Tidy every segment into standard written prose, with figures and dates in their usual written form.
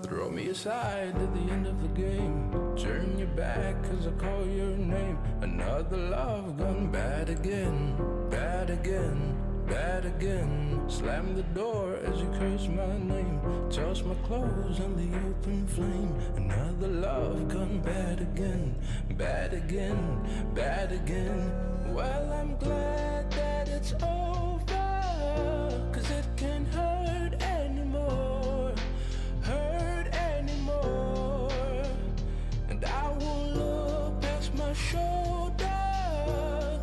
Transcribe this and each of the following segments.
Throw me aside at the end of the game. Turn your back cause I call your name. Another love gone bad again. Bad again, bad again. Slam the door as you curse my name. Toss my clothes on the open flame. Another love gone bad again. Bad again, bad again. Well, I'm glad that it's over, cause it can't hurt anymore. Hurt anymore. And I won't look past my shoulder,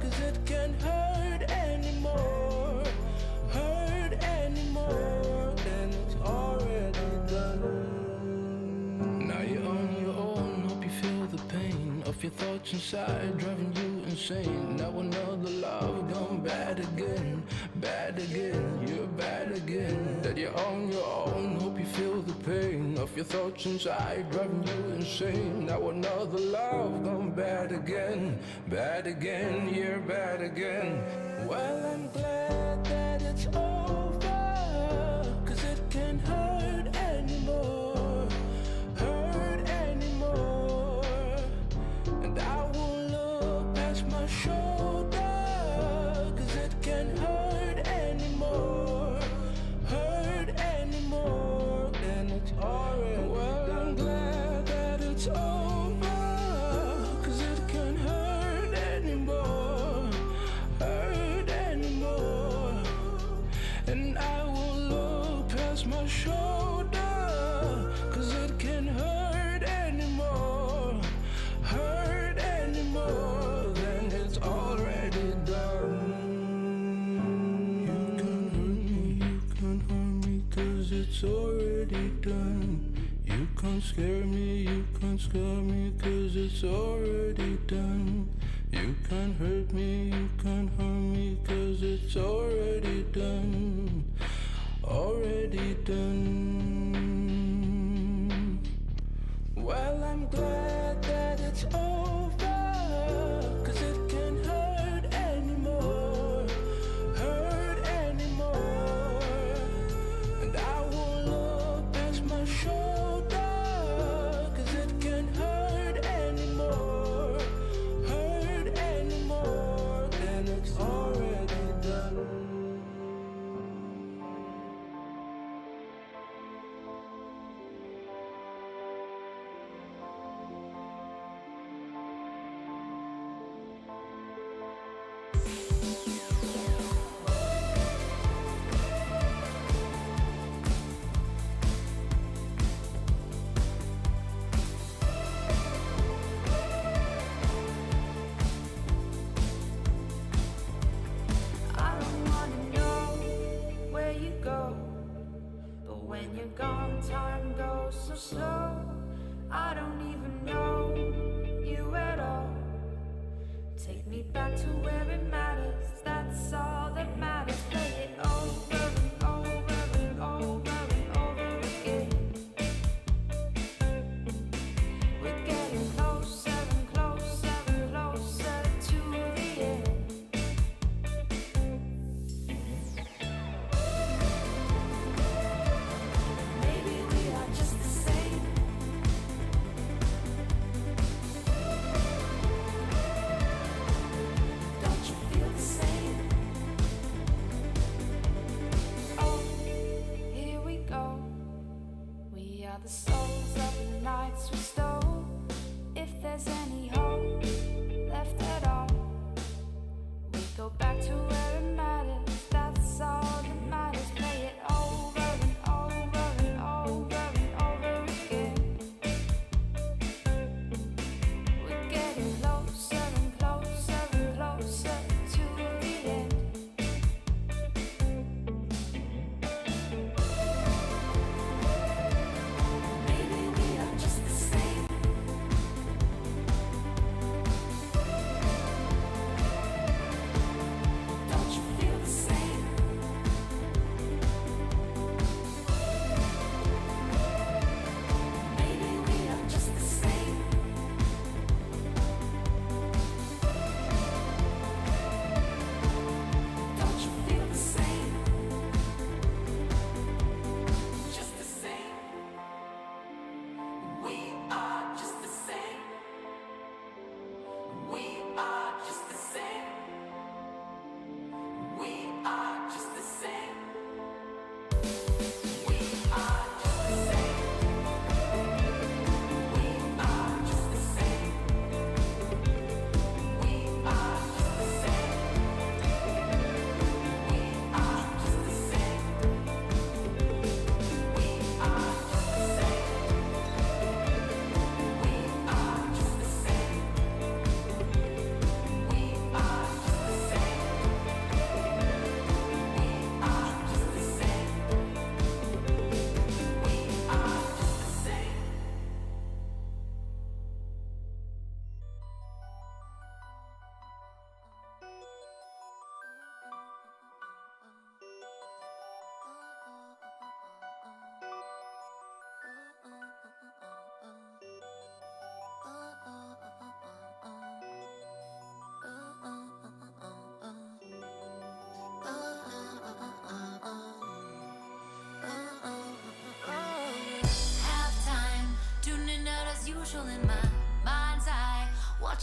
cause it can't hurt anymore. Hurt anymore. And it's already done. Now you're on your own, hope you feel the pain of your thoughts inside, driving you insane. Now another love gone bad again. Bad again, you're bad again. That you're on your own, hope you feel the pain of your thoughts inside, driving you insane. Now another love gone bad again. Bad again, you're bad again. Well, I'm glad that it's over, cause it can't hurt anymore. Hurt anymore. And I won't look past my shoulder, cause it can't hurt anymore. Hurt anymore. And it's already well, done. I'm glad that it's over, cause it can't hurt anymore. Hurt anymore. And I won't look past my shoulder, cause it can't hurt anymore. Hurt anymore. Then it's already done. You can't harm me, cause it's already done. You can't scare me, you can't scare me, cause it's already done. You can't hurt me, you can't harm me, cause it's already done. Already done. Well, I'm glad that it's over, cause it can't hurt anymore. Hurt anymore. And I won't look past my shoulder, cause it can't hurt anymore. Hurt anymore. And it's already done.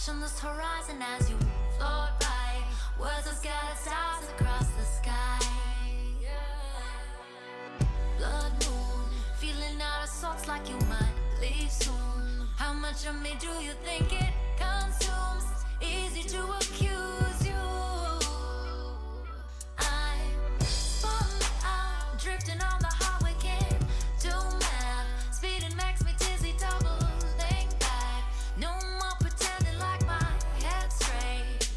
watching this horizon as you float by. Words are scattered stars across the sky. Blood moon, feeling out of sorts like you might leave soon. How much of me do you think it consumes? Easy to accuse you. I'm spun out, drifting on the highway, can't do math. Speeding makes me dizzy, doubling back. No more pretending like my head's straight.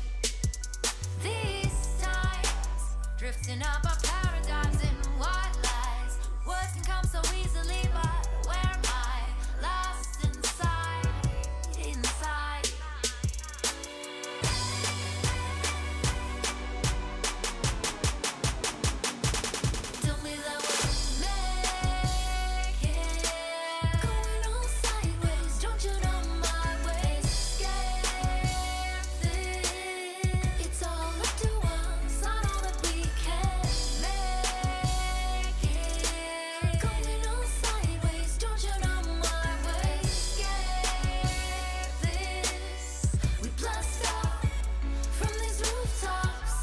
These times, drifting up our paradigms in white lies. Words can come so easily, but where am I? Lost inside, inside. Tell me that we'll make it. Going all sideways, don't you know my ways? Scared this. It's all up to us. I know that we can make it. Going all sideways, don't you know my ways? Scared this. We blast out from these rooftops.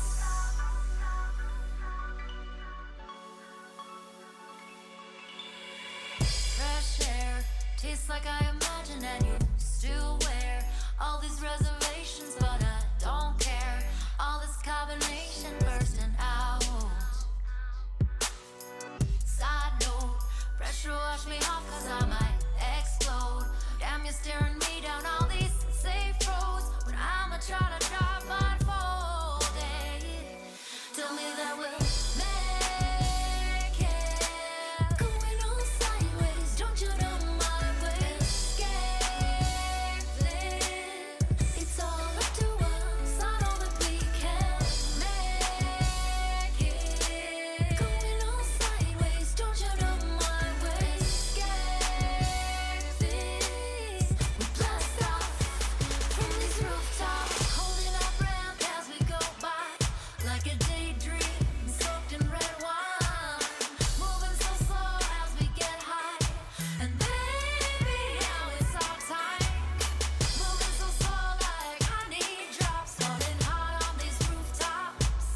Fresh air tastes like I imagine, and you still wear all these reservations, but I don't care. All this carbonation bursting out. Side note, pressure wash me off, cause I might explode. Damn, you're staring me down all these safe roads. When I'ma try to drive blindfolded. Tell me that we'll make it. Going all sideways, don't you know my ways? Scared this. It's all up to us. I know that we can make it. Going all sideways, don't you know my ways? Scared this. We blast off from these rooftops, holding our breath as we go by, like a daydream soaked in red wine. Moving so slow as we get high, and baby, now it's our time. Moving so slow like I need drops, falling hard on these rooftops,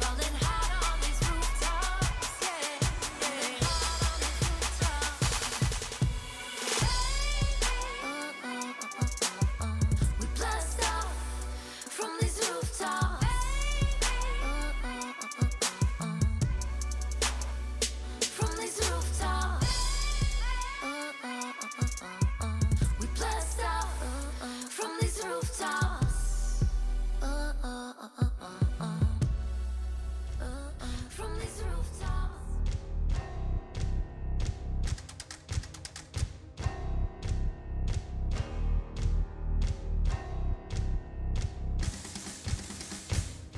falling hard on these rooftops, yeah, yeah. We blast out from these rooftops. From these rooftops. We blast out from these rooftops. From these rooftops.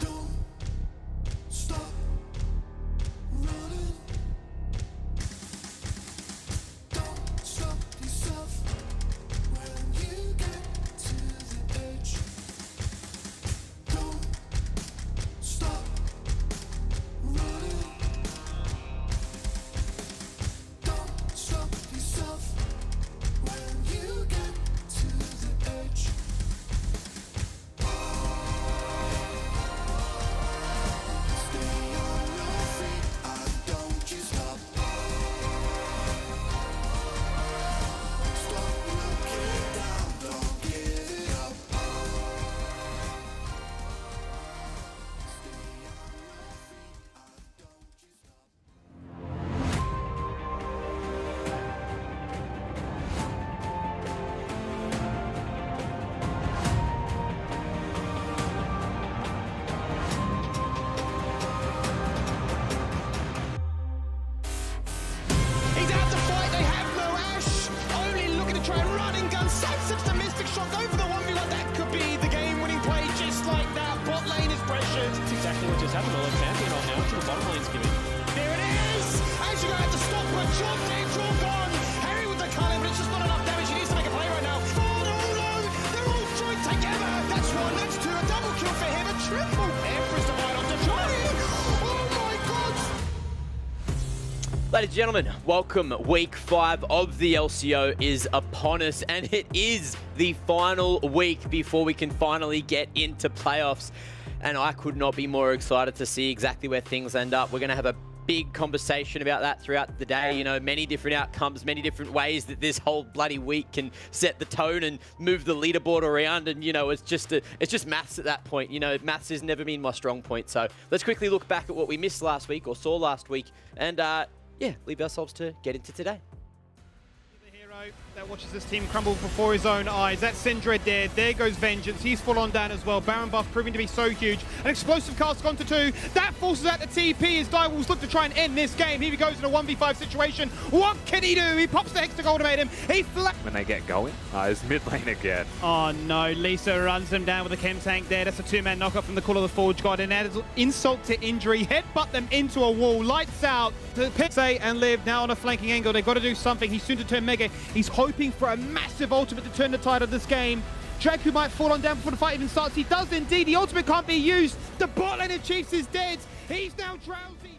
Don't stop running. Don't stop yourself when you get to the edge. Don't stop running. Don't stop yourself when you get to the edge. Stay on your feet and don't you stop. Stop looking down, don't give it up. Stay on your feet and don't you stop. He's out to fight, they have no Ash. Only looking to try and run and gun. Sets up the mystic shot over the 1v1. That could be the game-winning play just like that. Bot lane is pressured. That's exactly what just happened. All the champion on now to the bottom lane's giving. There it is. As you have to stop, but John Dane's all gone. Harry with the culling, but it's just not enough damage. He needs to make a play right now. Oh no, no. They're all joined together. That's one, that's two. A double kill for him. A triple. Empress divide onto Johnny. Oh my god. Ladies and gentlemen, welcome. Week 5 of the LCO is upon us, and it is the final week before we can finally get into playoffs. And I could not be more excited to see exactly where things end up. We're going to have a big conversation about that throughout the day. You know, many different outcomes, many different ways that this whole bloody week can set the tone and move the leaderboard around. And, you know, it's just maths at that point. You know, maths has never been my strong point. So let's quickly look back at what we missed last week or saw last week. And, yeah, leave ourselves to get into today. The hero that watches this team crumble before his own eyes. That's Syndra dead. There goes Vengeance. He's full on down as well. Baron buff proving to be so huge. An explosive cast gone to 2. That forces out the TP as Direwolves look to try and end this game. Here he goes in a 1v5 situation. What can he do? He pops the Hex to ultimate him. He when they get going. His mid lane again. Oh no, Lisa runs him down with a chem tank there. That's a 2-man knockoff from the Call of the Forge God. And adds insult to injury. Headbutt them into a wall. Lights out. Pixay and Liv now on a flanking angle. They've got to do something. He's soon to turn Mega. He's hoping for a massive ultimate to turn the tide of this game. Draku might fall on down before the fight even starts. He does indeed. The ultimate can't be used. The bot lane of Chiefs is dead. He's now drowsy.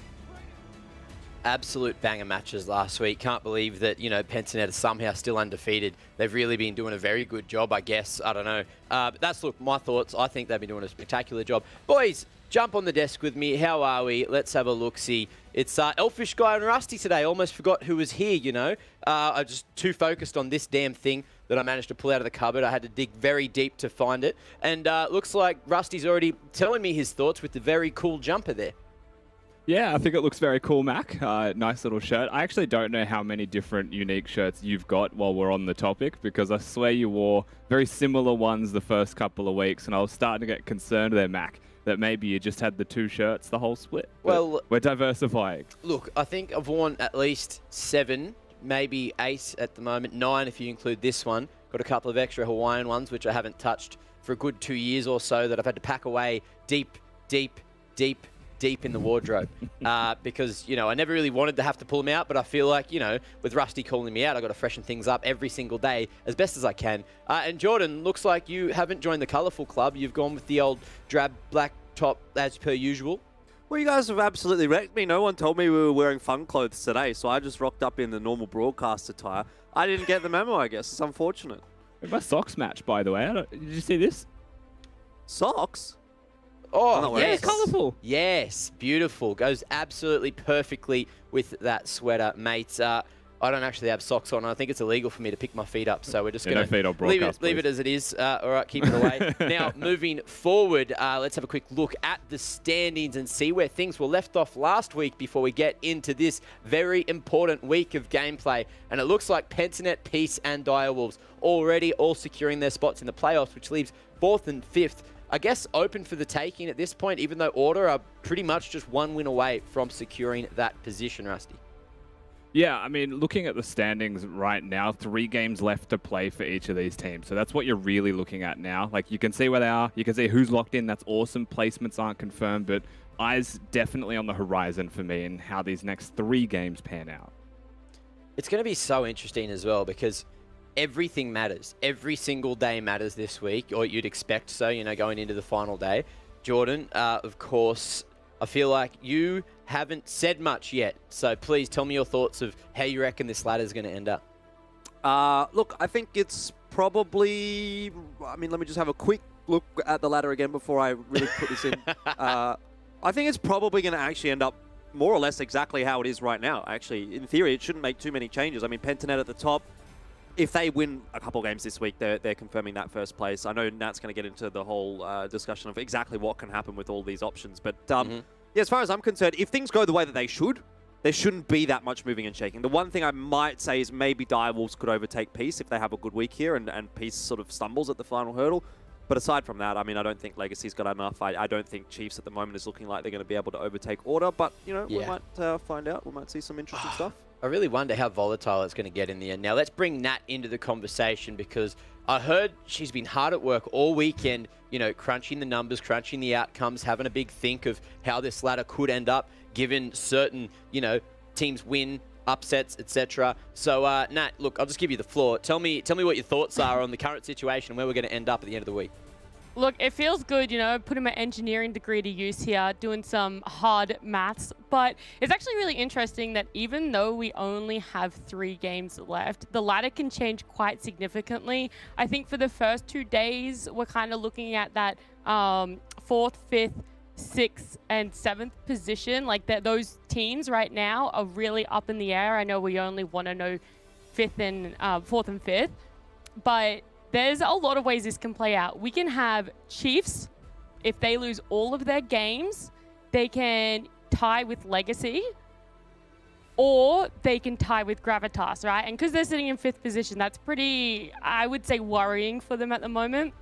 Absolute banger matches last week. Can't believe that, you know, Pentanet is somehow still undefeated. They've really been doing a very good job, I guess. I don't know. But that's, look, my thoughts. I think they've been doing a spectacular job. Boys, jump on the desk with me. How are we? Let's have a look-see. It's Elfish Guy and Rusty today. Almost forgot who was here, you know. I was just too focused on this damn thing that I managed to pull out of the cupboard. I had to dig very deep to find it. And looks like Rusty's already telling me his thoughts with the very cool jumper there. Yeah, I think it looks very cool, Mac. Nice little shirt. I actually don't know how many different unique shirts you've got while we're on the topic, because I swear you wore very similar ones the first couple of weeks, and I was starting to get concerned there, Mac, that maybe you just had the 2 shirts the whole split. Well, we're diversifying. Look, I think I've worn at least 7, maybe 8 at the moment, 9 if you include this one. Got a couple of extra Hawaiian ones, which I haven't touched for a good 2 years or so, that I've had to pack away deep in the wardrobe because, you know, I never really wanted to have to pull them out, but I feel like, you know, with Rusty calling me out, I've got to freshen things up every single day as best as I can. And Jordan, looks like you haven't joined the colourful club. You've gone with the old drab black top as per usual. Well, you guys have absolutely wrecked me. No one told me we were wearing fun clothes today, so I just rocked up in the normal broadcast attire. I didn't get the memo, I guess. It's unfortunate. My socks match, by the way. Did you see this? Socks? Oh, yeah, yes. colourful. Yes, beautiful. Goes absolutely perfectly with that sweater, mate. I don't actually have socks on. I think it's illegal for me to pick my feet up, so we're just going to leave it as it is. All right, keep it away. Now, moving forward, let's have a quick look at the standings and see where things were left off last week before we get into this very important week of gameplay. And it looks like Pentanet, Peace, and Direwolves already all securing their spots in the playoffs, which leaves 4th and 5th. I guess open for the taking at this point, even though Order are pretty much just 1 win away from securing that position, Rusty. Yeah, I mean, looking at the standings right now, 3 games left to play for each of these teams. So that's what you're really looking at now. Like, you can see where they are. You can see who's locked in. That's awesome. Placements aren't confirmed, but eyes definitely on the horizon for me and how these next 3 games pan out. It's going to be so interesting as well because everything matters. Every single day matters this week, or you'd expect so, you know, going into the final day. Jordan, of course, I feel like you haven't said much yet. So please tell me your thoughts of how you reckon this ladder is going to end up. Look, I think it's probably... I mean, let me just have a quick look at the ladder again before I really put this in. I think it's probably going to actually end up more or less exactly how it is right now. Actually, in theory, it shouldn't make too many changes. I mean, Pentanet at the top. If they win a couple games this week, they're confirming that first place. I know Nat's going to get into the whole discussion of exactly what can happen with all these options. But yeah, as far as I'm concerned, if things go the way that they should, there shouldn't be that much moving and shaking. The one thing I might say is maybe Direwolves could overtake Peace if they have a good week here and Peace sort of stumbles at the final hurdle. But aside from that, I mean, I don't think Legacy's got enough. I don't think Chiefs at the moment is looking like they're going to be able to overtake Order. But, you know, we might find out. We might see some interesting stuff. I really wonder how volatile it's going to get in the end. Now, let's bring Nat into the conversation because I heard she's been hard at work all weekend, you know, crunching the numbers, crunching the outcomes, having a big think of how this ladder could end up given certain, you know, teams win, upsets, etc. So, Nat, look, I'll just give you the floor. Tell me what your thoughts are on the current situation and where we're going to end up at the end of the week. Look, it feels good, you know, putting my engineering degree to use here, doing some hard maths. But it's actually really interesting that even though we only have 3 games left, the ladder can change quite significantly. I think for the first 2 days, we're kind of looking at that 4th, 5th, 6th, and 7th position. Like those teams right now are really up in the air. I know we only want to know 4th and 5th, but there's a lot of ways this can play out. We can have Chiefs, if they lose all of their games, they can tie with Legacy, or they can tie with Gravitas, right? And because they're sitting in 5th position, that's pretty, I would say, worrying for them at the moment.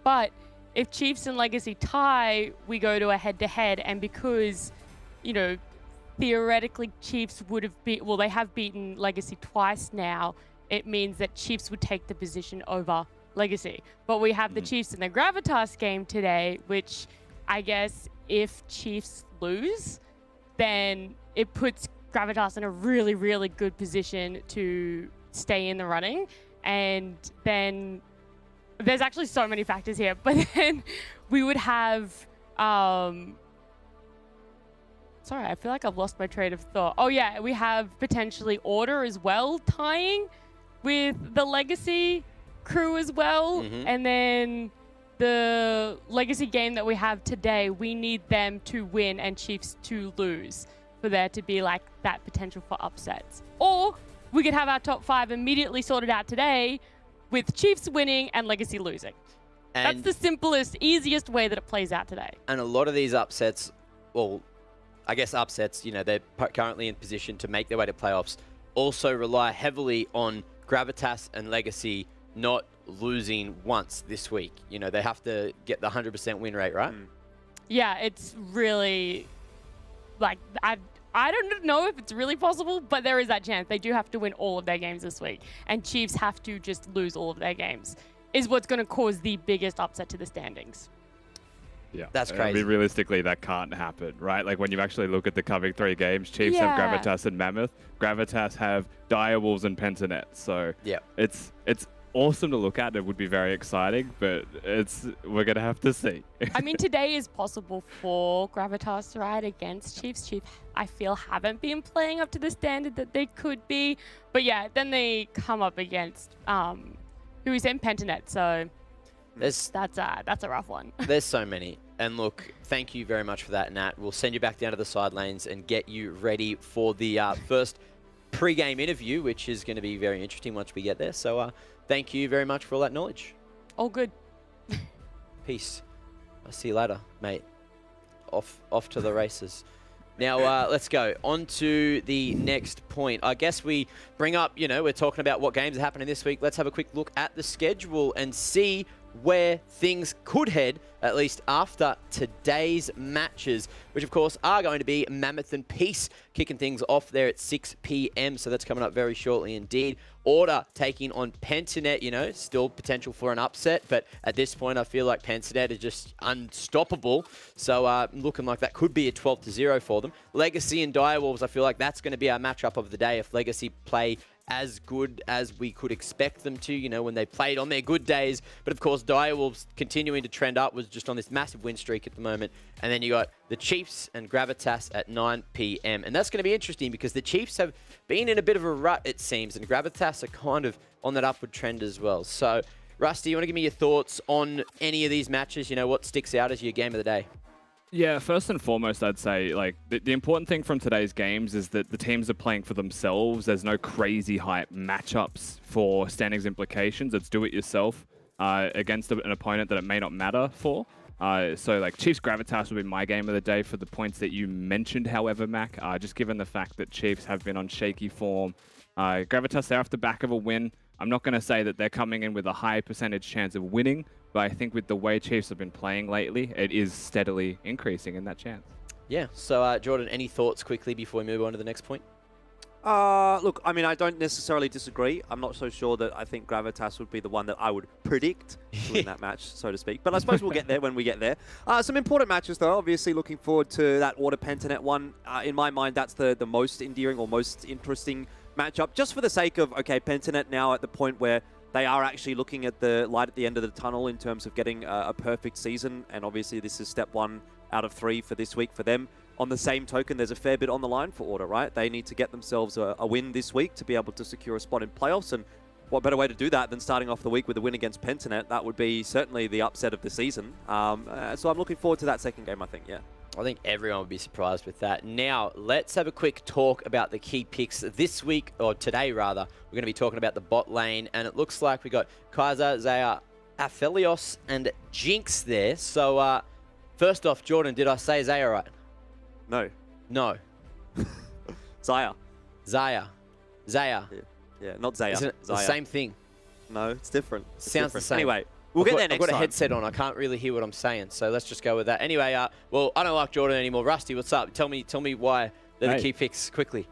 But if Chiefs and Legacy tie, we go to a head-to-head, and because, you know, theoretically Chiefs would have they have beaten Legacy twice now, it means that Chiefs would take the position over Legacy. But we have the Chiefs in the Gravitas game today, which I guess if Chiefs lose, then it puts Gravitas in a really, really good position to stay in the running. And then there's actually so many factors here, but then we would have... Sorry, I feel like I've lost my train of thought. Oh yeah, we have potentially Order as well tying with the Legacy crew as well. And then the Legacy game that we have today, we need them to win and Chiefs to lose for there to be like that potential for upsets. Or we could have our top 5 immediately sorted out today with Chiefs winning and Legacy losing. And that's the simplest, easiest way that it plays out today. And a lot of these upsets, well, I guess upsets, you know, they're currently in position to make their way to playoffs, also rely heavily on Gravitas and Legacy not losing once this week. You know, they have to get the 100% win rate, right? Yeah, it's really, like, I don't know if it's really possible, but there is that chance. They do have to win all of their games this week, and Chiefs have to just lose all of their games, is what's going to cause the biggest upset to the standings. Yeah, that's crazy. I mean, realistically, that can't happen, right? Like when you actually look at the coming 3 games, Chiefs have Gravitas and Mammoth. Gravitas have Direwolves and Pentanet. So it's awesome to look at. It would be very exciting, but we're gonna have to see. I mean, today is possible for Gravitas, right, against Chiefs. Chiefs, I feel, haven't been playing up to the standard that they could be. But yeah, then they come up against who is in Pentanet. So that's a rough one. There's so many. And look, thank you very much for that, Nat. We'll send you back down to the side lanes and get you ready for the first pre-game interview, which is going to be very interesting once we get there. So thank you very much for all that knowledge. All good. Peace. I'll see you later, mate. Off to the races. Now, let's go on to the next point. I guess we bring up, you know, we're talking about what games are happening this week. Let's have a quick look at the schedule and see where things could head, at least after today's matches, which of course are going to be Mammoth and Peace kicking things off there at 6 p.m. So that's coming up very shortly indeed. Order taking on Pentanet, you know, still potential for an upset, but at this point I feel like Pentanet is just unstoppable. So looking like that could be a 12-0 for them. Legacy and Direwolves, I feel like that's going to be our matchup of the day if Legacy play as good as we could expect them to, you know, when they played on their good days. But of course, Direwolves continuing to trend up, was just on this massive win streak at the moment. And then you got the Chiefs and Gravitas at 9 p.m. And that's going to be interesting because the Chiefs have been in a bit of a rut, it seems, and Gravitas are kind of on that upward trend as well. So, Rusty, you want to give me your thoughts on any of these matches? You know, what sticks out as your game of the day? Yeah, first and foremost, I'd say like the important thing from today's games is that the teams are playing for themselves. There's no crazy hype matchups for standings implications. It's do it yourself against an opponent that it may not matter for. So like Chiefs Gravitas would be my game of the day for the points that you mentioned, however, Mac, just given the fact that Chiefs have been on shaky form. Gravitas, they're off the back of a win. I'm not going to say that they're coming in with a high percentage chance of winning, but I think with the way Chiefs have been playing lately, it is steadily increasing in that chance. Yeah. So, Jordan, any thoughts quickly before we move on to the next point? Look, I mean, I don't necessarily disagree. I'm not so sure that I think Gravitas would be the one that I would predict to win that match, so to speak. But I suppose we'll get there when we get there. Some important matches, though. Obviously, looking forward to that Order Pentanet one. In my mind, that's the most endearing or most interesting matchup, just for the sake of, okay, Pentanet now at the point where they are actually looking at the light at the end of the tunnel in terms of getting a perfect season. And obviously this is step 1 out of 3 for this week for them. On the same token, there's a fair bit on the line for Order, right? They need to get themselves a win this week to be able to secure a spot in playoffs. And what better way to do that than starting off the week with a win against Pentanet? That would be certainly the upset of the season. So I'm looking forward to that second game, I think, yeah. I think everyone would be surprised with that. Now, let's have a quick talk about the key picks this week, or today rather. We're going to be talking about the bot lane, and it looks like we got Kaiser, Zaya, Aphelios, and Jinx there. So, first off, Jordan, did I say Zaya right? No. No. Zaya. Zaya. Yeah, not Zaya. Isn't it Zaya. the same thing? No, it's different. Sounds the same. Anyway, we'll get there next time. I've got a headset on. I can't really hear what I'm saying, so let's just go with that. Anyway, well, I don't like Jordan anymore. Rusty, what's up? Tell me why they're the key picks quickly.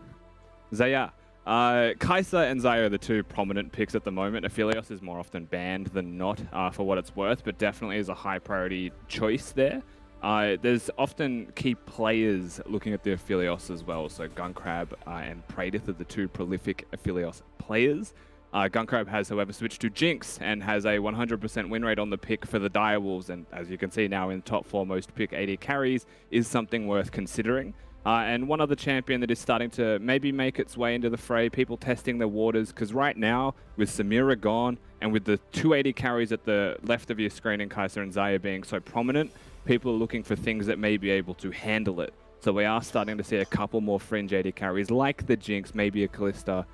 Zaya. Kaiser and Zaya are the 2 prominent picks at the moment. Aphelios is more often banned than not, for what it's worth, but definitely is a high priority choice there. There's often key players looking at the Aphelios as well. So Gunkrab and Pradith are the 2 prolific Aphelios players. Gunkrab has, however, switched to Jinx and has a 100% win rate on the pick for the Direwolves. And as you can see now in top 4 most pick AD carries is something worth considering. And one other champion that is starting to maybe make its way into the fray, people testing their waters, because right now, with Samira gone and with the 2 AD carries at the left of your screen and Kaiser and Zaya being so prominent, people are looking for things that may be able to handle it. So we are starting to see a couple more fringe AD carries like the Jinx, maybe a Callista,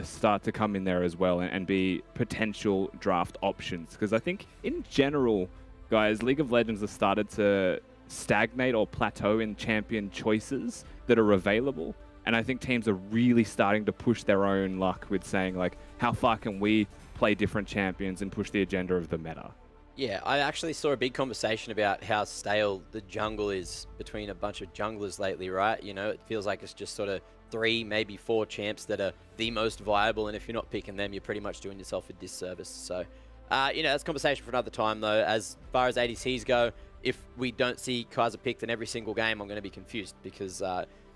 start to come in there as well and be potential draft options. Because I think in general, guys, League of Legends has started to stagnate or plateau in champion choices that are available. And I think teams are really starting to push their own luck with saying, like, how far can we play different champions and push the agenda of the meta? Yeah, I actually saw a big conversation about how stale the jungle is between a bunch of junglers lately, right? You know, it feels like it's just sort of 3, maybe 4 champs that are the most viable, and if you're not picking them, you're pretty much doing yourself a disservice. So, you know, that's a conversation for another time, though. As far as ADCs go, if we don't see Kaiser picked in every single game, I'm going to be confused because,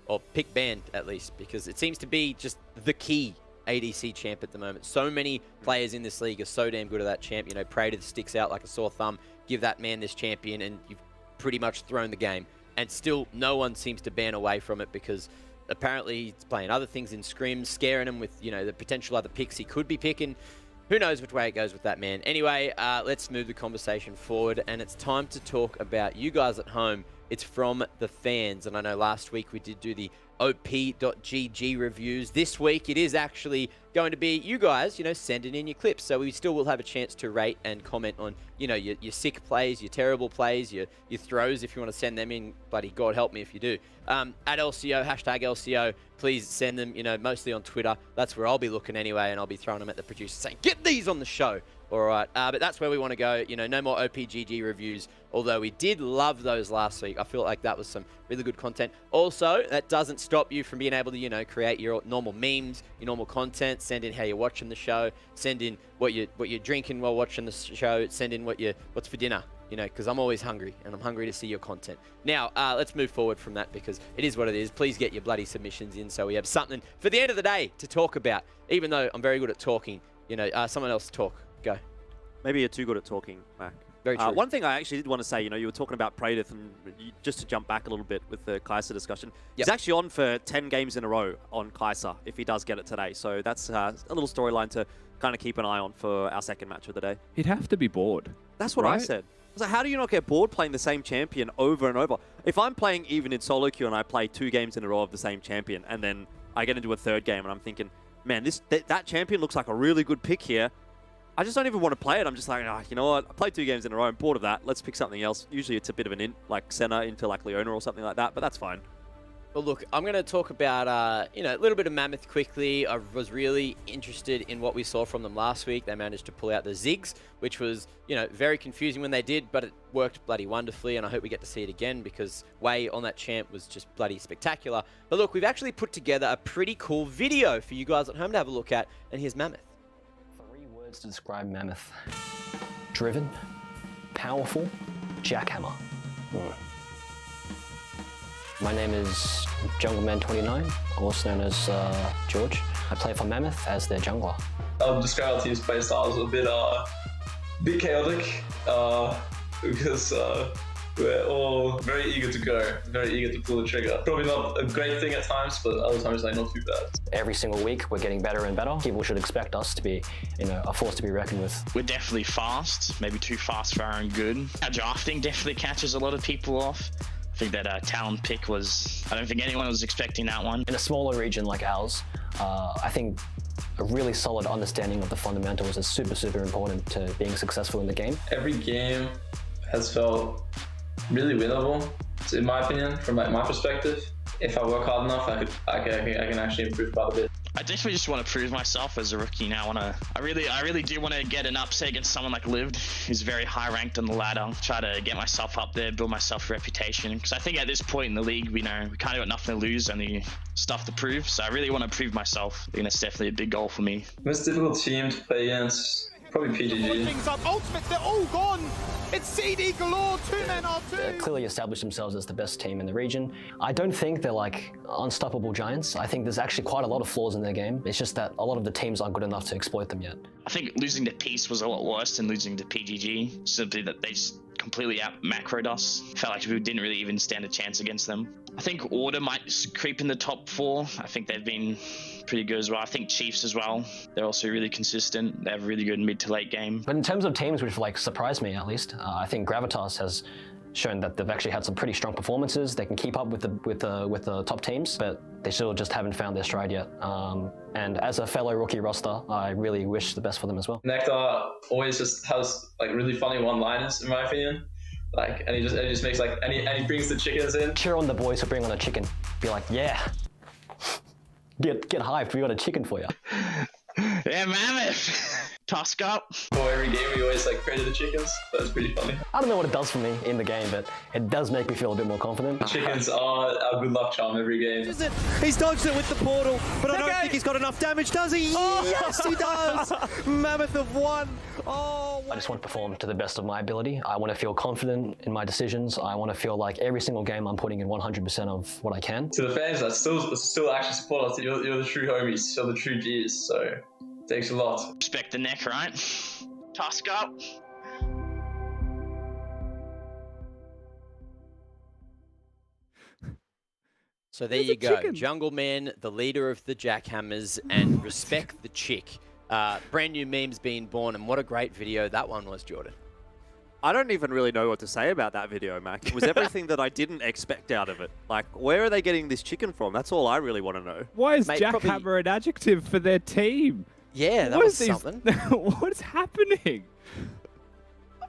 or pick banned at least, because it seems to be just the key ADC champ at the moment. So many players in this league are so damn good at that champ. You know, Prater sticks out like a sore thumb. Give that man this champion and you've pretty much thrown the game. And still, no one seems to ban away from it because apparently he's playing other things in scrims, scaring him with, you know, the potential other picks he could be picking. Who knows which way it goes with that man. Anyway, let's move the conversation forward, and it's time to talk about you guys at home. It's from the fans, and I know last week we did do the op.gg reviews. This week it is actually going to be you guys, you know, sending in your clips. So we still will have a chance to rate and comment on, you know, your sick plays, your terrible plays, your throws if you want to send them in. Bloody God help me if you do. At LCO, hashtag LCO, please send them, you know, mostly on Twitter. That's where I'll be looking anyway, and I'll be throwing them at the producer saying, get these on the show. All right, but that's where we want to go. You know, no more OPGG reviews, although we did love those last week. I feel like that was some really good content. Also, that doesn't stop you from being able to, you know, create your normal memes, your normal content, send in how you're watching the show, send in what you're drinking while watching the show, send in what's for dinner, you know, because I'm always hungry, and I'm hungry to see your content. Now, let's move forward from that because it is what it is. Please get your bloody submissions in so we have something for the end of the day to talk about, even though I'm very good at talking. You know, someone else talk. Go. Maybe you're too good at talking, Mac. Very true. One thing I actually did want to say, you know, you were talking about Pradith, and just to jump back a little bit with the Kaiser discussion, he's actually on for 10 games in a row on Kaiser if he does get it today. So that's a little storyline to kind of keep an eye on for our second match of the day. He'd have to be bored. That's what I said. I was like, how do you not get bored playing the same champion over and over? If I'm playing even in solo queue and I play 2 games in a row of the same champion, and then I get into a 3rd game and I'm thinking, man, that champion looks like a really good pick here. I just don't even want to play it. I'm just like, oh, you know what? I played 2 games in a row. I'm bored of that. Let's pick something else. Usually it's a bit of an int, like Senna into like Leona or something like that, but that's fine. Well, look, I'm going to talk about, you know, a little bit of Mammoth quickly. I was really interested in what we saw from them last week. They managed to pull out the Ziggs, which was, you know, very confusing when they did, but it worked bloody wonderfully, and I hope we get to see it again because Wei on that champ was just bloody spectacular. But look, we've actually put together a pretty cool video for you guys at home to have a look at, and here's Mammoth. To describe Mammoth: driven, powerful, jackhammer. My name is Jungleman29, also known as George. I play for Mammoth as their jungler. I'll describe our team's play style as a bit chaotic, because we're all very eager to go, very eager to pull the trigger. Probably not a great thing at times, but other times like not too bad. Every single week, we're getting better and better. People should expect us to be, a force to be reckoned with. We're definitely fast, maybe too fast for our own good. Our drafting definitely catches a lot of people off. I think that talent pick I don't think anyone was expecting that one. In a smaller region like ours, I think a really solid understanding of the fundamentals is super, super important to being successful in the game. Every game has felt really winnable, in my opinion, from my perspective. If I work hard enough, I can actually improve quite a bit. I definitely just want to prove myself as a rookie now. I really do want to get an upset against someone like Lived, who's very high ranked on the ladder. Try to get myself up there, build myself a reputation. Because I think at this point in the league, we kind of got nothing to lose, only stuff to prove. So I really want to prove myself. I think that's definitely a big goal for me. Most difficult team to play against. Probably PGG. Things up. Ultimate, they're all gone. It's CD galore, 2 men R2. They clearly established themselves as the best team in the region. I don't think they're like unstoppable giants. I think there's actually quite a lot of flaws in their game. It's just that a lot of the teams aren't good enough to exploit them yet. I think losing to Peace was a lot worse than losing to PGG. Simply that they just completely out macroed us. Felt like we didn't really even stand a chance against them. I think Order might creep in the top 4. I think they've been pretty good as well. I think Chiefs as well. They're also really consistent. They have a really good mid to late game. But in terms of teams which surprised me at least, I think Gravitas has shown that they've actually had some pretty strong performances. They can keep up with the top teams, but they still just haven't found their stride yet. And as a fellow rookie roster, I really wish the best for them as well. Nectar always just has really funny one-liners, in my opinion. And he just makes and he brings the chickens in. Cheer on the boys who bring on a chicken. Be like, yeah. Get hyped, we got a chicken for you. Yeah, Mammoth! Tusk up. For every game, we always created the chickens. That's pretty funny. I don't know what it does for me in the game, but it does make me feel a bit more confident. The chickens are our good luck charm every game. He's dodged it with the portal, but I don't think he's got enough damage, does he? Oh. Yes, he does! Mammoth have won. Oh, I just want to perform to the best of my ability. I want to feel confident in my decisions. I want to feel like every single game I'm putting in 100% of what I can. To the fans that still actually support us, you're the true homies, you're the true G's, so thanks a lot. Respect the neck, right? Tusk up. So there you go. Jungle Man, the leader of the Jackhammers, and respect the chick. Brand new memes being born, and what a great video that one was, Jordan. I don't even really know what to say about that video, Mac. It was everything that I didn't expect out of it. Where are they getting this chicken from? That's all I really want to know. Why is Jackhammer an adjective for their team? Yeah, that was something. What's happening?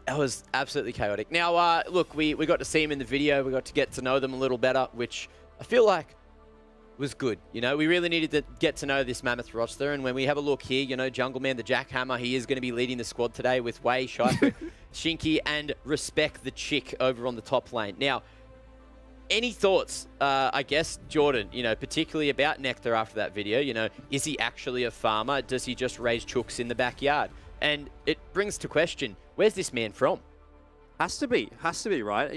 That was absolutely chaotic. Now, look, we got to see them in the video. We got to get to know them a little better, which I feel like was good. We really needed to get to know this Mammoth roster. And when we have a look here, Jungle Man, the Jackhammer, he is going to be leading the squad today with Wei, Shaifu, Shinky, and Respect the Chick over on the top lane. Now, any thoughts, I guess, Jordan, particularly about Nectar after that video? Is he actually a farmer? Does he just raise chooks in the backyard? And it brings to question, where's this man from? Has to be, right?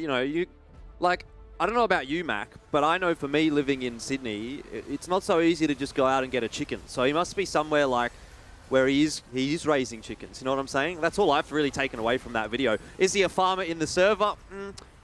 I don't know about you, Mac, but I know for me living in Sydney, it's not so easy to just go out and get a chicken. So he must be somewhere where he is raising chickens. You know what I'm saying? That's all I've really taken away from that video. Is he a farmer in the server?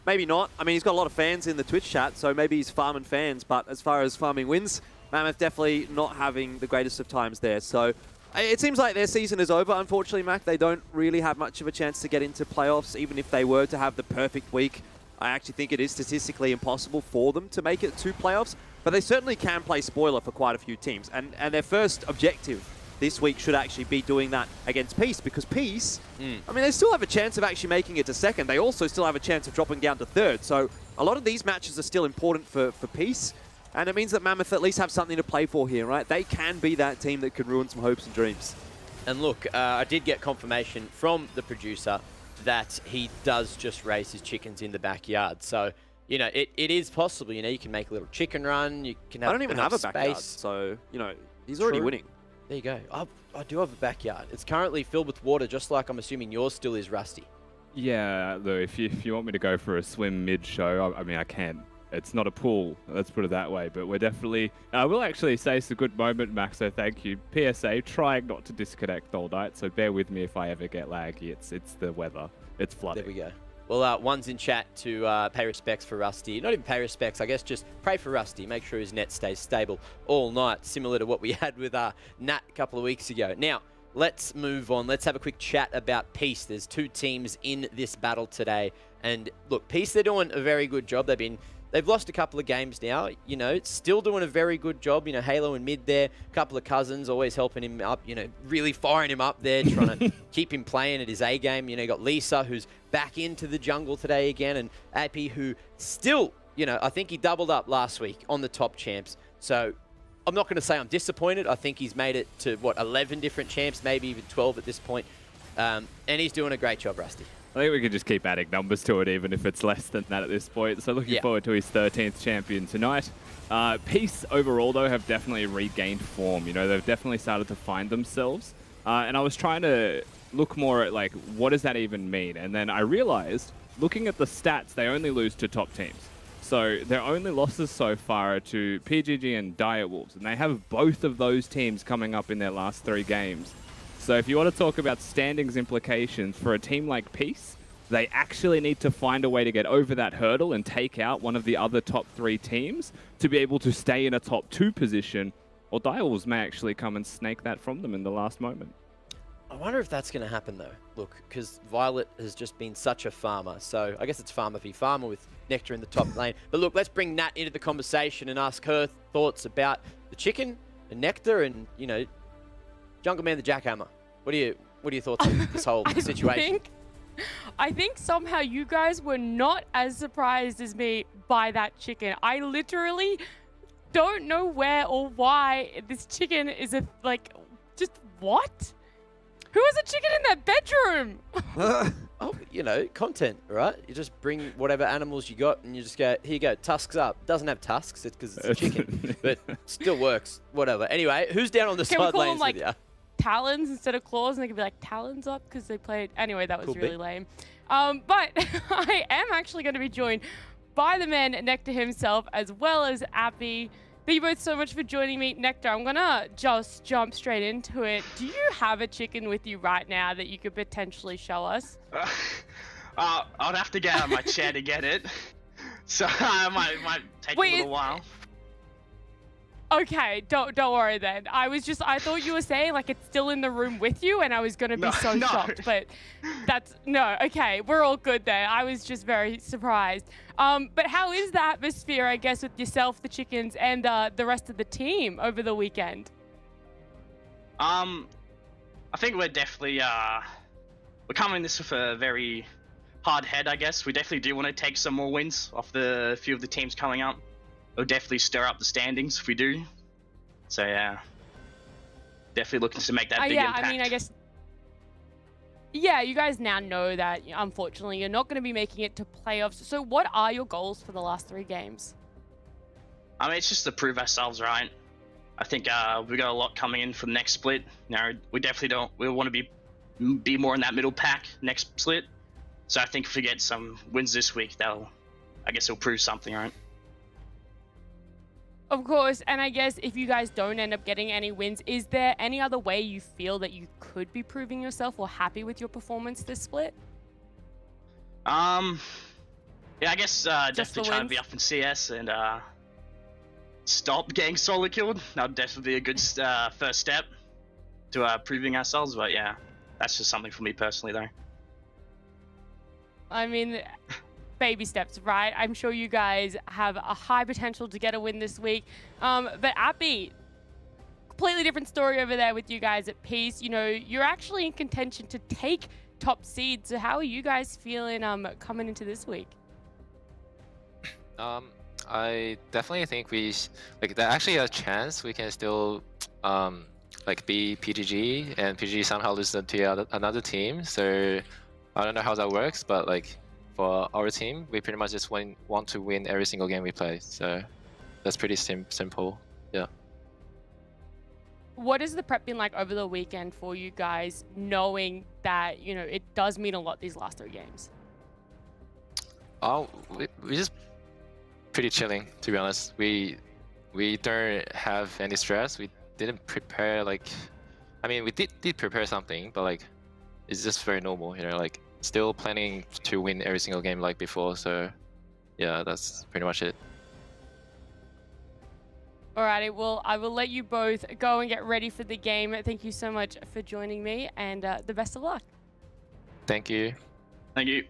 Maybe not. I mean, he's got a lot of fans in the Twitch chat, so maybe he's farming fans. But as far as farming wins, Mammoth definitely not having the greatest of times there. So it seems like their season is over, unfortunately, Mac. They don't really have much of a chance to get into playoffs, even if they were to have the perfect week. I actually think it is statistically impossible for them to make it to playoffs, but they certainly can play spoiler for quite a few teams. And their first objective this week should actually be doing that against Peace, because Peace, I mean, they still have a chance of actually making it to second. They also still have a chance of dropping down to third. So a lot of these matches are still important for Peace, and it means that Mammoth at least have something to play for here, right? They can be that team that can ruin some hopes and dreams. And look, I did get confirmation from the producer that he does just raise his chickens in the backyard. So, it is possible. You can make a little chicken run. You can have I don't even have a backyard, space. so, he's already winning. There you go. I do have a backyard. It's currently filled with water, just like I'm assuming yours still is, Rusty. Yeah, though, if you want me to go for a swim mid-show, I mean, I can. It's not a pool, let's put it that way. But we're definitely... I will actually say it's a good moment, Max, so thank you. PSA, trying not to disconnect all night, so bear with me if I ever get laggy. It's the weather. It's flooding. There we go. Well, one's in chat to pay respects for Rusty. Not even pay respects, I guess just pray for Rusty. Make sure his net stays stable all night, similar to what we had with Nat a couple of weeks ago. Now, let's move on. Let's have a quick chat about Peace. There's 2 teams in this battle today. And look, Peace, they're doing a very good job. They've lost a couple of games now, you know, still doing a very good job. You know, Halo in mid there, a couple of cousins always helping him up, you know, really firing him up there, trying to keep him playing at his A game. You know, you got Lisa, who's back into the jungle today again, and Appy, who still, you know, I think he doubled up last week on the top champs. So I'm not going to say I'm disappointed. I think he's made it to, 11 different champs, maybe even 12 at this point. And he's doing a great job, Rusty. I think we could just keep adding numbers to it, even if it's less than that at this point. So looking forward to his 13th champion tonight. Peace overall, though, have definitely regained form. You know, they've definitely started to find themselves. And I was trying to look more at, like, what does that even mean? And then I realized, looking at the stats, they only lose to top teams. So their only losses so far are to PGG and Direwolves. And they have both of those teams coming up in their last 3 games. So if you want to talk about standings implications for a team like Peace, they actually need to find a way to get over that hurdle and take out one of the other top 3 teams to be able to stay in a top 2 position, or Direwolves may actually come and snake that from them in the last moment. I wonder if that's going to happen, though. Look, because Violet has just been such a farmer. So I guess it's farmer v farmer with Nectar in the top lane. But look, let's bring Nat into the conversation and ask her thoughts about the chicken and Nectar and, you know, Jungle Man the Jackhammer. What are your thoughts on this whole situation? I think somehow you guys were not as surprised as me by that chicken. I literally don't know where or why this chicken is just what? Who has a chicken in their bedroom? Oh, you know, content, right? You just bring whatever animals you got and you just go, here you go, tusks up. Doesn't have tusks because it's a chicken, but still works. Whatever. Anyway, who's down on the side lanes with you? Talons instead of claws, and they could be like talons up because they played. Anyway, that was really lame. But I am actually going to be joined by the man Nectar himself, as well as Appy. Thank you both so much for joining me. Nectar, I'm going to just jump straight into it. Do you have a chicken with you right now that you could potentially show us? I'd have to get out of my chair to get it. So it might take a little while. Okay, don't worry then. I thought you were saying like it's still in the room with you, and I was gonna be shocked, but okay, we're all good there. I was just very surprised. But how is the atmosphere, I guess, with yourself, the chickens, and the rest of the team over the weekend? I think we're definitely we're coming this with a very hard head, I guess. We definitely do want to take some more wins off the few of the teams coming up. It'll definitely stir up the standings if we do. So yeah, definitely looking to make that big impact. I mean, I guess. Yeah, you guys now know that unfortunately you're not going to be making it to playoffs. So what are your goals for the last 3 games? I mean, it's just to prove ourselves, right? I think we got a lot coming in for the next split. Now we definitely we want to be more in that middle pack next split. So I think if we get some wins this week, I guess it'll prove something, right? Of course, and I guess if you guys don't end up getting any wins, is there any other way you feel that you could be proving yourself or happy with your performance this split? Yeah, I guess definitely trying to be up in CS and stop getting solo killed. That would definitely be a good first step to proving ourselves. But yeah, that's just something for me personally, though. I mean, baby steps, right? I'm sure you guys have a high potential to get a win this week. But Appy, completely different story over there with you guys at Peace. You know, you're actually in contention to take top seed. So how are you guys feeling coming into this week? I definitely think there's actually a chance we can still be PGG, and PGG somehow lose to another team. So I don't know how that works, but for our team, we pretty much just want to win every single game we play. So that's pretty simple. Yeah. What has the prep been like over the weekend for you guys, knowing that, you know, it does mean a lot these last 3 games? We just pretty chilling, to be honest. We don't have any stress. We didn't prepare like, I mean, we did prepare something, but like, it's just very normal, you know, like still planning to win every single game like before. So yeah, that's pretty much it. Alrighty, well, I will let you both go and get ready for the game. Thank you so much for joining me, and the best of luck. Thank you. Thank you.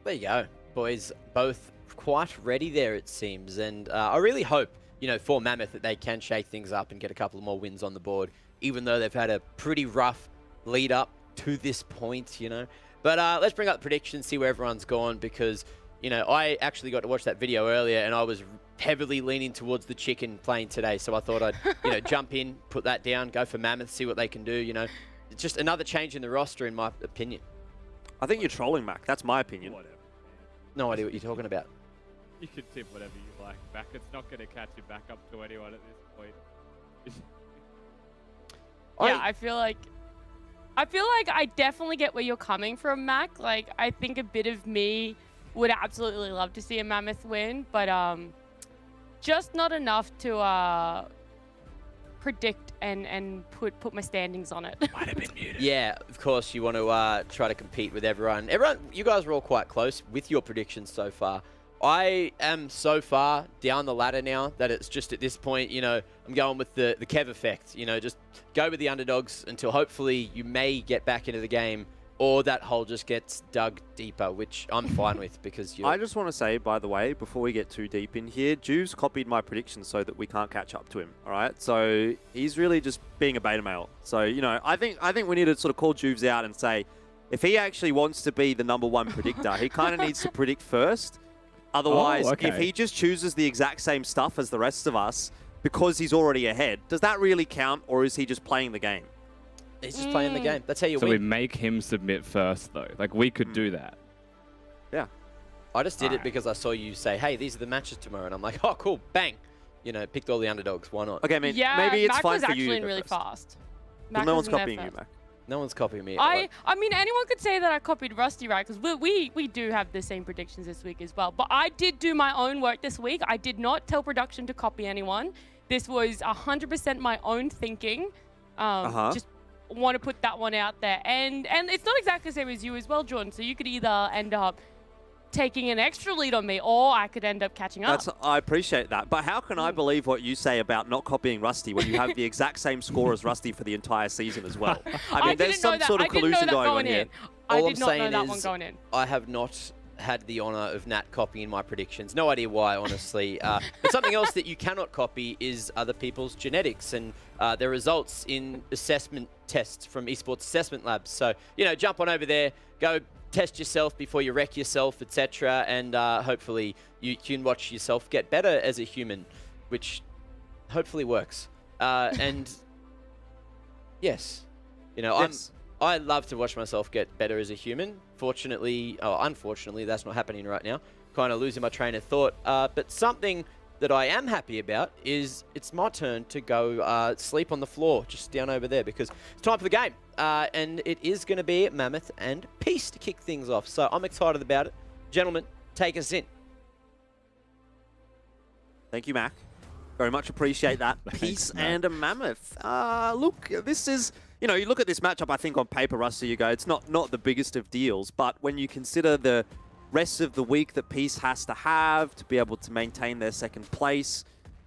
There you go, boys. Both quite ready there, it seems. And I really hope, you know, for Mammoth that they can shake things up and get a couple more wins on the board, even though they've had a pretty rough lead up to this point, you know. But let's bring up the predictions, see where everyone's gone, because, you know, I actually got to watch that video earlier and I was heavily leaning towards the chicken playing today. So I thought I'd, you know, jump in, put that down, go for Mammoth, see what they can do, you know. It's just another change in the roster, in my opinion. I think you're trolling, Mac. That's my opinion. Whatever. No idea what you're talking about. You can tip whatever you like back. It's not going to catch you back up to anyone at this point. Yeah, I feel like I definitely get where you're coming from, Mac. Like, I think a bit of me would absolutely love to see a Mammoth win, but just not enough to predict and put my standings on it. Might have been muted. Yeah, of course you want to try to compete with everyone. You guys are all quite close with your predictions so far. I am so far down the ladder now that it's just at this point, you know, I'm going with the Kev effect. You know, just go with the underdogs until hopefully you may get back into the game, or that hole just gets dug deeper, which I'm fine with because I just want to say, by the way, before we get too deep in here, Juve's copied my predictions so that we can't catch up to him. All right, so he's really just being a beta male. So you know, I think we need to sort of call Juve's out and say, if he actually wants to be the #1 predictor, he kind of needs to predict first. Otherwise, if he just chooses the exact same stuff as the rest of us because he's already ahead, does that really count, or is he just playing the game? He's just playing the game. That's how you win. So we make him submit first, though. Like, we could do that. Yeah. I just did it because I saw you say, hey, these are the matches tomorrow. And I'm like, oh, cool. Bang. You know, picked all the underdogs. Why not? Okay, I mean, yeah, maybe it's Mac fine was for actually you. in really fast. Well, no one's copying you, Mac. No one's copying me. I mean, anyone could say that I copied Rusty, right? Because we do have the same predictions this week as well. But I did do my own work this week. I did not tell production to copy anyone. This was 100% my own thinking. Just want to put that one out there. And it's not exactly the same as you as well, Jordan. So you could either end up taking an extra lead on me, or I could end up catching up. I appreciate that. But how can I believe what you say about not copying Rusty when you have the exact same score as Rusty for the entire season as well? I mean, there's some sort of collusion going on here. I did not know that one going in. I have not had the honor of Nat copying my predictions. No idea why, honestly. But something else that you cannot copy is other people's genetics and their results in assessment tests from esports assessment labs. So, you know, jump on over there, go test yourself before you wreck yourself, etc. And hopefully you can watch yourself get better as a human, which hopefully works. And yes, you know, I love to watch myself get better as a human. Unfortunately, that's not happening right now. Kind of losing my train of thought. But something that I am happy about is it's my turn to go sleep on the floor just down over there because it's time for the game. And it is going to be Mammoth and Peace to kick things off. So I'm excited about it. Gentlemen, take us in. Thank you, Mac. Very much appreciate that. Peace and a Mammoth. Look, this is, you know, you look at this matchup, I think on paper, Rusty, you go, it's not the biggest of deals, but when you consider the rest of the week that Peace has to have to be able to maintain their second place,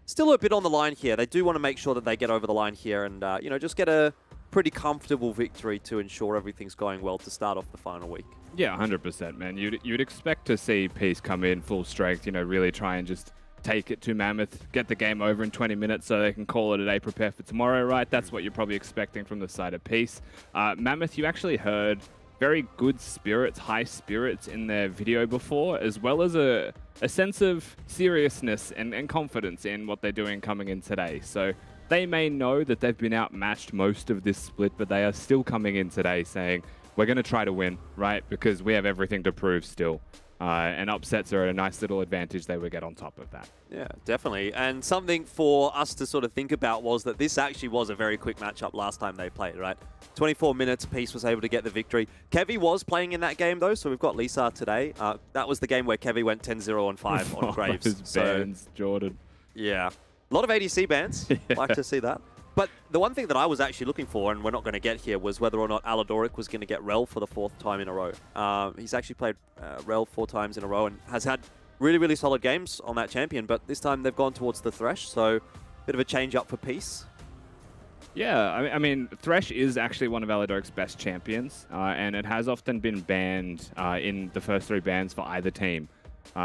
still a bit on the line here. They do want to make sure that they get over the line here and, you know, just get a pretty comfortable victory to ensure everything's going well to start off the final week. Yeah, 100%, man. You'd expect to see Peace come in full strength, you know, really try and just take it to Mammoth, get the game over in 20 minutes so they can call it a day, prepare for tomorrow, right? That's what you're probably expecting from the side of Peace. Mammoth, you actually heard very good spirits, high spirits in their video before, as well as a sense of seriousness and confidence in what they're doing coming in today. So they may know that they've been outmatched most of this split, but they are still coming in today saying, we're going to try to win, right? Because we have everything to prove still. And upsets are a nice little advantage they would get on top of that. Yeah, definitely. And something for us to sort of think about was that this actually was a very quick matchup last time they played, right? 24 minutes, Peace was able to get the victory. Kevy was playing in that game, though, so we've got Lisa today. That was the game where Kevy went 10-0 on 5 on Graves. Those bans, Jordan. Yeah. A lot of ADC bans. Yeah. Like to see that. But the one thing that I was actually looking for, and we're not going to get here, was whether or not Aladoric was going to get Rel for the 4th time in a row. He's actually played Rel 4 times in a row and has had really, really solid games on that champion, but this time they've gone towards the Thresh, so bit of a change up for Peace. Yeah, I mean, Thresh is actually one of Aladoric's best champions, and it has often been banned in the first 3 bans for either team.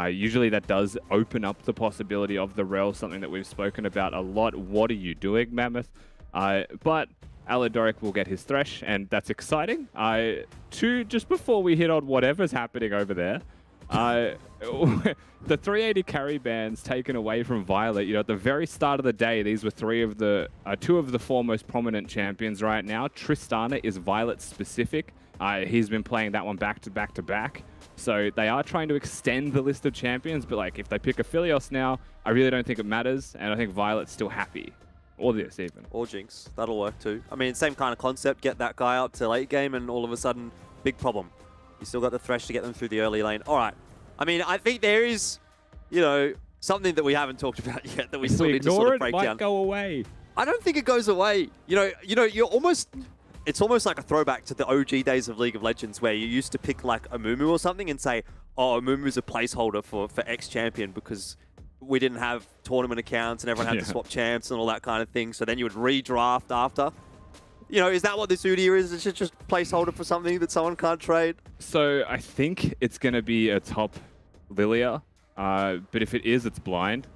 Usually that does open up the possibility of the Rel, something that we've spoken about a lot. What are you doing, Mammoth? But Aladoric will get his Thresh, and that's exciting. Just before we hit on whatever's happening over there, the 380 carry bans taken away from Violet. You know, at the very start of the day, these were 2 of the 4 most prominent champions right now. Tristana is Violet specific. He's been playing that one back to back to back. So they are trying to extend the list of champions, but like if they pick Aphelios now, I really don't think it matters, and I think Violet's still happy. Or this even. Or Jinx. That'll work too. I mean, same kind of concept. Get that guy up to late game, and all of a sudden, big problem. You still got the Thresh to get them through the early lane. All right. I mean, I think there is, you know, something that we haven't talked about yet that we still need to sort of break down. It might go away. I don't think it goes away. You know, you're almost... It's almost like a throwback to the OG days of League of Legends where you used to pick like Amumu or something and say, oh, Amumu's a placeholder for X champion because we didn't have tournament accounts and everyone had to swap champs and all that kind of thing. So then you would redraft after. You know, is that what this Udyr is? Is it just placeholder for something that someone can't trade? So I think it's going to be a top Lilia, but if it is, it's blind.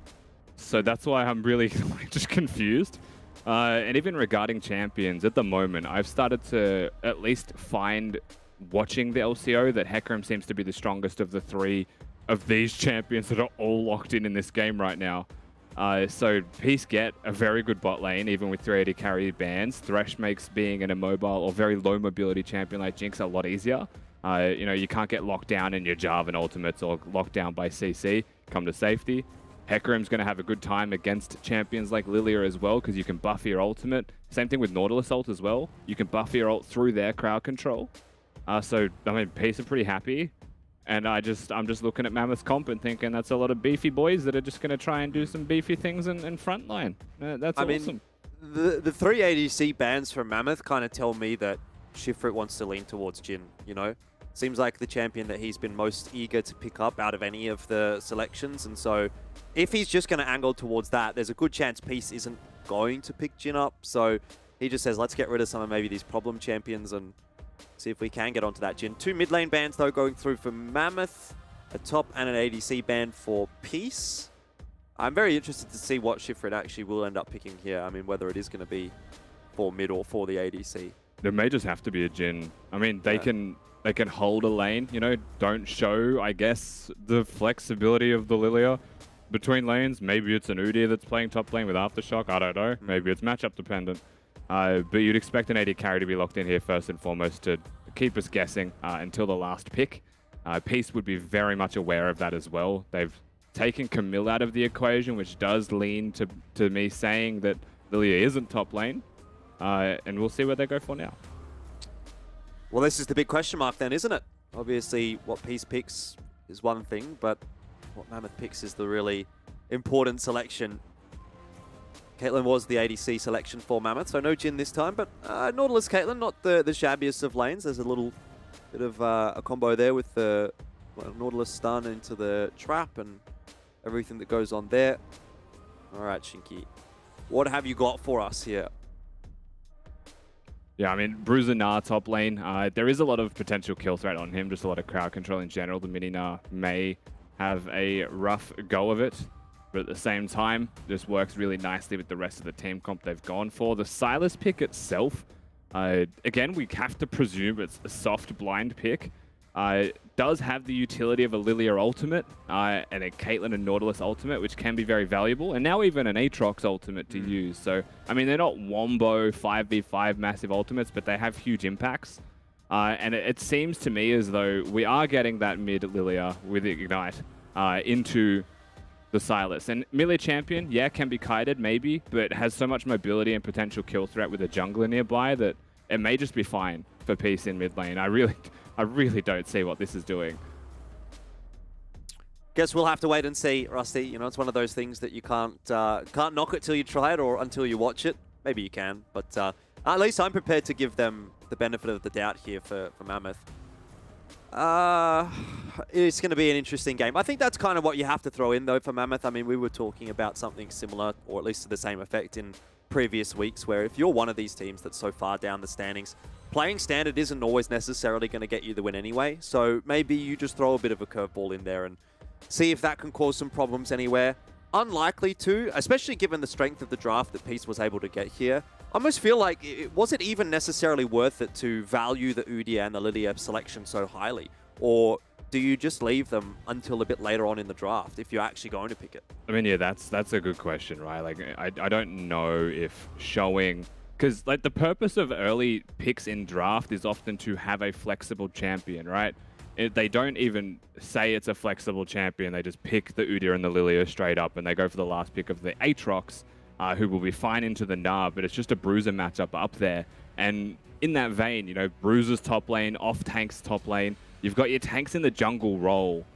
So that's why I'm really just confused. And even regarding champions, at the moment, I've started to at least find, watching the LCO, that Hecarim seems to be the strongest of the 3 of these champions that are all locked in this game right now. So Peace get a very good bot lane, even with 380 carry bans. Thresh makes being an immobile or very low mobility champion like Jinx a lot easier. You know, you can't get locked down in your Jarvan ultimates or locked down by CC. Come to safety. Hecarim's going to have a good time against champions like Lilia as well, because you can buff your ultimate. Same thing with Nautilus ult as well. You can buff your ult through their crowd control. So, I mean, Peace are pretty happy. And I'm just looking at Mammoth's comp and thinking that's a lot of beefy boys that are just going to try and do some beefy things in frontline. That's awesome. Mean, the 380C bans from Mammoth kind of tell me that Shifrit wants to lean towards Jhin, you know? Seems like the champion that he's been most eager to pick up out of any of the selections. And so if he's just going to angle towards that, there's a good chance Peace isn't going to pick Jhin up. So he just says, let's get rid of some of maybe these problem champions and see if we can get onto that Jhin. 2 mid lane bans, though, going through for Mammoth. A top and an ADC ban for Peace. I'm very interested to see what Shifrit actually will end up picking here. I mean, whether it is going to be for mid or for the ADC. There may just have to be a Jhin. I mean, they can hold a lane, you know, don't show, I guess, the flexibility of the Lilia between lanes. Maybe it's an Udyr that's playing top lane with Aftershock, I don't know. Maybe it's matchup dependent. But you'd expect an AD carry to be locked in here first and foremost to keep us guessing until the last pick. Peace would be very much aware of that as well. They've taken Camille out of the equation, which does lean to me saying that Lilia isn't top lane. And we'll see where they go for now. Well, this is the big question mark then, isn't it? Obviously, what Peace picks is one thing, but what Mammoth picks is the really important selection. Caitlyn was the ADC selection for Mammoth, so no Jhin this time, but Nautilus Caitlyn, not the shabbiest of lanes. There's a little bit of a combo there with the Nautilus stun into the trap and everything that goes on there. All right, Shinky, what have you got for us here? Yeah, I mean, Bruiser Gnar top lane. There is a lot of potential kill threat on him, just a lot of crowd control in general. The mini Gnar may have a rough go of it, but at the same time, this works really nicely with the rest of the team comp they've gone for. The Sylas pick itself, again, we have to presume it's a soft blind pick. Does have the utility of a Lilia ultimate and a Caitlyn and Nautilus ultimate, which can be very valuable, and now even an Aatrox ultimate to use. So, I mean, they're not wombo 5v5 massive ultimates, but they have huge impacts. And it seems to me as though we are getting that mid Lilia with Ignite into the Sylas. And melee champion, yeah, can be kited maybe, but has so much mobility and potential kill threat with a jungler nearby that it may just be fine for Peace in mid lane. I really don't see what this is doing. Guess we'll have to wait and see, Rusty. You know, it's one of those things that you can't knock it till you try it or until you watch it. Maybe you can, but at least I'm prepared to give them the benefit of the doubt here for Mammoth. It's going to be an interesting game. I think that's kind of what you have to throw in, though, for Mammoth. I mean, we were talking about something similar, or at least to the same effect in previous weeks, where if you're one of these teams that's so far down the standings, playing standard isn't always necessarily going to get you the win anyway. So maybe you just throw a bit of a curveball in there and see if that can cause some problems anywhere. Unlikely to, especially given the strength of the draft that Peace was able to get here. I almost feel like, was it even necessarily worth it to value the Udyr and the Lilia selection so highly? Or do you just leave them until a bit later on in the draft if you're actually going to pick it? I mean, yeah, that's a good question, right? Like, I don't know if showing... Because, like, the purpose of early picks in draft is often to have a flexible champion, right? They don't even say it's a flexible champion. They just pick the Udyr and the Lilia straight up, and they go for the last pick of the Aatrox, who will be fine into the Gnar, but it's just a Bruiser matchup up there. And in that vein, you know, Bruiser's top lane, off-tank's top lane. You've got your tanks in the jungle role.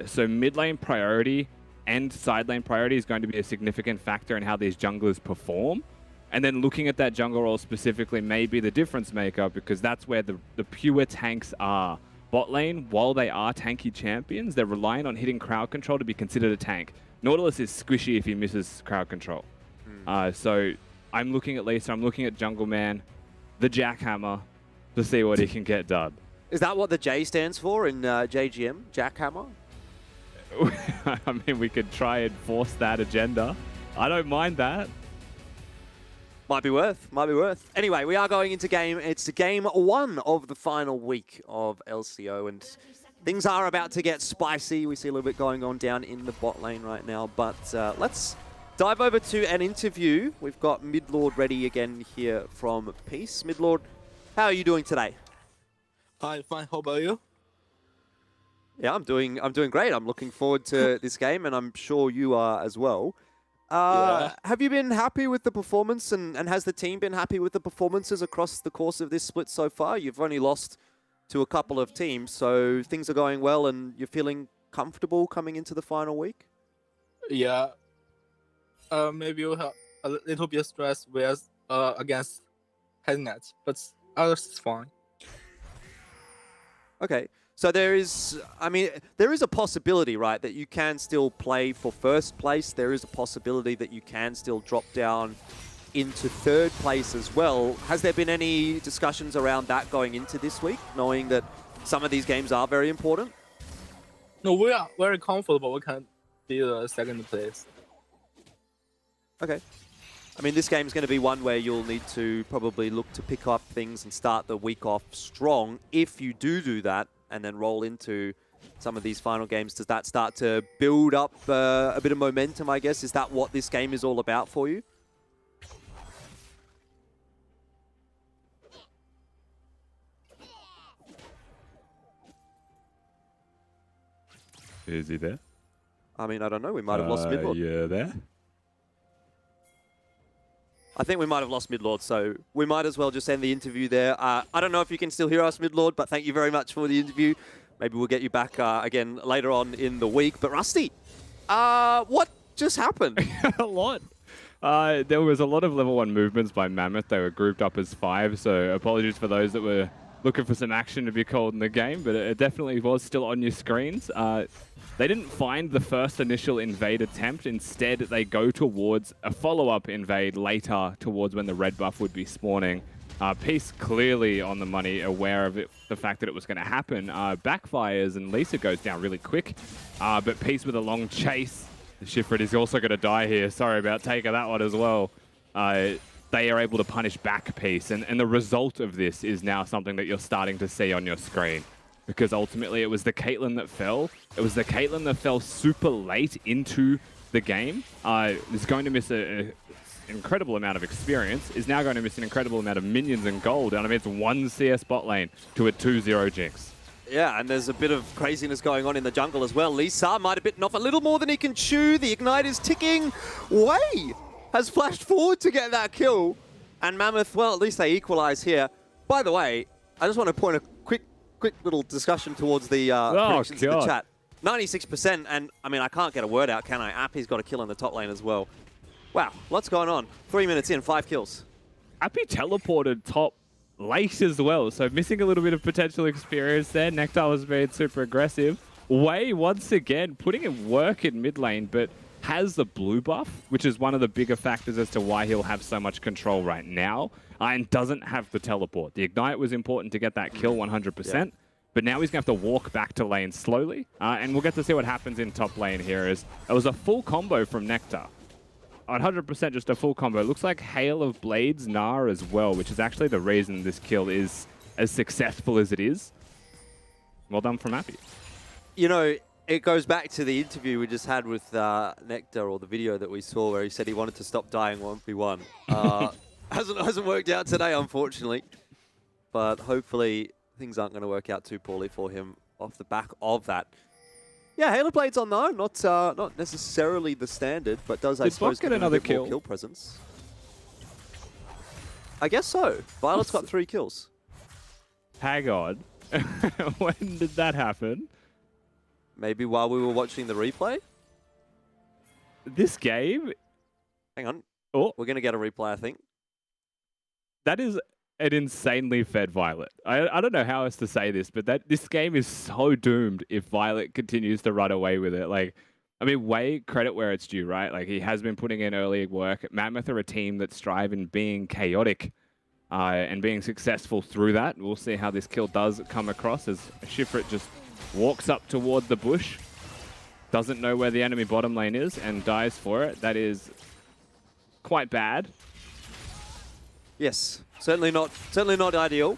So mid lane priority and side lane priority is going to be a significant factor in how these junglers perform. And then looking at that jungle role specifically may be the difference maker, because that's where the pure tanks are. Bot lane, while they are tanky champions, they're relying on hitting crowd control to be considered a tank. Nautilus is squishy if he misses crowd control. So I'm looking at Lisa, I'm looking at Jungle Man, the Jackhammer, to see what he can get done. Is that what the J stands for in JGM? Jackhammer? I mean, we could try and force that agenda. I don't mind that. Might be worth. Anyway, we are going into game. It's game 1 of the final week of LCO, and things are about to get spicy. We see a little bit going on down in the bot lane right now, but let's dive over to an interview. We've got Midlord ready again here from Peace. Midlord, how are you doing today? Hi, fine. How about you? Yeah, I'm doing great. I'm looking forward to this game, and I'm sure you are as well. Have you been happy with the performance, and has the team been happy with the performances across the course of this split so far? You've only lost to a couple of teams, so things are going well, and you're feeling comfortable coming into the final week? Yeah. Maybe we'll have a little bit of stress with against Pentanet, but others is fine. Okay. So there is a possibility, right, that you can still play for first place. There is a possibility that you can still drop down into third place as well. Has there been any discussions around that going into this week, knowing that some of these games are very important? No, we are very comfortable. We can be the second place. Okay. I mean, this game is going to be one where you'll need to probably look to pick up things and start the week off strong. If you do that, and then roll into some of these final games, does that start to build up a bit of momentum, I guess? Is that what this game is all about for you? Is he there? I mean, I don't know. We might have lost Midlord. Yeah, there? I think we might have lost Midlord, so we might as well just end the interview there. I don't know if you can still hear us, Midlord, but thank you very much for the interview. Maybe we'll get you back again later on in the week. But Rusty, what just happened? A lot. There was a lot of level 1 movements by Mammoth. They were grouped up as 5, so apologies for those that were looking for some action to be called in the game, but it definitely was still on your screens. They didn't find the first initial invade attempt. Instead, they go towards a follow-up invade later, towards when the red buff would be spawning. Peace clearly on the money, aware of it, the fact that it was going to happen. Backfires and Lisa goes down really quick, but Peace with a long chase. Shifred is also going to die here. Sorry about taking that one as well. They are able to punish back Peace, and the result of this is now something that you're starting to see on your screen. Because ultimately it was the Caitlyn that fell. It was the Caitlyn that fell super late into the game. Is going to miss a incredible amount of experience, is now going to miss an incredible amount of minions and gold. And I mean, it's 1 CS bot lane to a 2-0 Jinx. Yeah, and there's a bit of craziness going on in the jungle as well. Lisa might have bitten off a little more than he can chew. The Ignite is ticking. Wei has flashed forward to get that kill. And Mammoth, well, at least they equalize here. By the way, I just want to point a quick little discussion towards the predictions in the chat. 96%, and I mean, I can't get a word out, can I? Appy's got a kill in the top lane as well. Wow, lots going on. 3 minutes in, 5 kills. Appy teleported top late as well, so missing a little bit of potential experience there. Nectar was being super aggressive. Wei, once again, putting in work in mid lane, but has the blue buff, which is one of the bigger factors as to why he'll have so much control right now, and doesn't have the teleport. The Ignite was important to get that kill 100%. Yeah. But now he's going to have to walk back to lane slowly. And we'll get to see what happens in top lane here. It was a full combo from Nectar. 100% just a full combo. It looks like Hail of Blades, Gnar as well, which is actually the reason this kill is as successful as it is. Well done from Appy. You know, it goes back to the interview we just had with Nectar, or the video that we saw where he said he wanted to stop dying 1v1. Hasn't worked out today, unfortunately. But hopefully things aren't going to work out too poorly for him off the back of that. Yeah, Halo Blade's on though, not necessarily the standard, but does, I suppose, get another kill presence. I guess so. Violet's got 3 kills. Hang on. When did that happen? Maybe while we were watching the replay? This game? Hang on. Oh, we're going to get a replay, I think. That is an insanely fed Violet. I don't know how else to say this, but this game is so doomed if Violet continues to run away with it. Like, I mean, Wei, credit where it's due, right? Like, he has been putting in early work. Mammoth are a team that strive in being chaotic and being successful through that. We'll see how this kill does come across as Shifrit just walks up toward the bush, doesn't know where the enemy bottom lane is, and dies for it. That is quite bad. Yes, certainly not ideal.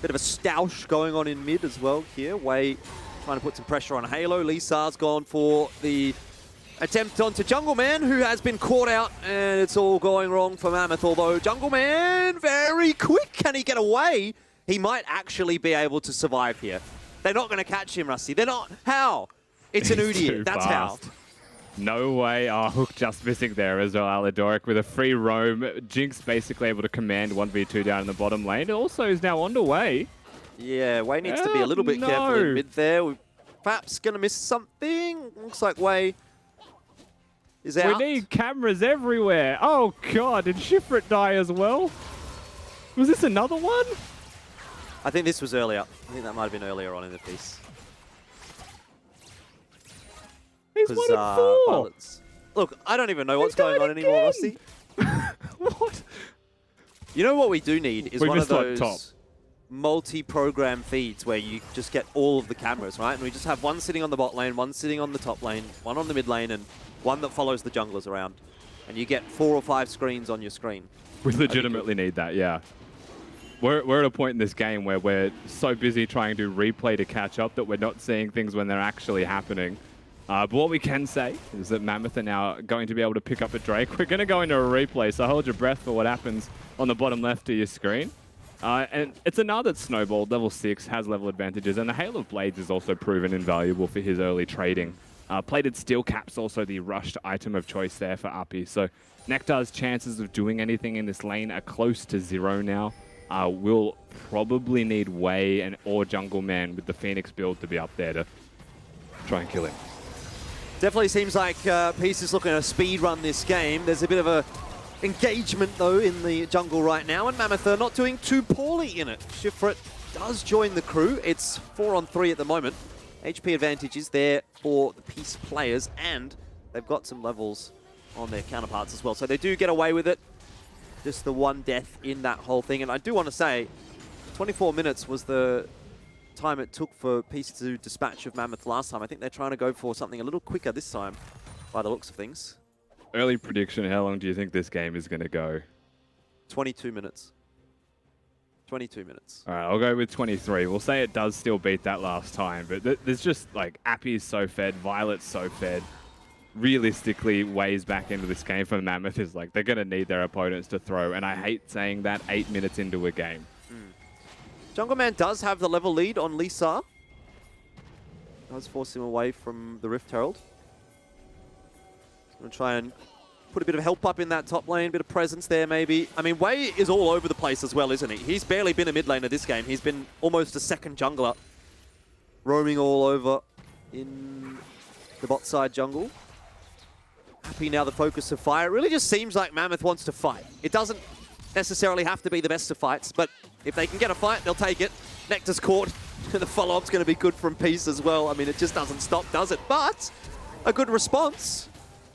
Bit of a stoush going on in mid as well here. Wei trying to put some pressure on Halo. Lisa's gone for the attempt onto Jungle Man, who has been caught out, and it's all going wrong for Mammoth. Although Jungle Man, very quick. Can he get away? He might actually be able to survive here. They're not going to catch him, Rusty. They're not. How? It's an Udyr. That's fast. how. No way. Oh, Hook just missing there as well. Aladoric with a free roam. Jinx basically able to command 1v2 down in the bottom lane. It also is now on the way. Yeah, Wei needs to be a little bit careful in mid there. We're perhaps going to miss something. Looks like Wei is out. We need cameras everywhere. Oh, God. Did Shifrit die as well? Was this another one? I think this was earlier. I think that might have been earlier on in the piece. He's 1-4. Look, I don't even know what's going on anymore, Rusty. What? You know what we do need is one of those multi-program feeds where you just get all of the cameras, right? And we just have one sitting on the bot lane, one sitting on the top lane, one on the mid lane, and one that follows the junglers around. And you get 4 or 5 screens on your screen. We legitimately need that, yeah. We're at a point in this game where we're so busy trying to replay to catch up that we're not seeing things when they're actually happening. But what we can say is that Mammoth are now going to be able to pick up a Drake. We're going to go into a replay, so hold your breath for what happens on the bottom left of your screen. And it's another that's snowballed, level 6, has level advantages, and the Hail of Blades is also proven invaluable for his early trading. Plated Steel Cap's also the rushed item of choice there for Appy. So Nectar's chances of doing anything in this lane are close to 0 now. We'll probably need Wei or Jungle Man with the Phoenix build to be up there to try and kill him. Definitely seems like Peace is looking to speed run this game. There's a bit of a engagement, though, in the jungle right now, and Mammoth are not doing too poorly in it. Shifrit does join the crew. It's 4-on-3 at the moment. HP advantage is there for the Peace players, and they've got some levels on their counterparts as well. So they do get away with it. Just the one death in that whole thing. And I do want to say, 24 minutes was the time it took for Peace to dispatch of Mammoth last time. I think they're trying to go for something a little quicker this time, by the looks of things. Early prediction, how long do you think this game is going to go? 22 minutes. 22 minutes. All right, I'll go with 23. We'll say it does still beat that last time, but there's just, like, Appy's so fed, Violet's so fed. realistically ways back into this game for Mammoth is like they're going to need their opponents to throw. And I hate saying that 8 minutes into a game. Jungle Man does have the level lead on Lisa. Does force him away from the Rift Herald. Going to try and put a bit of help up in that top lane, a bit of presence there maybe. I mean, Wei is all over the place as well, isn't he? He's barely been a mid laner this game. He's been almost a second jungler. Roaming all over in the bot side jungle. Happy now the focus of fire. It really just seems like Mammoth wants to fight. It doesn't necessarily have to be the best of fights, but if they can get a fight, they'll take it. Nectar's caught. The follow-up's going to be good from Peace as well. I mean, it just doesn't stop, does it? But a good response.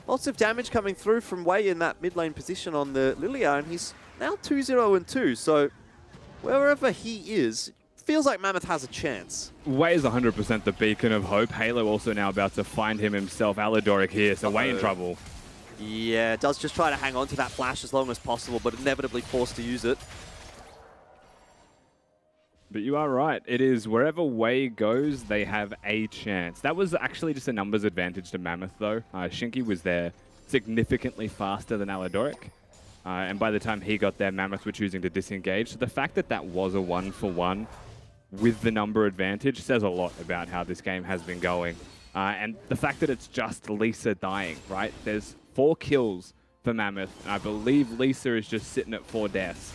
Lots of damage coming through from Wei in that mid lane position on the Lilia, and he's now 2-0-2. So wherever he is, feels like Mammoth has a chance. Wei is 100% the beacon of hope. Halo also now about to find him himself. Alidoric here, so Wei in trouble. Yeah, does just try to hang on to that flash as long as possible, but inevitably forced to use it. But you are right. It is wherever Wei goes, they have a chance. That was actually just a numbers advantage to Mammoth, though. Shinky was there significantly faster than Alidoric. And by the time he got there, Mammoth were choosing to disengage. So the fact that that was a 1-for-1 with the number advantage says a lot about how this game has been going. And the fact that it's just Lisa dying, right? There's 4 kills for Mammoth, and I believe Lisa is just sitting at 4 deaths.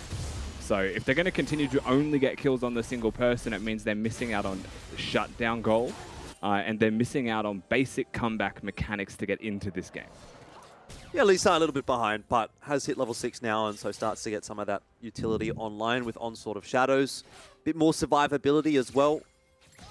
So if they're going to continue to only get kills on the single person, it means they're missing out on shutdown goal, and they're missing out on basic comeback mechanics to get into this game. Yeah, Lisa a little bit behind, but has hit level 6 now, and so starts to get some of that utility online with Onslaught of Shadows. Bit more survivability as well.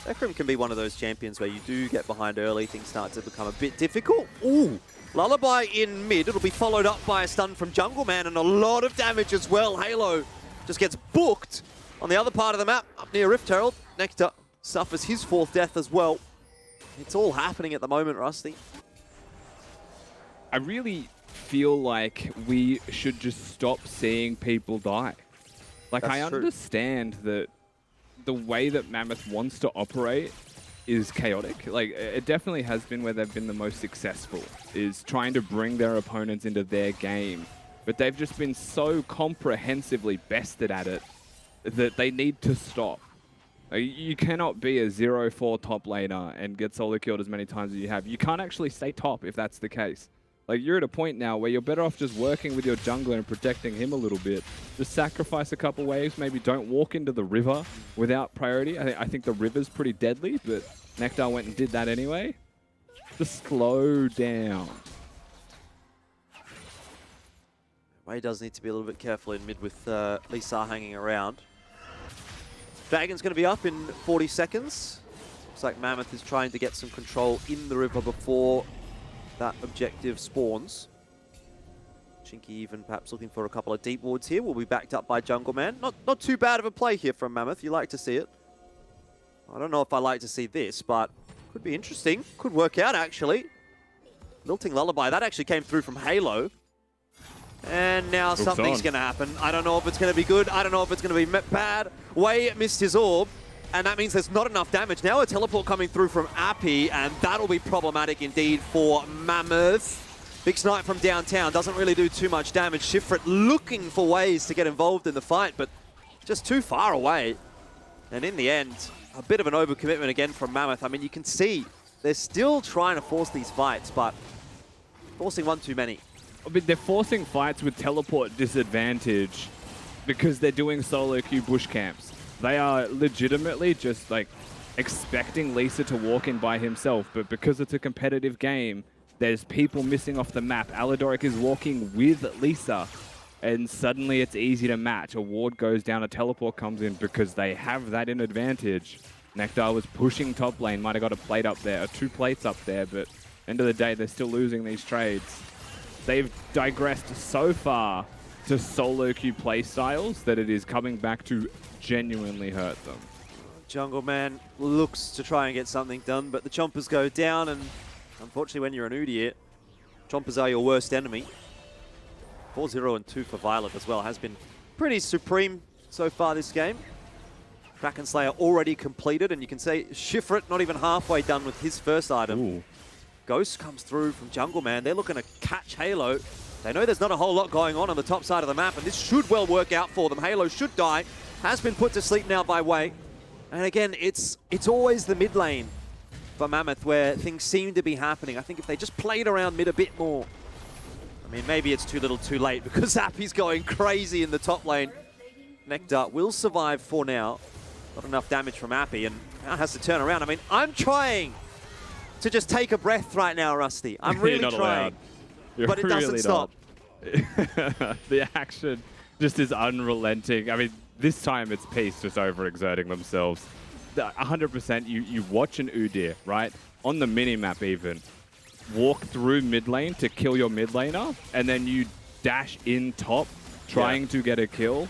Ekrim can be one of those champions where you do get behind early, things start to become a bit difficult. Ooh, Lullaby in mid. It'll be followed up by a stun from Jungle Man, and a lot of damage as well. Halo just gets booked on the other part of the map, up near Rift Herald. Nectar suffers his 4th death as well. It's all happening at the moment, Rusty. I really feel like we should just stop seeing people die. Like, I understand that the way that Mammoth wants to operate is chaotic. Like, it definitely has been where they've been the most successful, is trying to bring their opponents into their game. But they've just been so comprehensively bested at it that they need to stop. You cannot be a 0-4 top laner and get solo killed as many times as you have. You can't actually stay top if that's the case. Like, you're at a point now where you're better off just working with your jungler and protecting him a little bit. Just sacrifice a couple waves, maybe don't walk into the river without priority. I think the river's pretty deadly, but Nectar went and did that anyway. Just slow down. Wei does need to be a little bit careful in mid with Lisa hanging around. Dragon's going to be up in 40 seconds. Looks like Mammoth is trying to get some control in the river before that objective spawns. Shinky even perhaps looking for a couple of deep wards here. Will be backed up by Jungle Man. Not too bad of a play here from Mammoth. You like to see it. I don't know if I like to see this, but could be interesting. Could work out, actually. Lilting Lullaby. That actually came through from Halo. And now something's going to happen. I don't know if it's going to be good. I don't know if it's going to be bad. Wei missed his orb, and that means there's not enough damage. Now a teleport coming through from Appy, and that'll be problematic indeed for Mammoth. Big Snipe from downtown doesn't really do too much damage. Shifrit looking for ways to get involved in the fight, but just too far away. And in the end, a bit of an overcommitment again from Mammoth. I mean, you can see they're still trying to force these fights, but forcing one too many. But they're forcing fights with teleport disadvantage because they're doing solo queue bush camps. They are legitimately just like expecting Lisa to walk in by himself, but because it's a competitive game, there's people missing off the map. Alidoric is walking with Lisa, and suddenly it's easy to match. A ward goes down, a teleport comes in because they have that in advantage. Nectar was pushing top lane, might have got a plate up there, or 2 plates up there, but end of the day, they're still losing these trades. They've digressed so far to solo queue play styles that it is coming back to genuinely hurt them. Jungle Man looks to try and get something done, but the Chompers go down, and unfortunately when you're an Udyr, Chompers are your worst enemy. 4-0-2 for Violet as well. Has been pretty supreme so far this game. Kraken Slayer already completed, and you can see Shifrit not even halfway done with his first item. Ooh. Ghost comes through from Jungle Man. They're looking to catch Halo. They know there's not a whole lot going on the top side of the map, and this should well work out for them. Halo should die. Has been put to sleep now by Wei. And again, it's always the mid lane for Mammoth where things seem to be happening. I think if they just played around mid a bit more. I mean, maybe it's too little too late because Appy's going crazy in the top lane. Nectar will survive for now. Not enough damage from Appy, and now has to turn around. I mean, I'm trying to just take a breath right now, Rusty. I'm really trying. But it doesn't stop. The action just is unrelenting. I mean, this time it's Peace just overexerting themselves. 100%, you watch an Udyr, right? On the minimap even. Walk through mid lane to kill your mid laner, and then you dash in top trying to get a kill.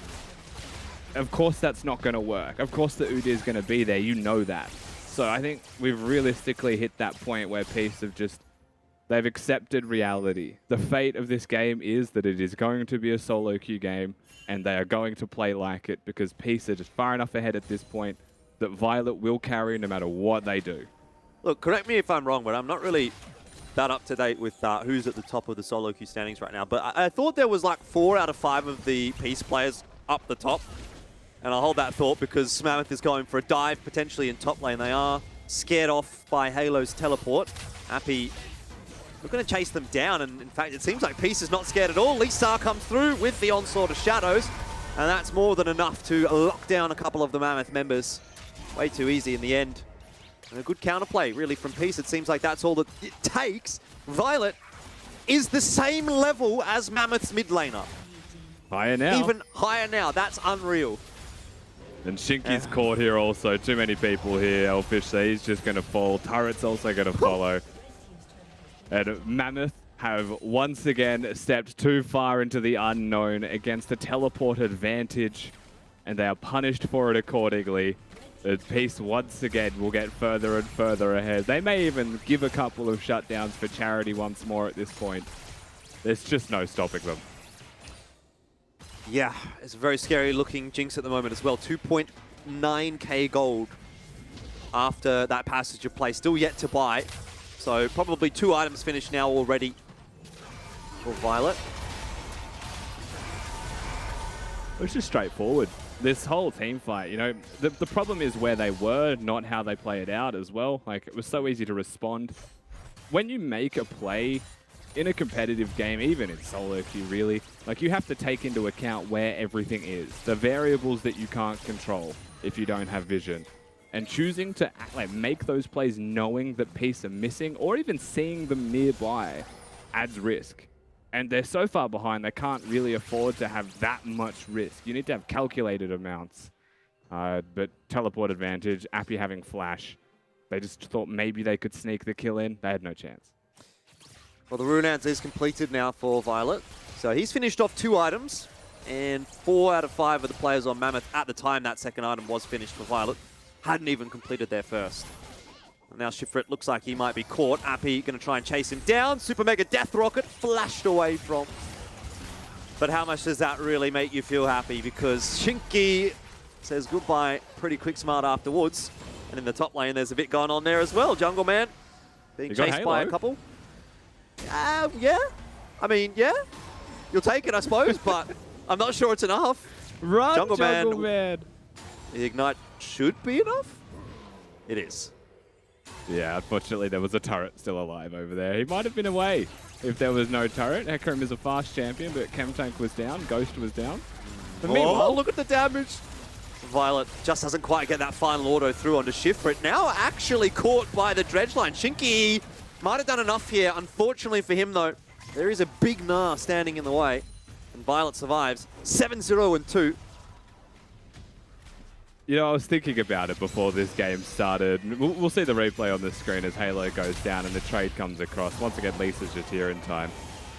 Of course that's not going to work. Of course the Udyr is going to be there, you know that. So I think we've realistically hit that point where Peace have just, they've accepted reality. The fate of this game is that it is going to be a solo queue game, and they are going to play like it because Peace are just far enough ahead at this point that Violet will carry no matter what they do. Look, correct me if I'm wrong, but I'm not really that up to date with who's at the top of the solo queue standings right now. But I thought there was like 4 out of 5 of the Peace players up the top. And I'll hold that thought because Mammoth is going for a dive potentially in top lane. They are scared off by Halo's teleport. Appy looking to chase them down, and in fact it seems like Peace is not scared at all. Lisa comes through with the onslaught of shadows, and that's more than enough to lock down a couple of the Mammoth members. Way too easy in the end. And a good counterplay really from Peace. It seems like that's all that it takes. Violet is the same level as Mammoth's mid laner. Higher now. Even higher now. That's unreal. And Shinky's caught here also. Too many people here. Elfish, so he's just going to fall. Turret's also going to follow. And Mammoth have once again stepped too far into the unknown against the teleport advantage, and they are punished for it accordingly. The Peace once again will get further and further ahead. They may even give a couple of shutdowns for charity once more at this point. There's just no stopping them. Yeah, it's a very scary looking Jinx at the moment as well. 2.9k gold after that passage of play. Still yet to buy. So probably 2 items finished now already for Violet. It's just straightforward. This whole team fight, you know, the problem is where they were, not how they play it out as well. Like, it was so easy to respond. When you make a play in a competitive game, even in solo queue really, like, you have to take into account where everything is. The variables that you can't control if you don't have vision. And choosing to make those plays knowing that Peace are missing, or even seeing them nearby, adds risk. And they're so far behind, they can't really afford to have that much risk. You need to have calculated amounts. But teleport advantage, Appy having flash, they just thought maybe they could sneak the kill in. They had no chance. Well, the Runads is completed now for Violet. So he's finished off 2 items, and 4 out of 5 of the players on Mammoth at the time that second item was finished for Violet hadn't even completed their first. And now Shifrit looks like he might be caught. Appy going to try and chase him down. Super Mega Death Rocket flashed away from. But how much does that really make you feel happy? Because Shinky says goodbye pretty quick smart afterwards. And in the top lane, there's a bit going on there as well. Jungle Man being chased by a couple. Yeah. I mean, yeah. You'll take it, I suppose, but I'm not sure it's enough. Run, Jungle Man. The Ignite should be enough. It is. Yeah, unfortunately, there was a turret still alive over there. He might have been away if there was no turret. Hecarim is a fast champion, but Chemtank was down. Ghost was down. But meanwhile, look at the damage. Violet just doesn't quite get that final auto through onto Shifrit. Now actually caught by the dredge line. Shinky might have done enough here. Unfortunately for him, though, there is a big Gnar standing in the way. And Violet survives. 7-0-2. You know, I was thinking about it before this game started. We'll see the replay on the screen as Halo goes down and the trade comes across. Once again, Lisa's just here in time.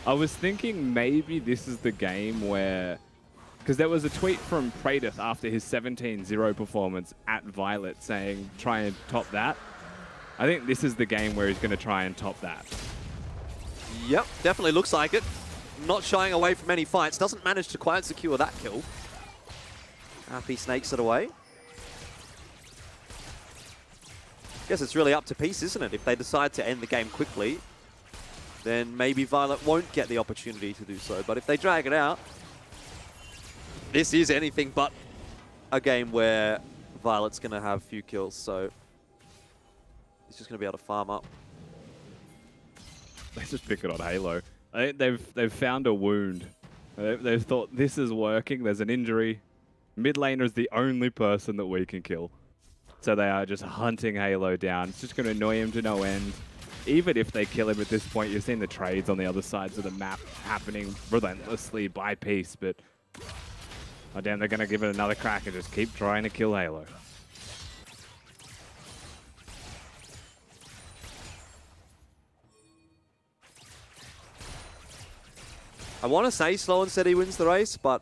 I was thinking maybe this is the game where... Because there was a tweet from Praetus after his 17-0 performance at Violet saying, try and top that. I think this is the game where he's going to try and top that. Yep, definitely looks like it. Not shying away from any fights. Doesn't manage to quite secure that kill. Appy snakes it away. Guess it's really up to Peace, isn't it? If they decide to end the game quickly, then maybe Violet won't get the opportunity to do so. But if they drag it out, this is anything but a game where Violet's going to have a few kills. So he's just going to be able to farm up. They just pick it on Halo. I think they've found a wound. They've thought this is working. There's an injury. Mid laner is the only person that we can kill. So they are just hunting Halo down. It's just going to annoy him to no end. Even if they kill him at this point, you've seen the trades on the other sides of the map happening relentlessly by piece. But oh damn, they're going to give it another crack and just keep trying to kill Halo. I want to say Slow and Steady wins the race, but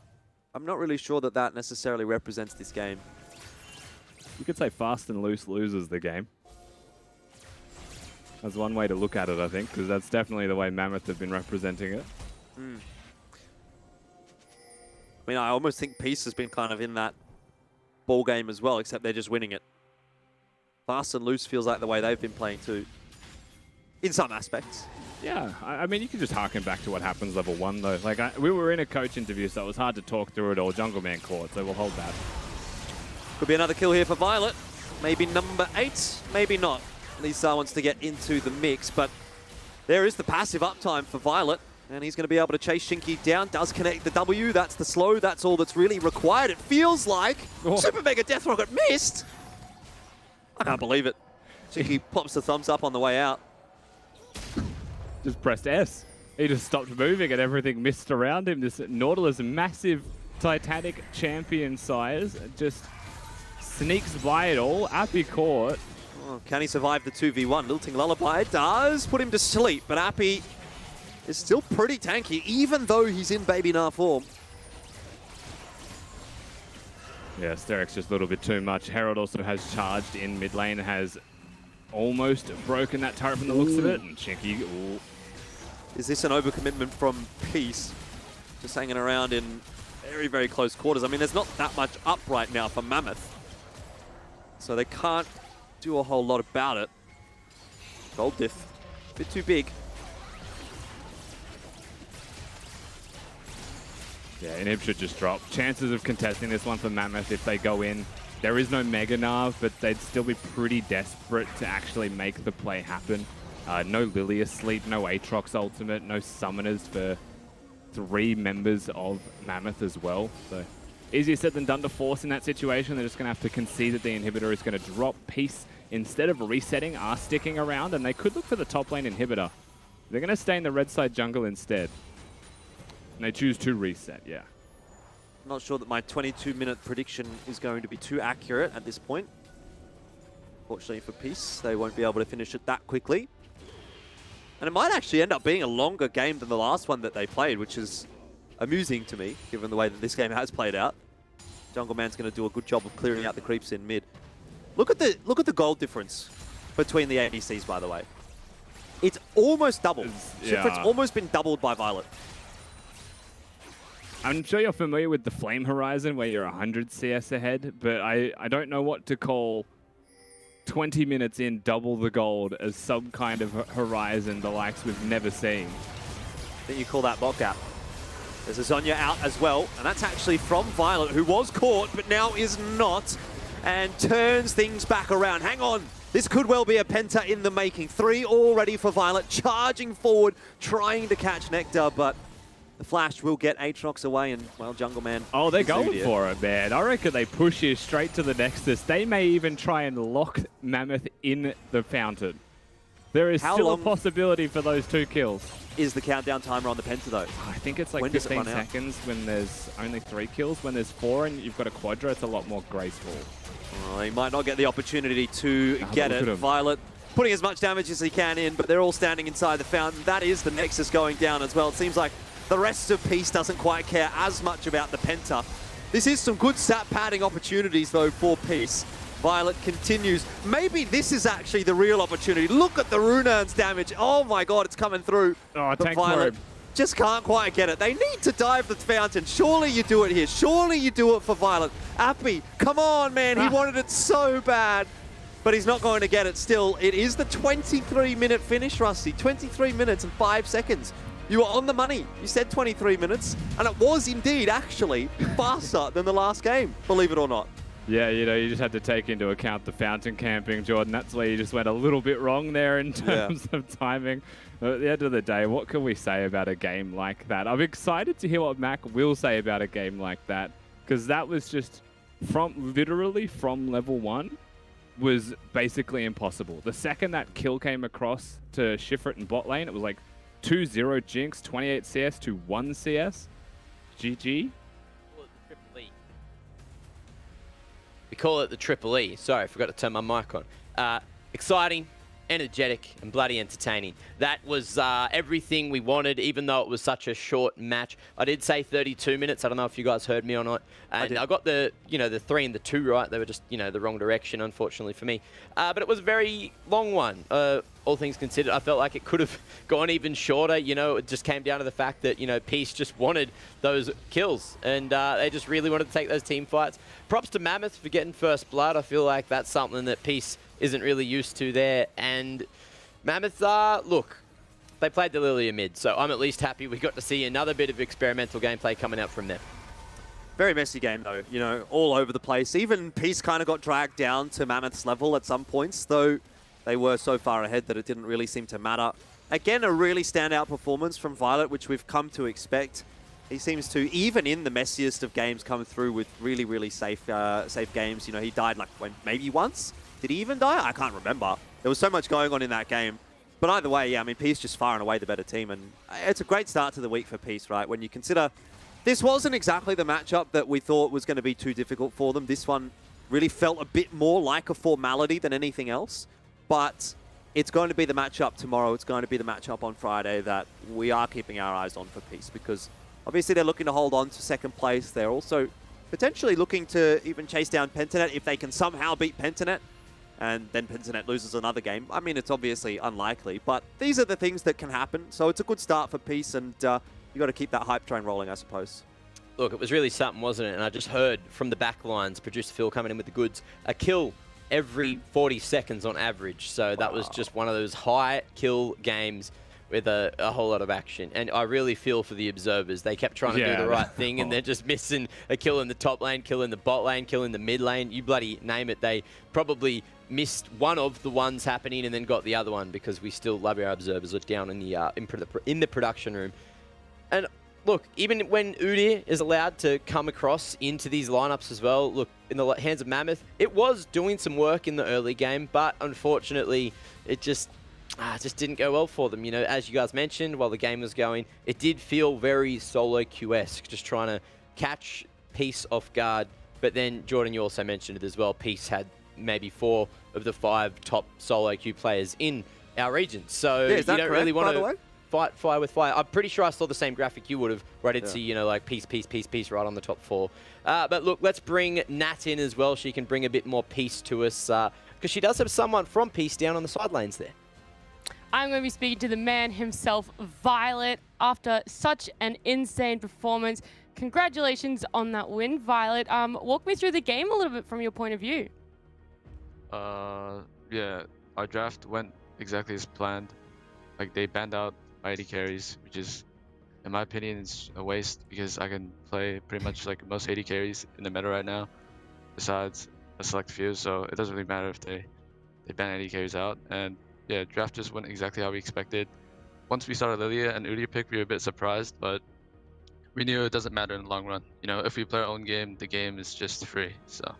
I'm not really sure that that necessarily represents this game. You could say Fast and Loose loses the game. That's one way to look at it, I think, because that's definitely the way Mammoth have been representing it. I mean, I almost think Peace has been kind of in that ball game as well, except they're just winning it. Fast and Loose feels like the way they've been playing too, in some aspects. Yeah, I mean, you can just harken back to what happens level 1, though. Like, we were in a coach interview, so it was hard to talk through it all. Jungle Man caught, so we'll hold that. Could be another kill here for Violet. Maybe number 8, maybe not. Lisa wants to get into the mix, but there is the passive uptime for Violet, and he's going to be able to chase Shinky down. Does connect the W. That's the slow. That's all that's really required. It feels like Super Mega Death Rocket missed. I can't believe it. Shinky pops the thumbs up on the way out. Just pressed S. He just stopped moving and everything missed around him. This Nautilus, massive Titanic champion size, just sneaks by it all. Appy caught. Oh, can he survive the 2v1? Lilting Lullaby does put him to sleep, but Appy is still pretty tanky, even though he's in Baby Nar form. Yeah, Sterek's just a little bit too much. Herald also has charged in mid lane, has almost broken that turret from the looks of it. And Shinky, ooh. Is this an overcommitment from Peace? Just hanging around in very, very close quarters. I mean, there's not that much up right now for Mammoth. So they can't do a whole lot about it. Gold diff, a bit too big. Yeah, Inhib should just drop. Chances of contesting this one for Mammoth if they go in. There is no Mega Nav, but they'd still be pretty desperate to actually make the play happen. No Lily asleep, no Aatrox ultimate, no summoners for 3 members of Mammoth as well. So easier said than done to force in that situation. They're just going to have to concede that the inhibitor is going to drop. Peace, instead of resetting, are sticking around, and they could look for the top lane inhibitor. They're going to stay in the red side jungle instead. And they choose to reset, yeah. I'm not sure that my 22-minute prediction is going to be too accurate at this point. Fortunately for Peace, they won't be able to finish it that quickly. And it might actually end up being a longer game than the last one that they played, which is amusing to me, given the way that this game has played out. Jungle Man's going to do a good job of clearing out the creeps in mid. Look at the gold difference between the ADCs, by the way. It's almost doubled. Yeah. It's almost been doubled by Violet. I'm sure you're familiar with the Flame Horizon, where you're 100 CS ahead, but I don't know what to call 20 minutes in double the gold as some kind of horizon the likes we've never seen. I think you call that bot gap. There's a Zonya out as well, and that's actually from Violet, who was caught, but now is not, and turns things back around. Hang on. This could well be a Penta in the making. 3 already for Violet, charging forward, trying to catch Nectar, but the flash will get Aatrox away, and, well, Jungle Man... Oh, they're going for it, man. I reckon they push you straight to the Nexus. They may even try and lock Mammoth in the fountain. There is still a possibility for those 2 kills. Is the countdown timer on the Penta, though? I think it's like 15 seconds when there's only 3 kills. When there's 4 and you've got a Quadra, it's a lot more graceful. Oh, he might not get the opportunity to get it. Violet putting as much damage as he can in, but they're all standing inside the fountain. That is the Nexus going down as well. It seems like the rest of Peace doesn't quite care as much about the Penta. This is some good stat padding opportunities, though, for Peace. Violet continues. Maybe this is actually the real opportunity. Look at the Runaan's damage. Oh my god, it's coming through. Oh, but Violet just can't quite get it. They need to dive the fountain. Surely you do it here. Surely you do it for Violet. Appy, come on, man. He wanted it so bad. but he's not going to get it still. It is the 23-minute finish, Rusty. 23 minutes and 5 seconds. You were on the money. You said 23 minutes, and it was indeed actually faster than the last game, believe it or not. Yeah, you know, you just had to take into account the fountain camping, Jordan. That's where you just went a little bit wrong there in terms of timing. But at the end of the day, what can we say about a game like that? I'm excited to hear what Mac will say about a game like that, because that was just literally from level 1 was basically impossible. The second that kill came across to Shifrit in bot lane, it was like 2-0 Jinx, 28 CS to 1 CS. GG. We call it the Triple E. Sorry, I forgot to turn my mic on. Exciting, energetic, and bloody entertaining. That was everything we wanted, even though it was such a short match. I did say 32 minutes. I don't know if you guys heard me or not. And I got the 3 and the 2 right. They were just, the wrong direction, unfortunately for me. But it was a very long one. All things considered, I felt like it could have gone even shorter. It just came down to the fact that, Peace just wanted those kills. And they just really wanted to take those team fights. Props to Mammoth for getting first blood. I feel like that's something that Peace isn't really used to there. And Mammoth, look, they played the Lilia mid, so I'm at least happy we got to see another bit of experimental gameplay coming out from them. Very messy game, though, all over the place. Even Peace kind of got dragged down to Mammoth's level at some points, though they were so far ahead that it didn't really seem to matter. Again, a really standout performance from Violet, which we've come to expect. He seems to, even in the messiest of games, come through with really, really safe games. He died maybe once. Did he even die? I can't remember. There was so much going on in that game. But either way, yeah, I mean, Peace just far and away the better team. And it's a great start to the week for Peace, right? When you consider this wasn't exactly the matchup that we thought was going to be too difficult for them. This one really felt a bit more like a formality than anything else. But it's going to be the matchup tomorrow. It's going to be the matchup on Friday that we are keeping our eyes on for Peace, because obviously they're looking to hold on to second place. They're also potentially looking to even chase down Pentanet if they can somehow beat Pentanet. And then Pentanet loses another game. I mean, it's obviously unlikely, but these are the things that can happen. So it's a good start for Peace, and you got to keep that hype train rolling, I suppose. Look, it was really something, wasn't it? And I just heard from the back lines, producer Phil coming in with the goods, a kill every 40 seconds on average. So that was just one of those high kill games with a whole lot of action. And I really feel for the observers. They kept trying to do the right thing, and they're just missing a kill in the top lane, kill in the bot lane, kill in the mid lane. You bloody name it. They probably missed one of the ones happening and then got the other one, because we still love our observers down in the production room. And look, even when Udyr is allowed to come across into these lineups as well, look, in the hands of Mammoth, it was doing some work in the early game, but unfortunately, it just didn't go well for them. As you guys mentioned, while the game was going, it did feel very solo queue-esque, just trying to catch Peace off guard. But then, Jordan, you also mentioned it as well, Peace had maybe 4 of the 5 top solo queue players in our region. So yeah, is that you don't correct, really want by the way? to fight fire with fire. I'm pretty sure I saw the same graphic you would have, where I did see, like Peace, Peace, Peace, Peace right on the top 4. But look, let's bring Nat in as well. She can bring a bit more peace to us, because she does have someone from Peace down on the sidelines there. I'm going to be speaking to the man himself, Violet. After such an insane performance, congratulations on that win, Violet. Walk me through the game a little bit from your point of view. Yeah, our draft went exactly as planned. Like, they banned out my AD carries, which is, in my opinion, is a waste, because I can play pretty much like most AD carries in the meta right now, besides a select few, so it doesn't really matter if they ban AD carries out. And yeah, draft just went exactly how we expected. Once we started Lilia and Udyr pick, we were a bit surprised, but we knew it doesn't matter in the long run. If we play our own game, the game is just free, so.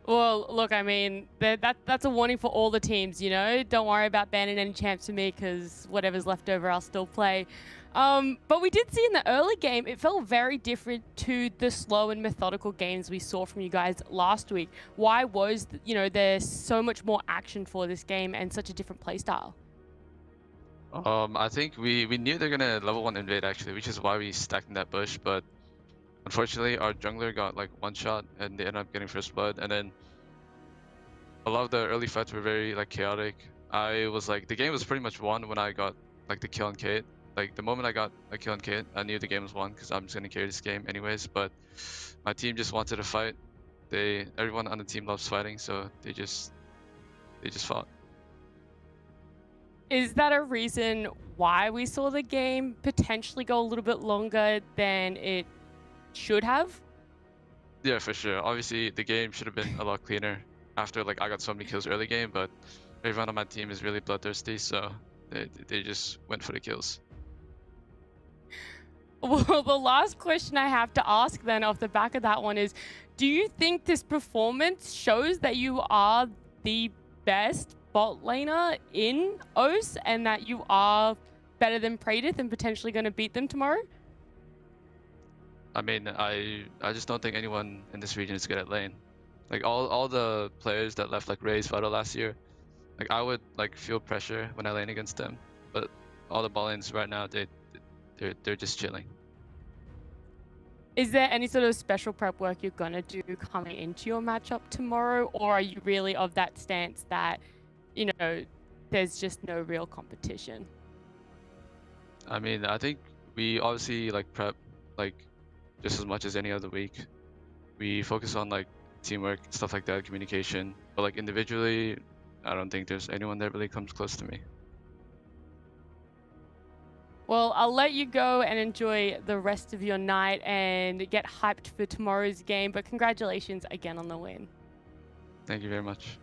Well, look, I mean, that's a warning for all the teams, Don't worry about banning any champs for me, because whatever's left over, I'll still play. But we did see in the early game, it felt very different to the slow and methodical games we saw from you guys last week. Why was, there so much more action for this game and such a different playstyle? I think we knew they're gonna level 1 invade, actually, which is why we stacked in that bush, but unfortunately, our jungler got like 1 shot and they ended up getting first blood. And then a lot of the early fights were very like chaotic. I was like, the game was pretty much won when I got like the kill on Kate. Like, the moment I got a kill on Kate, I knew the game was won, because I'm just gonna carry this game anyways. But my team just wanted to fight, everyone on the team loves fighting, so they just fought. Is that a reason why we saw the game potentially go a little bit longer than it should have? Yeah, for sure. Obviously, the game should have been a lot cleaner after like I got so many kills early game, but everyone on my team is really bloodthirsty, so they just went for the kills. Well, the last question I have to ask then off the back of that one is, do you think this performance shows that you are the best bot laner in OS and that you are better than Praedyth and potentially going to beat them tomorrow? I mean, I just don't think anyone in this region is good at lane. Like all the players that left like Raze, Vital last year, like I would like feel pressure when I lane against them. But all the bot lanes right now, they're just chilling. Is there any sort of special prep work you're going to do coming into your matchup tomorrow? Or are you really of that stance that, you know, there's just no real competition? I mean, I think we obviously like prep like just as much as any other week. We focus on like teamwork, stuff like that, communication. But like individually, I don't think there's anyone that really comes close to me. Well, I'll let you go and enjoy the rest of your night and get hyped for tomorrow's game. But congratulations again on the win. Thank you very much.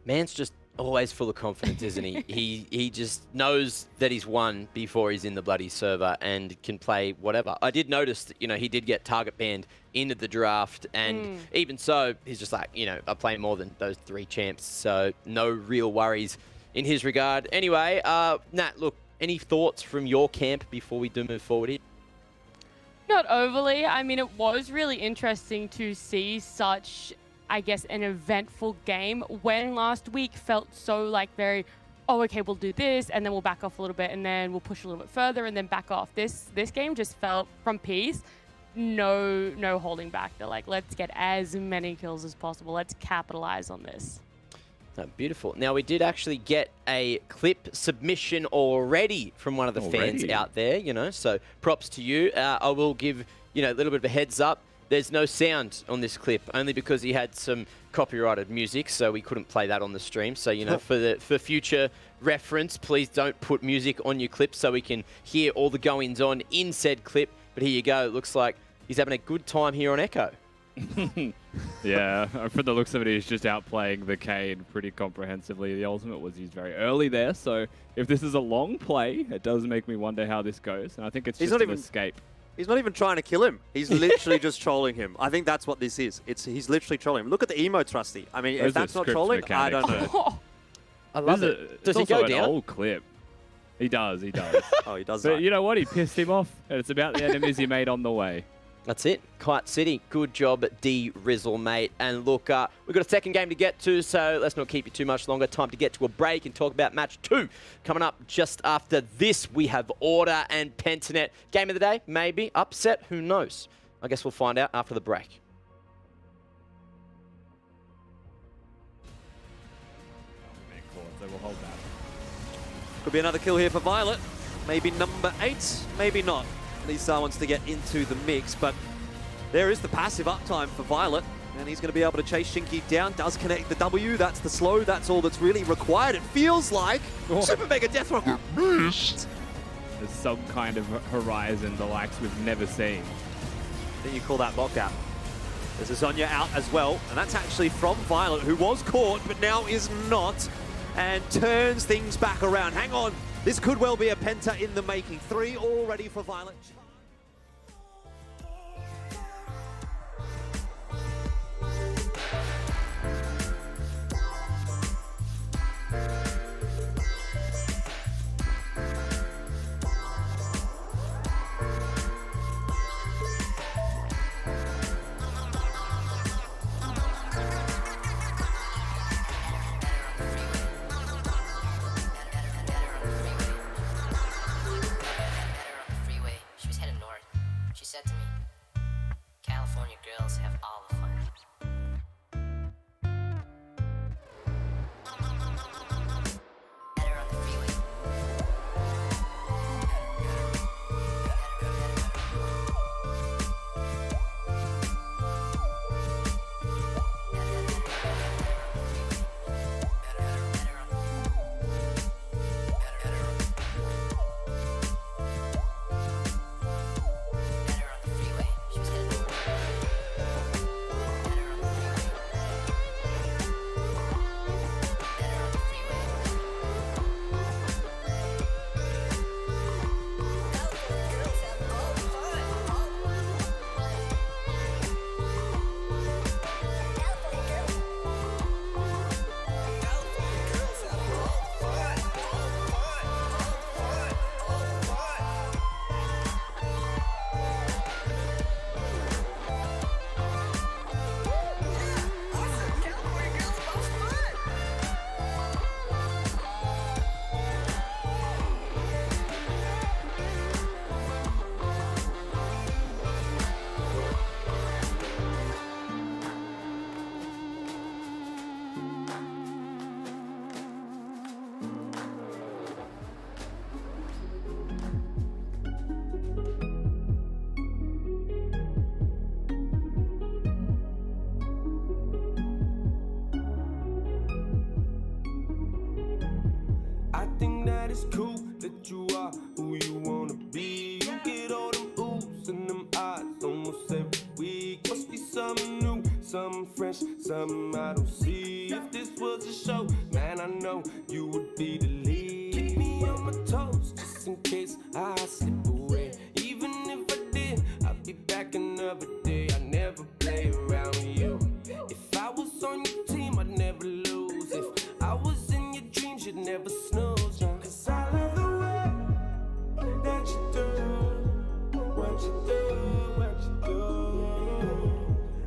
Man's just always full of confidence, isn't he? He just knows that he's won before he's in the bloody server and can play whatever. I did notice that, you know, he did get target banned into the draft, and even so, he's just like, you know, I play more than those 3 champs, so no real worries in his regard. Anyway, Nat, look, any thoughts from your camp before we do move forward here? Not overly. I mean, it was really interesting to see such, I guess, an eventful game when last week felt so like very, oh, okay, we'll do this and then we'll back off a little bit and then we'll push a little bit further and then back off. This game just felt from Peace, no holding back. They're like, let's get as many kills as possible. Let's capitalize on this. Oh, beautiful. Now, we did actually get a clip submission already from one of the fans out there, you know, so props to you. I will give, you know, a little bit of a heads up. There's no sound on this clip, only because he had some copyrighted music, so we couldn't play that on the stream. So, you know, for future reference, please don't put music on your clip so we can hear all the goings-on in said clip. But here you go. It looks like he's having a good time here on Echo. Yeah, for the looks of it, he's just outplaying the Kane pretty comprehensively. The ultimate was used very early there, so if this is a long play, it does make me wonder how this goes. And I think it's just an escape. He's not even trying to kill him. He's literally just trolling him. I think that's what this is. He's literally trolling him. Look at the emotes, Rusty. I mean, if that's not trolling, I don't know. I love it. Does he go down? An old clip. He does. Oh, he does. But you know what? He pissed him off, and it's about the enemies he made on the way. That's it. Kite City. Good job, D-Rizzle, mate. And look, we've got a second game to get to, so let's not keep you too much longer. Time to get to a break and talk about match 2. Coming up just after this, we have Order and Pentanet. Game of the day, maybe. Upset, who knows? I guess we'll find out after the break. So we'll hold that. Could be another kill here for Violet. Maybe number 8, maybe not. Lisa wants to get into the mix, but there is the passive uptime for Violet, and he's going to be able to chase Shinky down. Does connect the W. That's the slow. That's all that's really required. It feels like Super Mega Death Rocket missed. There's some kind of horizon the likes we've never seen. I think you call that lockout. There's a Zhonya out as well, and that's actually from Violet, who was caught, but now is not, and turns things back around. Hang on. This could well be a Penta in the making. 3 already for Violet. think that it's cool that you are who you wanna be. You get all them oohs and them eyes almost every week. Must be something new, something fresh, something I don't see. If this was a show, man, I know you would be the lead. Keep me on my toes, just in case I slip away. Even if I did, I'd be back another day. I never play around with you. If I was on your team, I'd never lose. If I was in your dreams, you'd never snooze. Cause I love the way that you do what you do, what you do.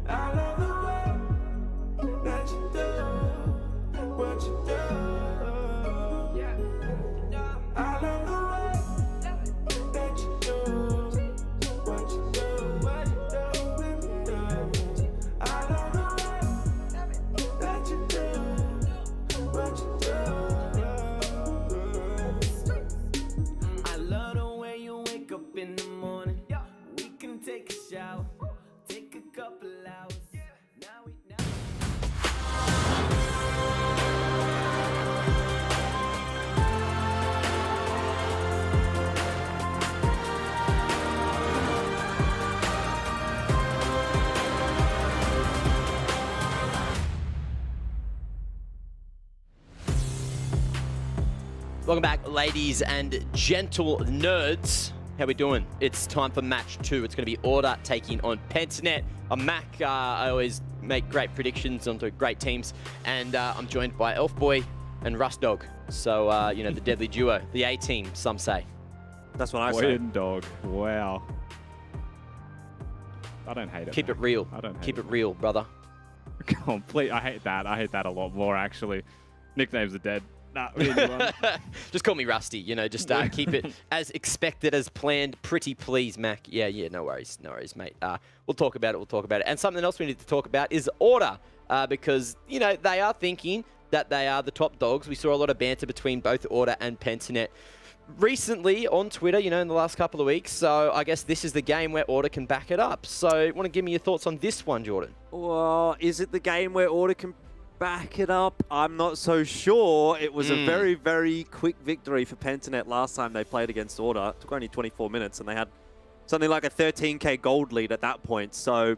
I love the way that you do what you do. I love the way that you do what you do, what you do. I love the way that you do what you do. I love the way you wake up in the morning. We can take a shower, take a couple hours. Welcome back, ladies and gentle nerds. How we doing? It's time for match 2. It's going to be Order taking on Pentanet. I'm Mac. I always make great predictions onto great teams. And I'm joined by Elfboy and Rust Dog. So, you know, the deadly duo. The A-team, some say. That's what I Boy say. and Dog. Wow. I don't hate it. Keep it real. I don't hate Keep it real, brother. Complete. I hate that. I hate that a lot more, actually. Nicknames are dead. Nah, we didn't do one. Just call me Rusty, you know, just keep it as expected, as planned. Pretty please, Mac. Yeah, no worries, mate. We'll talk about it. And something else we need to talk about is Order, because, you know, they are thinking that they are the top dogs. We saw a lot of banter between both Order and Pentanet recently on Twitter, you know, in the last couple of weeks. So I guess this is the game where Order can back it up. So want to give me your thoughts on this one, Jordan? Well, is it the game where Order can back it up? I'm not so sure. It was a very, very quick victory for Pentanet last time they played against Order. It took only 24 minutes, and they had something like a 13k gold lead at that point. So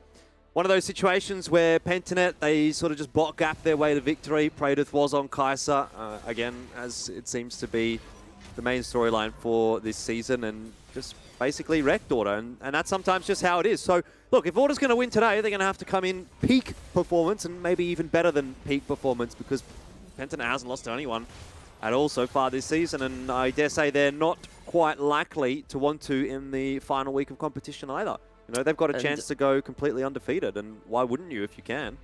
one of those situations where Pentanet, they sort of just bot gap their way to victory. Praedyth was on Kai'Sa, again, as it seems to be the main storyline for this season, and just basically wrecked Order, and that's sometimes just how it is. So, look, if Order's going to win today, they're going to have to come in peak performance, and maybe even better than peak performance, because Pentanet hasn't lost to anyone at all so far this season, and I dare say they're not quite likely to want to in the final week of competition either. You know, they've got a chance to go completely undefeated, and why wouldn't you if you can?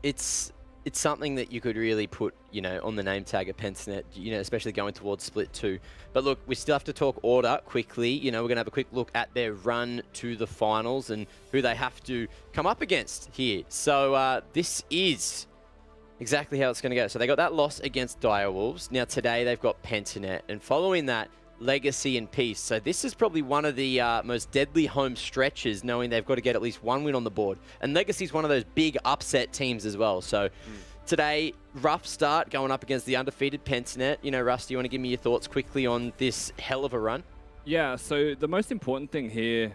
It's something that you could really put, you know, on the name tag of Pentanet, you know, especially going towards Split 2. But look, we still have to talk Order quickly. You know, we're going to have a quick look at their run to the finals and who they have to come up against here. So this is exactly how it's going to go. So they got that loss against Direwolves. Now today they've got Pentanet, and following that, Legacy and Peace. So this is probably one of the most deadly home stretches, knowing they've got to get at least one win on the board. And Legacy's one of those big upset teams as well. So today, rough start going up against the undefeated Pentanet. You know, Rusty, you want to give me your thoughts quickly on this hell of a run? Yeah, so the most important thing here,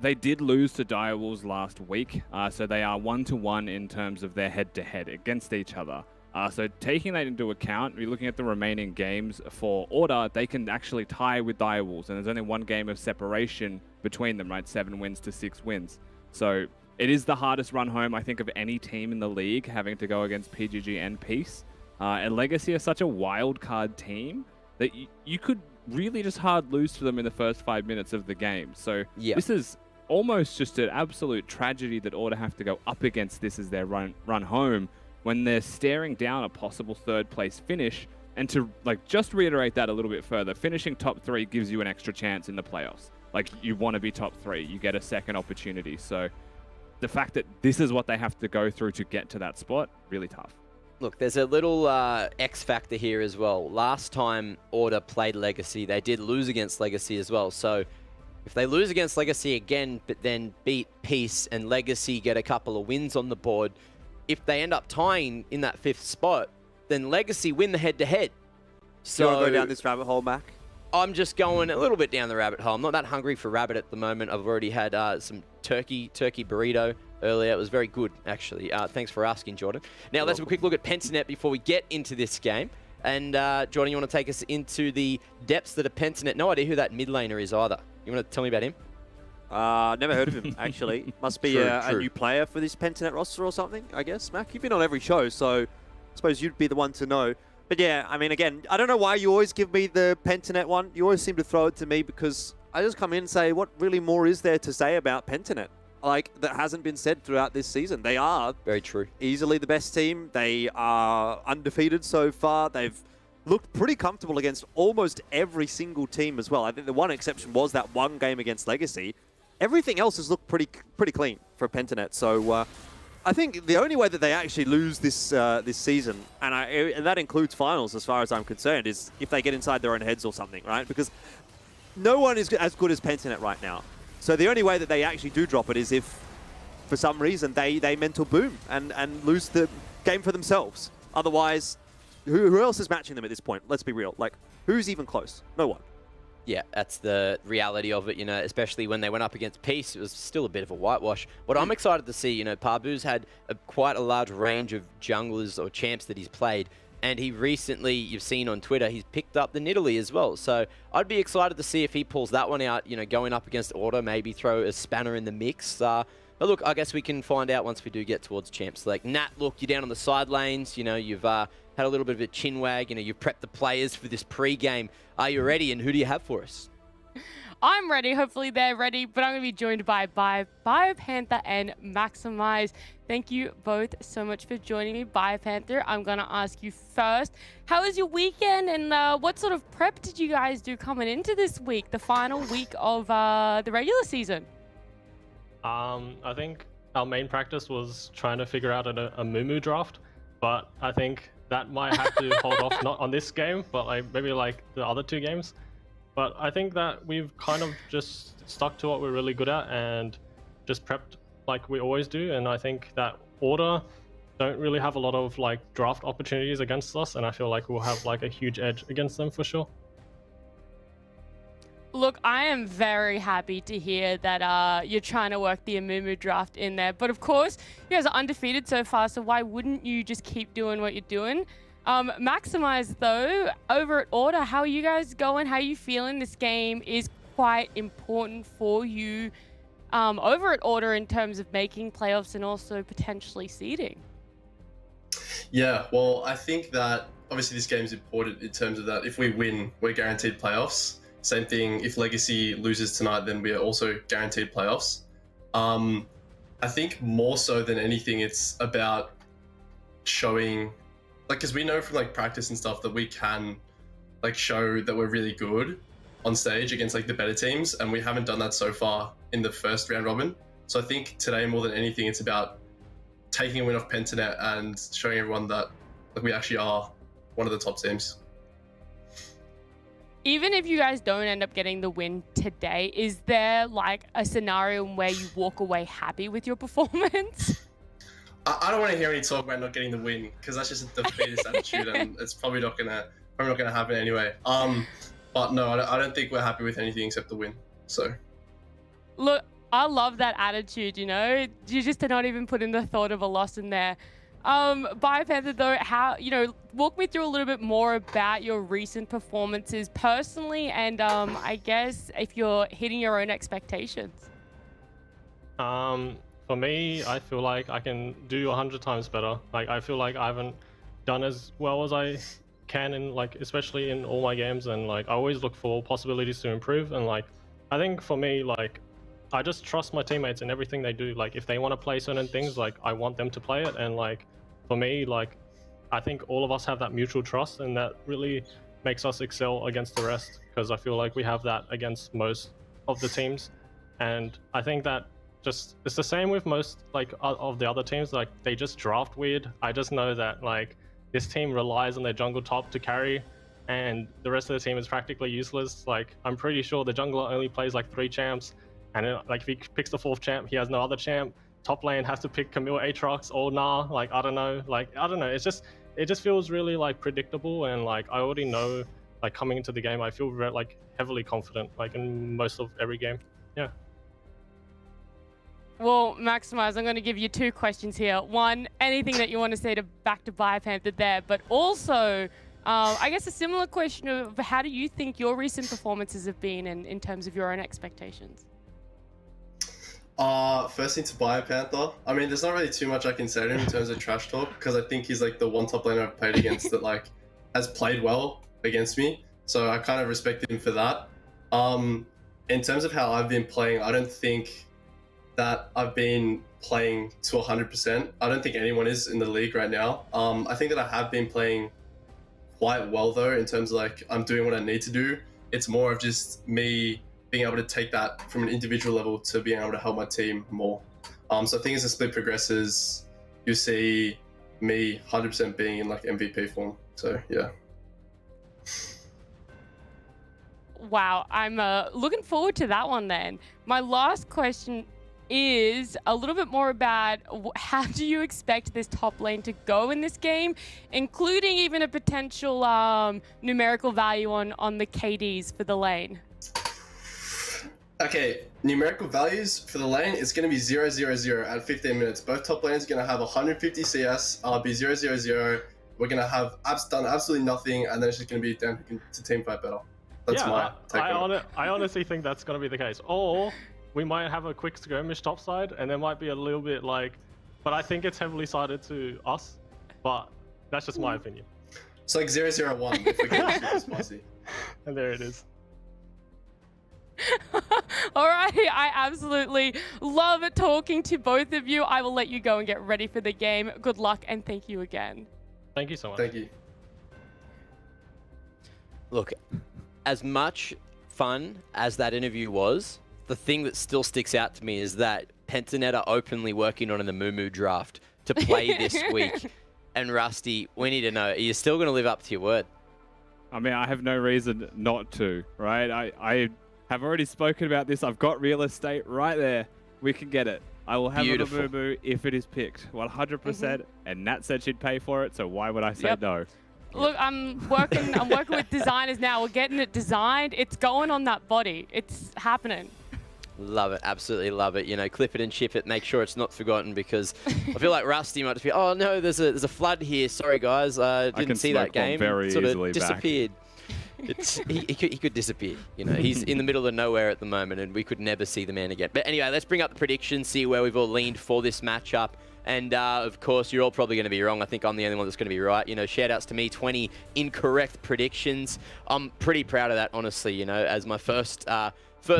they did lose to Direwolves last week. So they are 1-1 in terms of their head-to-head against each other. So taking that into account, we're looking at the remaining games for Order, they can actually tie with Direwolves, and there's only one game of separation between them, right? 7 wins to 6 wins. So it is the hardest run home, I think, of any team in the league, having to go against PGG and Peace. And Legacy are such a wild card team that you could really just hard lose to them in the first 5 minutes of the game. So this is almost just an absolute tragedy that Order have to go up against this as their run home, when they're staring down a possible 3rd place finish. And to just reiterate that a little bit further, finishing top 3 gives you an extra chance in the playoffs. Like, you want to be top 3, you get a second opportunity. So the fact that this is what they have to go through to get to that spot, really tough. Look, there's a little X factor here as well. Last time Order played Legacy, they did lose against Legacy as well. So if they lose against Legacy again, but then beat Peace and Legacy get a couple of wins on the board, if they end up tying in that 5th spot, then Legacy win the head-to-head. So you want to go down this rabbit hole, Mac? I'm just going a little bit down the rabbit hole. I'm not that hungry for rabbit at the moment. I've already had some turkey burrito earlier. It was very good, actually. Thanks for asking, Jordan. Now, let's have a quick look at Pentanet before we get into this game. And, Jordan, you want to take us into the depths that are Pentanet? No idea who that mid laner is either. You want to tell me about him? Never heard of him, actually. Must be a new player for this Pentanet roster or something, I guess. Mac, you've been on every show, so I suppose you'd be the one to know. But yeah, I mean, again, I don't know why you always give me the Pentanet one. You always seem to throw it to me because I just come in and say, what really more is there to say about Pentanet? Like, that hasn't been said throughout this season. They are very true, easily the best team. They are undefeated so far. They've looked pretty comfortable against almost every single team as well. I think the one exception was that one game against Legacy. Everything else has looked pretty clean for Pentanet. So I think the only way that they actually lose this this season, and that includes finals as far as I'm concerned, is if they get inside their own heads or something, right? Because no one is as good as Pentanet right now. So the only way that they actually do drop it is if, for some reason, they mental boom and lose the game for themselves. Otherwise, who else is matching them at this point? Let's be real. Like, who's even close? No one. Yeah, that's the reality of it, you know, especially when they went up against Peace. It was still a bit of a whitewash. What I'm excited to see, you know, Parbu's had quite a large range of junglers or champs that he's played. And he recently, you've seen on Twitter, he's picked up the Nidalee as well. So I'd be excited to see if he pulls that one out, you know, going up against Order, maybe throw a spanner in the mix. But look, I guess we can find out once we do get towards champ select. Nat, look, you're down on the sidelines. You know, you've had a little bit of a chin wag. You know, you've prepped the players for this pre-game. Are you ready? And who do you have for us? I'm ready. Hopefully they're ready. But I'm going to be joined by BioPanther and Maximize. Thank you both so much for joining me. BioPanther, I'm going to ask you first, how was your weekend and what sort of prep did you guys do coming into this week, the final week of the regular season? I think our main practice was trying to figure out a Mumu draft, but I think that might have to hold off, not on this game, but like maybe like the other two games. But I think that we've kind of just stuck to what we're really good at and just prepped like we always do. And I think that Order don't really have a lot of like draft opportunities against us, and I feel like we'll have like a huge edge against them for sure. Look, I am very happy to hear that you're trying to work the Amumu draft in there. But of course, you guys are undefeated so far, so why wouldn't you just keep doing what you're doing? Maximize, though, over at Order, how are you guys going? How are you feeling? This game is quite important for you over at Order in terms of making playoffs and also potentially seeding. Yeah, well, I think that obviously this game is important in terms of that if we win, we're guaranteed playoffs. Same thing, if Legacy loses tonight, then we are also guaranteed playoffs. I think more so than anything, it's about showing, like, because we know from like practice and stuff that we can like show that we're really good on stage against like the better teams, and we haven't done that so far in the first round robin. So I think today more than anything, it's about taking a win off Pentanet and showing everyone that like we actually are one of the top teams. Even if you guys don't end up getting the win today, is there like a scenario where you walk away happy with your performance? I don't want to hear any talk about not getting the win, because that's just a defeatist attitude, and it's probably not gonna happen anyway. But no, I don't think we're happy with anything except the win. So, look, I love that attitude. You know, you just are not even putting the thought of a loss in there. BioPanther, though, how, you know, walk me through a little bit more about your recent performances personally, and I guess if you're hitting your own expectations. For me, I feel like I can do 100 times better. Like, I feel like I haven't done as well as I can in, like, especially in all my games, and like I always look for possibilities to improve. And like, I think for me, like, I just trust my teammates in everything they do. Like, if they want to play certain things, like, I want them to play it. And like, for me, like, I think all of us have that mutual trust, and that really makes us excel against the rest, because I feel like we have that against most of the teams. And I think that just, it's the same with most like of the other teams. Like, they just draft weird. I just know that like this team relies on their jungle top to carry, and the rest of the team is practically useless. Like, I'm pretty sure the jungler only plays like 3 champs, and then, like, if he picks the 4th champ, he has no other champ. Top lane has to pick Camille Aatrox or Nah. Like, I don't know. Like, I don't know. It's just, it just feels really like predictable, and like I already know, like coming into the game, I feel like heavily confident, like in most of every game. Yeah. Well, Maximize, I'm going to give you 2 questions here. One, anything that you want to say to back to Biopanther there, but also, I guess a similar question of how do you think your recent performances have been in terms of your own expectations? Firstly to Biopanther, I mean, there's not really too much I can say to him in terms of trash talk, because I think he's like the one top laner I've played against that like has played well against me. So I kind of respect him for that. In terms of how I've been playing, I don't think that I've been playing to 100%. I don't think anyone is in the league right now. I think that I have been playing quite well though, in terms of like I'm doing what I need to do. It's more of just me being able to take that from an individual level to being able to help my team more. So I think as the split progresses, you see me 100% being in like MVP form. So yeah. Wow, I'm looking forward to that one then. My last question is a little bit more about how do you expect this top lane to go in this game, including even a potential numerical value on the KDs for the lane? Okay, numerical values for the lane is going to be 0-0-0 at 15 minutes. Both top lanes are going to have 150 CS, be 0-0-0. We're going to have done absolutely nothing, and then it's just going to be down to teamfight battle. That's my take on it. I honestly think that's going to be the case. Or we might have a quick skirmish topside, and there might be a little bit like, but I think it's heavily sided to us. But that's just my opinion. It's like 0-0-1 if we're getting super spicy. And there it is. All right, I absolutely love talking to both of you. I will let you go and get ready for the game. Good luck and thank you again. Thank you so much. Thank you. Look, as much fun as that interview was, the thing that still sticks out to me is that Pentanet are openly working on the Moo draft to play this week. And Rusty, we need to know, are you still going to live up to your word? I mean, I have no reason not to, right? I have already spoken about this. I've got real estate right there. We can get it. I will have a Moo if it is picked 100%. And Nat said she'd pay for it, so why would I say no? Look, I'm working with designers now. We're getting it designed. It's going on that body. It's happening. Love it, absolutely love it. You know, clip it and chip it. Make sure it's not forgotten, because I feel like Rusty might just be, oh no, there's a flood here. Sorry guys, didn't see that game. Very sort easily of disappeared. He could disappear. You know, he's in the middle of nowhere at the moment, and we could never see the man again. But anyway, let's bring up the predictions, see where we've all leaned for this matchup. And of course, you're all probably going to be wrong. I think I'm the only one that's going to be right. You know, shout outs to me, 20 incorrect predictions. I'm pretty proud of that, honestly. You know, as my first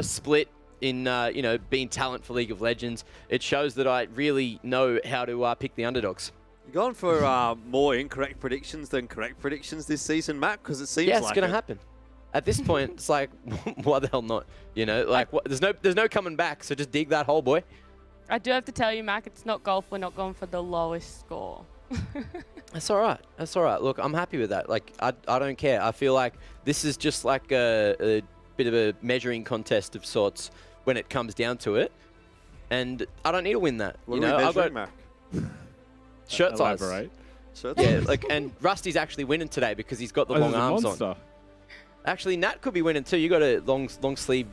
split in you know, being talent for League of Legends, it shows that I really know how to pick the underdogs. You're going for more incorrect predictions than correct predictions this season, Matt, because it seems like it's going to happen. At this point, it's like, why the hell not? You know, like there's no coming back. So just dig that hole, boy. I do have to tell you, Mac, it's not golf. We're not going for the lowest score. That's all right. That's all right. Look, I'm happy with that. Like, I don't care. I feel like this is just like a bit of a measuring contest of sorts when it comes down to it. And I don't need to win that. What you are know, we I've got Mac? shirt size. Shirt Yeah, size? like, and Rusty's actually winning today because he's got the long arms on. Actually, Nat could be winning too. You got a long sleeve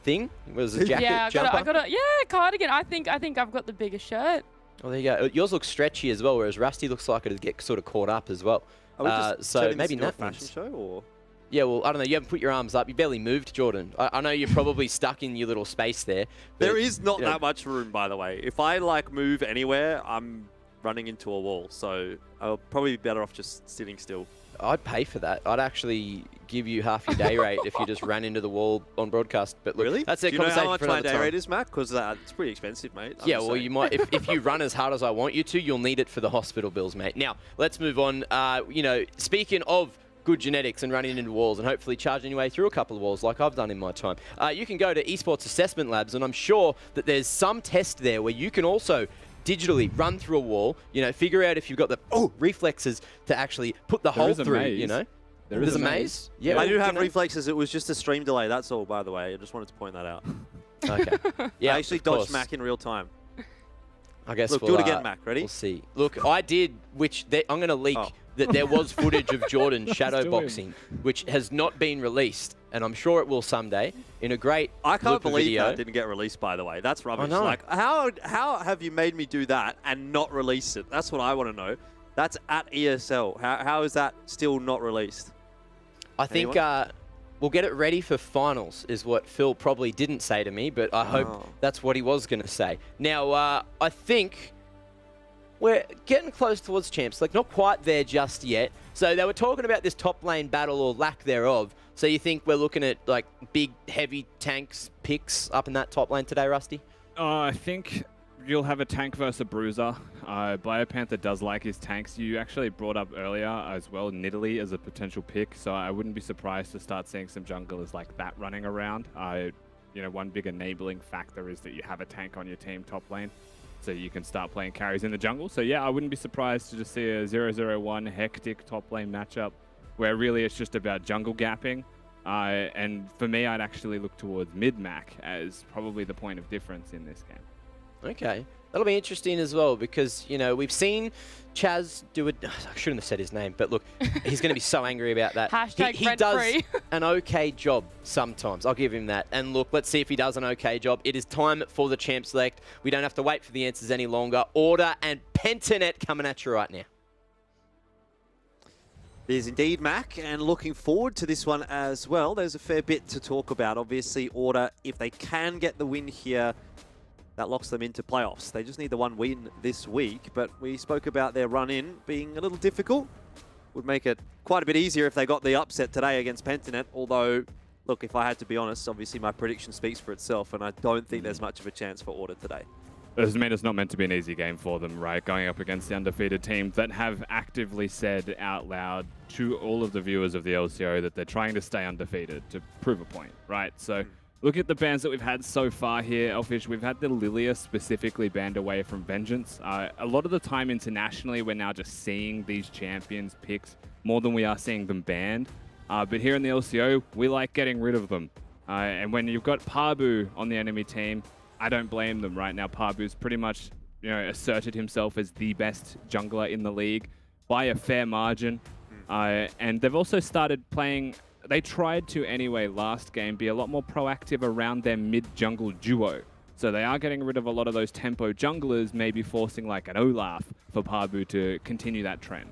thing? Was it a jacket? Yeah, jumper? I got a cardigan. I think I've got the bigger shirt. Well, there you go. Yours looks stretchy as well, whereas Rusty looks like it'd get sort of caught up as well. Are we just so turning maybe this into a Nat fashion wins. show, or? Yeah, well, I don't know. You haven't put your arms up. You barely moved, Jordan. I know you're probably stuck in your little space there. There is not that much room, by the way. If I like move anywhere, I'm running into a wall. So I'll probably be better off just sitting still. I'd pay for that. I'd actually give you half your day rate if you just ran into the wall on broadcast. But look, Really? that's a Do you know conversation how much for my another day time. rate is, Matt? Because it's pretty expensive, mate. I'm Yeah, just well, saying. you might if you run as hard as I want you to, you'll need it for the hospital bills, mate. Now, let's move on. You know, speaking of good genetics and running into walls and hopefully charging your way through a couple of walls like I've done in my time, you can go to Esports Assessment Labs, and I'm sure that there's some test there where you can also digitally run through a wall, you know, figure out if you've got the reflexes to actually put the hole through, you know. There's a maze? Yeah, I do have reflexes. It was just a stream delay. That's all, by the way. I just wanted to point that out. Okay. Yeah, I actually of dodged course. Mac in real time. I guess Look, we'll, do it again, Mac. Ready? We'll see. Look, I did, I'm going to leak that there was footage of Jordan shadowboxing, which has not been released, and I'm sure it will someday, in a great I can't believe video. that didn't get released, by the way. That's rubbish. know. Like, how have you made me do that and not release it? That's what I want to know. That's at ESL. How is that still not released? I think we'll get it ready for finals, is what Phil probably didn't say to me, but I hope that's what he was going to say. Now, I think we're getting close towards champs, like not quite there just yet. So they were talking about this top lane battle or lack thereof. So you think we're looking at like big, heavy tanks picks up in that top lane today, Rusty? I think you'll have a tank versus a bruiser. Biopanther does like his tanks. You actually brought up earlier as well Nidalee as a potential pick, so I wouldn't be surprised to start seeing some junglers like that running around. One big enabling factor is that you have a tank on your team top lane, so you can start playing carries in the jungle. So yeah, I wouldn't be surprised to just see a 0-0-1 hectic top lane matchup where really it's just about jungle gapping. And for me, I'd actually look towards mid-Mac as probably the point of difference in this game. Okay. That'll be interesting as well because, we've seen Chaz do it. I shouldn't have said his name, but look, he's going to be so angry about that. He does an okay job sometimes. I'll give him that. And look, let's see if he does an okay job. It is time for the champ select. We don't have to wait for the answers any longer. Order and Pentanet coming at you right now. It is indeed, Mac, and looking forward to this one as well. There's a fair bit to talk about. Obviously, Order, if they can get the win here, that locks them into playoffs. They just need the one win this week, but we spoke about their run-in being a little difficult. Would make it quite a bit easier if they got the upset today against Pentanet, although, look, if I had to be honest, obviously my prediction speaks for itself, and I don't think there's much of a chance for Order today. It's not meant to be an easy game for them, right? Going up against the undefeated team that have actively said out loud to all of the viewers of the LCO that they're trying to stay undefeated to prove a point, right? So look at the bans that we've had so far here, Elfish. We've had the Lilia specifically banned away from Vengeance. A lot of the time internationally, we're now just seeing these champions picked more than we are seeing them banned. But here in the LCO, we like getting rid of them. And when you've got Parbu on the enemy team, I don't blame them right now. Parbu's pretty much, asserted himself as the best jungler in the league by a fair margin. And they've also started playing, they tried to anyway last game, be a lot more proactive around their mid-jungle duo. So they are getting rid of a lot of those tempo junglers, maybe forcing like an Olaf for Parbu to continue that trend.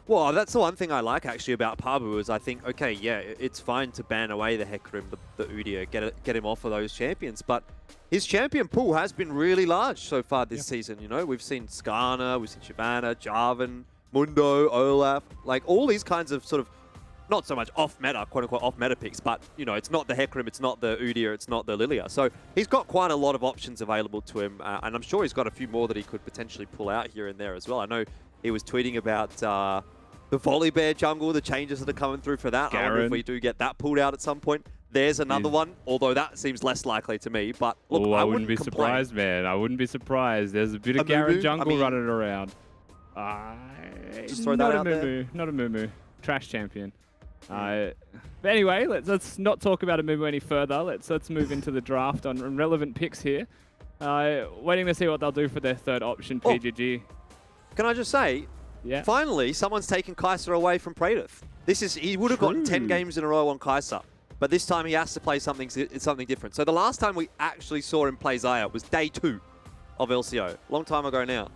Well, that's the one thing I like actually about Parbu is I think, okay, yeah, it's fine to ban away the Hecarim, the Udyr, get him off of those champions, but his champion pool has been really large so far this season. We've seen Skarner, we've seen Shyvana, Jarvan, Mundo, Olaf, like all these kinds of sort of not so much off-meta, quote-unquote off-meta picks, but, it's not the Hecarim, it's not the Udyr, it's not the Lilia. So he's got quite a lot of options available to him, and I'm sure he's got a few more that he could potentially pull out here and there as well. I know he was tweeting about the Volibear jungle, the changes that are coming through for that. I wonder if we do get that pulled out at some point. There's another one, although that seems less likely to me. But look, I wouldn't be surprised, man. I wouldn't be surprised. There's a bit of Garen jungle running around. Just throw that out there. Not a Mumu. Trash champion. But anyway, let's not talk about a Mumu any further. Let's move into the draft on relevant picks here. Waiting to see what they'll do for their third option, PGG. Can I just say, finally, someone's taken Kai'Sa away from Praedyth. He would have gotten 10 games in a row on Kai'Sa, but this time he has to play something different. So the last time we actually saw him play Xayah was day 2 of LCO. Long time ago now.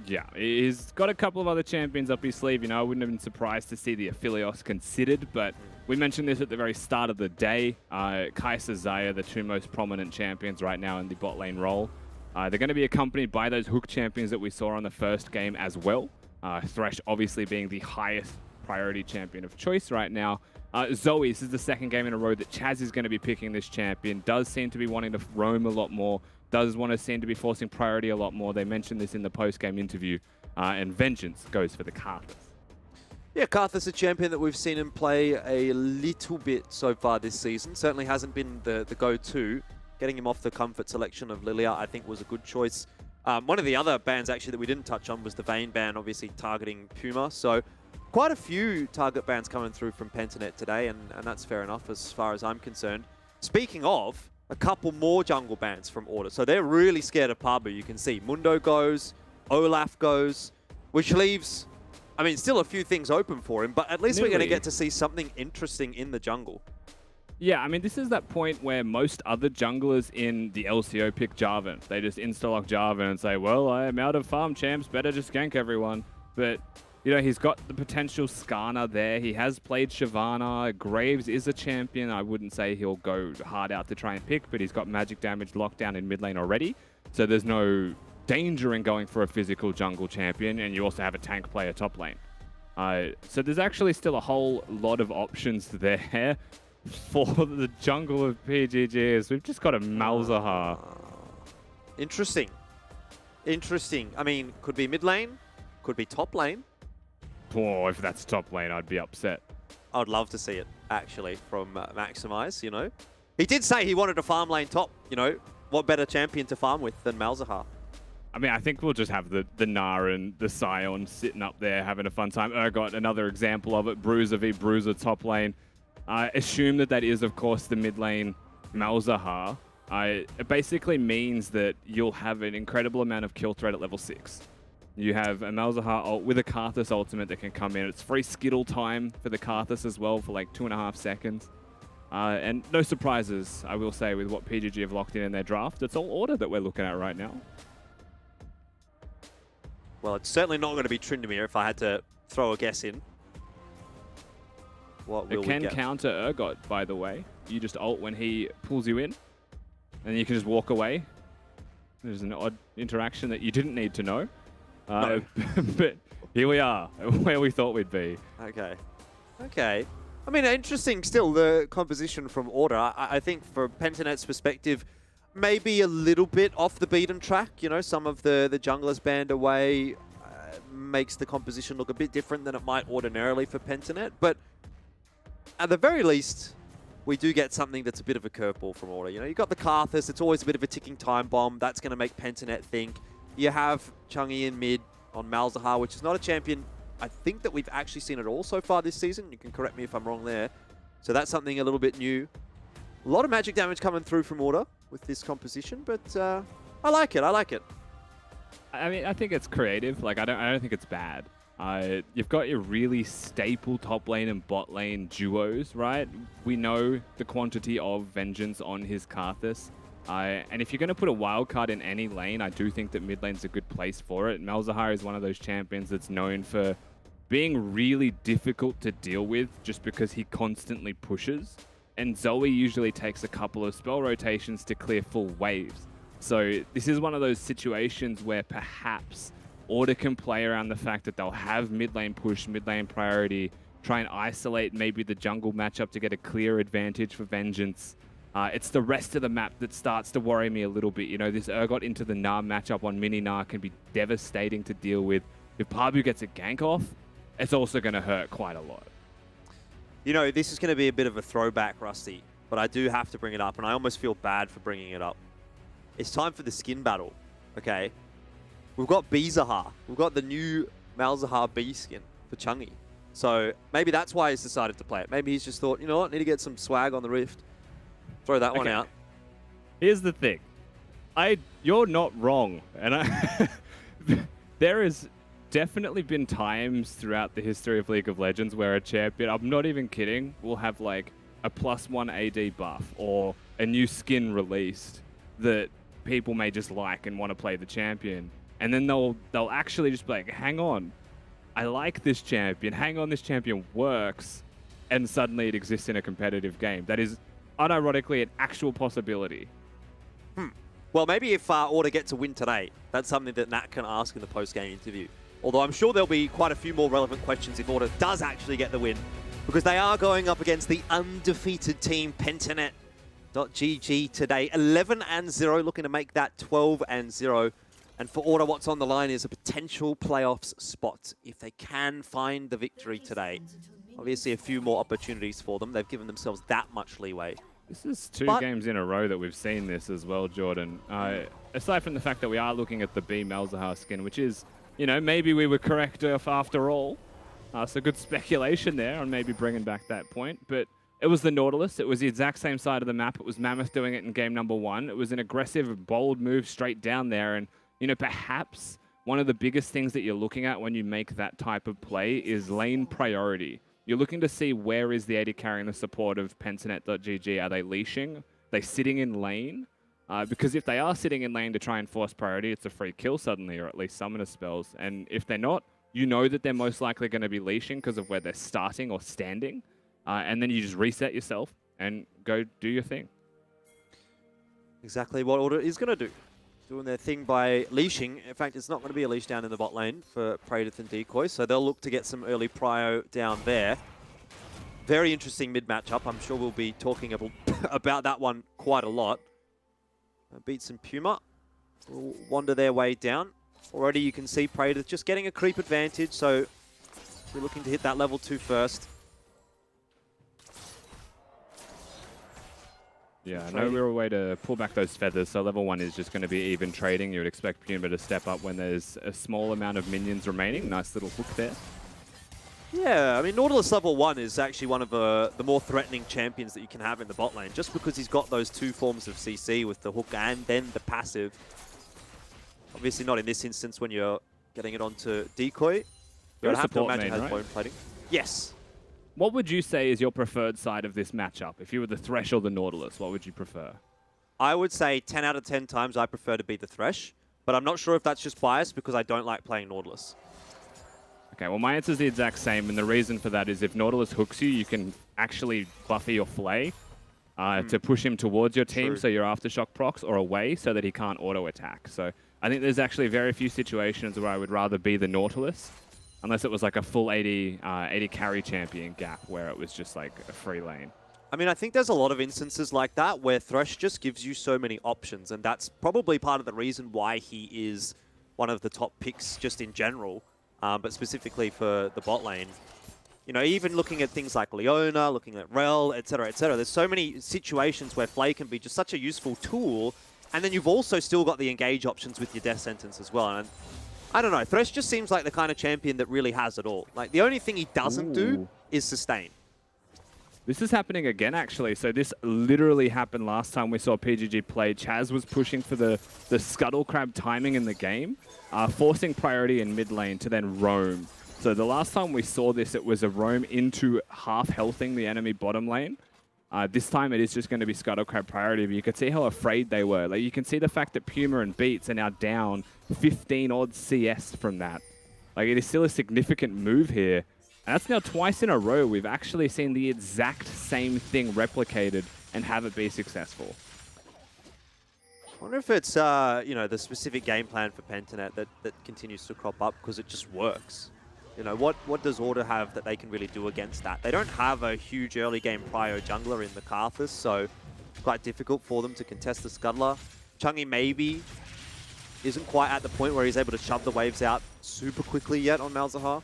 Yeah, he's got a couple of other champions up his sleeve. I wouldn't have been surprised to see the Aphelios considered, but we mentioned this at the very start of the day. Kai'Sa, Xayah, the two most prominent champions right now in the bot lane role. They're going to be accompanied by those hook champions that we saw on the first game as well. Thresh obviously being the highest priority champion of choice right now. Zoe, this is the second game in a row that Chaz is going to be picking this champion. Does seem to be wanting to roam a lot more. Does seem to be forcing priority a lot more. They mentioned this in the post-game interview. And Vengeance goes for the Karthus. Yeah, Karthus, a champion that we've seen him play a little bit so far this season. Certainly hasn't been the go-to. Getting him off the comfort selection of Lilia, I think, was a good choice. One of the other bans, actually, that we didn't touch on was the Vayne ban, obviously targeting Puma. So quite a few target bans coming through from Pentanet today, and that's fair enough as far as I'm concerned. Speaking of, a couple more jungle bans from Order. So they're really scared of Pabu. You can see Mundo goes, Olaf goes, which leaves, I mean, still a few things open for him, but at least we're going to get to see something interesting in the jungle. Yeah, I mean, this is that point where most other junglers in the LCO pick Jarvan. They just insta-lock Jarvan and say, well, I am out of farm champs, better just gank everyone. But, you know, he's got the potential Skarner there. He has played Shyvana. Graves is a champion. I wouldn't say he'll go hard out to try and pick, but he's got magic damage locked down in mid lane already. So there's no danger in going for a physical jungle champion, and you also have a tank player top lane. So there's actually still a whole lot of options there. For the jungle of PGGs, we've just got a Malzahar. Interesting. Interesting. I mean, could be mid lane, could be top lane. Oh, if that's top lane, I'd be upset. I would love to see it, actually, from Maximize, you know. He did say he wanted a farm lane top, you know. What better champion to farm with than Malzahar? I mean, I think we'll just have the Gnar and the Scion sitting up there having a fun time. Urgot, another example of it. Bruiser v Bruiser top lane. I assume that is, of course, the mid lane Malzahar. It basically means that you'll have an incredible amount of kill threat at level 6. You have a Malzahar ult with a Karthus ultimate that can come in. It's free Skittle time for the Karthus as well for like 2.5 seconds. And no surprises, I will say, with what PGG have locked in their draft. It's all Order that we're looking at right now. Well, it's certainly not going to be Tryndamere if I had to throw a guess in. What will it can counter Urgot, by the way. You just ult when he pulls you in, and you can just walk away. There's an odd interaction that you didn't need to know. No. But here we are, where we thought we'd be. Okay. Okay. I mean, interesting still, the composition from Order. I think from Pentanet's perspective, maybe a little bit off the beaten track. You know, some of the junglers banned away makes the composition look a bit different than it might ordinarily for Pentanet. But at the very least, we do get something that's a bit of a curveball from Order. You know, you got the Karthus. It's always a bit of a ticking time bomb. That's going to make Pentanet think. You have Chungy in mid on Malzahar, which is not a champion I think that we've actually seen it all so far this season. You can correct me if I'm wrong there. So that's something a little bit new. A lot of magic damage coming through from Order with this composition, but I like it. I like it. I mean, I think it's creative. Like, I don't think it's bad. You've got your really staple top lane and bot lane duos, right? We know the quantity of Vengeance on his Karthus. And if you're going to put a wild card in any lane, I do think that mid lane's a good place for it. Malzahar is one of those champions that's known for being really difficult to deal with just because he constantly pushes. And Zoe usually takes a couple of spell rotations to clear full waves. So this is one of those situations where perhaps Order can play around the fact that they'll have mid lane push, mid lane priority, try and isolate maybe the jungle matchup to get a clear advantage for Vengeance. It's the rest of the map that starts to worry me a little bit. You know, this Urgot into the Gnar matchup on mini Gnar can be devastating to deal with. If Pabu gets a gank off, it's also going to hurt quite a lot. You know, this is going to be a bit of a throwback, Rusty, but I do have to bring it up, and I almost feel bad for bringing it up. It's time for the skin battle, okay? We've got Bizahar. We've got the new Malzahar B skin for Chungy. So maybe that's why he's decided to play it. Maybe he's just thought, you know what, need to get some swag on the Rift. Throw that one out. Here's the thing. You're not wrong. And there has definitely been times throughout the history of League of Legends where a champion, I'm not even kidding, will have like a +1 AD buff or a new skin released that people may just like and want to play the champion. And then they'll actually just be like, hang on, I like this champion. Hang on, this champion works. And suddenly it exists in a competitive game. That is unironically an actual possibility. Well, maybe if Order gets a win today, that's something that Nat can ask in the post-game interview. Although I'm sure there'll be quite a few more relevant questions if Order does actually get the win, because they are going up against the undefeated team Pentanet.gg today. 11-0, looking to make that 12-0. And for Order, what's on the line is a potential playoffs spot if they can find the victory today. Obviously, a few more opportunities for them. They've given themselves that much leeway. This is two games in a row that we've seen this as well, Jordan. Aside from the fact that we are looking at the B Malzahar skin, which is, you know, maybe we were correct after all. So good speculation there on maybe bringing back that point. But It was the Nautilus. It was the exact same side of the map. It was Mammoth doing it in game number 1. It was an aggressive, bold move straight down there. And, you know, perhaps one of the biggest things that you're looking at when you make that type of play is lane priority. You're looking to see where is the AD carrying the support of Pentanet.gg. Are they leashing? Are they sitting in lane? Because if they are sitting in lane to try and force priority, it's a free kill suddenly, or at least summoner spells. And if they're not, you know that they're most likely going to be leashing because of where they're starting or standing. And then you just reset yourself and go do your thing. Exactly what Order is going to do. Doing their thing by leashing. In fact, it's not going to be a leash down in the bot lane for Praedyth and Decoy, so they'll look to get some early prio down there. Very interesting mid matchup. I'm sure we'll be talking about that one quite a lot. Beats and Puma will wander their way down. Already you can see Praedyth just getting a creep advantage, so we're looking to hit that level 2 first. Yeah, no real way to pull back those feathers, so level 1 is just going to be even trading. You would expect Puma to step up when there's a small amount of minions remaining. Nice little hook there. Yeah, I mean, Nautilus level 1 is actually one of the more threatening champions that you can have in the bot lane, just because he's got those 2 forms of CC with the hook and then the passive. Obviously not in this instance when you're getting it onto Decoy. You're I'd have to support imagine main, has right? bone plating. Yes. What would you say is your preferred side of this matchup? If you were the Thresh or the Nautilus, what would you prefer? I would say 10 out of 10 times I prefer to be the Thresh, but I'm not sure if that's just biased because I don't like playing Nautilus. Okay, well, my answer is the exact same, and the reason for that is if Nautilus hooks you, you can actually buffer your Flay to push him towards your team, so your Aftershock procs, or away so that he can't auto-attack. So I think there's actually very few situations where I would rather be the Nautilus, unless it was like a full 80 carry champion gap where it was just like a free lane. I mean, I think there's a lot of instances like that where Thresh just gives you so many options, and that's probably part of the reason why he is one of the top picks just in general, but specifically for the bot lane. You know, even looking at things like Leona, looking at Rel, etc., there's so many situations where Flay can be just such a useful tool, and then you've also still got the engage options with your death sentence as well. And I don't know, Thresh just seems like the kind of champion that really has it all. Like, the only thing he doesn't do is sustain. This is happening again, actually. So this literally happened last time we saw PGG play. Chaz was pushing for the Scuttle Crab timing in the game, forcing priority in mid lane to then roam. So the last time we saw this, it was a roam into half-healthing the enemy bottom lane. This time it is just going to be Scuttle Crab priority, but you can see how afraid they were. Like, you can see the fact that Puma and Beats are now down 15-odd CS from that. Like, it is still a significant move here. And that's now twice in a row we've actually seen the exact same thing replicated and have it be successful. I wonder if it's, you know, the specific game plan for Pentanet that continues to crop up because it just works. You know, what does Order have that they can really do against that? They don't have a huge early game prio jungler in the Karthus, so it's quite difficult for them to contest the Scuttler. Chungi maybe isn't quite at the point where he's able to shove the waves out super quickly yet on Malzahar.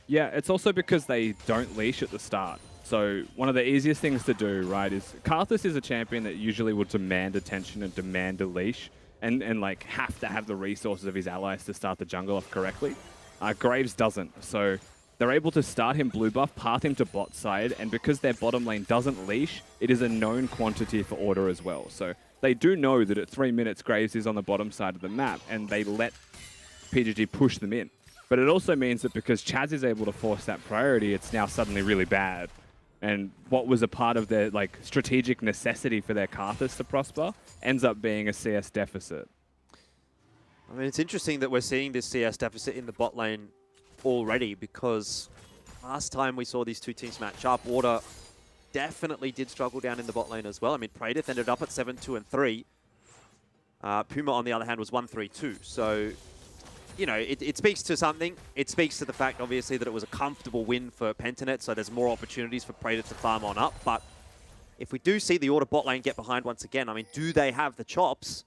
Yeah, it's also because they don't leash at the start. So one of the easiest things to do, right, is Karthus is a champion that usually will demand attention and demand a leash and like have to have the resources of his allies to start the jungle off correctly. Graves doesn't, so they're able to start him blue buff, path him to bot side, and because their bottom lane doesn't leash, it is a known quantity for Order as well. So they do know that at 3 minutes Graves is on the bottom side of the map, and they let PGG push them in. But it also means that because Chaz is able to force that priority, it's now suddenly really bad. And what was a part of their like strategic necessity for their Karthus to prosper ends up being a CS deficit. I mean, it's interesting that we're seeing this CS deficit in the bot lane already because last time we saw these two teams match up, Order definitely did struggle down in the bot lane as well. I mean, Praedyth ended up at 7-2 and 3. Puma, on the other hand, was 1-3-2. So, you know, it speaks to something. It speaks to the fact, obviously, that it was a comfortable win for Pentanet, so there's more opportunities for Praedyth to farm on up. But if we do see the Order bot lane get behind once again, I mean, do they have the chops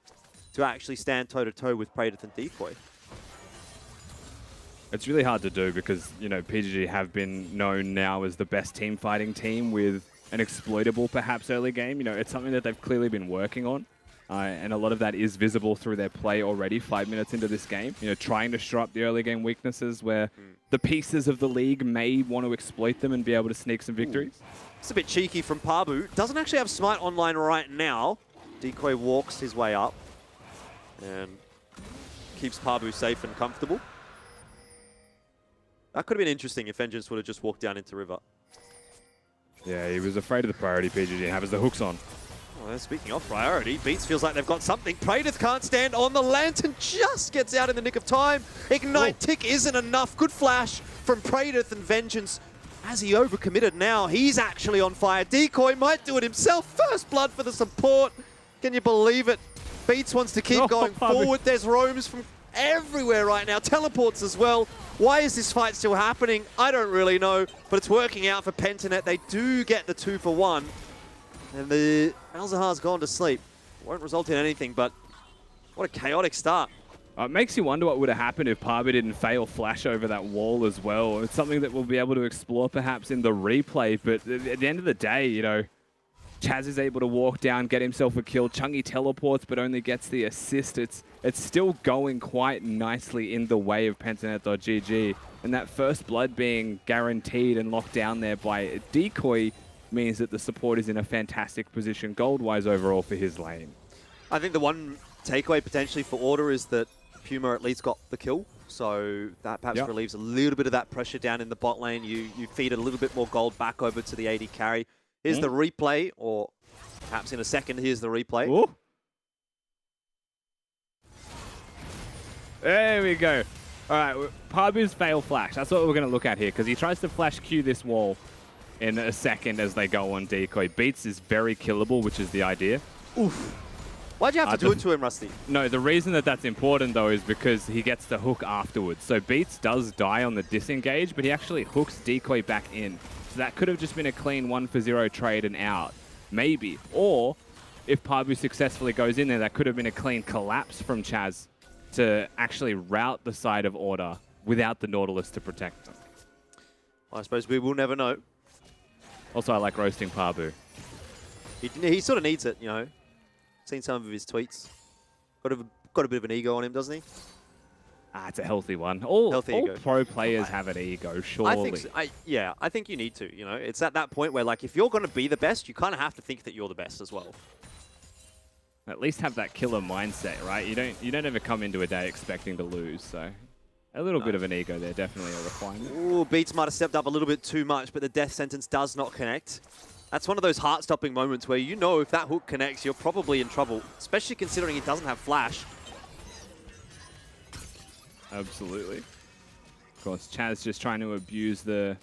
to actually stand toe-to-toe with Praedyth and Decoy? It's really hard to do because, you know, PGG have been known now as the best team fighting team with an exploitable, perhaps, early game. You know, it's something that they've clearly been working on. and a lot of that is visible through their play already 5 minutes into this game. You know, trying to shore up the early game weaknesses where the pieces of the league may want to exploit them and be able to sneak some victories. It's a bit cheeky from Pabu. Doesn't actually have Smite online right now. Decoy walks his way up and keeps Pabu safe and comfortable. That could have been interesting if Vengeance would have just walked down into River. Yeah, he was afraid of the priority PGG and have the hooks on. Well, speaking of priority, Beats feels like they've got something. Praedyth can't stand on the Lantern, just gets out in the nick of time. Ignite tick isn't enough. Good flash from Praedyth, and Vengeance, as he overcommitted now, he's actually on fire. Decoy might do it himself. First blood for the support. Can you believe it? Beats wants to keep going forward. There's roams from everywhere right now. Teleports as well. Why is this fight still happening? I don't really know, but it's working out for Pentanet. They do get the 2 for 1. And the Malzahar's gone to sleep. Won't result in anything, but what a chaotic start. It makes you wonder what would have happened if Pabu didn't fail flash over that wall as well. It's something that we'll be able to explore perhaps in the replay, but at the end of the day, you know, Chaz is able to walk down, get himself a kill. Chungy teleports, but only gets the assist. It's still going quite nicely in the way of Pentanet.gg. And that first blood being guaranteed and locked down there by Decoy means that the support is in a fantastic position gold-wise overall for his lane. I think the one takeaway potentially for Order is that Puma at least got the kill. So that perhaps relieves a little bit of that pressure down in the bot lane. You feed a little bit more gold back over to the AD carry. Here's the replay, or perhaps in a second, here's the replay. Ooh. There we go. All right, Pabu's fail flash. That's what we're going to look at here, because he tries to flash Q this wall in a second as they go on Decoy. Beats is very killable, which is the idea. Oof. Why'd you have to do it to him, Rusty? No, the reason that that's important, though, is because he gets the hook afterwards. So Beats does die on the disengage, but he actually hooks Decoy back in. So that could have just been a clean 1-for-0 trade and out. Maybe. Or, if Pabu successfully goes in there, that could have been a clean collapse from Chaz to actually route the side of Order without the Nautilus to protect them. Well, I suppose we will never know. Also, I like roasting Pabu. He sort of needs it, you know. Seen some of his tweets. Got a bit of an ego on him, doesn't he? It's a healthy one. All ego. pro players have an ego, surely. I think so. I think you need to, you know. It's at that point where, like, if you're going to be the best, you kind of have to think that you're the best as well. At least have that killer mindset, right? You don't ever come into a day expecting to lose, so a little bit of an ego there, definitely a requirement. Ooh, Beats might have stepped up a little bit too much, but the death sentence does not connect. That's one of those heart-stopping moments where you know if that hook connects, you're probably in trouble, especially considering he doesn't have flash. Absolutely. Of course, Chaz just trying to abuse the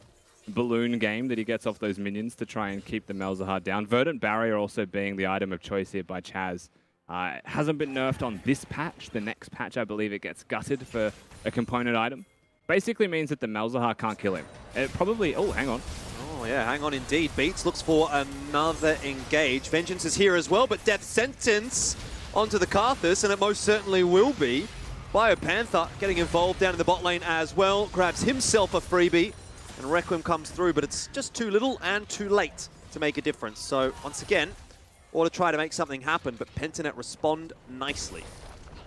balloon game that he gets off those minions to try and keep the Malzahar down. Verdant Barrier also being the item of choice here by Chaz. It hasn't been nerfed on this patch. The next patch, I believe it gets gutted for a component item. Basically means that the Malzahar can't kill him. It probably... Oh, hang on. Oh, yeah, hang on indeed. Beats looks for another engage. Vengeance is here as well, but Death Sentence onto the Karthus, and it most certainly will be. BioPanther getting involved down in the bot lane as well. Grabs himself a freebie, and Requiem comes through, but it's just too little and too late to make a difference. So, once again, or to try to make something happen, but Pentanet respond nicely.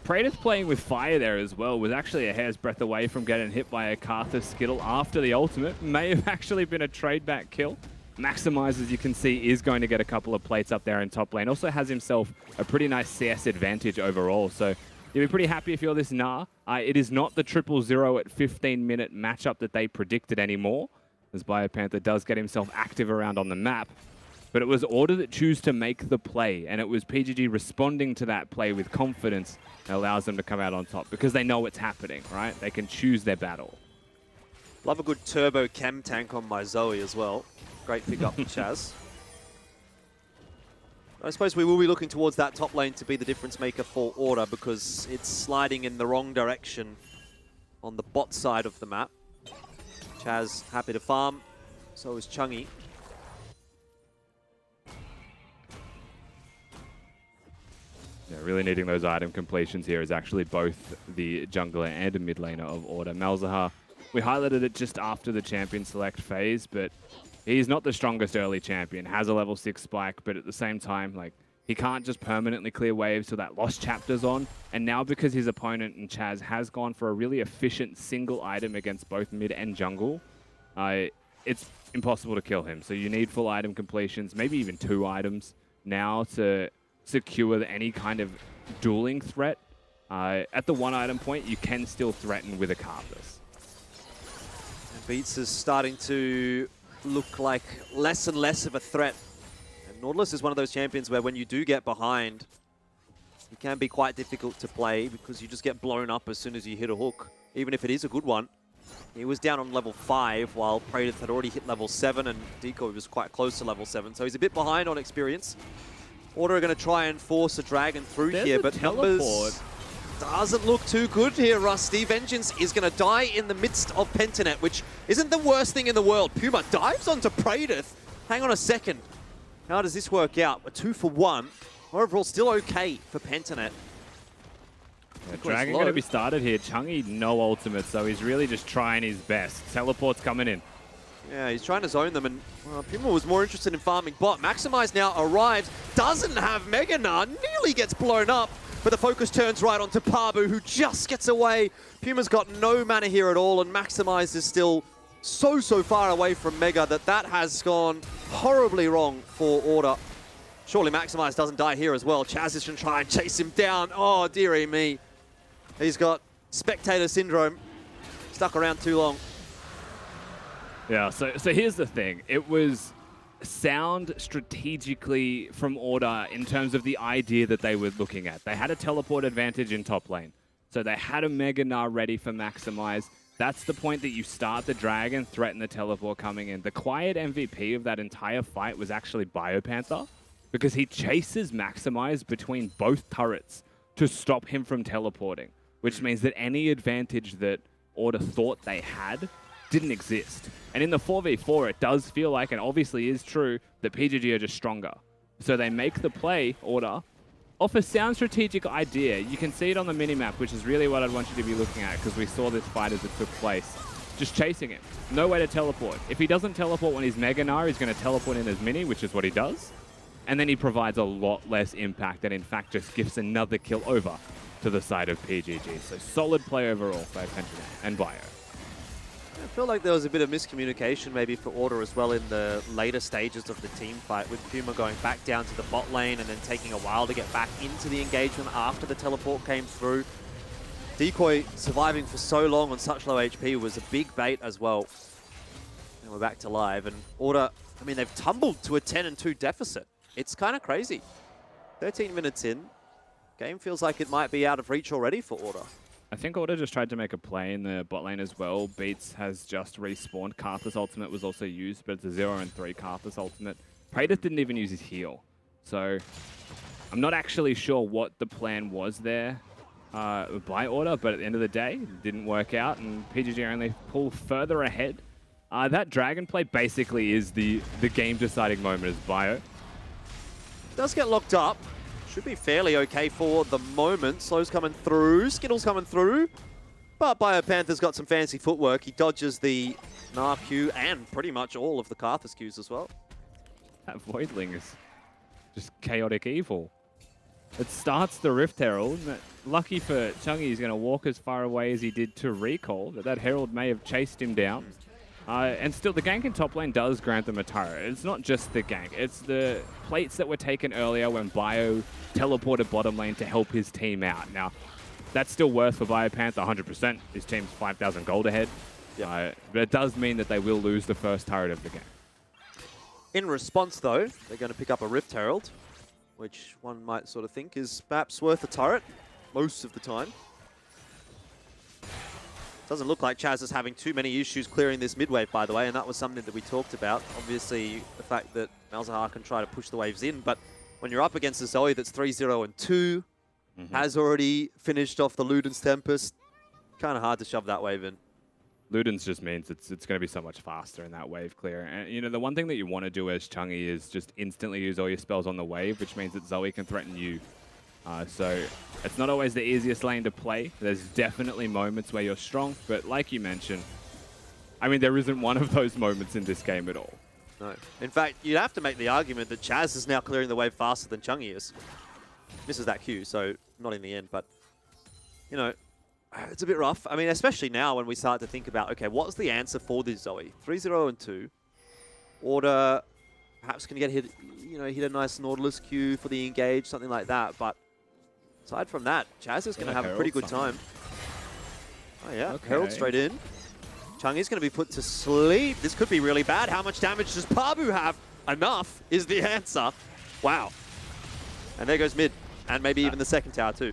Praedyth playing with fire there as well was actually a hair's breadth away from getting hit by a Karthus Skittle after the ultimate. May have actually been a trade back kill. Maximize, as you can see, is going to get a couple of plates up there in top lane. Also has himself a pretty nice CS advantage overall. So you'll be pretty happy if you're this Nah. It is not the 0-0 at 15-minute matchup that they predicted anymore, as BioPanther does get himself active around on the map. But it was Order that choose to make the play, and it was PGG responding to that play with confidence that allows them to come out on top, because they know what's happening, right? They can choose their battle. Love a good turbo chem tank on my Zoe as well. Great pick up, Chaz. I suppose we will be looking towards that top lane to be the difference maker for Order, because it's sliding in the wrong direction on the bot side of the map. Chaz happy to farm, so is Chungy. Yeah, really needing those item completions here is actually both the jungler and a mid laner of Order. Malzahar, we highlighted it just after the champion select phase, but he's not the strongest early champion. Has a level 6 spike, but at the same time, like, He can't just permanently clear waves till that Lost Chapter's on. And now because his opponent in Chaz has gone for a really efficient single item against both mid and jungle, it's impossible to kill him. So you need full item completions, maybe even 2 items now to secure any kind of dueling threat. At the 1 item point, you can still threaten with a Karthus. Beats is starting to look like less and less of a threat. And Nautilus is one of those champions where when you do get behind, it can be quite difficult to play because you just get blown up as soon as you hit a hook, even if it is a good one. He was down on level 5 while Praedyth had already hit level 7 and Decoy was quite close to level 7. So he's a bit behind on experience. Order are going to try and force a dragon through here, but numbers doesn't look too good here, Rusty. Vengeance is going to die in the midst of Pentanet, which isn't the worst thing in the world. Puma dives onto Praedyth. Hang on a second. How does this work out? A 2 for 1. Overall, still okay for Pentanet. Yeah, Dragon going to be started here. Chungy, no ultimate, so he's really just trying his best. Teleport's coming in. Yeah, he's trying to zone them, and Puma was more interested in farming bot. Maximize now arrives, doesn't have Mega Gnar, nearly gets blown up, but the focus turns right onto Pabu, who just gets away. Puma's got no mana here at all, and Maximize is still so far away from Mega that has gone horribly wrong for Order. Surely Maximize doesn't die here as well. Chaz is going to try and chase him down. Oh, dearie me. He's got spectator syndrome. Stuck around too long. Yeah, so here's the thing. It was sound strategically from Order in terms of the idea that they were looking at. They had a teleport advantage in top lane. So they had a Mega Gnar ready for Maximize. That's the point that you start the dragon, threaten the teleport coming in. The quiet MVP of that entire fight was actually Biopanther, because he chases Maximize between both turrets to stop him from teleporting, which means that any advantage that Order thought they had didn't exist. And in the 4v4, it does feel like, and obviously is true, that PGG are just stronger. So they make the play, Order, off a sound strategic idea. You can see it on the minimap, which is really what I'd want you to be looking at, because we saw this fight as it took place. Just chasing him. No way to teleport. If he doesn't teleport when he's Mega Gnar, he's going to teleport in as Mini, which is what he does. And then he provides a lot less impact and in fact just gives another kill over to the side of PGG. So solid play overall by Pentanet and Bio. I feel like there was a bit of miscommunication maybe for Order as well in the later stages of the team fight, with Puma going back down to the bot lane and then taking a while to get back into the engagement after the teleport came through. Decoy surviving for so long on such low HP was a big bait as well. And we're back to live, and Order, I mean, they've tumbled to a 10-2 deficit. It's kind of crazy. 13 minutes in, game feels like it might be out of reach already for Order. I think Order just tried to make a play in the bot lane as well. Beats has just respawned. Karthus ultimate was also used, but it's a 0 and 3 Karthus ultimate. Praedyth didn't even use his heal. So I'm not actually sure what the plan was there by Order, but at the end of the day, it didn't work out, and PGG only pull further ahead. That dragon play basically is the game-deciding moment as Bio. Does get locked up. Should be fairly okay for the moment. Slow's coming through, Skittle's coming through. But Biopanther's got some fancy footwork. He dodges the Gnar Q and pretty much all of the Karthus Qs as well. That Voidling is just chaotic evil. It starts the Rift Herald. Lucky for Chungy, he's going to walk as far away as he did to recall, but that Herald may have chased him down. And still, the gank in top lane does grant them a turret. It's not just the gank. It's the plates that were taken earlier when Bio teleported bottom lane to help his team out. Now, that's still worth for Biopanther 100%. His team's 5,000 gold ahead. Yep. But it does mean that they will lose the first turret of the game. In response, though, they're going to pick up a Rift Herald, which one might sort of think is perhaps worth a turret most of the time. Doesn't look like Chaz is having too many issues clearing this mid wave, by the way, and that was something that we talked about. Obviously, the fact that Malzahar can try to push the waves in, but when you're up against a Zoe that's 3-0 and 2, has already finished off the Luden's Tempest, kind of hard to shove that wave in. Luden's just means it's going to be so much faster in that wave clear. And, you know, the one thing that you want to do as Chungy is just instantly use all your spells on the wave, which means that Zoe can threaten you. So it's not always the easiest lane to play. There's definitely moments where you're strong, but like you mentioned, I mean, there isn't one of those moments in this game at all. No. In fact, you'd have to make the argument that Chaz is now clearing the wave faster than Chungi is. Misses that Q, so not in the end, but, you know, it's a bit rough. I mean, especially now when we start to think about, okay, what's the answer for this Zoe? 3-0 and 2. Order perhaps can get hit, you know, hit a nice Nautilus Q for the engage, something like that. But aside from that, Chaz is going to have a pretty good time. Oh yeah, Okay. Herald straight in. Chungi's going to be put to sleep. This could be really bad. How much damage does Pabu have? Enough is the answer. Wow. And there goes mid. And maybe even the second tower too.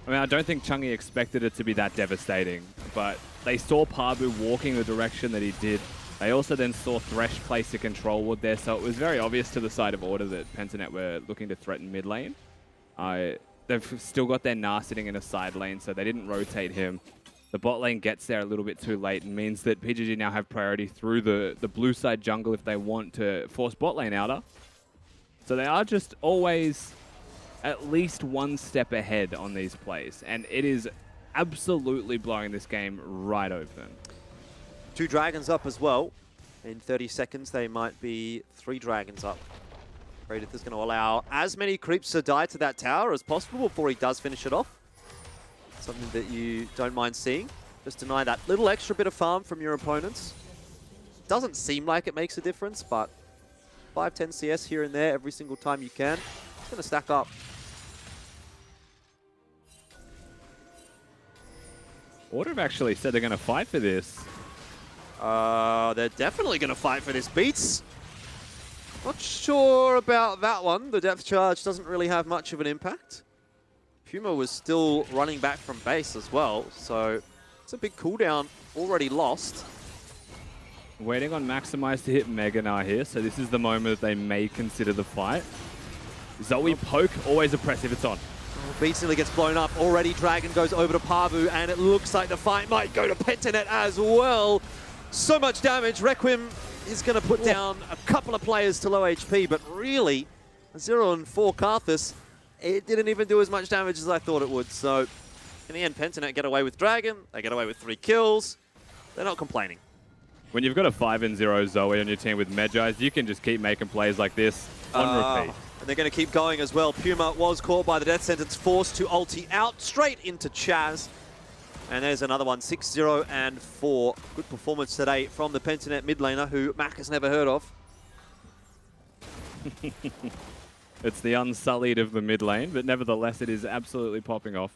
I mean, I don't think Chungi expected it to be that devastating, but they saw Pabu walking the direction that he did. They also then saw Thresh place a control ward there, so it was very obvious to the side of Order that Pentanet were looking to threaten mid lane. They've still got their Gnar sitting in a side lane, so they didn't rotate him. The bot lane gets there a little bit too late and means that PGG now have priority through the blue side jungle if they want to force bot lane outer. So they are just always at least one step ahead on these plays, and it is absolutely blowing this game right open. 2 dragons up as well. In 30 seconds, they might be 3 dragons up. Gravitas is going to allow as many creeps to die to that tower as possible before he does finish it off. Something that you don't mind seeing. Just deny that little extra bit of farm from your opponents. Doesn't seem like it makes a difference, but 5-10 CS here and there every single time you can. It's going to stack up. Order have actually said they're going to fight for this. They're definitely going to fight for this. Beats. Not sure about that one. The depth charge doesn't really have much of an impact. Puma was still running back from base as well, so it's a big cooldown already lost. Waiting on Maximize to hit Mega Gnar here, so this is the moment that they may consider the fight. Zoe poke, always oppressive, it's on. Beats nearly gets blown up. Already Dragon goes over to Pabu, and it looks like the fight might go to Pentanet as well. So much damage. Requiem is going to put down a couple of players to low HP, but really, 0 and 4 Karthus, it didn't even do as much damage as I thought it would. So in the end, Pentanet get away with Dragon. They get away with 3 kills. They're not complaining. When you've got a 5-0 Zoe on your team with Medjais, you can just keep making plays like this on repeat. And they're going to keep going as well. Puma was caught by the death sentence, forced to ulti out straight into Chaz. And there's another one, 6-0 and 4. Good performance today from the Pentanet mid laner, who Mac has never heard of. It's the unsullied of the mid lane, but nevertheless, it is absolutely popping off.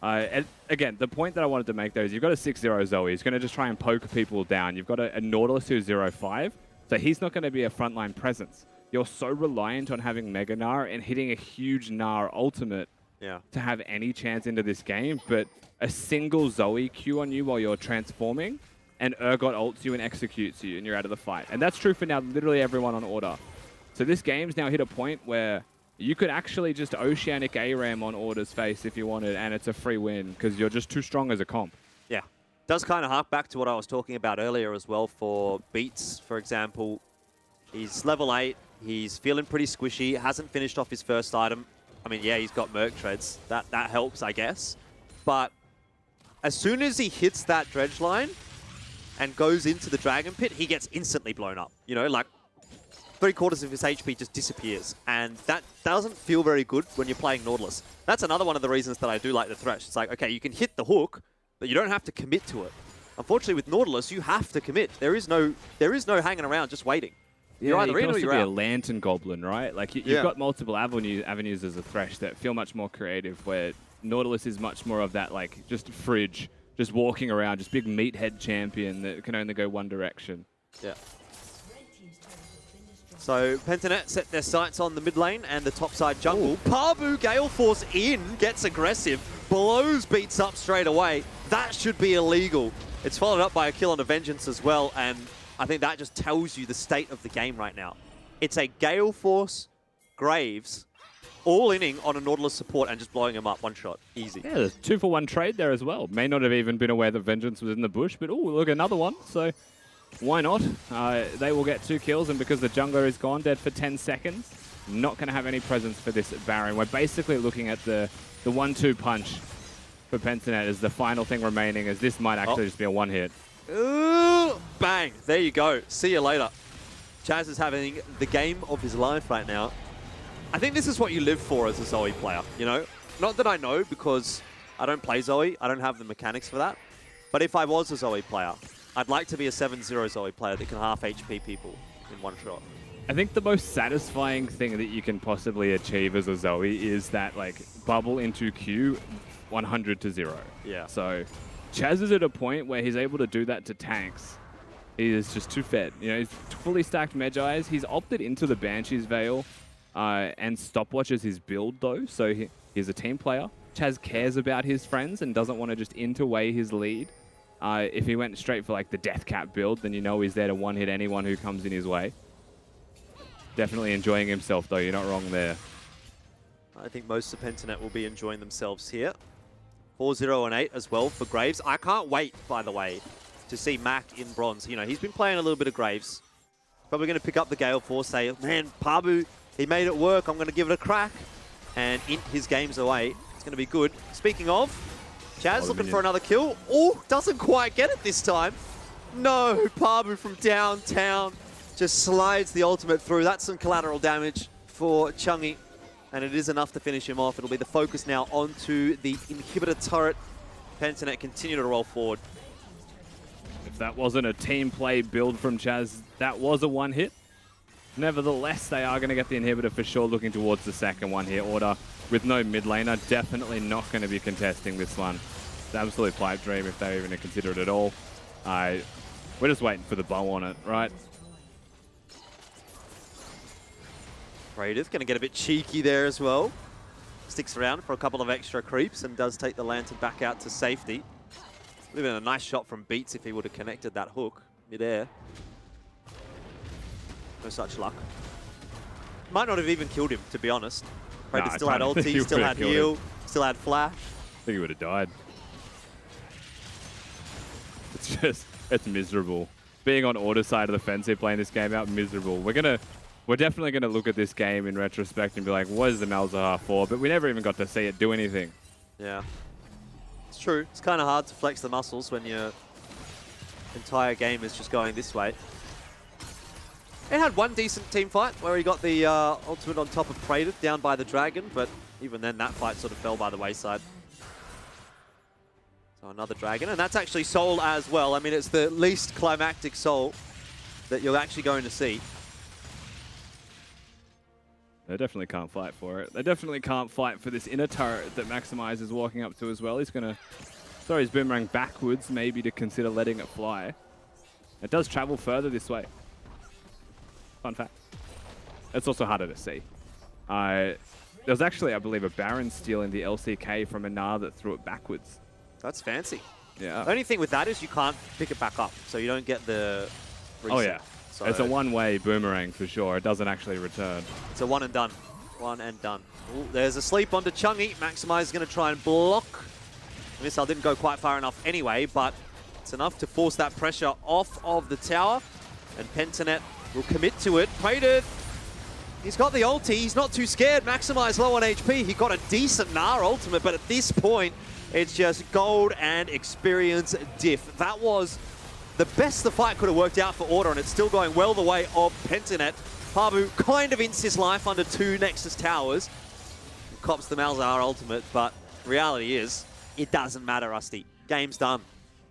And again, the point that I wanted to make, though, is you've got a 6-0 Zoe. He's going to just try and poke people down. You've got a Nautilus who's 0-5, so he's not going to be a frontline presence. You're so reliant on having Mega Gnar and hitting a huge Gnar ultimate to have any chance into this game, but a single Zoe Q on you while you're transforming, and Urgot ults you and executes you, and you're out of the fight. And that's true for now literally everyone on Order. So this game's now hit a point where you could actually just Oceanic ARAM on Order's face if you wanted, and it's a free win, because you're just too strong as a comp. Yeah. Does kind of hark back to what I was talking about earlier as well for Beats, for example. He's level 8. He's feeling pretty squishy. Hasn't finished off his first item. I mean, yeah, he's got Merc Treads. That helps, I guess. But as soon as he hits that dredge line and goes into the Dragon Pit, he gets instantly blown up. You know, like 3/4 of his HP just disappears. And that doesn't feel very good when you're playing Nautilus. That's another one of the reasons that I do like the Thresh. It's like, okay, you can hit the hook, but you don't have to commit to it. Unfortunately, with Nautilus, you have to commit. There is no hanging around just waiting. You're either you in can or also you're be out. a Lantern Goblin, right? Like, you've got multiple avenues as a Thresh that feel much more creative, where Nautilus is much more of that, like, just fridge, just walking around, just big meathead champion that can only go one direction. Yeah. So Pentanet set their sights on the mid lane and the topside jungle. Pabu Gale Force in, gets aggressive, blows Beats up straight away. That should be illegal. It's followed up by a kill on a Vengeance as well, and I think that just tells you the state of the game right now. It's a Gale Force, Graves, all-inning on a Nautilus support and just blowing him up one shot. Easy. Yeah, there's 2-for-1 trade there as well. May not have even been aware that Vengeance was in the bush, but oh, look, another one. So why not? They will get 2 kills, and because the jungler is gone, dead for 10 seconds, not going to have any presence for this Baron. We're basically looking at the 1-2 punch for Pentanet as the final thing remaining, as this might actually just be a one-hit. Ooh, bang. There you go. See you later. Chaz is having the game of his life right now. I think this is what you live for as a Zoe player, you know? Not that I know, because I don't play Zoe. I don't have the mechanics for that. But if I was a Zoe player, I'd like to be a 7-0 Zoe player that can half HP people in one shot. I think the most satisfying thing that you can possibly achieve as a Zoe is that, like, bubble into Q 100 to 0. Yeah. So Chaz is at a point where he's able to do that to tanks. He is just too fed. You know, he's fully stacked Medjais. He's opted into the Banshee's Veil and Stopwatch as his build, though. So he's a team player. Chaz cares about his friends and doesn't want to just interweigh his lead. If he went straight for, like, the Death Cap build, then you know he's there to one-hit anyone who comes in his way. Definitely enjoying himself, though. You're not wrong there. I think most of Pentanet will be enjoying themselves here. 4-0 and 8 as well for Graves. I can't wait, by the way, to see Mac in bronze. You know, he's been playing a little bit of Graves. Probably going to pick up the Gale Force, say, man, Pabu, he made it work. I'm going to give it a crack. And int his games away. It's going to be good. Speaking of, Chaz looking for another kill. Oh, doesn't quite get it this time. No, Pabu from downtown just slides the ultimate through. That's some collateral damage for Chungi. And it is enough to finish him off. It'll be the focus now onto the inhibitor turret. Pentanet continue to roll forward. If that wasn't a team play build from Chaz, that was a one-hit. Nevertheless, they are going to get the inhibitor for sure, looking towards the second one here. Order with no mid laner, definitely not going to be contesting this one. It's an absolute pipe dream if they're even going to consider it at all. We're just waiting for the bow on it, right? Raiders going to get a bit cheeky there as well. Sticks around for a couple of extra creeps and does take the lantern back out to safety. Would have been a nice shot from Beats if he would have connected that hook mid-air. No such luck. Might not have even killed him, to be honest. Raiders still had ulti, still had heal, still had flash. I think he would have died. It's miserable. Being on Order side of the fence here, playing this game out, miserable. We're definitely going to look at this game in retrospect and be like, what is the Malzahar for? But we never even got to see it do anything. Yeah. It's true. It's kind of hard to flex the muscles when your entire game is just going this way. It had one decent team fight where he got the ultimate on top of Praetor down by the dragon, but even then that fight sort of fell by the wayside. So another dragon, and that's actually Soul as well. I mean, it's the least climactic Soul that you're actually going to see. They definitely can't fight for it. They definitely can't fight for this inner turret that Maximize is walking up to as well. He's going to throw his boomerang backwards, maybe to consider letting it fly. It does travel further this way. Fun fact. It's also harder to see. There was actually, I believe, a Baron stealing the LCK from a Gnar that threw it backwards. That's fancy. Yeah. The only thing with that is you can't pick it back up, so you don't get the reset. Oh, yeah. So it's a one-way boomerang for sure. It doesn't actually return. It's a one and done. One and done. Ooh, there's a sleep onto Chungi. Maximize is going to try and block. The missile didn't go quite far enough anyway, but it's enough to force that pressure off of the tower. And Pentanet will commit to it. Praetor, he's got the ulti. He's not too scared. Maximize low on HP. He got a decent Gnar ultimate, but at this point, it's just gold and experience diff. That was the best the fight could have worked out for Order, and it's still going well the way of Pentanet. Pabu kind of ints his life under 2 Nexus towers. Cops the Malzahar ultimate, but reality is, it doesn't matter, Rusty. Game's done.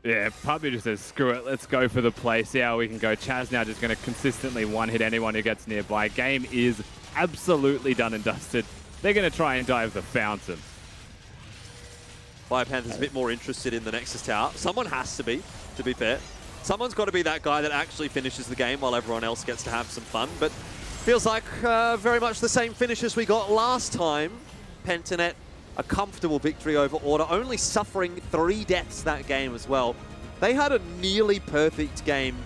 Yeah, Pabu just says, screw it, let's go for the play, see how we can go. Chaz now just going to consistently one-hit anyone who gets nearby. Game is absolutely done and dusted. They're going to try and dive the fountain. Panther's a bit more interested in the Nexus tower. Someone has to be fair. Someone's got to be that guy that actually finishes the game while everyone else gets to have some fun. But feels like very much the same finish as we got last time. Pentanet, a comfortable victory over Order, only suffering 3 deaths that game as well. They had a nearly perfect game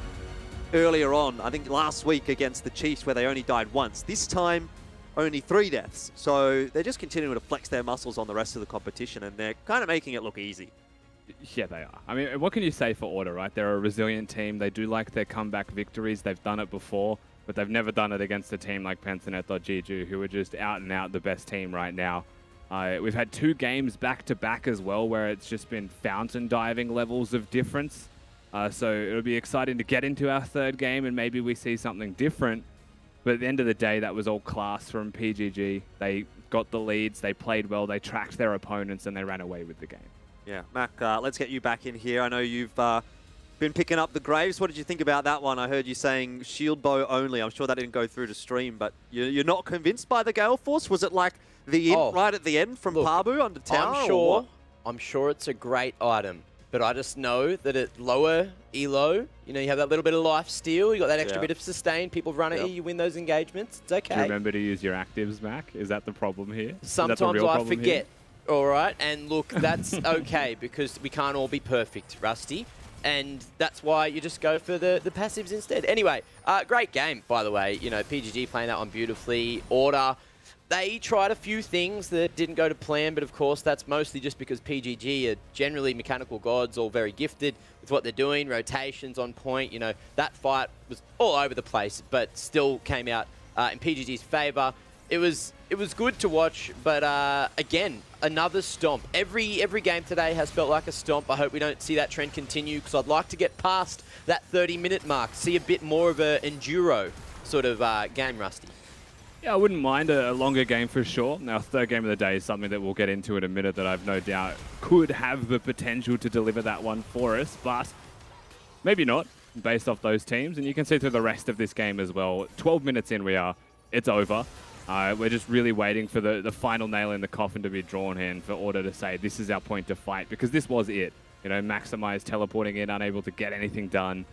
earlier on, I think last week against the Chiefs, where they only died once. This time, only 3 deaths. So they're just continuing to flex their muscles on the rest of the competition, and they're kind of making it look easy. Yeah, they are. I mean, what can you say for Order, right? They're a resilient team. They do like their comeback victories. They've done it before, but they've never done it against a team like Pentanet.gg, who are just out and out the best team right now. We've had 2 games back-to-back as well, where it's just been fountain diving levels of difference. So it'll be exciting to get into our third game and maybe we see something different. But at the end of the day, that was all class from PGG. They got the leads, they played well, they tracked their opponents, and they ran away with the game. Yeah, Mac, let's get you back in here. I know you've been picking up the Graves. What did you think about that one? I heard you saying shield bow only. I'm sure that didn't go through to stream, but you're not convinced by the Gale Force? Was it like the right at the end from Pabu under tower? I'm sure it's a great item, but I just know that at lower elo, you know, you have that little bit of life steal, you got that extra bit of sustain, people run at you, you win those engagements, it's okay. Do you remember to use your actives, Mac? Is that the problem here? Sometimes I forget, all right? And look, that's okay because we can't all be perfect, Rusty. And that's why you just go for the passives instead. Anyway, great game, by the way. You know, PGG playing that one beautifully. Order. They tried a few things that didn't go to plan, but of course that's mostly just because PGG are generally mechanical gods, all very gifted with what they're doing, rotations on point. You know, that fight was all over the place, but still came out in PGG's favor. It was good to watch, but again, another stomp. Every game today has felt like a stomp. I hope we don't see that trend continue because I'd like to get past that 30-minute mark, see a bit more of an enduro sort of game, Rusty. Yeah, I wouldn't mind a longer game for sure. Now, third game of the day is something that we'll get into in a minute that I've no doubt could have the potential to deliver that one for us, but maybe not based off those teams. And you can see through the rest of this game as well. 12 minutes in it's over. We're just really waiting for the final nail in the coffin to be drawn here and for Order to say, this is our point to fight, because this was it. You know, Maximize teleporting in, unable to get anything done.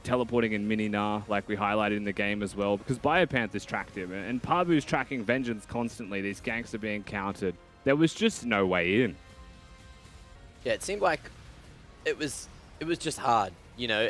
Teleporting in Mini-Na, like we highlighted in the game as well, because Biopanther's tracked him, and Pabu's tracking Vengeance constantly. These ganks are being countered. There was just no way in. Yeah, it seemed like it was just hard. You know,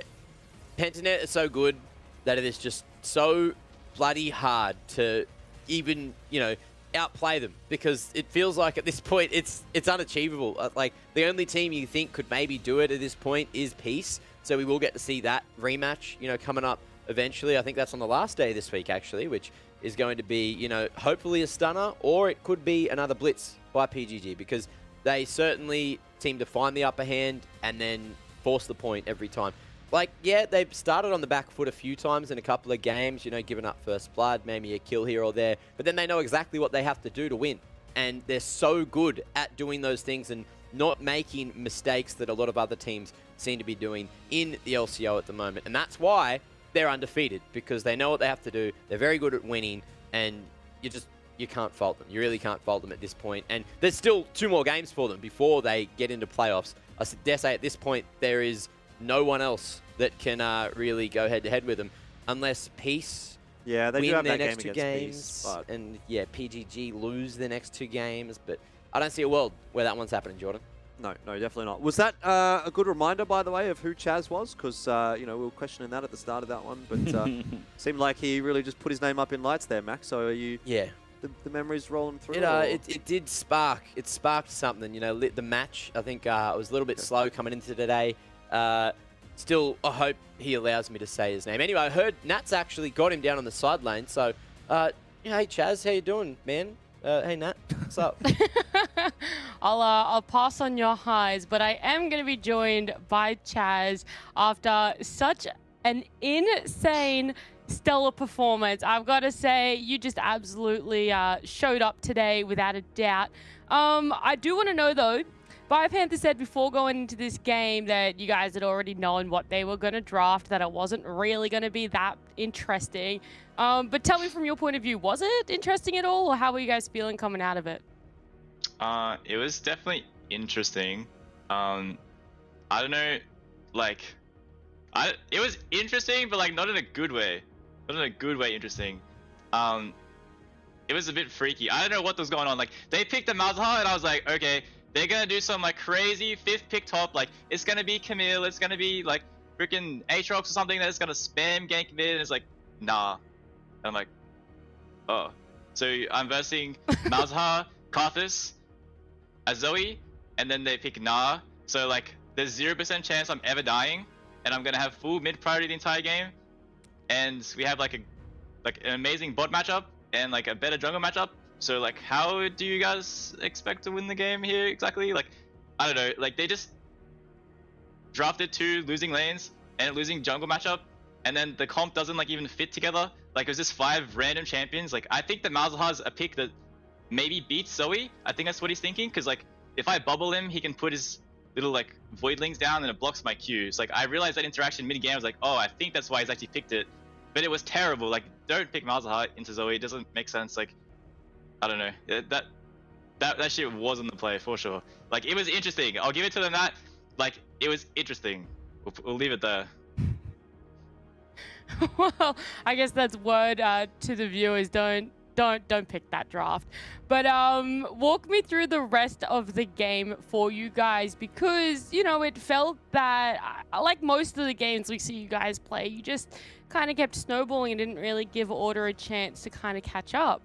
Pentanet is so good that it is just so bloody hard to even, you know, outplay them, because it feels like at this point it's unachievable. Like, the only team you think could maybe do it at this point is Peace. So we will get to see that rematch, you know, coming up eventually. I think that's on the last day this week, actually, which is going to be, you know, hopefully a stunner, or it could be another blitz by PGG, because they certainly seem to find the upper hand and then force the point every time. Like, yeah, they've started on the back foot a few times in a couple of games, you know, giving up first blood, maybe a kill here or there, but then they know exactly what they have to do to win. And they're so good at doing those things and not making mistakes that a lot of other teams seem to be doing in the LCO at the moment. And that's why they're undefeated, because they know what they have to do. They're very good at winning, and you can't fault them. You really can't fault them at this point. And there's still 2 more games for them before they get into playoffs. I dare say at this point there is no one else that can really go head-to-head with them, unless Peace they win do have their that next game 2 against games, Peace, and yeah, PGG lose their next 2 games. But I don't see a world where that one's happening, Jordan. No, definitely not. Was that a good reminder, by the way, of who Chaz was? Because, you know, we were questioning that at the start of that one, but seemed like he really just put his name up in lights there, Max. So are you... Yeah. The memories rolling through? It did spark. It sparked something, you know, the match. I think it was a little bit slow coming into today. Still, I hope he allows me to say his name. Anyway, I heard Nat's actually got him down on the side lane. So, hey, Chaz, how you doing, man? Hey, Nat, what's up? I'll pass on your highs, but I am going to be joined by Chaz after such an insane stellar performance. I've got to say, you just absolutely showed up today without a doubt. I do want to know, though, Biopanther said before going into this game that you guys had already known what they were going to draft, that it wasn't really going to be that interesting. But tell me from your point of view, was it interesting at all, or how were you guys feeling coming out of it? It was definitely interesting. I don't know, like, it was interesting, but like not in a good way. Not in a good way interesting. It was a bit freaky. I don't know what was going on. Like, they picked the Malzahar, and I was like, okay, they're gonna do some like crazy 5th pick top. Like, it's gonna be Camille, it's gonna be like freaking Aatrox or something that's gonna spam gank mid, and it's like, nah. And I'm like, oh. So I'm versing Malzahar, Karthus, Azoe, and then they pick Nah. So like, there's 0% chance I'm ever dying, and I'm gonna have full mid priority the entire game. And we have like an amazing bot matchup and like a better jungle matchup. So like, how do you guys expect to win the game here exactly? Like, I don't know. Like, they drafted 2 losing lanes and a losing jungle matchup, and then the comp doesn't like even fit together. Like it was just 5 random champions. Like I think that Malzahar's a pick that maybe beats Zoe. I think that's what he's thinking, because like if I bubble him, he can put his little like voidlings down and it blocks my Qs. Like I realized that interaction mid game. I was like, oh, I think that's why he's actually picked it, but it was terrible. Like don't pick Malzahar into Zoe. It doesn't make sense. Like I don't know. That shit wasn't the play for sure. Like it was interesting. I'll give it to them that. Like it was interesting. We'll leave it there. Well, I guess that's word to the viewers. Don't pick that draft. But walk me through the rest of the game for you guys, because you know it felt that like most of the games we see you guys play, you just kind of kept snowballing and didn't really give Order a chance to kind of catch up.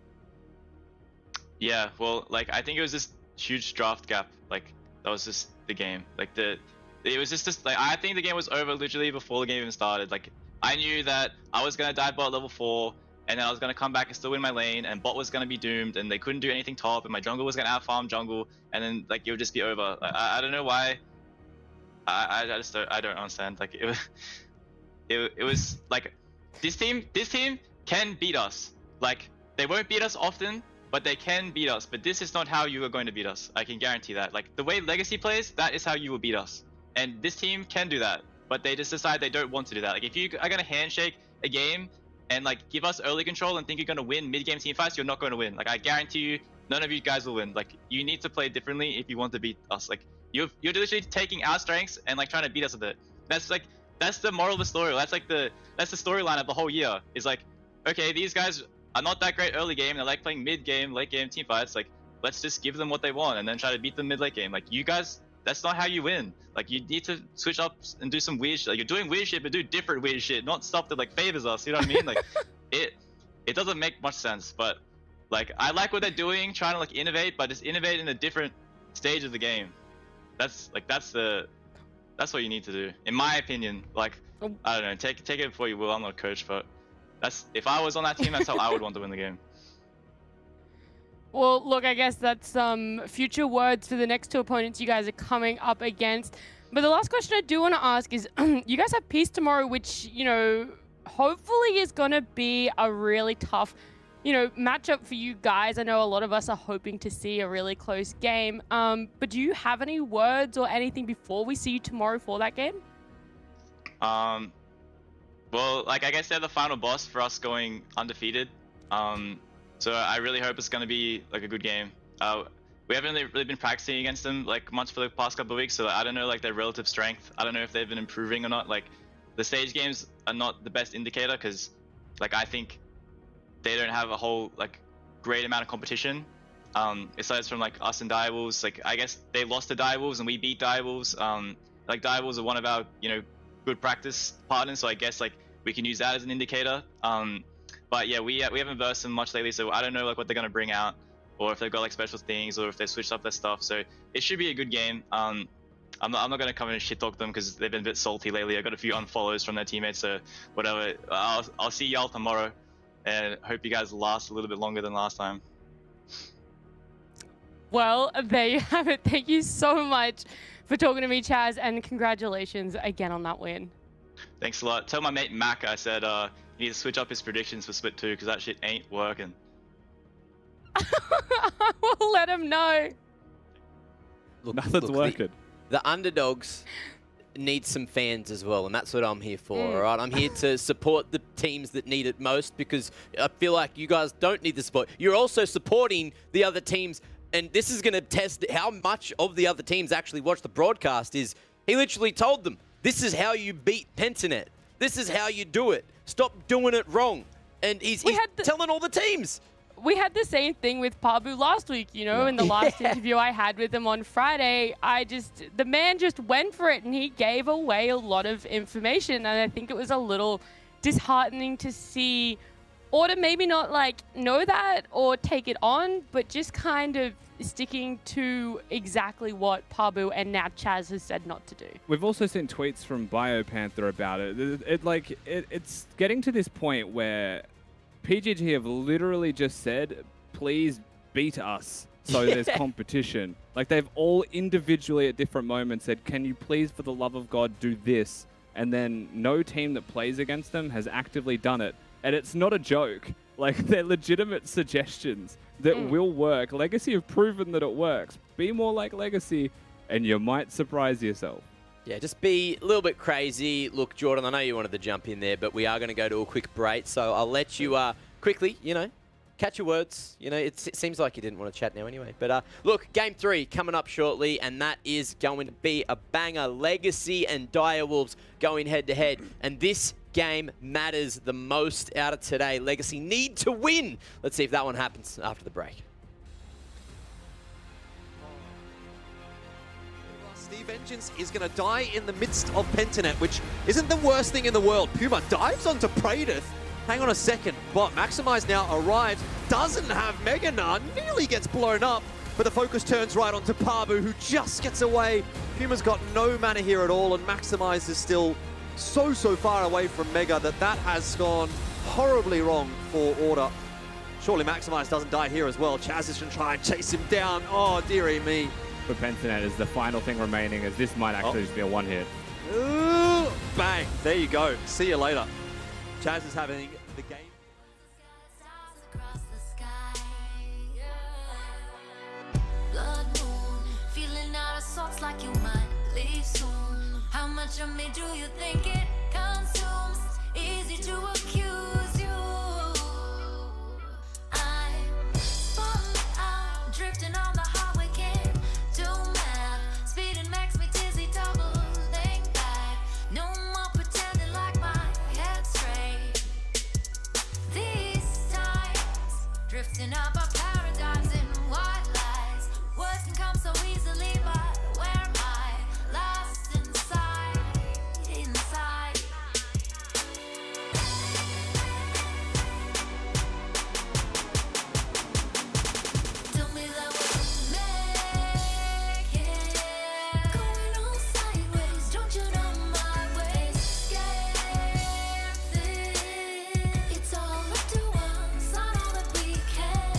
Yeah, well, like I think it was this huge draft gap. Like that was just the game. Like it was just this. Like I think the game was over literally before the game even started. Like I knew that I was gonna die bot level 4, and then I was gonna come back and still win my lane, and bot was gonna be doomed, and they couldn't do anything top, and my jungle was gonna out farm jungle, and then like it would just be over. I don't know why. I just don't understand. Like it was like this team can beat us. Like they won't beat us often, but they can beat us. But this is not how you are going to beat us. I can guarantee that. Like the way Legacy plays, that is how you will beat us. And this team can do that, but they just decide they don't want to do that. Like if you are gonna handshake a game and like give us early control and think you're gonna win mid-game team fights, you're not going to win. Like I guarantee you, none of you guys will win. Like you need to play differently if you want to beat us. Like you're literally taking our strengths and like trying to beat us with it. That's the moral of the story. That's the storyline of the whole year. Is like, okay, these guys are not that great early game. They're like playing mid game, late game team fights. Like let's just give them what they want and then try to beat them mid late game. Like you guys, that's not how you win. Like you need to switch up and do some weird shit. Like you're doing weird shit, but do different weird shit, not stuff that like favors us. You know what I mean? Like it doesn't make much sense. But like I like what they're doing, trying to like innovate, but just innovate in a different stage of the game. That's what you need to do, in my opinion. Like I don't know, take it for you will. I'm not a coach, but that's if I was on that team, that's how I would want to win the game. Well, look, I guess that's some future words for the next 2 opponents you guys are coming up against. But the last question I do want to ask is, you guys have Peace tomorrow, which, you know, hopefully is going to be a really tough, you know, matchup for you guys. I know a lot of us are hoping to see a really close game. But do you have any words or anything before we see you tomorrow for that game? Well, like I guess they're the final boss for us going undefeated. So I really hope it's going to be like a good game. We haven't really been practicing against them like much for the past couple of weeks, so I don't know like their relative strength. I don't know if they've been improving or not. Like the stage games are not the best indicator, because like I think they don't have a whole like great amount of competition. Aside from like us and Direwolves, like I guess they lost to Direwolves and we beat Direwolves. Like Direwolves are one of our, you know, good practice partners, so I guess like we can use that as an indicator. But yeah, we haven't versed them much lately, so I don't know like what they're gonna bring out, or if they've got like special things, or if they switched up their stuff. So it should be a good game. I'm not gonna come in and shit talk them because they've been a bit salty lately. I got a few unfollows from their teammates, so whatever. I'll see y'all tomorrow, and hope you guys last a little bit longer than last time. Well, there you have it. Thank you so much for talking to me, Chaz, and congratulations again on that win. Thanks a lot. Tell my mate Mac I said he needs to switch up his predictions for Split 2 because that shit ain't working. We'll let him know. Nothing's working. The underdogs need some fans as well, and that's what I'm here for, all right? I'm here to support the teams that need it most, because I feel like you guys don't need the support. You're also supporting the other teams, and this is going to test how much of the other teams actually watch the broadcast. Is he literally told them, this is how you beat Pentanet. This is how you do it. Stop doing it wrong. And he's telling all the teams. We had the same thing with Pabu last week, you know, in the last interview I had with him on Friday. The man just went for it, and he gave away a lot of information. And I think it was a little disheartening to see Order maybe not like know that or take it on, but just kind of sticking to exactly what Pabu and now Chaz has said not to do. We've also seen tweets from BioPanther about it. It's getting to this point where PGG have literally just said, please beat us. so there's competition. Like, they've all individually at different moments said, can you please, for the love of God, do this? And then no team that plays against them has actively done it. And it's not a joke. Like, they're legitimate suggestions that will work. Legacy have proven that it works. Be more like Legacy, and you might surprise yourself. Yeah, just be a little bit crazy. Look, Jordan, I know you wanted to jump in there, but we are going to go to a quick break. So I'll let you quickly, catch your words. It seems like you didn't want to chat now anyway. But look, Game 3 coming up shortly, and that is going to be a banger. Legacy and Direwolves going head-to-head. And this game matters the most out of today. Legacy need to win. Let's see if that one happens after the break. The Vengeance is going to die in the midst of Pentanet, which isn't the worst thing in the world. Puma dives onto Praedyth. Hang on a second. But Maximize now arrives, doesn't have Meganar, nearly gets blown up, but the focus turns right onto Pabu, who just gets away. Puma's got no mana here at all, and Maximize is still so far away from Mega that has gone horribly wrong for Order. Surely Maximize doesn't die here as well. Chaz is going to try and chase him down. Oh, dearie me. For Pentanet is the final thing remaining, as this might actually just be a one-hit. Ooh, bang. There you go. See you later. Chaz is having the game. Blood moon, feeling out of sorts like you might leave soon. How much of me do you think it consumes? Easy to accuse you. I'm spun out, drifting on the highway, can't do math. Speeding makes me dizzy, doubling back. No more pretending like my head's straight. These times, drifting up our paradigms in white lies. Words can come so easily, but where am I? Lost inside. Tell me that we'll make it. Going all sideways, don't you know my ways? Scared this. It's all up to us, not all that we can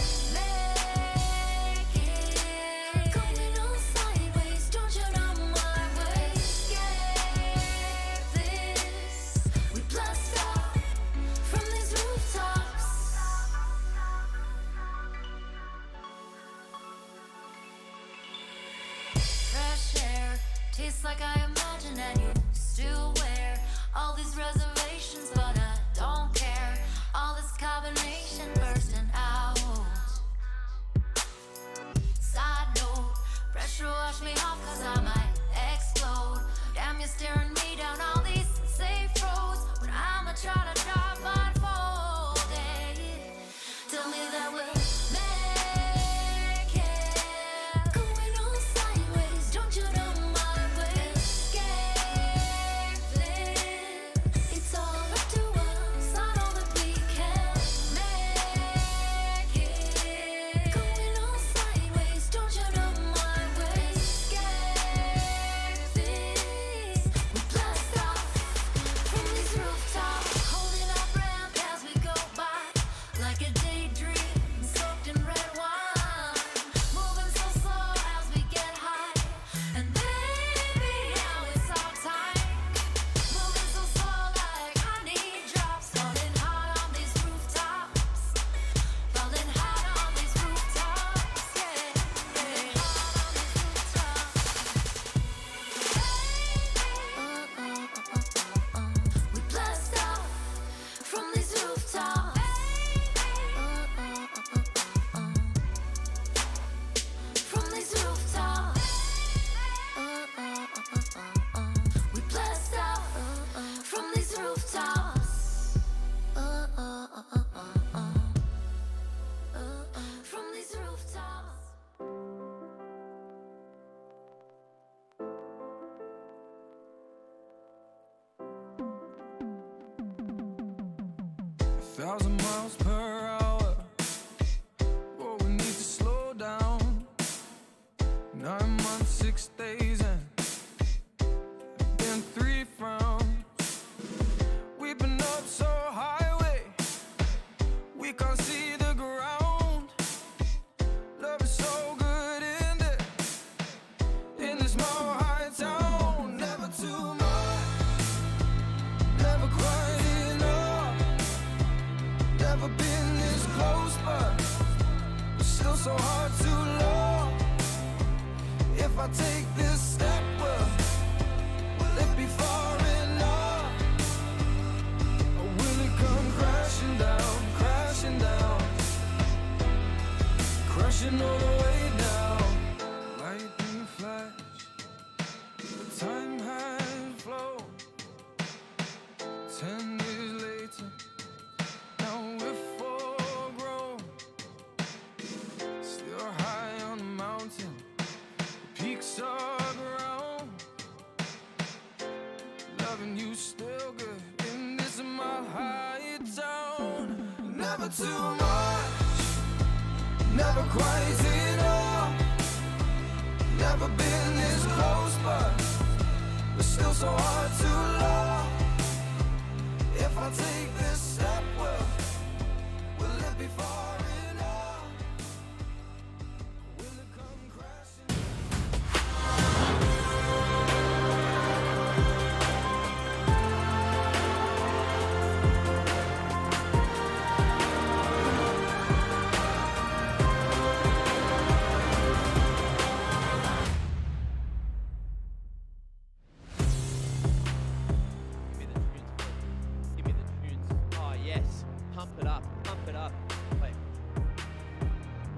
Never been this close, but it's still so hard to love. If I take this step, will it be far enough? Or will it come crashing down, crashing down, crashing all the way down? Lightning flash, the time has flown. 10 years later, now we're full grown. Still high on the mountain, the peaks are grown. Loving you still good in this mile high town. Never too much, never quite enough. Never been this close, but it's still so hard to love. If I take this step, will it be far enough? Will it come crashing? Give me the tunes. Oh, yes. Pump it up. Pump it up. Wait.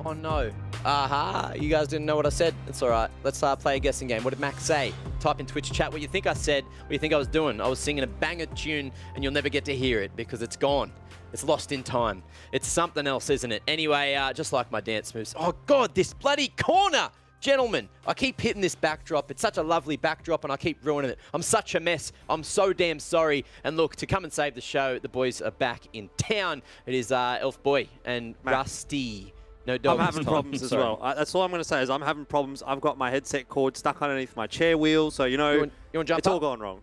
Oh, no. Aha. You guys didn't know what I said. It's all right. Let's play a guessing game. What did Max say? Type in Twitch chat what you think I said, what you think I was doing. I was singing a banger tune, and you'll never get to hear it because it's gone. It's lost in time. It's something else, isn't it? Anyway, just like my dance moves. Oh, God, this bloody corner! Gentlemen, I keep hitting this backdrop. It's such a lovely backdrop, and I keep ruining it. I'm such a mess. I'm so damn sorry. And look, to come and save the show, the boys are back in town. It is Elf Boy and Rusty. No dog. I'm having problems as well. That's all I'm going to say is I'm having problems. I've got my headset cord stuck underneath my chair wheel, so you want to jump it's up? all gone wrong.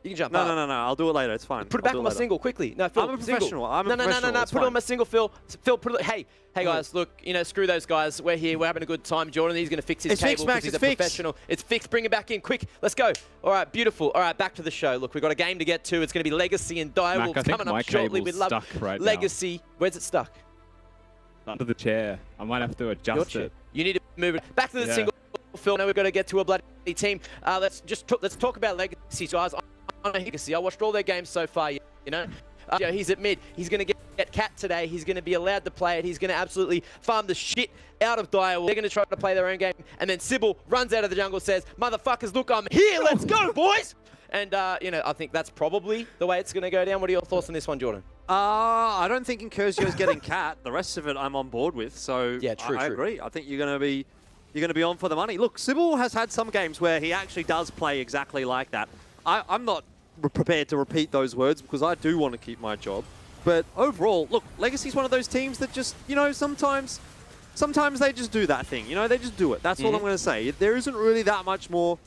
You can jump no, up. No. I'll do it later. It's fine. Put it back on my single quickly. No, Phil. I'm a professional. Single. I'm a professional. No. It's Put it fine. on my single, Phil. Phil, put it. Hey, guys. Look, screw those guys. We're here. We're having a good time. Jordan, he's going to fix his cable because he's a professional. It's fixed. Bring it back in quick. Let's go. All right, beautiful. All right, back to the show. Look, we've got a game to get to. It's going to be Legacy and Direwolves coming up shortly. We'd love Legacy. Where's it stuck? Under the chair. I might have to adjust it. You need to move it. Back to the single, Phil. Now we've got to get to a bloody team. Let's talk about Legacy, guys. On Legacy, I watched all their games so far. He's at mid. He's going to get Cat today. He's going to be allowed to play it. He's going to absolutely farm the shit out of Direwolves. They're going to try to play their own game. And then Sybil runs out of the jungle, says, "Motherfuckers, look, I'm here. Let's go, boys." And I think that's probably the way it's going to go down. What are your thoughts on this one, Jordan? I don't think Incurzio's getting Cat. The rest of it, I'm on board with. So yeah, true. I agree. I think you're going to be on for the money. Look, Sybil has had some games where he actually does play exactly like that. I'm not prepared to repeat those words because I do want to keep my job. But overall, look, Legacy's one of those teams that just, sometimes they just do that thing. They just do it. That's all I'm going to say. There isn't really that much more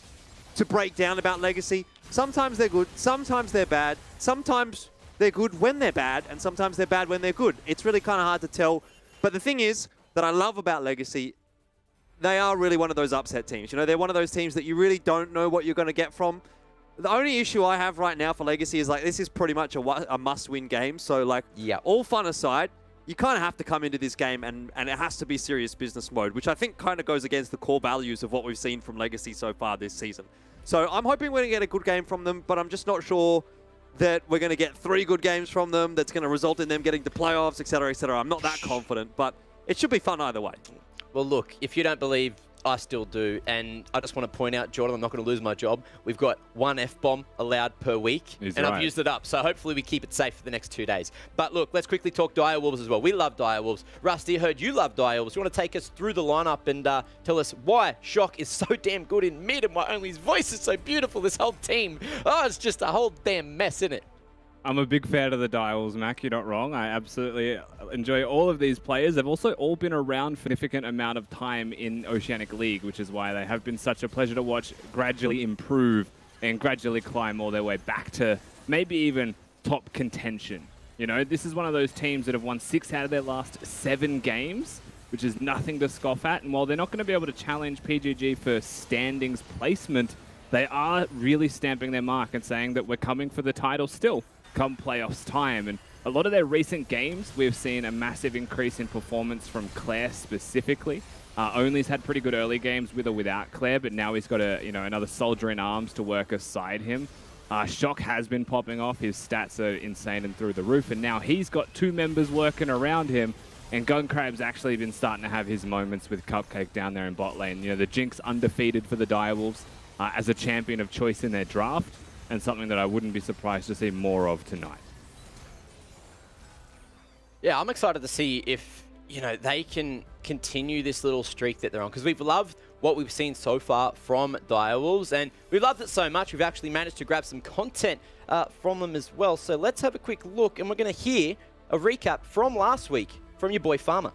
to break down about Legacy. Sometimes they're good, sometimes they're bad, sometimes they're good when they're bad, and sometimes they're bad when they're good. It's really kind of hard to tell. But the thing is that I love about Legacy, they are really one of those upset teams. They're one of those teams that you really don't know what you're going to get from. The only issue I have right now for Legacy is, this is pretty much a must-win game. So, all fun aside, you kind of have to come into this game and it has to be serious business mode, which I think kind of goes against the core values of what we've seen from Legacy so far this season. So I'm hoping we're going to get a good game from them, but I'm just not sure that we're going to get 3 good games from them that's going to result in them getting to playoffs, etc., etc. I'm not that confident, but it should be fun either way. Well, look, if you don't believe, I still do. And I just want to point out, Jordan, I'm not going to lose my job. We've got 1 F-bomb allowed per week, I've used it up. So hopefully we keep it safe for the next 2 days. But look, let's quickly talk Direwolves as well. We love Direwolves. Rusty, I heard you love Direwolves. You want to take us through the lineup and tell us why Shock is so damn good in mid and why only his voice is so beautiful, this whole team. Oh, it's just a whole damn mess, isn't it? I'm a big fan of the Direwolves, Mac. You're not wrong. I absolutely enjoy all of these players. They've also all been around for a significant amount of time in Oceanic League, which is why they have been such a pleasure to watch gradually improve and gradually climb all their way back to maybe even top contention. This is one of those teams that have won 6 out of their last 7 games, which is nothing to scoff at. And while they're not going to be able to challenge PGG for standings placement, they are really stamping their mark and saying that we're coming for the title still come playoffs time. And a lot of their recent games, we've seen a massive increase in performance from Claire specifically. Only's had pretty good early games with or without Claire, but now he's got another soldier in arms to work aside him. Shock has been popping off. His stats are insane and through the roof, and now he's got 2 members working around him. And Guncrab's actually been starting to have his moments with Cupcake down there in bot lane. The Jinx undefeated for the Direwolves as a champion of choice in their draft, and something that I wouldn't be surprised to see more of tonight. Yeah, I'm excited to see if, they can continue this little streak that they're on, because we've loved what we've seen so far from Direwolves, and we've loved it so much we've actually managed to grab some content from them as well. So let's have a quick look, and we're going to hear a recap from last week from your boy Farmer.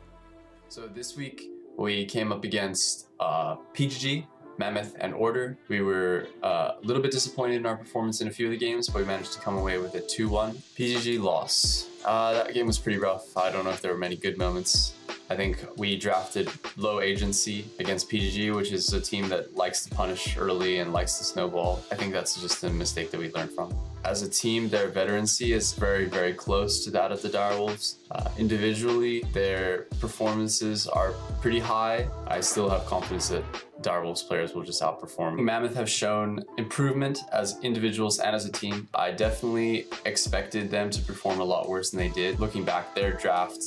So this week we came up against PGG, Mammoth, and Order. We were a little bit disappointed in our performance in a few of the games, but we managed to come away with a 2-1 PGG loss. That game was pretty rough. I don't know if there were many good moments. I think we drafted low agency against PGG, which is a team that likes to punish early and likes to snowball. I think that's just a mistake that we learned from. As a team, their veterancy is very, very close to that of the Direwolves. Individually, their performances are pretty high. I still have confidence that Direwolves players will just outperform. Mammoth have shown improvement as individuals and as a team. I definitely expected them to perform a lot worse than they did. Looking back, their draft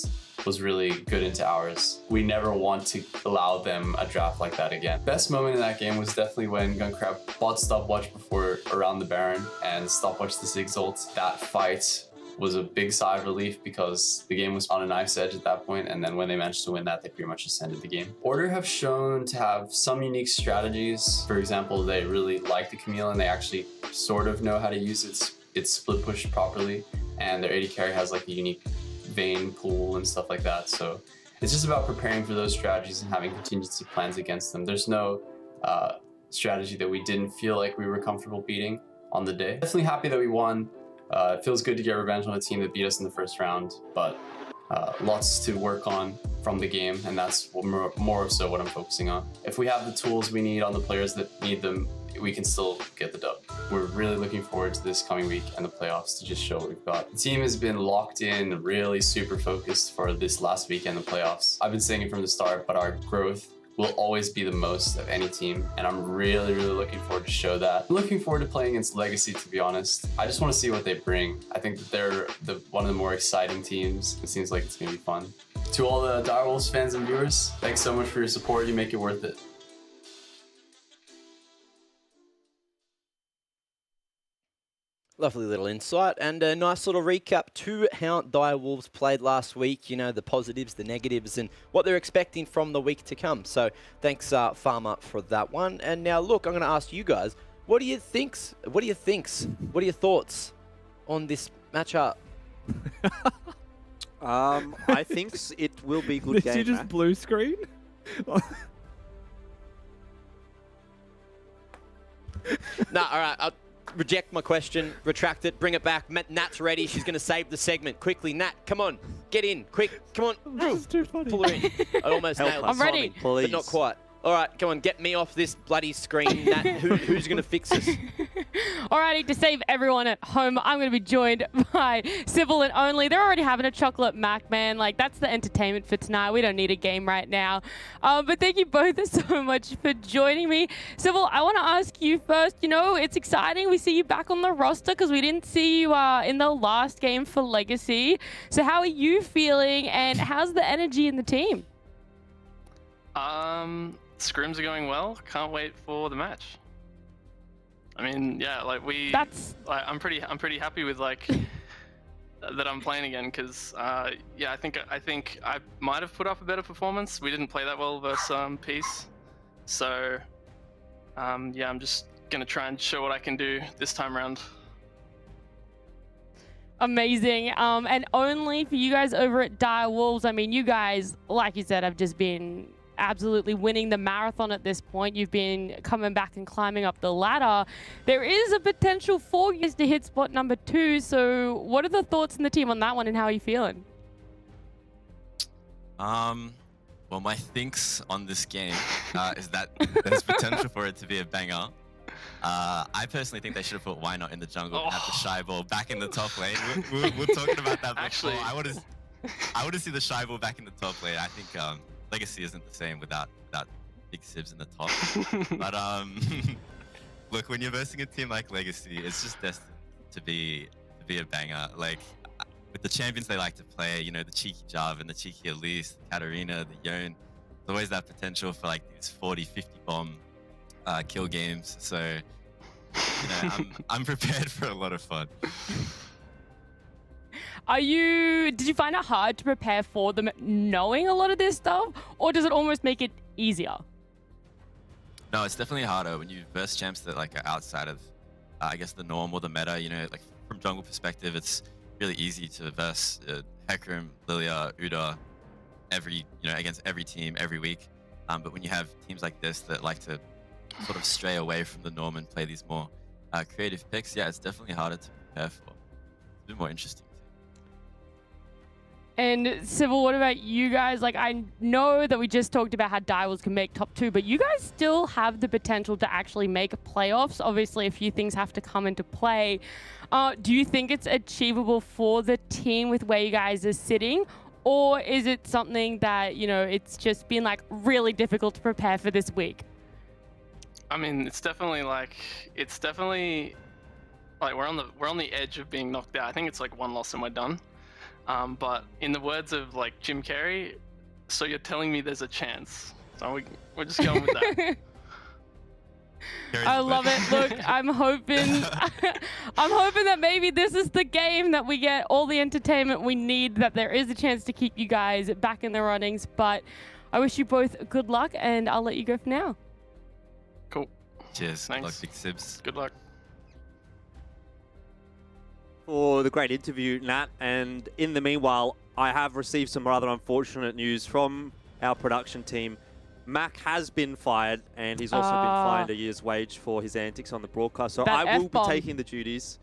was really good into ours. We never want to allow them a draft like that again. Best moment in that game was definitely when Guncrab bought stopwatch before around the Baron and stopwatch the Ziggs ult. That fight was a big sigh of relief because the game was on a knife's edge at that point, and then when they managed to win that, they pretty much ascended the game. Order have shown to have some unique strategies. For example, they really like the Camille and they actually sort of know how to use its split push properly, and their AD carry has like a unique Vayne pool and stuff like that. So it's just about preparing for those strategies and having contingency plans against them. There's no strategy that we didn't feel like we were comfortable beating on the day. Definitely happy that we won. It feels good to get revenge on a team that beat us in the first round, but lots to work on from the game, and that's more so what I'm focusing on. If we have the tools we need on the players that need them, we can still get the dub. We're really looking forward to this coming week and the playoffs to just show what we've got. The team has been locked in, really super focused for this last week and the playoffs. I've been saying it from the start, but our growth will always be the most of any team, and I'm really, really looking forward to show that. I'm looking forward to playing against Legacy, to be honest. I just want to see what they bring. I think that they're one of the more exciting teams. It seems like it's going to be fun. To all the Direwolves fans and viewers, thanks so much for your support. You make it worth it. Lovely little insight and a nice little recap to how Direwolves played last week, the positives, the negatives, and what they're expecting from the week to come. So thanks, Farmer, for that one. And now, look, I'm going to ask you guys, what are your thoughts on this matchup? I think it will be a good game. Did you just blue screen? Nah, all right. I'll reject my question, retract it, bring it back. Nat's ready. She's going to save the segment. Quickly, Nat, come on. Get in. Quick. Come on. This is too funny. Pull her in. I almost nailed it. I'm ready. But not quite. All right, come on. Get me off this bloody screen. Nat, who's going to fix this? Alrighty, to save everyone at home, I'm going to be joined by Civil and Only. They're already having a chocolate mac, man. Like, that's the entertainment for tonight. We don't need a game right now. But thank you both so much for joining me. Civil, I want to ask you first, it's exciting. We see you back on the roster because we didn't see you in the last game for Legacy. So how are you feeling and how's the energy in the team? Scrims are going well. Can't wait for the match. I mean, yeah, I'm pretty happy with that I'm playing again because yeah, I think I might have put up a better performance. We didn't play that well versus Peace, so yeah, I'm just gonna try and show what I can do this time around. Amazing. And Only for you guys over at Direwolves, I mean, you guys, like you said, have just been absolutely winning the marathon at this point. You've been coming back and climbing up the ladder. There is a potential for you to hit spot number 2. So what are the thoughts in the team on that one and how are you feeling? Well, my thinks on this game is that there's potential for it to be a banger. I personally think they should have put Why Not in the jungle and have the shy ball back in the top lane. We're talking about that before. Actually, I want to see the shy ball back in the top lane. I think Legacy isn't the same without Big Sibs in the top. But look, when you're versing a team like Legacy, it's just destined to be a banger. Like with the champions they like to play, you know, the cheeky Jarvan, the cheeky Elise, the Katarina, the Yone. There's always that potential for like these 40, 50 bomb kill games. So, you know, I'm prepared for a lot of fun. Did you find it hard to prepare for them knowing a lot of this stuff, or does it almost make it easier? No, it's definitely harder when you verse champs that like are outside of, I guess, the norm or the meta. You know, like from jungle perspective, it's really easy to verse Hecarim, Lilia, Uda, against every team every week. But when you have teams like this that like to sort of stray away from the norm and play these more creative picks, yeah, it's definitely harder to prepare for. It's a bit more interesting. And Sybil, what about you guys? Like, I know that we just talked about how Direwolves can make top 2, but you guys still have the potential to actually make playoffs. Obviously, a few things have to come into play. Do you think it's achievable for the team with where you guys are sitting? Or is it something that, you know, it's just been like really difficult to prepare for this week? I mean, it's definitely like we're on the edge of being knocked out. I think it's like one loss and we're done. But in the words of like Jim Carrey, so you're telling me there's a chance. So we're just going with that. I love it. Look, I'm hoping that maybe this is the game that we get all the entertainment we need, that there is a chance to keep you guys back in the runnings. But I wish you both good luck, and I'll let you go for now. Cool. Cheers. Thanks. Good luck, Big Sibs. Good luck. For the great interview, Nat. And in the meanwhile, I have received some rather unfortunate news from our production team. Mac has been fired, and he's also been fined a year's wage for his antics on the broadcast. So I will be taking the duties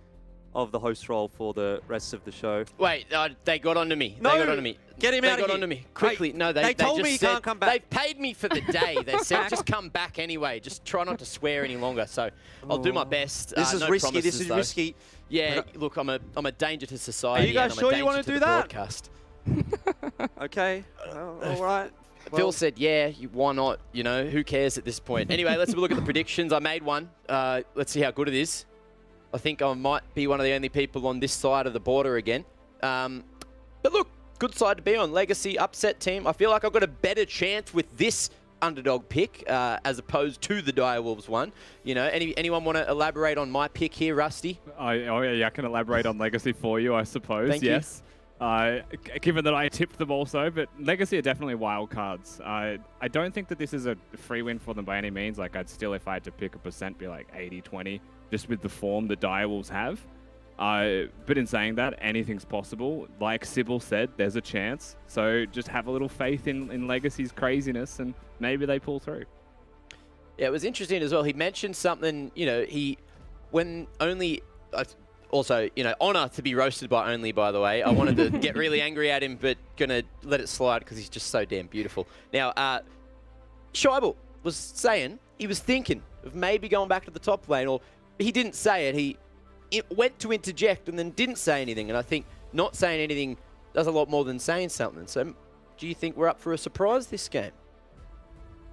of the host role for the rest of the show. Wait, they got onto me. No, they got onto me. Get him out of here. They got onto me. Quickly. Wait, no, they told just me he said, can't come back. They've paid me for the day. They said, just come back anyway. Just try not to swear any longer. So I'll do my best. This is no risky. promises, This is though. risky. Yeah, look, I'm a danger to society. Are you guys and sure I'm a you want to danger do that? Broadcast. Okay. All right. Phil said, yeah, why not? You know, who cares at this point? Anyway, let's have a look at the predictions. I made one. Let's see how good it is. I think I might be one of the only people on this side of the border again. But look, good side to be on. Legacy, upset team. I feel like I've got a better chance with this underdog pick as opposed to the Direwolves one. You know, anyone want to elaborate on my pick here, Rusty? I can elaborate on Legacy for you, I suppose. Thank you. Given that I tipped them also, but Legacy are definitely wild cards. I don't think that this is a free win for them by any means. Like, I'd still, if I had to pick a percent, be like 80-20, just with the form the Direwolves have. But in saying that, anything's possible. Like Sybil said, there's a chance. So just have a little faith in Legacy's craziness, and maybe they pull through. Yeah, it was interesting as well. He mentioned something, you know, also, you know, honor to be roasted by Only, by the way. I wanted to get really angry at him, but gonna let it slide because he's just so damn beautiful. Now, Scheibel was saying he was thinking of maybe going back to the top lane, or he didn't say it. He went to interject and then didn't say anything. And I think not saying anything does a lot more than saying something. So do you think we're up for a surprise this game?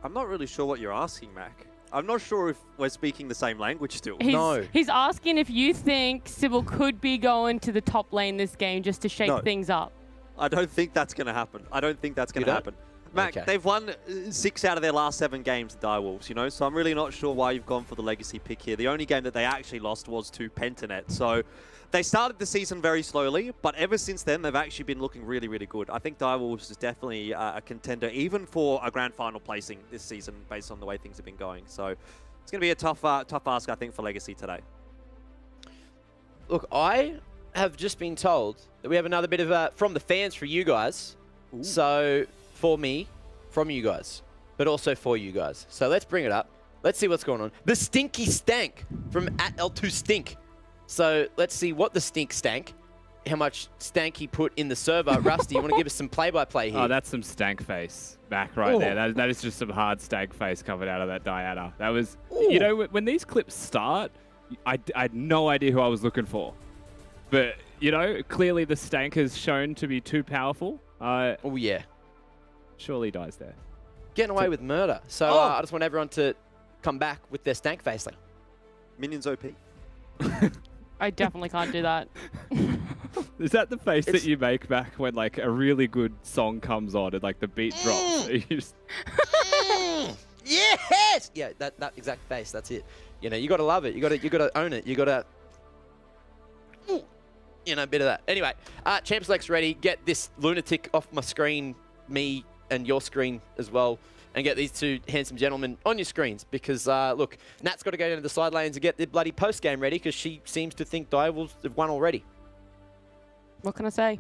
I'm not really sure what you're asking, Mac. I'm not sure if we're speaking the same language still. He's asking if you think Sybil could be going to the top lane this game just to shake things up. I don't think that's going to happen. Mac, they've won 6 out of their last 7 games, the Direwolves, you know, so I'm really not sure why you've gone for the Legacy pick here. The only game that they actually lost was to Pentanet. So they started the season very slowly, but ever since then, they've actually been looking really, really good. I think Direwolves is definitely a contender, even for a grand final placing this season, based on the way things have been going. So it's going to be a tough ask, I think, for Legacy today. Look, I have just been told that we have another bit of from the fans for you guys. Ooh. So for me, from you guys, but also for you guys. So let's bring it up. Let's see what's going on. The Stinky Stank from @L2Stink. So let's see what the Stink Stank how much stank he put in the server. Rusty, you want to give us some play-by-play here? Oh, that's some stank face back right there. That is just some hard stank face covered out of that Diana. That was, you know, when these clips start, I had no idea who I was looking for. But, you know, clearly the stank has shown to be too powerful. Oh, yeah. Surely dies there. Getting away with murder. So I just want everyone to come back with their stank face. Like, Minions OP. I definitely can't do that. Is that the face that you make back when like a really good song comes on and like the beat drops? You just... Yes! Yeah, that exact face. That's it. You know, you got to love it. You got to own it. You got to, you know, a bit of that. Anyway, Champ Select's ready. Get this lunatic off my screen, me and your screen as well, and get these two handsome gentlemen on your screens because, look, Nat's got to go down to the side lanes and get the bloody post-game ready because she seems to think Direwolves have won already. What can I say?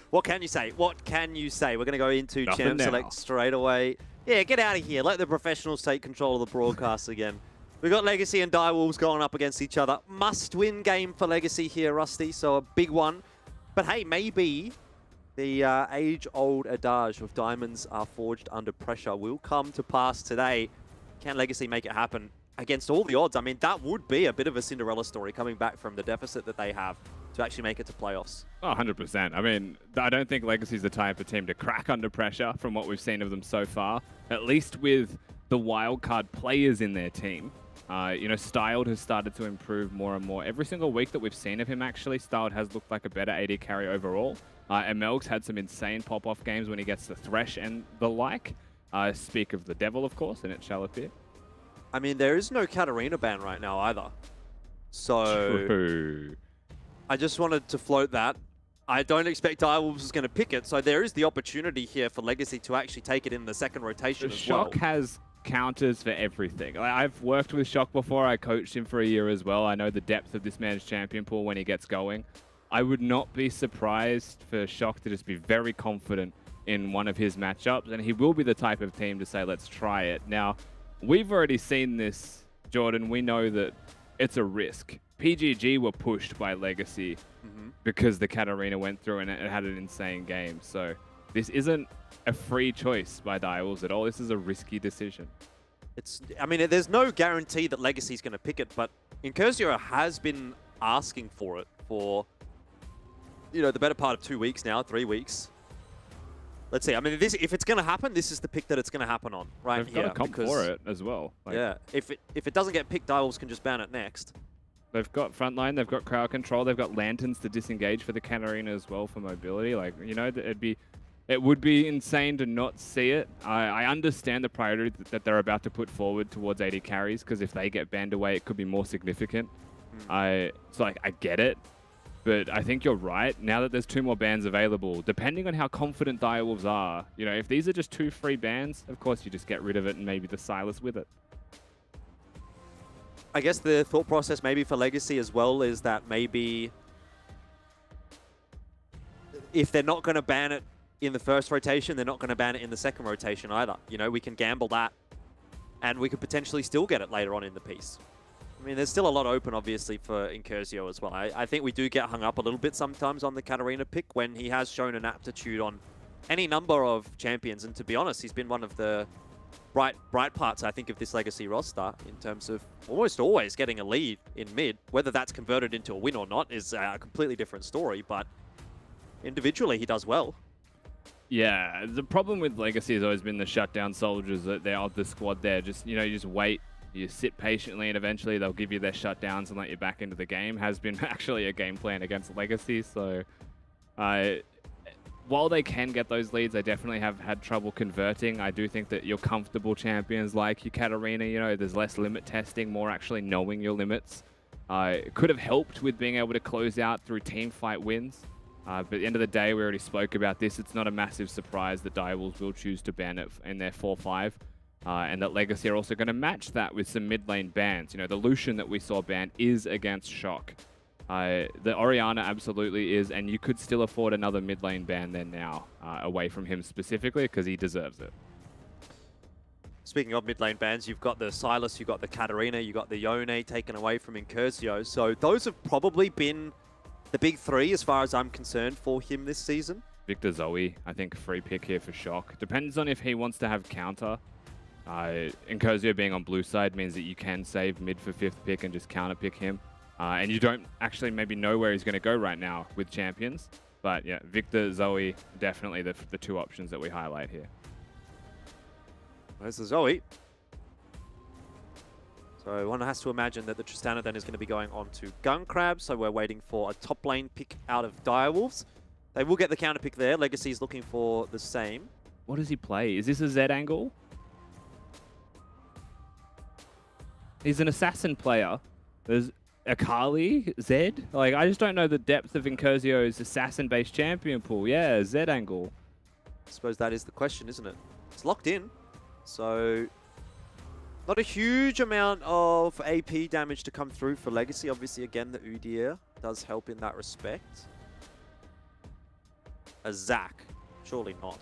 What can you say? What can you say? We're going to go into Nothing Champ now. Select straight away. Yeah, get out of here. Let the professionals take control of the broadcast again. We've got Legacy and Direwolves going up against each other. Must-win game for Legacy here, Rusty, so a big one. But hey, maybe the age-old adage of diamonds are forged under pressure will come to pass today. Can Legacy make it happen against all the odds? I mean, that would be a bit of a Cinderella story coming back from the deficit that they have to actually make it to playoffs. Oh, 100%. I mean, I don't think Legacy's the type of team to crack under pressure from what we've seen of them so far, at least with the wildcard players in their team. You know, Styled has started to improve more and more. Every single week that we've seen of him, actually, Styled has looked like a better AD carry overall. And Melg's had some insane pop-off games when he gets the Thresh and the like. Speak of the Devil, of course, and it shall appear. I mean, there is no Katarina ban right now either. So True. I just wanted to float that. I don't expect Direwolves is going to pick it, so there is the opportunity here for Legacy to actually take it in the second rotation as well. Shock has counters for everything. I've worked with Shock before. I coached him for a year as well. I know the depth of this man's champion pool when he gets going. I would not be surprised for Shock to just be very confident in one of his matchups, and he will be the type of team to say, let's try it. Now, we've already seen this, Jordan. We know that it's a risk. PGG were pushed by Legacy because the Katarina went through and it had an insane game. So this isn't a free choice by Direwolves at all. This is a risky decision. I mean, there's no guarantee that Legacy's going to pick it, but Incursio has been asking for it for, you know, the better part of 2 weeks now, 3 weeks. Let's see. I mean, if it's going to happen, this is the pick that it's going to happen on, right? They've got to come for it as well. Like, yeah, if it doesn't get picked, Direwolves can just ban it next. They've got frontline, they've got crowd control, they've got lanterns to disengage for the Katarina as well for mobility. Like, you know, it would be insane to not see it. I understand the priority that they're about to put forward towards AD carries, because if they get banned away, it could be more significant. I get it, but I think you're right. Now that there's 2 more bans available, depending on how confident Direwolves are, you know, if these are just 2 free bans, of course you just get rid of it and maybe the Silas with it. I guess the thought process maybe for Legacy as well is that maybe if they're not going to ban it in the first rotation, they're not going to ban it in the second rotation either. You know, we can gamble that, and we could potentially still get it later on in the piece. I mean, there's still a lot open, obviously, for Incursio as well. I think we do get hung up a little bit sometimes on the Katarina pick when he has shown an aptitude on any number of champions, and to be honest, he's been one of the bright parts, I think, of this Legacy roster in terms of almost always getting a lead in mid. Whether that's converted into a win or not is a completely different story, but individually he does well. Yeah, the problem with Legacy has always been the shutdown soldiers that they're of the squad there. Just, you know, you just wait, you sit patiently, and eventually they'll give you their shutdowns and let you back into the game. Has been actually a game plan against Legacy, so while they can get those leads, they definitely have had trouble converting. I do think that your comfortable champions like your Katarina, you know, there's less limit testing, more actually knowing your limits. It could have helped with being able to close out through team fight wins. But at the end of the day, we already spoke about this. It's not a massive surprise that Direwolves will choose to ban it in their 4-5. And that Legacy are also going to match that with some mid lane bans. You know, the Lucian that we saw banned is against Shock. The Orianna absolutely is, and you could still afford another mid lane ban there now, away from him specifically, because he deserves it. Speaking of mid lane bans, you've got the Silas, you've got the Katarina, you've got the Yone taken away from Incursio. So those have probably been the big three as far as I'm concerned for him this season. Victor Zoe, I think free pick here for Shock. Depends on if he wants to have counter. Incursion being on blue side means that you can save mid for 5th pick and just counter pick him. And you don't actually maybe know where he's going to go right now with champions. But yeah, Victor, Zoe, definitely the two options that we highlight here. There's the Zoe. So one has to imagine that the Tristana then is going to be going on to Gun Crab. So we're waiting for a top lane pick out of Direwolves. They will get the counter pick there. Legacy is looking for the same. What does he play? Is this a Z angle? He's an assassin player. There's Akali, Zed. Like, I just don't know the depth of Incursio's assassin-based champion pool. Yeah, Z angle. I suppose that is the question, isn't it? It's locked in. So not a huge amount of AP damage to come through for Legacy. Obviously, again, the Udyr does help in that respect. A Zac, surely not.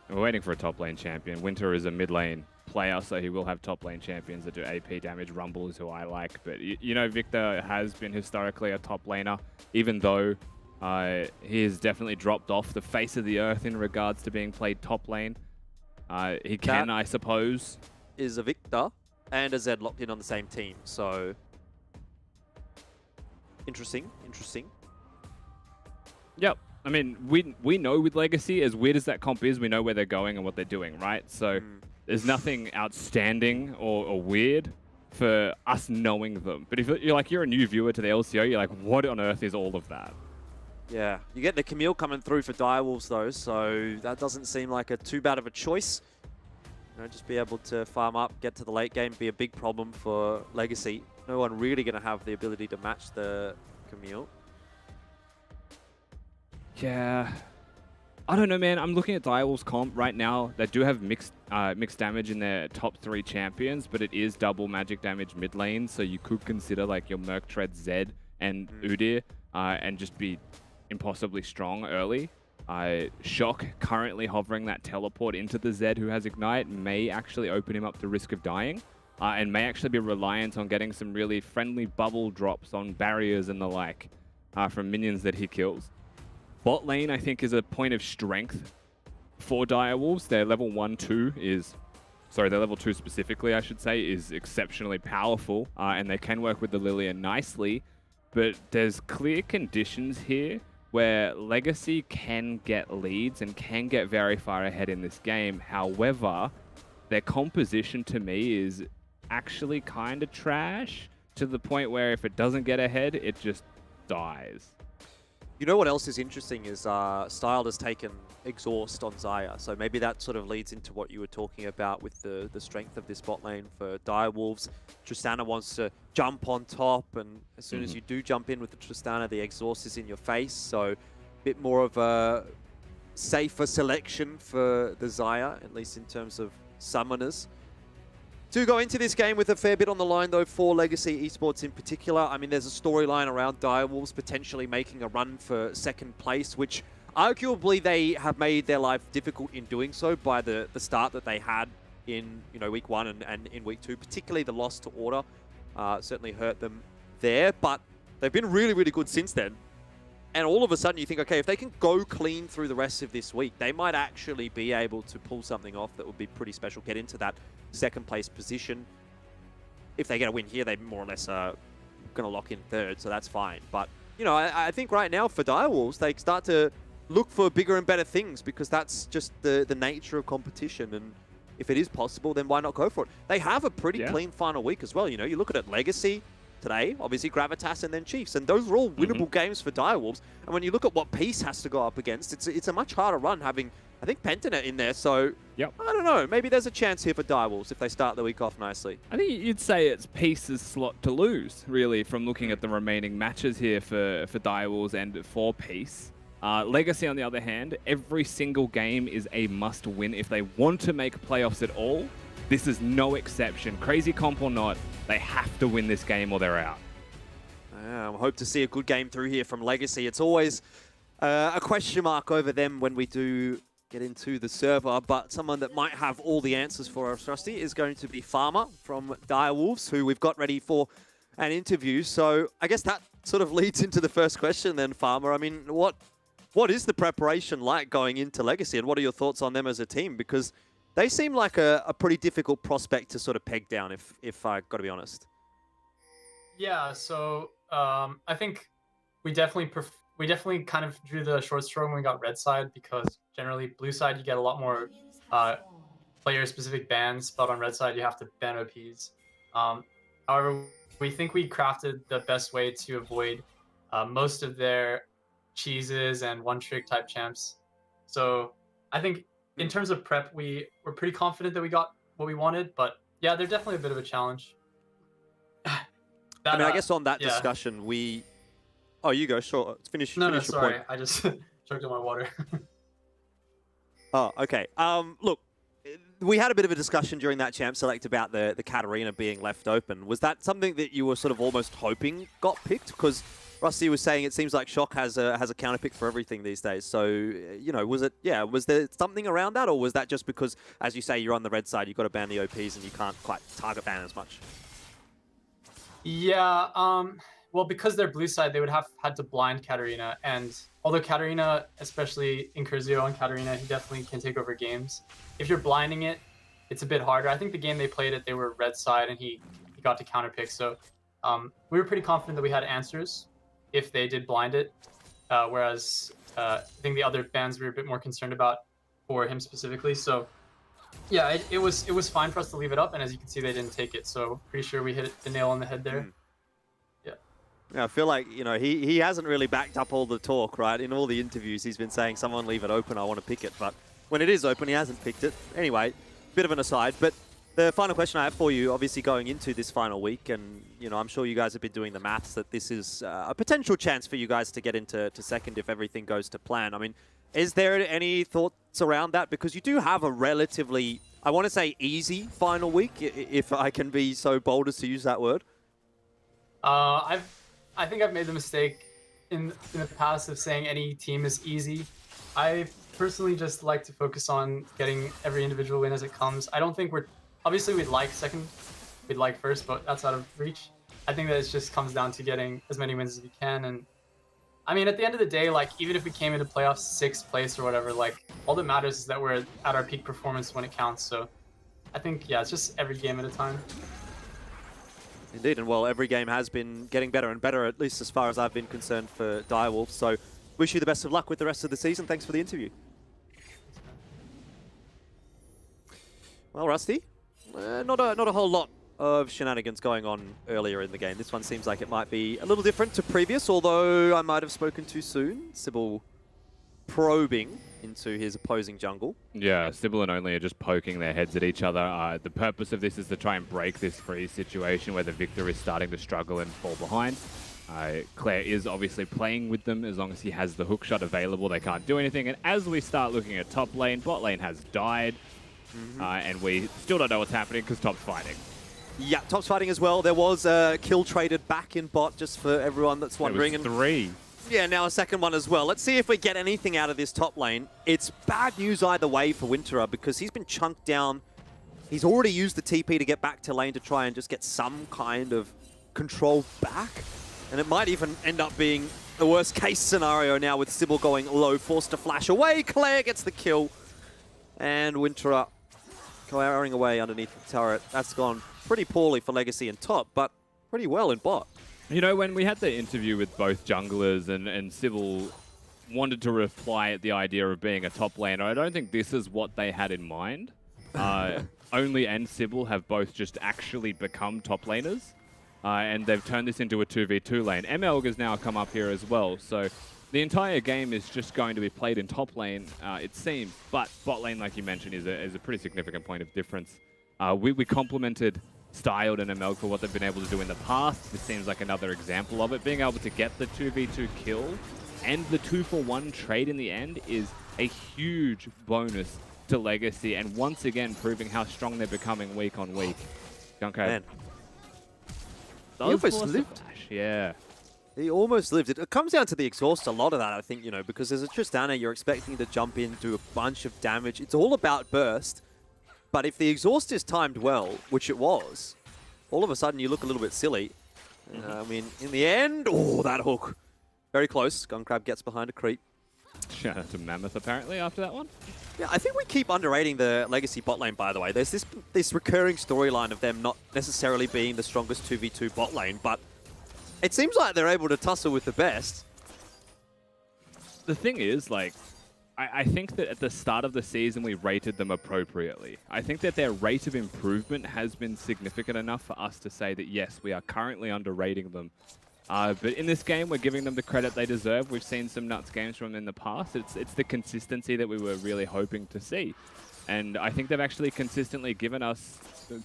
We're waiting for a top lane champion. Winter is a mid lane player, so he will have top lane champions that do AP damage. Rumble is who I like, but you know, Victor has been historically a top laner, even though he has definitely dropped off the face of the earth in regards to being played top lane. He can, I suppose. Is a Victor and a Zed locked in on the same team, so interesting. Yep. I mean, we know with Legacy, as weird as that comp is, we know where they're going and what they're doing, right? So there's nothing outstanding or weird for us knowing them. But if you're a new viewer to the LCO, you're like, what on earth is all of that? Yeah, you get the Camille coming through for Direwolves though, so that doesn't seem like too bad of a choice. You know, just be able to farm up, get to the late game, be a big problem for Legacy. No one really going to have the ability to match the Camille. Yeah, I don't know, man. I'm looking at Direwolves comp right now. They do have mixed damage in their top 3 champions, but it is double magic damage mid lane, so you could consider like your Merc Tread Zed and Udyr and just be impossibly strong early. Shock currently hovering that teleport into the Zed who has Ignite may actually open him up to risk of dying and may actually be reliant on getting some really friendly bubble drops on barriers and the like from minions that he kills. Bot lane, I think, is a point of strength for Direwolves. Their level 1-2 is... Sorry, their level 2 specifically, I should say, is exceptionally powerful. And they can work with the Lillian nicely. But there's clear conditions here where Legacy can get leads and can get very far ahead in this game. However, their composition to me is actually kind of trash to the point where if it doesn't get ahead, it just dies. You know what else is interesting is Styled has taken Exhaust on Xayah, so maybe that sort of leads into what you were talking about with the strength of this bot lane for Direwolves. Tristana wants to jump on top, and as soon as you do jump in with the Tristana, the Exhaust is in your face, so a bit more of a safer selection for the Xayah, at least in terms of summoners. Do go into this game with a fair bit on the line, though, for Legacy Esports in particular. I mean, there's a storyline around Direwolves potentially making a run for 2nd place, which arguably they have made their life difficult in doing so by the start that they had in week 1 and in week 2. Particularly the loss to Order certainly hurt them there, but they've been really, really good since then. And all of a sudden you think, okay, if they can go clean through the rest of this week, they might actually be able to pull something off that would be pretty special, get into that 2nd place position. If they get a win here, they more or less are going to lock in 3rd, so that's fine. But, you know, I think right now for Direwolves, they start to look for bigger and better things because that's just the nature of competition. And if it is possible, then why not go for it? They have a pretty clean final week as well. You know, you look at it, Legacy today, obviously Gravitas and then Chiefs, and those are all winnable games for Direwolves. And when you look at what Peace has to go up against, it's a much harder run having, I think, Pentanet in there. So I don't know, maybe there's a chance here for Direwolves if they start the week off nicely. I think you'd say it's Peace's slot to lose, really, from looking at the remaining matches here for Direwolves and for Peace. Legacy, on the other hand, every single game is a must-win if they want to make playoffs at all. This is no exception. Crazy comp or not, they have to win this game or they're out. I hope to see a good game through here from Legacy. It's always a question mark over them when we do get into the server, but someone that might have all the answers for us, Rusty, is going to be Farmer from Direwolves, who we've got ready for and interviews. So I guess that sort of leads into the first question then, Farmer. I mean, what is the preparation like going into Legacy, and what are your thoughts on them as a team? Because they seem like a pretty difficult prospect to sort of peg down, if I got to be honest. Yeah, so I think we definitely kind of drew the short straw when we got red side, because generally blue side you get a lot more player-specific bans, but on red side you have to ban OPs. However, we think we crafted the best way to avoid most of their cheeses and one-trick type champs. So I think in terms of prep, we were pretty confident that we got what we wanted, but yeah, they're definitely a bit of a challenge. I mean, I guess on that discussion, Oh, you go. Sure. Finish your sorry. point. I just choked on my water. Oh, okay. Look, we had a bit of a discussion during that champ select about the Katarina being left open. Was that something that you were sort of almost hoping got picked? Because Rusty was saying it seems like Shock has a counter pick for everything these days. So, you know, was there something around that, or was that just because, as you say, you're on the red side, you've got to ban the OPs and you can't quite target ban as much? Yeah, well, because they're blue side, they would have had to blind Katarina, and although Katarina, especially Incurzio on Katarina, he definitely can take over games. If you're blinding it, it's a bit harder. I think the game they played it, they were red side, and he got to counter pick. So we were pretty confident that we had answers if they did blind it, whereas I think the other bans we were a bit more concerned about for him specifically. So yeah, it was fine for us to leave it up, and as you can see, they didn't take it. So pretty sure we hit the nail on the head there. Yeah, I feel like, you know, he hasn't really backed up all the talk, right? In all the interviews, he's been saying, someone leave it open, I want to pick it. But when it is open, he hasn't picked it. Anyway, bit of an aside. But the final question I have for you, obviously going into this final week, and, you know, I'm sure you guys have been doing the maths, that this is a potential chance for you guys to get into second if everything goes to plan. I mean, is there any thoughts around that? Because you do have a relatively, I want to say, easy final week, if I can be so bold as to use that word. I think I've made the mistake in the past of saying any team is easy. I personally just like to focus on getting every individual win as it comes. I don't think obviously we'd like second, we'd like first, but that's out of reach. I think that it just comes down to getting as many wins as we can. And I mean, at the end of the day, like, even if we came into playoffs 6th place or whatever, like, all that matters is that we're at our peak performance when it counts. So I think, yeah, it's just every game at a time. Indeed, and well, every game has been getting better and better, at least as far as I've been concerned for Direwolf. So wish you the best of luck with the rest of the season. Thanks for the interview. Well, Rusty, not a whole lot of shenanigans going on earlier in the game. This one seems like it might be a little different to previous, although I might have spoken too soon. Sybil probing into his opposing jungle. Yeah, Sybil and Only are just poking their heads at each other. The purpose of this is to try and break this freeze situation where the Victor is starting to struggle and fall behind. Claire is obviously playing with them. As long as he has the hook shot available, they can't do anything. And as we start looking at top lane, bot lane has died. And we still don't know what's happening because top's fighting. Yeah, top's fighting as well. There was a kill traded back in bot, just for everyone that's wondering. There was 3. Yeah, now a second one as well. Let's see if we get anything out of this top lane. It's bad news either way for Winterer because he's been chunked down. He's already used the TP to get back to lane to try and just get some kind of control back. And it might even end up being the worst case scenario now with Sybil going low, forced to flash away. Claire gets the kill. And Winterer clearing away underneath the turret. That's gone pretty poorly for Legacy and top, but pretty well in bot. You know, when we had the interview with both junglers and Sybil wanted to reply at the idea of being a top laner, I don't think this is what they had in mind. Only and Sybil have both just actually become top laners, and they've turned this into a 2v2 lane. MLG has now come up here as well, so the entire game is just going to be played in top lane, it seems. But bot lane, like you mentioned, is a pretty significant point of difference. We complimented Styled and MLG for what they've been able to do in the past. This seems like another example of it. Being able to get the 2v2 kill and the 2-for-1 trade in the end is a huge bonus to Legacy, and once again proving how strong they're becoming week on week. Gunko. He almost lived. Yeah. He almost lived. It comes down to the exhaust, a lot of that, I think, you know, because as a Tristana, you're expecting to jump in, do a bunch of damage. It's all about burst. But if the exhaust is timed well, which it was, all of a sudden you look a little bit silly. I mean, in the end, oh, that hook. Very close. Gunkrab gets behind a creep. Shout out to Mammoth, apparently, after that one. Yeah, I think we keep underrating the Legacy bot lane, by the way. There's this recurring storyline of them not necessarily being the strongest 2v2 bot lane, but it seems like they're able to tussle with the best. The thing is, like, I think that at the start of the season we rated them appropriately. I think that their rate of improvement has been significant enough for us to say that yes, we are currently underrating them. But in this game, we're giving them the credit they deserve. We've seen some nuts games from them in the past. It's the consistency that we were really hoping to see. And I think they've actually consistently given us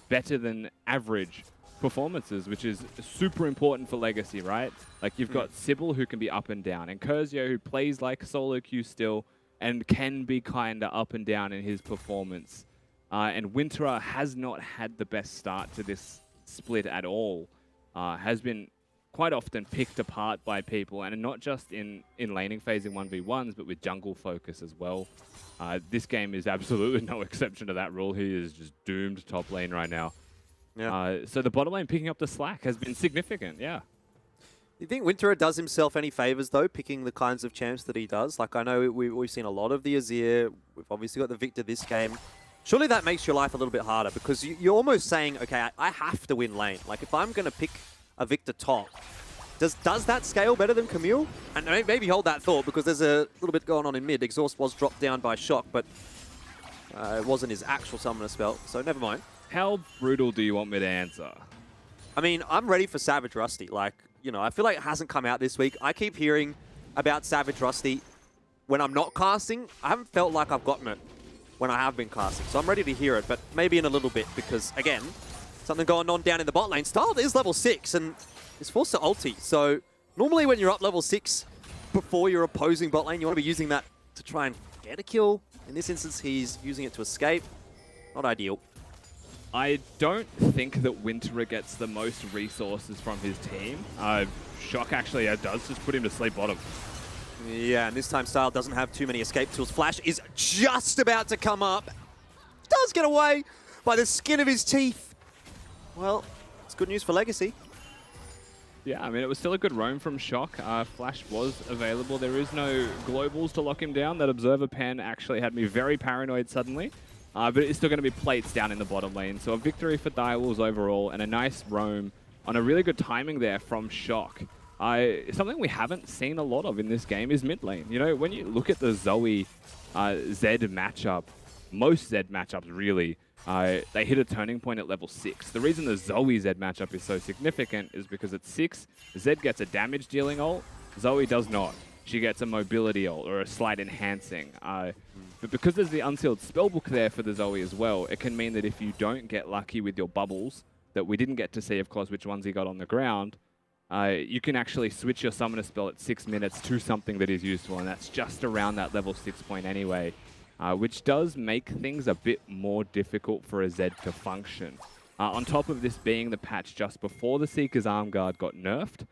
better than average performances, which is super important for Legacy, right? Like, you've got Sybil, who can be up and down, and Curzio, who plays like solo queue still, and can be kind of up and down in his performance. And Winterer has not had the best start to this split at all. Has been quite often picked apart by people, and not just in laning phase in 1v1s, but with jungle focus as well. This game is absolutely no exception to that rule. He is just doomed top lane right now. Yeah. So the bottom lane picking up the slack has been significant, yeah. Do you think Winterer does himself any favors, though, picking the kinds of champs that he does? Like, I know we've seen a lot of the Azir. We've obviously got the Victor this game. Surely that makes your life a little bit harder, because you're almost saying, okay, I have to win lane. Like, if I'm going to pick a Victor top, does that scale better than Camille? And maybe hold that thought, because there's a little bit going on in mid. Exhaust was dropped down by Shock, but it wasn't his actual summoner spell, so never mind. How brutal do you want me to answer? I mean, I'm ready for Savage Rusty. Like, you know, I feel like it hasn't come out this week. I keep hearing about Savage Rusty when I'm not casting. I haven't felt like I've gotten it when I have been casting. So I'm ready to hear it, but maybe in a little bit, because, again, something going on down in the bot lane. Styled is level 6 and is forced to ulti. So normally when you're up level 6 before your opposing bot lane, you want to be using that to try and get a kill. In this instance, he's using it to escape. Not ideal. I don't think that Winterer gets the most resources from his team. Shock actually does just put him to sleep bottom. Yeah, and this time Style doesn't have too many escape tools. Flash is just about to come up. Does get away by the skin of his teeth. Well, it's good news for Legacy. Yeah, I mean, it was still a good roam from Shock. Flash was available. There is no globals to lock him down. That Observer Pen actually had me very paranoid suddenly. But it's still going to be plates down in the bottom lane. So a victory for Direwolves overall, and a nice roam on a really good timing there from Shock. Something we haven't seen a lot of in this game is mid lane. You know, when you look at the Zoe Zed matchup, most Zed matchups really, they hit a turning point at level 6. The reason the Zoe Zed matchup is so significant is because at 6, Zed gets a damage dealing ult, Zoe does not. She gets a mobility ult or a slight enhancing. But because there's the unsealed spellbook there for the Zoe as well, it can mean that if you don't get lucky with your bubbles, that we didn't get to see, of course, which ones he got on the ground, you can actually switch your summoner spell at 6 minutes to something that is useful, and that's just around that level 6 point anyway, which does make things a bit more difficult for a Zed to function. On top of this being the patch just before the Seeker's Arm Guard got nerfed,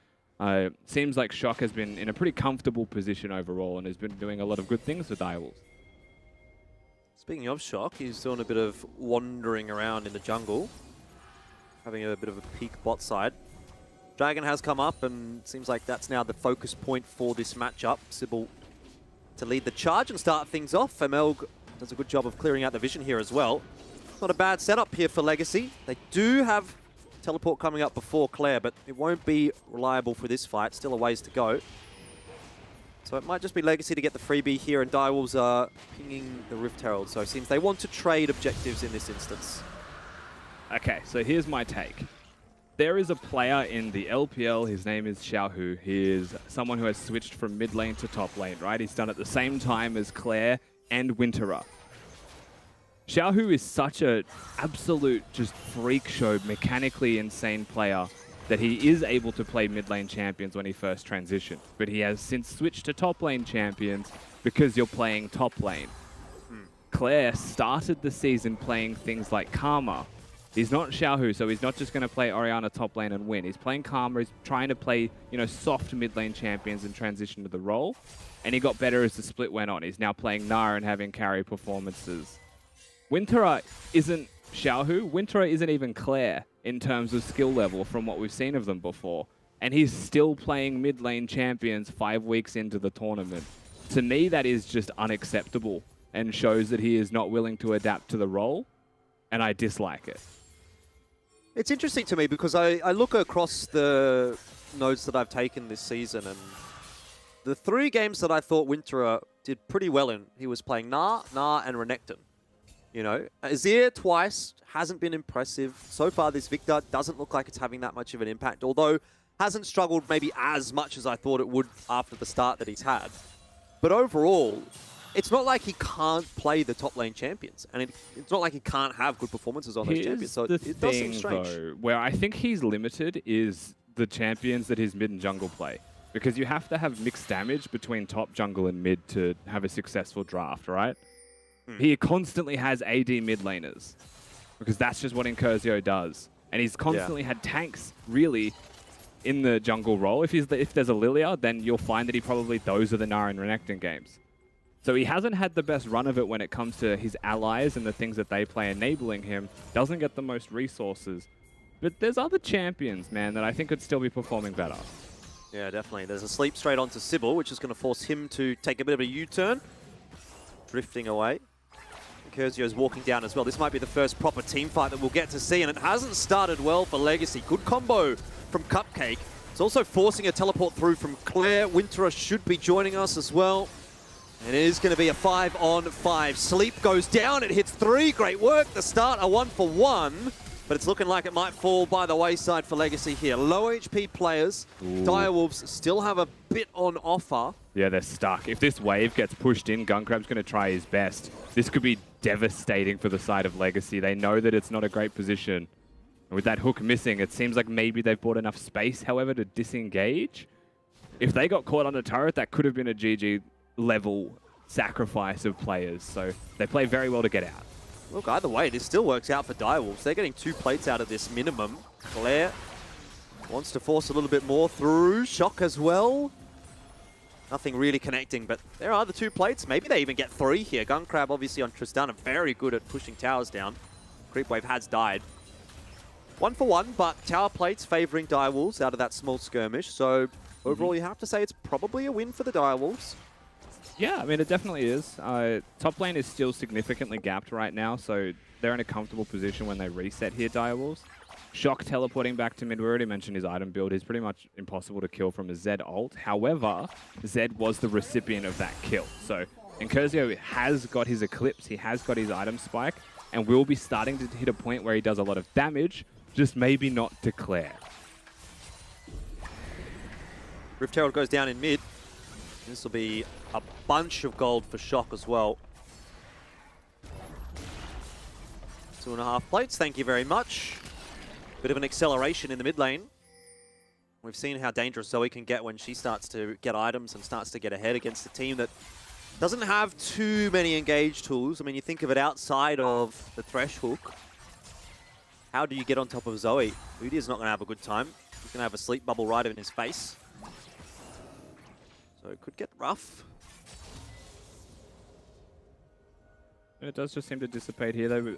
seems like Shock has been in a pretty comfortable position overall and has been doing a lot of good things for Direwolves. Speaking of Shock, he's doing a bit of wandering around in the jungle, having a bit of a peek bot side. Dragon has come up, and seems like that's now the focus point for this matchup. Sybil to lead the charge and start things off. Emelg does a good job of clearing out the vision here as well. Not a bad setup here for Legacy. They do have teleport coming up before Claire, but it won't be reliable for this fight. Still a ways to go. So it might just be Legacy to get the freebie here, and Direwolves are pinging the Rift Herald. So it seems they want to trade objectives in this instance. Okay, so here's my take. There is a player in the LPL, his name is Xiaohu. He is someone who has switched from mid lane to top lane, right? He's done it at the same time as Claire and Winterer. Xiaohu is such an absolute just freak show, mechanically insane player that he is able to play mid lane champions when he first transitioned. But he has since switched to top lane champions because you're playing top lane. Claire started the season playing things like Karma. He's not Xiaohu, so he's not just going to play Orianna top lane and win. He's playing Karma, he's trying to play, you know, soft mid lane champions and transition to the role. And he got better as the split went on. He's now playing Nara and having carry performances. Winterer isn't Xiaohu. Winterer isn't even Claire in terms of skill level from what we've seen of them before. and he's still playing mid lane champions 5 weeks into the tournament. To me, that is just unacceptable and shows that he is not willing to adapt to the role, and I dislike it. It's interesting to me because I look across the nodes that I've taken this season, and the 3 games that I thought Winterer did pretty well in, he was playing Gnar, and Renekton. You know, Azir twice hasn't been impressive. So far, this Victor doesn't look like it's having that much of an impact, although hasn't struggled maybe as much as I thought it would after the start that he's had. But overall, it's not like he can't play the top lane champions, and it's not like he can't have good performances on those champions. So it does seem strange. Though, where I think he's limited is the champions that his mid and jungle play, because you have to have mixed damage between top, jungle, and mid to have a successful draft, right? He constantly has AD mid laners, because that's just what Incursio does, and he's constantly had tanks really in the jungle role. If there's a Lilia, then you'll find that he probably those are the Gnar and Renekton games. So he hasn't had the best run of it when it comes to his allies and the things that they play enabling him. Doesn't get the most resources. But there's other champions, man, that I think could still be performing better. Yeah, definitely. There's a sleep straight onto Sybil, which is going to force him to take a bit of a U-turn. Drifting away. Cursio's walking down as well. This might be the first proper team fight that we'll get to see, and it hasn't started well for Legacy. Good combo from Cupcake. It's also forcing a teleport through from Claire. Winterer should be joining us as well. And it is going to be a 5-on-5. Sleep goes down, it hits 3. Great work. The start, a 1-for-1. But it's looking like it might fall by the wayside for Legacy here. Low HP players. Direwolves still have a bit on offer. Yeah, they're stuck. If this wave gets pushed in, Gunkrab's going to try his best. This could be devastating for the side of Legacy. They know that it's not a great position. And with that hook missing, it seems like maybe they've bought enough space, however, to disengage. If they got caught on a turret, that could have been a GG level sacrifice of players. So they play very well to get out. Look, either way, this still works out for Direwolves. They're getting 2 plates out of this minimum. Claire wants to force a little bit more through. Shock as well. Nothing really connecting, but there are the 2 plates. Maybe they even get 3 here. Gunkrab, obviously, on Tristana, very good at pushing towers down. Creepwave has died. 1-for-1, but tower plates favoring Direwolves out of that small skirmish. So overall, you have to say it's probably a win for the Direwolves. Yeah, I mean, it definitely is. Top lane is still significantly gapped right now, so they're in a comfortable position when they reset here, Direwolves. Shock teleporting back to mid. We already mentioned his item build. He's pretty much impossible to kill from a Zed ult. However, Zed was the recipient of that kill. So Incursio has got his Eclipse, he has got his item spike, and will be starting to hit a point where he does a lot of damage, just maybe not to Claire. Rift Herald goes down in mid. This will be a bunch of gold for Shock as well. 2.5 plates, thank you very much. Bit of an acceleration in the mid lane. We've seen how dangerous Zoe can get when she starts to get items and starts to get ahead against a team that doesn't have too many engage tools. I mean, you think of it outside of the Thresh hook. How do you get on top of Zoe? Udyr's not going to have a good time. He's going to have a sleep bubble right in his face. So it could get rough. It does just seem to dissipate here, though.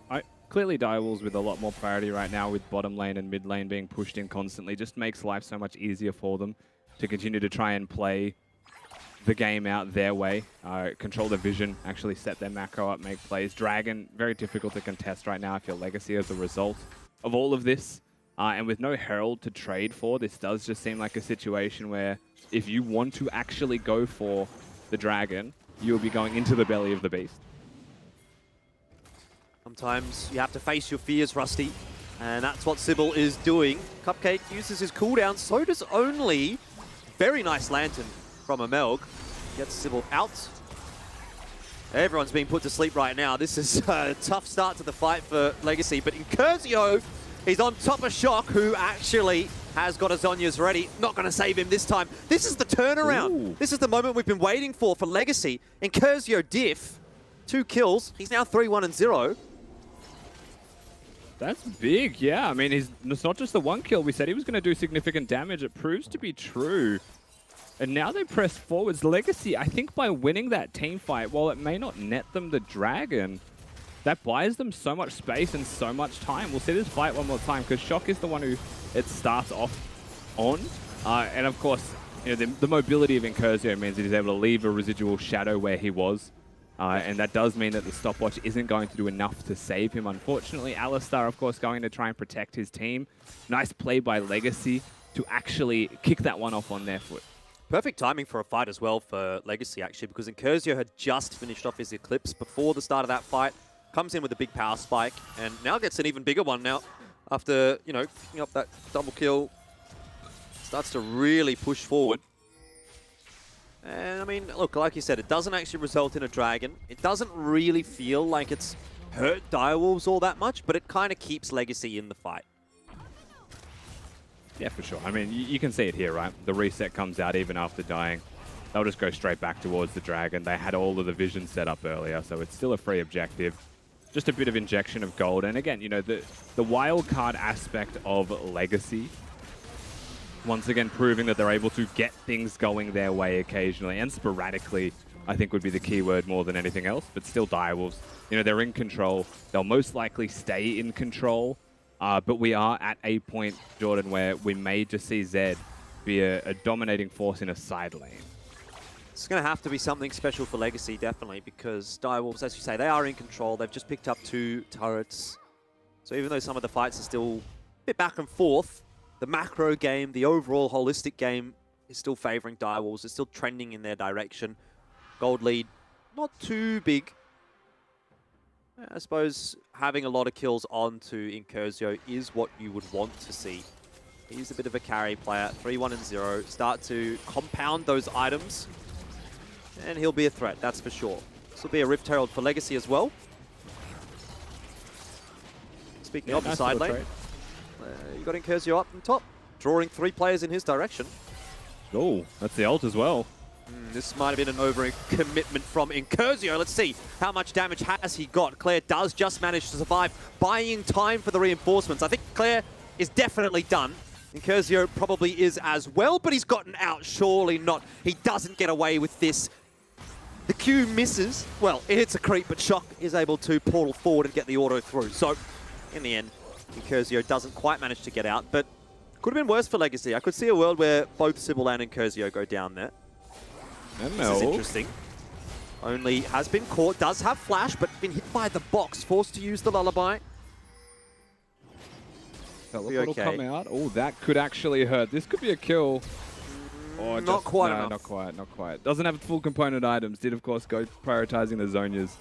Clearly, Direwolves with a lot more priority right now, with bottom lane and mid lane being pushed in constantly, just makes life so much easier for them to continue to try and play the game out their way. Control their vision, actually set their macro up, make plays. Dragon, very difficult to contest right now if you're Legacy as a result of all of this. And with no Herald to trade for, this does just seem like a situation where if you want to actually go for the Dragon, you'll be going into the belly of the beast. Sometimes you have to face your fears, Rusty, and that's what Sybil is doing. Cupcake uses his cooldown, so does Only. Very nice Lantern from Amelg. Gets Sybil out. Everyone's being put to sleep right now. This is a tough start to the fight for Legacy, but Incursio, he's on top of Shock, who actually has got his Zhonya's ready. Not going to save him this time. This is the turnaround. Ooh. This is the moment we've been waiting for Legacy. Incursio diff, 2 kills. He's now 3-1-0. That's big, yeah. I mean, it's not just the 1 kill. We said he was going to do significant damage. It proves to be true. And now they press forwards. Legacy, I think by winning that team fight, while it may not net them the Dragon, that buys them so much space and so much time. We'll see this fight one more time, because Shock is the one who it starts off on. And of course, the mobility of Incursio means that he's able to leave a residual shadow where he was. And that does mean that the stopwatch isn't going to do enough to save him, unfortunately. Alistar, of course, going to try and protect his team. Nice play by Legacy to actually kick that one off on their foot. Perfect timing for a fight as well for Legacy, actually, because Incursio had just finished off his Eclipse before the start of that fight. Comes in with a big power spike, and now gets an even bigger one now. After, picking up that double kill, starts to really push forward. And, I mean, look, like you said, it doesn't actually result in a dragon. It doesn't really feel like it's hurt Direwolves all that much, but it kind of keeps Legacy in the fight. Yeah, for sure. I mean, you can see it here, right? The reset comes out even after dying. They'll just go straight back towards the dragon. They had all of the vision set up earlier, so it's still a free objective. Just a bit of injection of gold. And again, the wild card aspect of Legacy, once again proving that they're able to get things going their way occasionally and sporadically, I think would be the key word more than anything else. But still, Direwolves, they're in control. They'll most likely stay in control. But we are at a point, Jordan, where we may just see Zed be a dominating force in a side lane. It's going to have to be something special for Legacy, definitely, because Direwolves, as you say, they are in control. They've just picked up 2 turrets. So even though some of the fights are still a bit back and forth, the macro game, the overall holistic game is still favoring Direwolves. It's still trending in their direction. Gold lead, not too big. I suppose having a lot of kills onto Incursio is what you would want to see. He's a bit of a carry player, 3-1 and 0. Start to compound those items, and he'll be a threat, that's for sure. This will be a Rift Herald for Legacy as well. Speaking of the side lane, you got Incursio up on top, drawing 3 players in his direction. Oh, that's the ult as well. This might have been an over-commitment from Incursio. Let's see how much damage has he got. Claire does just manage to survive, buying time for the reinforcements. I think Claire is definitely done. Incursio probably is as well, but he's gotten out. Surely not. He doesn't get away with this. The Q misses. Well, it hits a creep, but Shock is able to portal forward and get the auto through. So, in the end, Incursio doesn't quite manage to get out, but could have been worse for Legacy. I could see a world where both Sybil and Incursio go down there. This is interesting. Only has been caught, does have flash, but been hit by the box, forced to use the lullaby. It'll come out. Oh, that could actually hurt. This could be a kill. Or not quite enough. Not quite, not quite. Doesn't have full component items. Did, of course, go prioritizing the Zonias.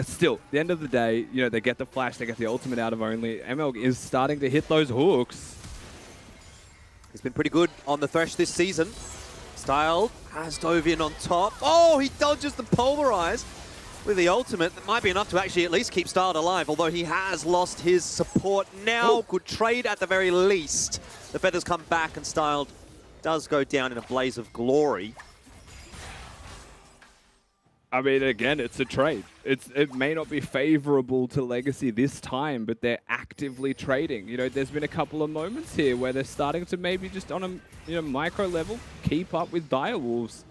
Still, at the end of the day, they get the flash, they get the ultimate out of only. ML is starting to hit those hooks. He's been pretty good on the Thresh this season. Style has dove in on top. Oh, he dodges the Pulverize with the ultimate. That might be enough to actually at least keep Style alive, although he has lost his support now. Ooh. Good trade at the very least. The Feathers come back and Style does go down in a blaze of glory. I mean, again, it's a trade. It may not be favorable to Legacy this time, but they're actively trading. There's been a couple of moments here where they're starting to maybe just on a micro level keep up with Direwolves.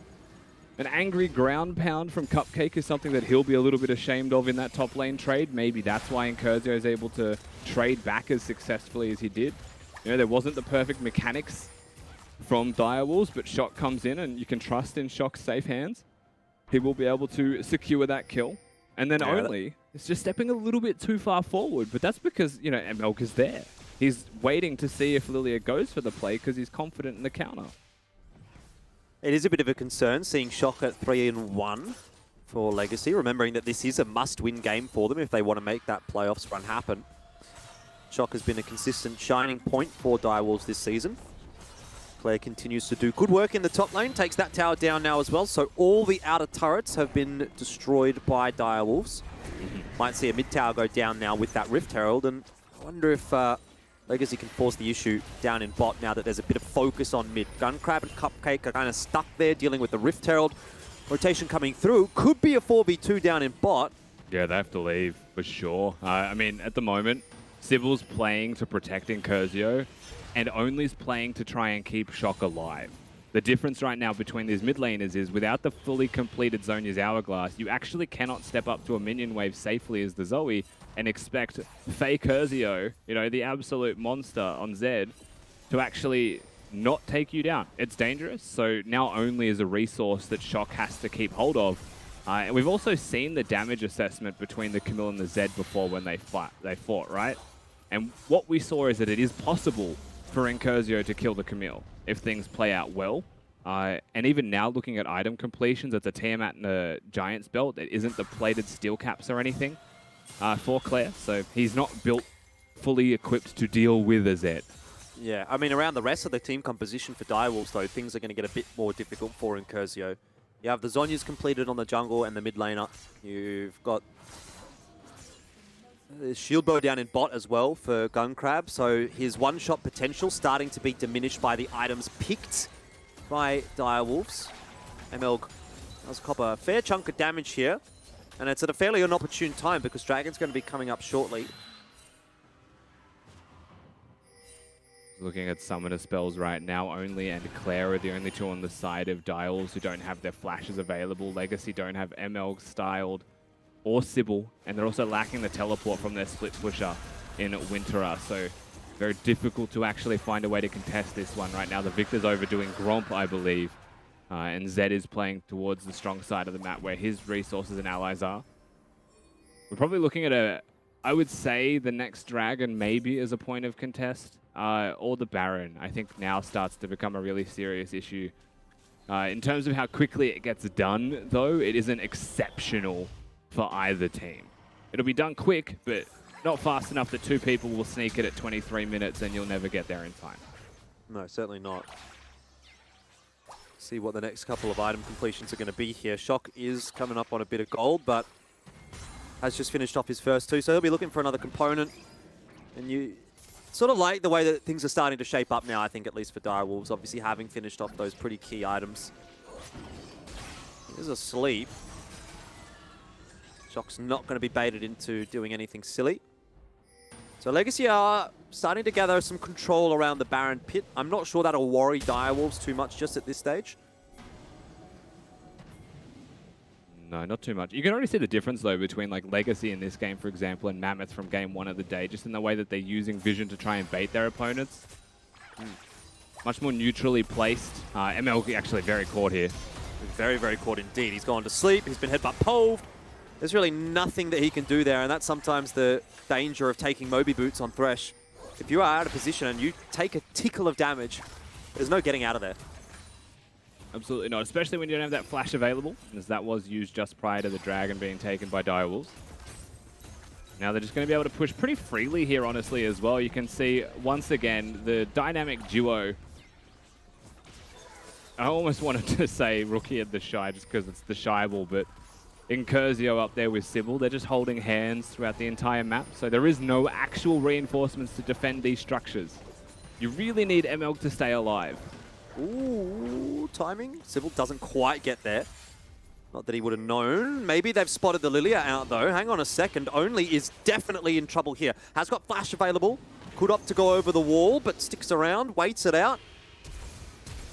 An angry ground pound from Cupcake is something that he'll be a little bit ashamed of in that top lane trade. Maybe that's why Incursio is able to trade back as successfully as he did. There wasn't the perfect mechanics from Direwolves, but Shock comes in and you can trust in Shock's safe hands. He will be able to secure that kill. And then it's just stepping a little bit too far forward. But that's because, MLK is there. He's waiting to see if Lilia goes for the play because he's confident in the counter. It is a bit of a concern seeing Shock at 3-1 for Legacy, remembering that this is a must-win game for them if they want to make that playoffs run happen. Shock has been a consistent shining point for Direwolves this season. Claire continues to do good work in the top lane, takes that tower down now as well, so all the outer turrets have been destroyed by Direwolves. Might see a mid tower go down now with that Rift Herald, and I wonder if Legacy can force the issue down in bot now that there's a bit of focus on mid. Gunkrab and Cupcake are kind of stuck there dealing with the Rift Herald. Rotation coming through, could be a 4v2 down in bot. Yeah, they have to leave for sure. I mean, at the moment, Sybil's playing to protect Incursio, and Only's playing to try and keep Shock alive. The difference right now between these mid laners is without the fully completed Zonia's Hourglass, you actually cannot step up to a minion wave safely as the Zoe and expect fake Curzio, the absolute monster on Zed, to actually not take you down. It's dangerous, so now only is a resource that Shock has to keep hold of. And we've also seen the damage assessment between the Camille and the Zed before when they fought, right? And what we saw is that it is possible for Incursio to kill the Camille if things play out well. And even now, looking at item completions, it's a Tiamat and a Giant's Belt. It isn't the plated steel caps or anything for Claire, so he's not built fully equipped to deal with a Zed. Yeah, I mean, around the rest of the team composition for Direwolves, though, things are going to get a bit more difficult for Incursio. You have the Zhonya's completed on the jungle and the mid laner. You've got the shield bow down in bot as well for Gunkrab, so his one-shot potential starting to be diminished by the items picked by Direwolves. ML does cop a fair chunk of damage here, and it's at a fairly inopportune time because Dragon's going to be coming up shortly. Looking at summoner spells right now, Only and Claire are the only two on the side of Dials who don't have their flashes available. Legacy don't have ML styled or Sybil, and they're also lacking the teleport from their split pusher in Winterer, so very difficult to actually find a way to contest this one right now. The Victor's overdoing Gromp, I believe, and Zed is playing towards the strong side of the map where his resources and allies are. We're probably looking at I would say the next Dragon maybe as a point of contest. Or the Baron, I think now starts to become a really serious issue. In terms of how quickly it gets done, though, it isn't exceptional for either team. It'll be done quick, but not fast enough that two people will sneak it at 23 minutes and you'll never get there in time. No, certainly not. See what the next couple of item completions are going to be here. Shock is coming up on a bit of gold, but has just finished off his first two, so he'll be looking for another component. And you sort of like the way that things are starting to shape up now, I think, at least for Direwolves, obviously having finished off those pretty key items. Here's a sleep. Shock's not going to be baited into doing anything silly. So Legacy are starting to gather some control around the Baron pit. I'm not sure that'll worry Direwolves too much just at this stage. No, not too much. You can already see the difference, though, between like Legacy in this game, for example, and Mammoth from game 1 of the day, just in the way that they're using vision to try and bait their opponents. Much more neutrally placed. ML actually very caught here. Very, very caught indeed. He's gone to sleep. He's been headbutt poled. There's really nothing that he can do there, and that's sometimes the danger of taking Moby Boots on Thresh. If you are out of position and you take a tickle of damage, there's no getting out of there. Absolutely not, especially when you don't have that flash available, as that was used just prior to the Dragon being taken by Direwolves. Now they're just going to be able to push pretty freely here, honestly, as well. You can see, once again, the dynamic duo. I almost wanted to say Rookie and the Shy, just because it's the Shy Ball, but Incursio up there with Sybil, they're just holding hands throughout the entire map, so there is no actual reinforcements to defend these structures. You really need ML to stay alive. Ooh, timing. Sybil doesn't quite get there. Not that he would have known. Maybe they've spotted the Lilia out, though. Hang on a second. Only is definitely in trouble here. Has got flash available. Could opt to go over the wall, but sticks around, waits it out.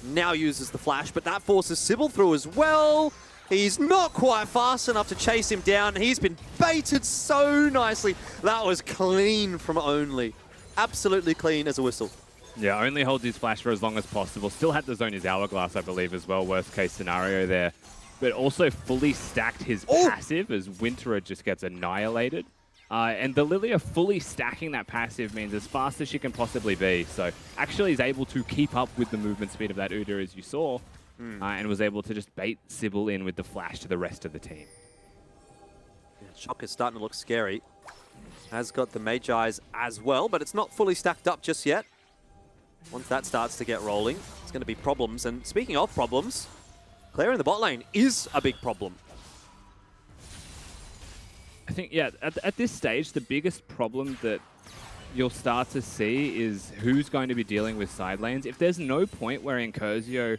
Now uses the flash, but that forces Sybil through as well. He's not quite fast enough to chase him down. He's been baited so nicely. That was clean from Only. Absolutely clean as a whistle. Yeah, Only holds his flash for as long as possible. Still had to zone his hourglass, I believe, as well. Worst case scenario there. But also fully stacked his passive as Winterer just gets annihilated. And the Lilia fully stacking that passive means as fast as she can possibly be. So actually is able to keep up with the movement speed of that Udyr, as you saw. And was able to just bait Sybil in with the flash to the rest of the team. Yeah, Shock is starting to look scary. Has got the Magi's as well, but it's not fully stacked up just yet. Once that starts to get rolling, it's going to be problems. And speaking of problems, Claire in the bot lane is a big problem. I think, yeah, at this stage, the biggest problem that you'll start to see is who's going to be dealing with side lanes. If there's no point where Incursio...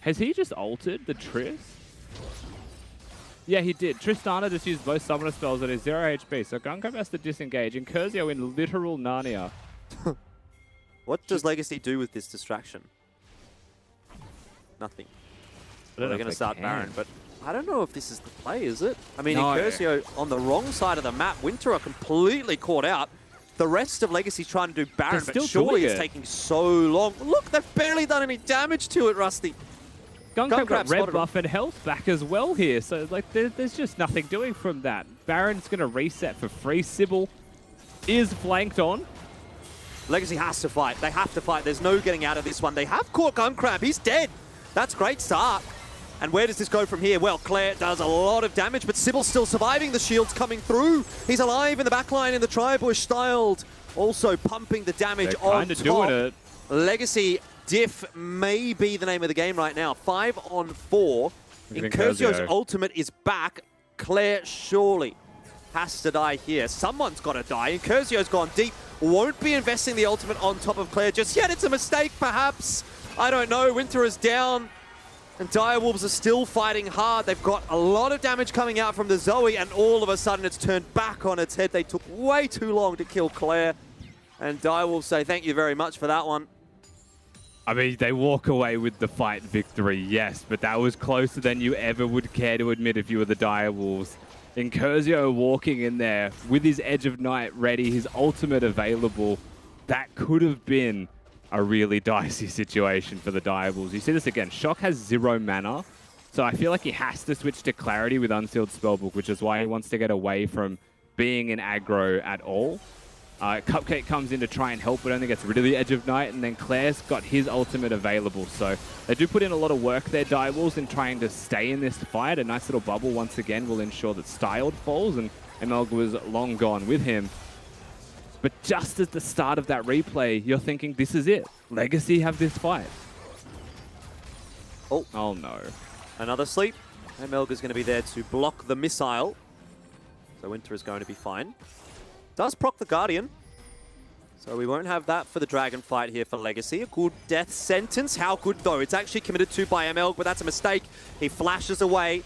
Has he just altered the Triss? Yeah, he did. Tristana just used both summoner spells at his 0 HP, so Gunkrab has to disengage. Incursio in literal Narnia. What does Legacy do with this distraction? Nothing. They're going to start Baron, but I don't know if this is the play, is it? I mean, no. Incursio on the wrong side of the map. Winterer completely caught out. The rest of Legacy's trying to do Baron, They're but still surely doing it's it. taking so long. Look, they've barely done any damage to it, Rusty. Gunkrab got red spotted buff and health back as well here, so like there's just nothing doing from that. Baron's going to reset for free. Sybil is flanked on. Legacy has to fight. They have to fight. There's no getting out of this one. They have caught Gunkrab. He's dead. That's great start. And where does this go from here? Well, Claire does a lot of damage, but Sybil's still surviving. The shield's coming through. He's alive in the backline in the Tri-Bush styled. Also pumping the damage on top. Doing it. Legacy Diff may be the name of the game right now. 5 on 4. Incursio's ultimate is back. Claire surely has to die here. Someone's got to die. Incursio's gone deep. Won't be investing the ultimate on top of Claire just yet. It's a mistake, perhaps. I don't know. Winter is down. And Direwolves are still fighting hard. They've got a lot of damage coming out from the Zoe, and all of a sudden it's turned back on its head. They took way too long to kill Claire. And Direwolves say thank you very much for that one. I mean, they walk away with the fight victory, yes, but that was closer than you ever would care to admit if you were the Direwolves. Incursio walking in there with his Edge of Night ready, his ultimate available. That could have been a really dicey situation for the Direwolves. You see this again. Shock has 0 mana, so I feel like he has to switch to Clarity with Unsealed Spellbook, which is why he wants to get away from being in aggro at all. Cupcake comes in to try and help, but only gets rid of the Edge of Night, and then Claire's got his ultimate available. So they do put in a lot of work there, Direwolves, in trying to stay in this fight. A nice little bubble once again will ensure that Styled falls, and Emelg was long gone with him. But just at the start of that replay, you're thinking, this is it. Legacy have this fight. Oh no. Another sleep. Emelg is going to be there to block the missile. So Winter is going to be fine. Does proc the Guardian. So we won't have that for the Dragon fight here for Legacy. A good death sentence. How good though? It's actually committed to by Emelg, but that's a mistake. He flashes away.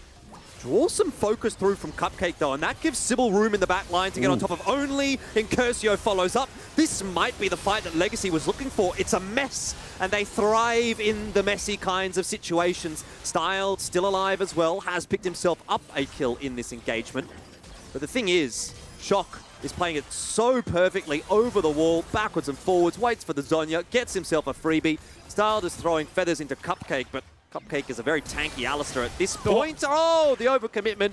Draws some focus through from Cupcake though, and that gives Sybil room in the back line to get on top of only. Incursio follows up. This might be the fight that Legacy was looking for. It's a mess, and they thrive in the messy kinds of situations. Styled, still alive as well, has picked himself up a kill in this engagement. But the thing is, Shock is playing it so perfectly over the wall, backwards and forwards, waits for the Zonya, gets himself a freebie. Styled is throwing feathers into Cupcake, but Cupcake is a very tanky Alistair at this point. Oh, the overcommitment.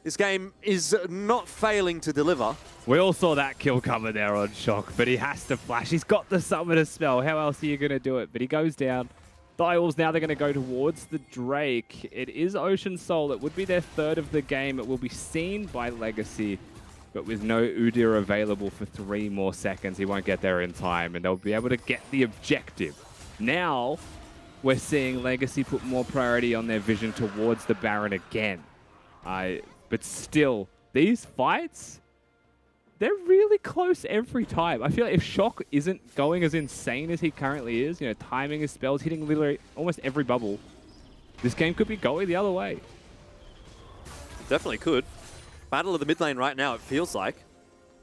This game is not failing to deliver. We all saw that kill coming there on Shock, but he has to flash. He's got the Summoner spell. How else are you going to do it? But he goes down. Direwolves now they're going to go towards the Drake. It is Ocean Soul. It would be their 3rd of the game. It will be seen by Legacy, but with no Udyr available for 3 more seconds, he won't get there in time, and they'll be able to get the objective. Now, we're seeing Legacy put more priority on their vision towards the Baron again. But still, these fights, they're really close every time. I feel like if Shock isn't going as insane as he currently is, you know, timing his spells, hitting literally almost every bubble, this game could be going the other way. Definitely could. Battle of the mid lane right now, it feels like.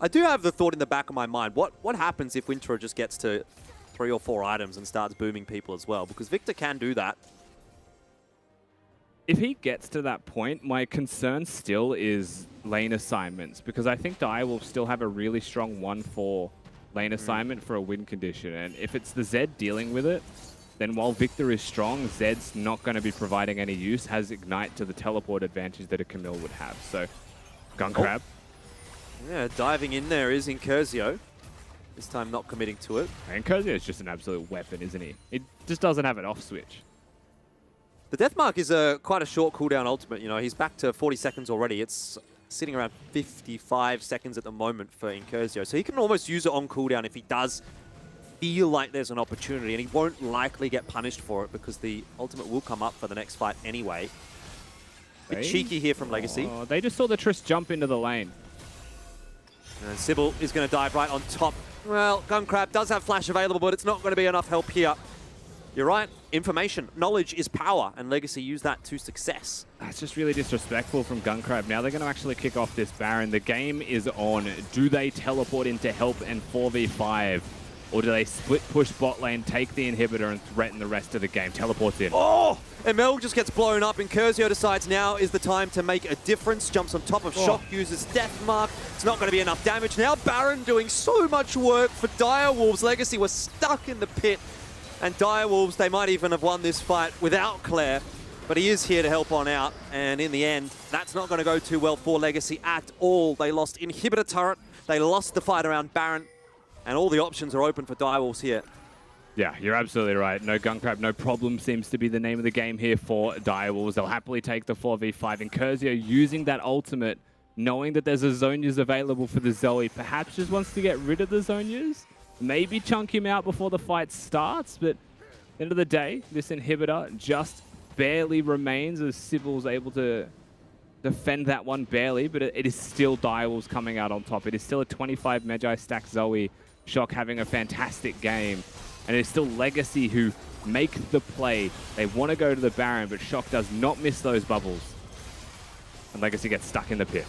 I do have the thought in the back of my mind, what happens if Winter just gets to 3 or 4 items and starts booming people as well? Because Victor can do that. If he gets to that point, my concern still is lane assignments, because I think Dire will still have a really strong 1-4 lane assignment for a win condition. And if it's the Zed dealing with it, then while Victor is strong, Zed's not going to be providing any use, has Ignite to the teleport advantage that a Camille would have. So, Gunkrab. Yeah, diving in there is Incursio. This time not committing to it. Incursio is just an absolute weapon, isn't he? It just doesn't have an off switch. The Deathmark is quite a short cooldown ultimate. You know, he's back to 40 seconds already. It's sitting around 55 seconds at the moment for Incursio. So he can almost use it on cooldown if he does feel like there's an opportunity, and he won't likely get punished for it because the ultimate will come up for the next fight anyway. Bit cheeky here from Legacy. Oh, they just saw the Triss jump into the lane. And Sybil is going to dive right on top. Well, Gunkrab does have flash available, but it's not going to be enough help here. You're right. Information. Knowledge is power, and Legacy use that to success. That's just really disrespectful from Gunkrab. Now they're going to actually kick off this Baron. The game is on. Do they teleport into help and 4v5? Or do they split push bot lane, take the inhibitor, and threaten the rest of the game? Teleports in. Oh! ML just gets blown up, and Curzio decides now is the time to make a difference. Jumps on top of Shock, uses Death Mark. It's not going to be enough damage. Now Baron doing so much work for Direwolves. Legacy was stuck in the pit, and Direwolves, they might even have won this fight without Claire, but he is here to help on out, and in the end, that's not going to go too well for Legacy at all. They lost Inhibitor Turret, they lost the fight around Baron, and all the options are open for Direwolves here. Yeah, you're absolutely right. No gun crab, no problem seems to be the name of the game here for Direwolves. They'll happily take the 4v5. And Curzio using that ultimate, knowing that there's a Zhonya's available for the Zoe, perhaps just wants to get rid of the Zhonya's. Maybe chunk him out before the fight starts, but at the end of the day, this inhibitor just barely remains as Sybil's able to defend that one barely, but it is still Direwolves coming out on top. It is still a 25 Magi stack Zoe. Shock having a fantastic game. And it is still Legacy who make the play. They want to go to the Baron, but Shock does not miss those bubbles. And Legacy gets stuck in the pit.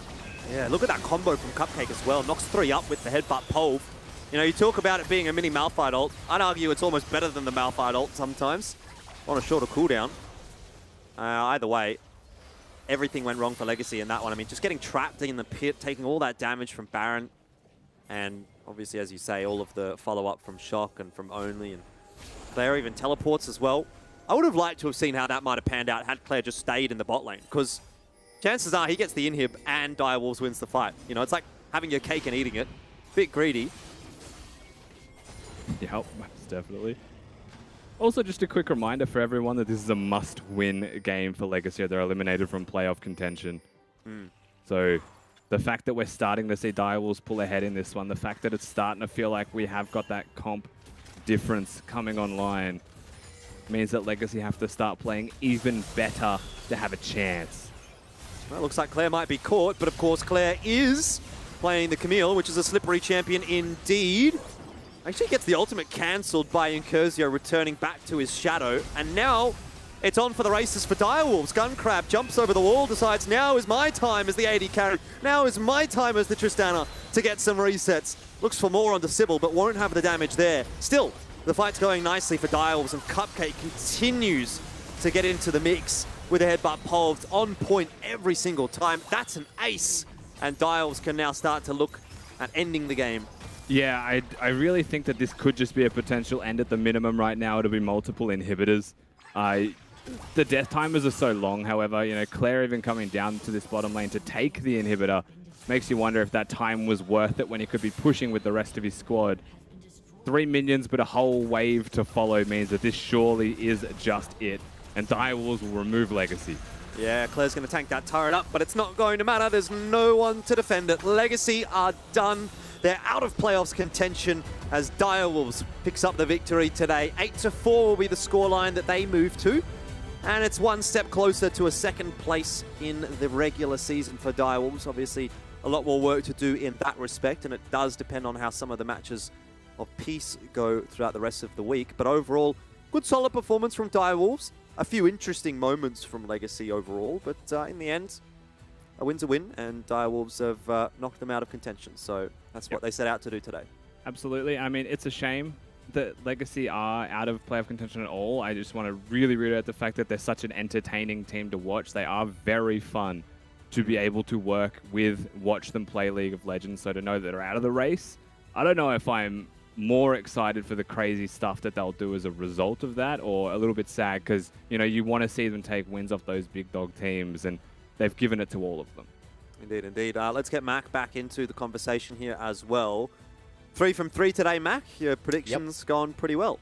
Yeah, look at that combo from Cupcake as well. Knocks 3 up with the headbutt pole. You know, you talk about it being a mini Malphite ult. I'd argue it's almost better than the Malphite ult sometimes on a shorter cooldown. Either way, everything went wrong for Legacy in that one. I mean, just getting trapped in the pit, taking all that damage from Baron, and obviously, as you say, all of the follow-up from Shock and from Only, and Claire even teleports as well. I would have liked to have seen how that might have panned out had Claire just stayed in the bot lane, because chances are he gets the inhib and Direwolves wins the fight. You know, it's like having your cake and eating it. Bit greedy. Yeah, most definitely. Also, just a quick reminder for everyone that this is a must-win game for Legacy. They're eliminated from playoff contention. So the fact that we're starting to see Direwolves pull ahead in this one, the fact that it's starting to feel like we have got that comp difference coming online, means that Legacy have to start playing even better to have a chance. Well, looks like Claire might be caught, but of course Claire is playing the Camille, which is a slippery champion indeed. Actually gets the ultimate cancelled by Incurzio, returning back to his shadow. And now it's on for the races for Direwolves. Gunkrab jumps over the wall, decides now is my time as the AD carry. Now is my time as the Tristana to get some resets. Looks for more onto Sybil, but won't have the damage there. Still, the fight's going nicely for Direwolves, and Cupcake continues to get into the mix with a headbutt pulved on point every single time. That's an ace, and Direwolves can now start to look at ending the game. Yeah, I really think that this could just be a potential end at the minimum right now. It'll be multiple inhibitors. The death timers are so long, however, you know, Claire even coming down to this bottom lane to take the inhibitor makes you wonder if that time was worth it when he could be pushing with the rest of his squad. 3 minions, but a whole wave to follow means that this surely is just it. And Direwolves will remove Legacy. Yeah, Claire's going to tank that turret up, but it's not going to matter. There's no one to defend it. Legacy are done. They're out of playoffs contention as Direwolves picks up the victory today. 8-4 will be the scoreline that they move to. And it's one step closer to a second place in the regular season for Direwolves. Obviously, a lot more work to do in that respect, and it does depend on how some of the matches of peace go throughout the rest of the week. But overall, good solid performance from Direwolves. A few interesting moments from Legacy overall, but in the end, a win's a win, and Direwolves have knocked them out of contention. So that's what they set out to do today. Absolutely. I mean, it's a shame that Legacy are out of playoff contention at all. I just want to really reiterate the fact that they're such an entertaining team to watch. They are very fun to be able to work with, watch them play League of Legends. So to know that they're out of the race, I don't know if I'm more excited for the crazy stuff that they'll do as a result of that, or a little bit sad because, you know, you want to see them take wins off those big dog teams, and they've given it to all of them. Indeed, indeed. Let's get Mac back into the conversation here as well. 3 from 3 today, Mac. Your predictions gone pretty well.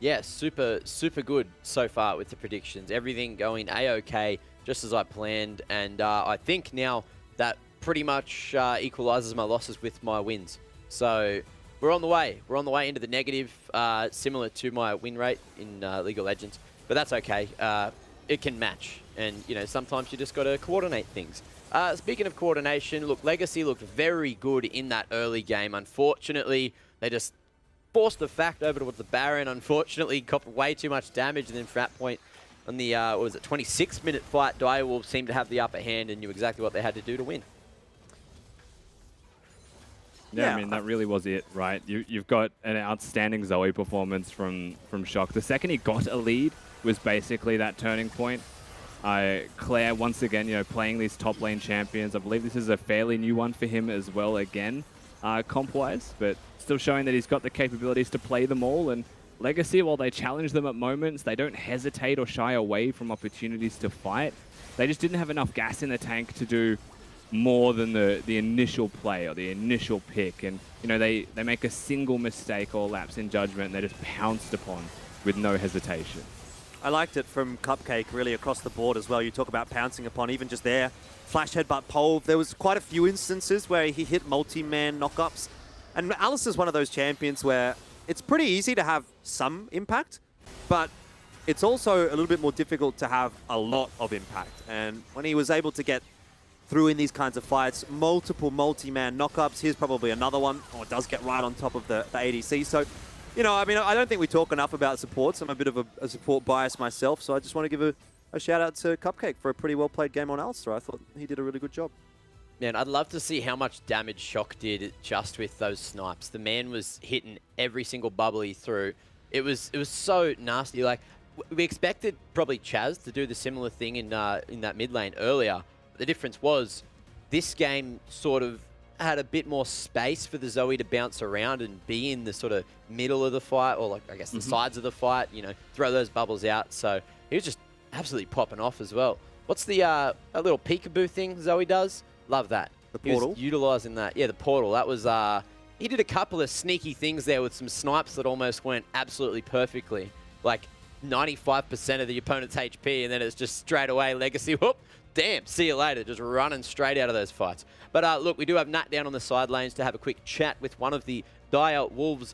Yeah, super good so far with the predictions. Everything going A-OK, just as I planned. And I think now that pretty much equalizes my losses with my wins. So we're on the way. We're on the way into the negative, similar to my win rate in League of Legends. But that's okay. It can match. And, you know, sometimes you just got to coordinate things. Speaking of coordination, look, Legacy looked very good in that early game. Unfortunately, they just forced the fact over towards the Baron. Unfortunately, got way too much damage. And then from that point, on the, 26-minute fight, Direwolves seemed to have the upper hand and knew exactly what they had to do to win. Yeah, I mean, that really was it, right? You've got an outstanding Zoe performance from Shock. The second he got a lead was basically that turning point. Claire, once again, playing these top lane champions. I believe this is a fairly new one for him as well, again, comp-wise, but still showing that he's got the capabilities to play them all. And Legacy, while they challenge them at moments, they don't hesitate or shy away from opportunities to fight. They just didn't have enough gas in the tank to do more than the initial play or the initial pick. And, they make a single mistake or lapse in judgment and they're just pounced upon with no hesitation. I liked it from Cupcake really across the board as well. You talk about pouncing upon, even just there. Flash headbutt pole. There was quite a few instances where he hit multi-man knockups. And Alice is one of those champions where it's pretty easy to have some impact, but it's also a little bit more difficult to have a lot of impact. And when he was able to get through in these kinds of fights, multiple multi-man knockups, here's probably another one, or does get right on top of the ADC. So, I mean, I don't think we talk enough about supports. I'm a bit of a support bias myself, so I just want to give a shout out to Cupcake for a pretty well-played game on Alistair. I thought he did a really good job. Man, I'd love to see how much damage Shock did just with those snipes. The man was hitting every single bubble he threw. It was so nasty. Like, we expected probably Chaz to do the similar thing in that mid lane earlier. The difference was this game sort of had a bit more space for the Zoe to bounce around and be in the sort of middle of the fight, or like, I guess, the sides of the fight, throw those bubbles out. So he was just absolutely popping off as well. What's the that little peekaboo thing Zoe does? Love that. The portal? He was utilizing that. Yeah, the portal. That was, he did a couple of sneaky things there with some snipes that almost went absolutely perfectly. Like 95% of the opponent's HP, and then it's just straight away Legacy, whoop, damn, see you later, just running straight out of those fights. But look, we do have Nat down on the side lanes to have a quick chat with one of the Dire Wolves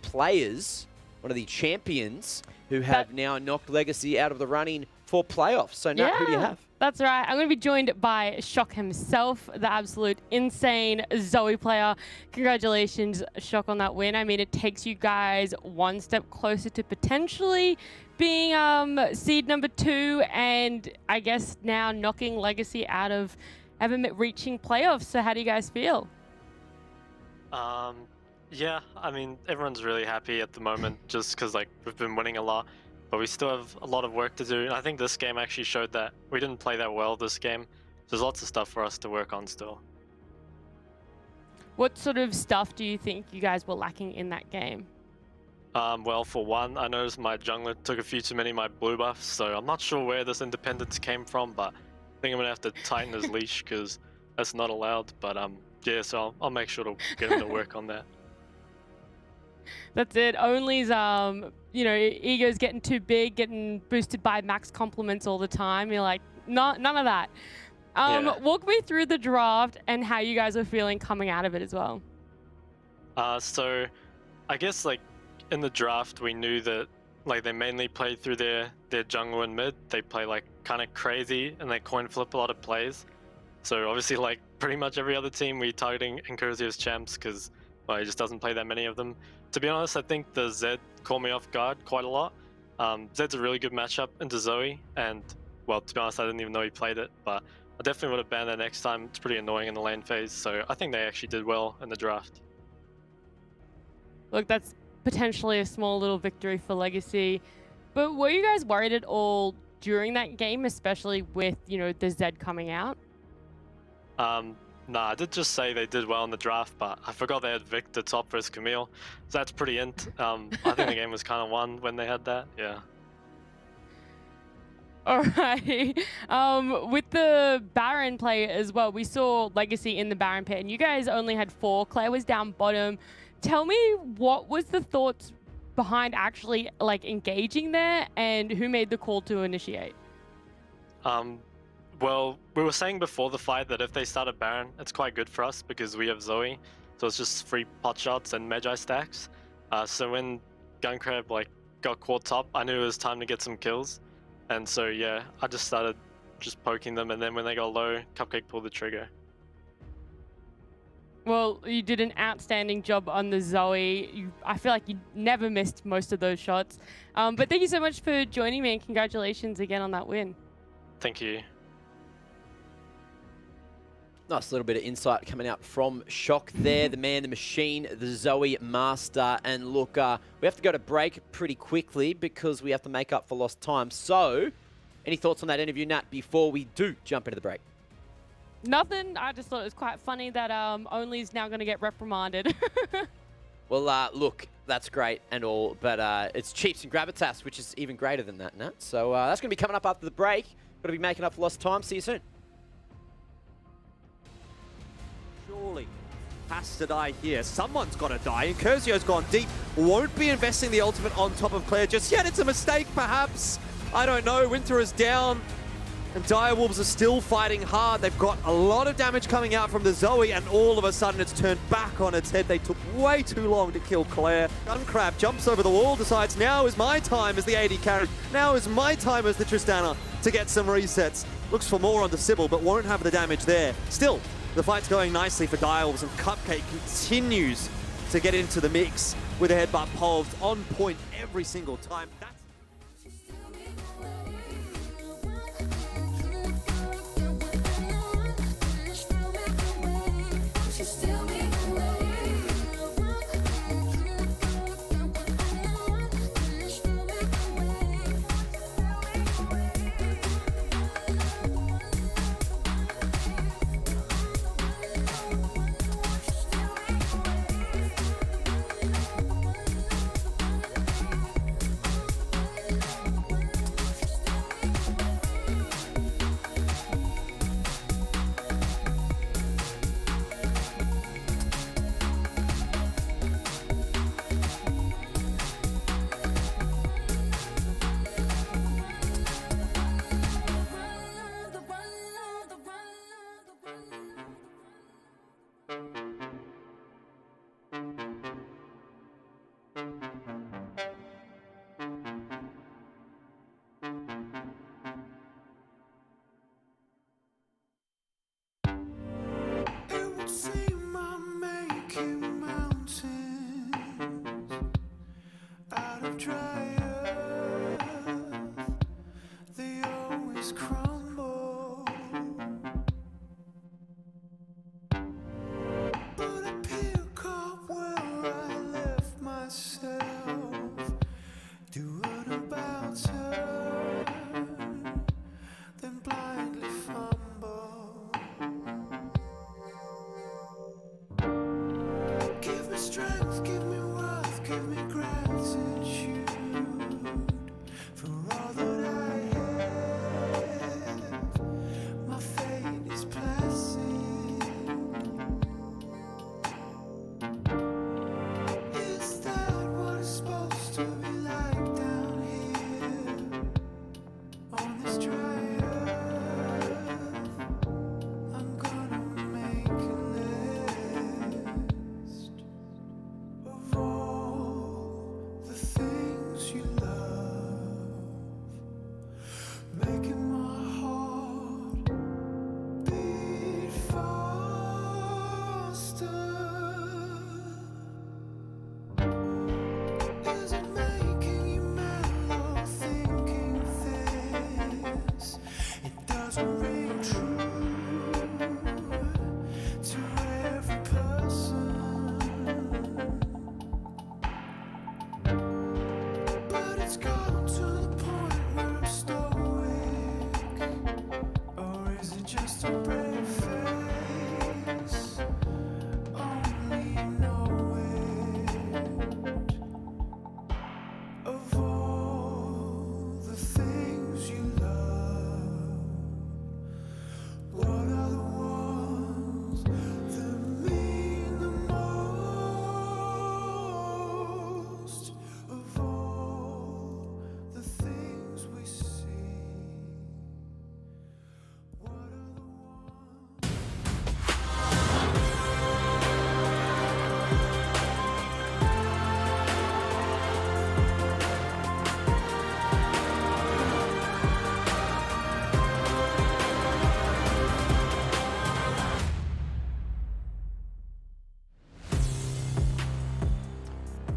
players, one of the champions who have now knocked Legacy out of the running for playoffs. So Nat, who do you have? That's right. I'm going to be joined by Shock himself, the absolute insane Zoe player. Congratulations, Shock, on that win. I mean, it takes you guys one step closer to potentially being seed number 2, and I guess now knocking Legacy out of ever reaching playoffs. So how do you guys feel? Yeah, I mean, everyone's really happy at the moment just because we've been winning a lot. But we still have a lot of work to do. And I think this game actually showed that we didn't play that well this game. There's lots of stuff for us to work on still. What sort of stuff do you think you guys were lacking in that game? Well, for one, I noticed my jungler took a few too many of my blue buffs, so I'm not sure where this independence came from, but I think I'm going to have to tighten his leash because that's not allowed. But yeah, so I'll make sure to get him to work on that. That's it. Only's, ego's getting too big, getting boosted by max compliments all the time. You're like, none of that. Walk me through the draft and how you guys are feeling coming out of it as well. So I guess in the draft, we knew that they mainly played through their jungle and mid. They play kind of crazy and they coin flip a lot of plays. So obviously pretty much every other team we targeting Incursi as champs because he just doesn't play that many of them. To be honest, I think the Zed caught me off guard quite a lot. Zed's a really good matchup into Zoe, and, well, to be honest, I didn't even know he played it, but I definitely would have banned that next time. It's pretty annoying in the lane phase, so I think they actually did well in the draft. Look, that's potentially a small little victory for Legacy, but were you guys worried at all during that game, especially with, the Zed coming out? Nah, I did just say they did well in the draft, but I forgot they had Victor top versus Camille, so that's pretty int. I think the game was kind of won when they had that, yeah. All right. With the Baron play as well, we saw Legacy in the Baron pit, and you guys only had 4. Claire was down bottom. Tell me, what was the thoughts behind actually engaging there, and who made the call to initiate? Well, we were saying before the fight that if they start a Baron, it's quite good for us because we have Zoe, so it's just free pot shots and Magi stacks. So when Gunkrab got caught top, I knew it was time to get some kills, and so yeah, I just started poking them, and then when they got low, Cupcake pulled the trigger. Well, you did an outstanding job on the Zoe. I feel like you never missed most of those shots. But thank you so much for joining me, and congratulations again on that win. Thank you. Nice little bit of insight coming out from Shock there. The man, the machine, the Zoe Master. And look, we have to go to break pretty quickly because we have to make up for lost time. So, any thoughts on that interview, Nat, before we do jump into the break? Nothing. I just thought it was quite funny that Only's now going to get reprimanded. Well, look, that's great and all, but it's Chiefs and Gravitas, which is even greater than that, Nat. So that's going to be coming up after the break. Got to be making up for lost time. See you soon. Surely has to die here. Someone's got to die. Incursio's gone deep. Won't be investing the ultimate on top of Claire just yet. It's a mistake, perhaps. I don't know. Winter is down. And Direwolves are still fighting hard. They've got a lot of damage coming out from the Zoe, and all of a sudden it's turned back on its head. They took way too long to kill Claire. Guncrab jumps over the wall, decides now is my time as the AD carry. Now is my time as the Tristana to get some resets. Looks for more on the Sybil, but won't have the damage there. Still, the fight's going nicely for Direwolves, and Cupcake continues to get into the mix with a headbutt pulse on point every single time.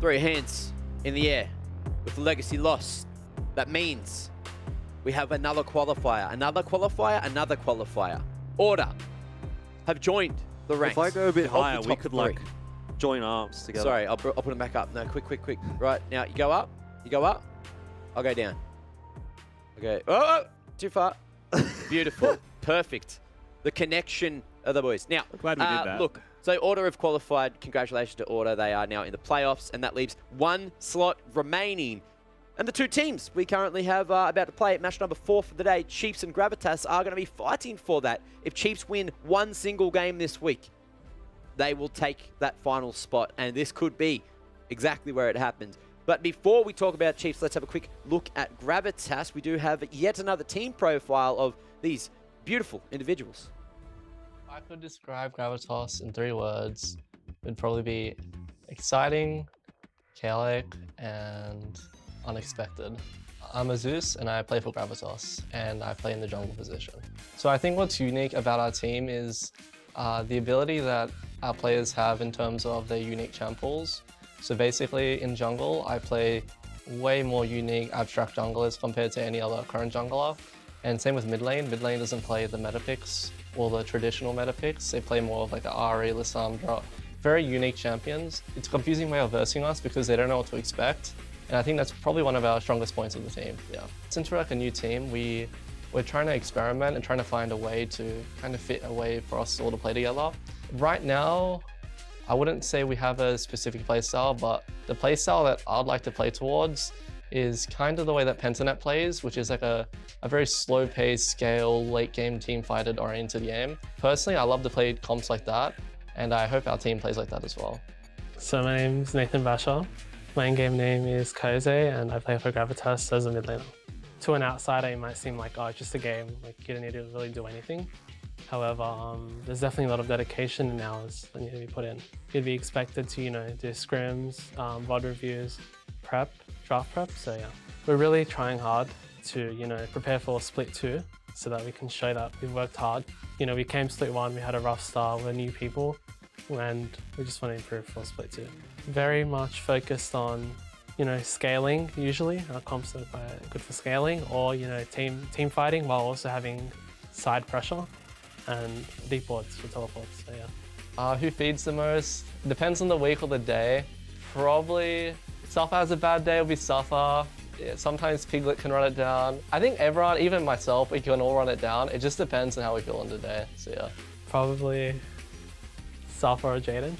Throw your hands in the air with Legacy lost. That means we have another qualifier, another qualifier, another qualifier. Order have joined the ranks. If I go a bit of the higher, we top could three. like join arms together. Sorry, I'll put them back up. No, quick. Right, now you go up. You go up. I'll go down. Okay. Oh, too far. Beautiful. Perfect. The connection of the boys. Now, glad we did that. Look, so Order have qualified. Congratulations to Order. They are now in the playoffs, and that leaves one slot remaining. And the two teams we currently have about to play at match number 4 for the day, Chiefs and Gravitas, are going to be fighting for that. If Chiefs win one single game this week, they will take that final spot, and this could be exactly where it happens. But before we talk about Chiefs, let's have a quick look at Gravitas. We do have yet another team profile of these beautiful individuals. I could describe Gravitas in 3 words. It would probably be exciting, chaotic, and unexpected. I'm a Zeus and I play for Gravitas, and I play in the jungle position. So I think what's unique about our team is the ability that our players have in terms of their unique champ pools. So basically in jungle, I play way more unique abstract junglers compared to any other current jungler. And same with mid lane. Mid lane doesn't play the meta picks or the traditional meta picks. They play more of like the Ahri, Lissandra. Very unique champions. It's a confusing way of versing us because they don't know what to expect. And I think that's probably one of our strongest points of the team. Yeah. Since we're like a new team, we're trying to experiment and trying to find a way to kind of fit a way for us all to play together. Right now, I wouldn't say we have a specific playstyle, but the playstyle that I'd like to play towards is kind of the way that Pentanet plays, which is like a very slow-paced, scale, late-game team-fighted oriented game. Personally, I love to play comps like that, and I hope our team plays like that as well. So my name's Nathan Basher. My in-game name is Koze, and I play for Gravitas as a mid laner. To an outsider, it might seem like, oh, it's just a game, like you don't need to really do anything. However, there's definitely a lot of dedication and hours that need to be put in. You'd be expected to, do scrims, VOD reviews, draft prep, so yeah. We're really trying hard to, prepare for Split 2 so that we can show that we've worked hard. We came Split 1, we had a rough start, we're new people, and we just want to improve for Split 2. Very much focused on, scaling usually. Our comps are good for scaling, or, team fighting while also having side pressure and deep boards for teleports, so yeah. Who feeds the most? Depends on the week or the day. Probably Suffer has a bad day, it'll be Suffer. Yeah, sometimes Piglet can run it down. I think everyone, even myself, we can all run it down. It just depends on how we feel on the day, so yeah. Probably Suffer or Jaden.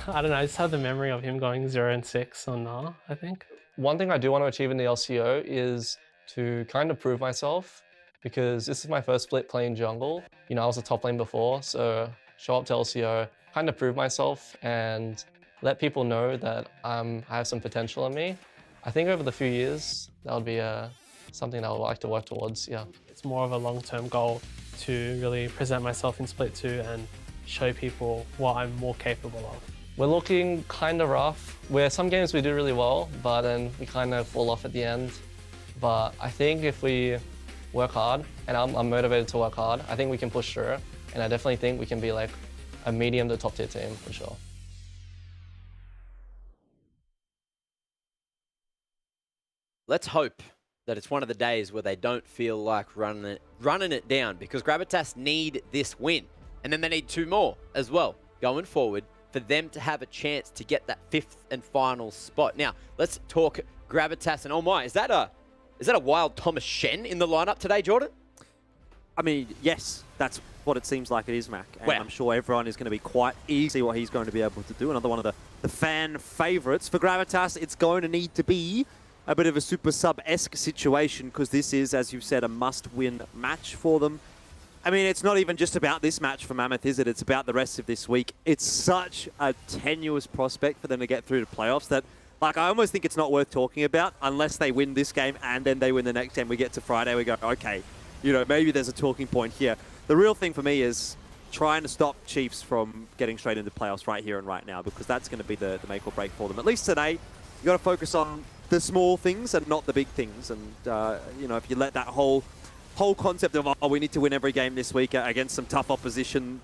I don't know, I just have the memory of him going 0 and 6 on Nah, I think. One thing I do want to achieve in the LCO is to kind of prove myself, because this is my first split playing jungle. I was a top lane before, so show up to LCO, kind of prove myself and let people know that I have some potential in me. I think over the few years, that would be something that I would like to work towards, yeah. It's more of a long-term goal to really present myself in Split 2 and show people what I'm more capable of. We're looking kind of rough, where some games we do really well, but then we kind of fall off at the end. But I think if we work hard, and I'm motivated to work hard, I think we can push through, and I definitely think we can be like a medium to top tier team for sure. Let's hope that it's one of the days where they don't feel like running it down, because Gravitas need this win. And then they need 2 more as well going forward for them to have a chance to get that 5th and final spot. Now, let's talk Gravitas. And oh my, is that a wild Thomas Shen in the lineup today, Jordan? I mean, yes, that's what it seems like it is, Mac. And wow. I'm sure everyone is going to be quite eager to see what he's going to be able to do. Another one of the fan favourites. For Gravitas, it's going to need to be a bit of a super sub-esque situation, because this is, as you've said, a must-win match for them. I mean, it's not even just about this match for Mammoth, is it? It's about the rest of this week. It's such a tenuous prospect for them to get through to playoffs that, like, I almost think it's not worth talking about unless they win this game and then they win the next game. We get to Friday, we go, okay, maybe there's a talking point here. The real thing for me is trying to stop Chiefs from getting straight into playoffs right here and right now, because that's going to be the make or break for them. At least today, you got to focus on the small things and not the big things. And, if you let that whole concept of, we need to win every game this week against some tough opposition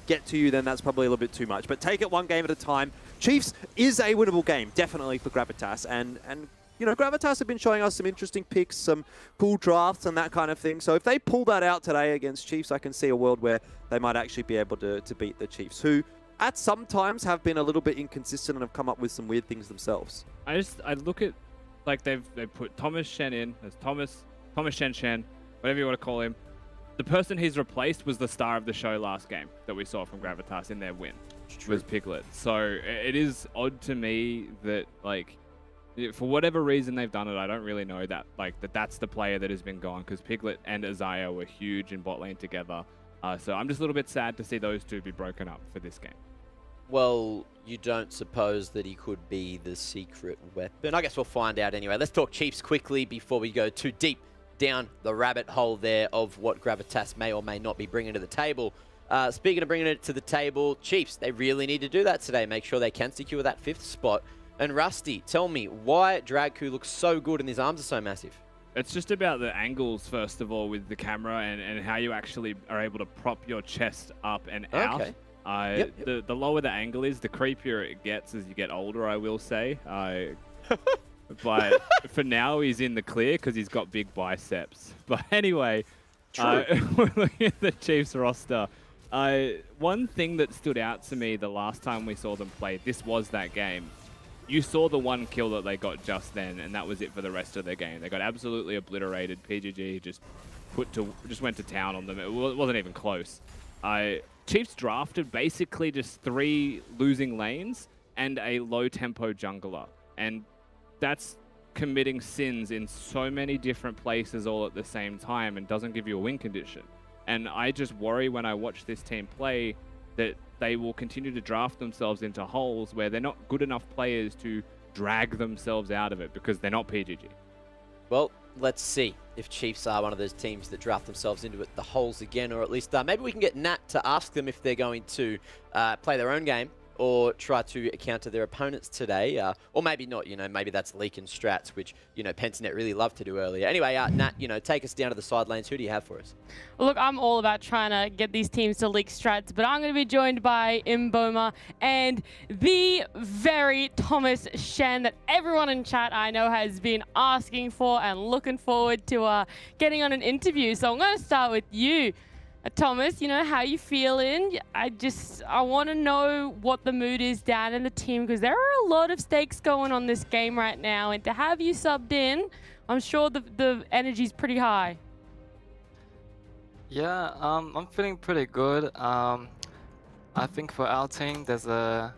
get to you, then that's probably a little bit too much. But take it one game at a time. Chiefs is a winnable game, definitely, for Gravitas. And Gravitas have been showing us some interesting picks, some cool drafts and that kind of thing. So if they pull that out today against Chiefs, I can see a world where they might actually be able to beat the Chiefs, who at some times have been a little bit inconsistent and have come up with some weird things themselves. I look at, like, they put Thomas Shen in as Thomas Shen, whatever you want to call him. The person he's replaced was the star of the show last game that we saw from Gravitas in their win, was Piglet. So it is odd to me that, like, for whatever reason they've done it, I don't really know that, like, that's the player that has been gone, because Piglet and Isaiah were huge in bot lane together. So I'm just a little bit sad to see those two be broken up for this game. Well, you don't suppose that he could be the secret weapon? I guess we'll find out anyway. Let's talk Chiefs quickly before we go too deep down the rabbit hole there of what Gravitas may or may not be bringing to the table. Speaking of bringing it to the table, Chiefs, they really need to do that today. Make sure they can secure that 5th spot. And Rusty, tell me, why Dragku looks so good and his arms are so massive? It's just about the angles, first of all, with the camera and how you actually are able to prop your chest up and out. Okay. The lower the angle is, the creepier it gets as you get older, I will say. But for now, he's in the clear because he's got big biceps. But anyway, we're looking at the Chiefs roster. One thing that stood out to me the last time we saw them play, this was that game. You saw the one kill that they got just then, and that was it for the rest of their game. They got absolutely obliterated. PGG just went to town on them. It wasn't even close. Chiefs drafted basically just 3 losing lanes and a low-tempo jungler. And that's committing sins in so many different places all at the same time and doesn't give you a win condition. And I just worry when I watch this team play that they will continue to draft themselves into holes where they're not good enough players to drag themselves out of it because they're not PGG. Well, let's see if Chiefs are one of those teams that draft themselves into the holes again, or at least maybe we can get Nat to ask them if they're going to play their own game or try to counter their opponents today, or maybe not, maybe that's leaking strats, which, Pentanet really loved to do earlier. Anyway, Nat, take us down to the side lanes. Who do you have for us? Look, I'm all about trying to get these teams to leak strats, but I'm going to be joined by Imboma and the very Thomas Shen that everyone in chat I know has been asking for and looking forward to getting on an interview. So I'm going to start with you. Thomas, how you feeling? I want to know what the mood is down in the team because there are a lot of stakes going on this game right now, and to have you subbed in, I'm sure the energy's pretty high. Yeah, I'm feeling pretty good. I think for our team, there's a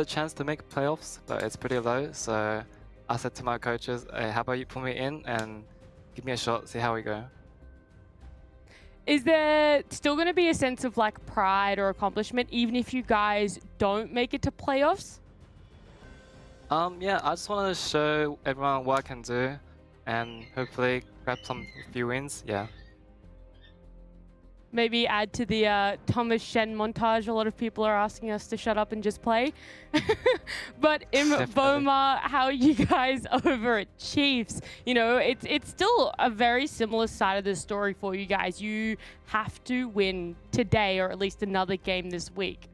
chance to make playoffs, but it's pretty low. So I said to my coaches, hey, how about you put me in and give me a shot, see how we go. Is there still going to be a sense of pride or accomplishment even if you guys don't make it to playoffs? Yeah, I just want to show everyone what I can do and hopefully grab a few wins, yeah. Maybe add to the Thomas Shen montage. A lot of people are asking us to shut up and just play. But Imboma, how are you guys over at Chiefs? It's still a very similar side of the story for you guys. You have to win today or at least another game this week.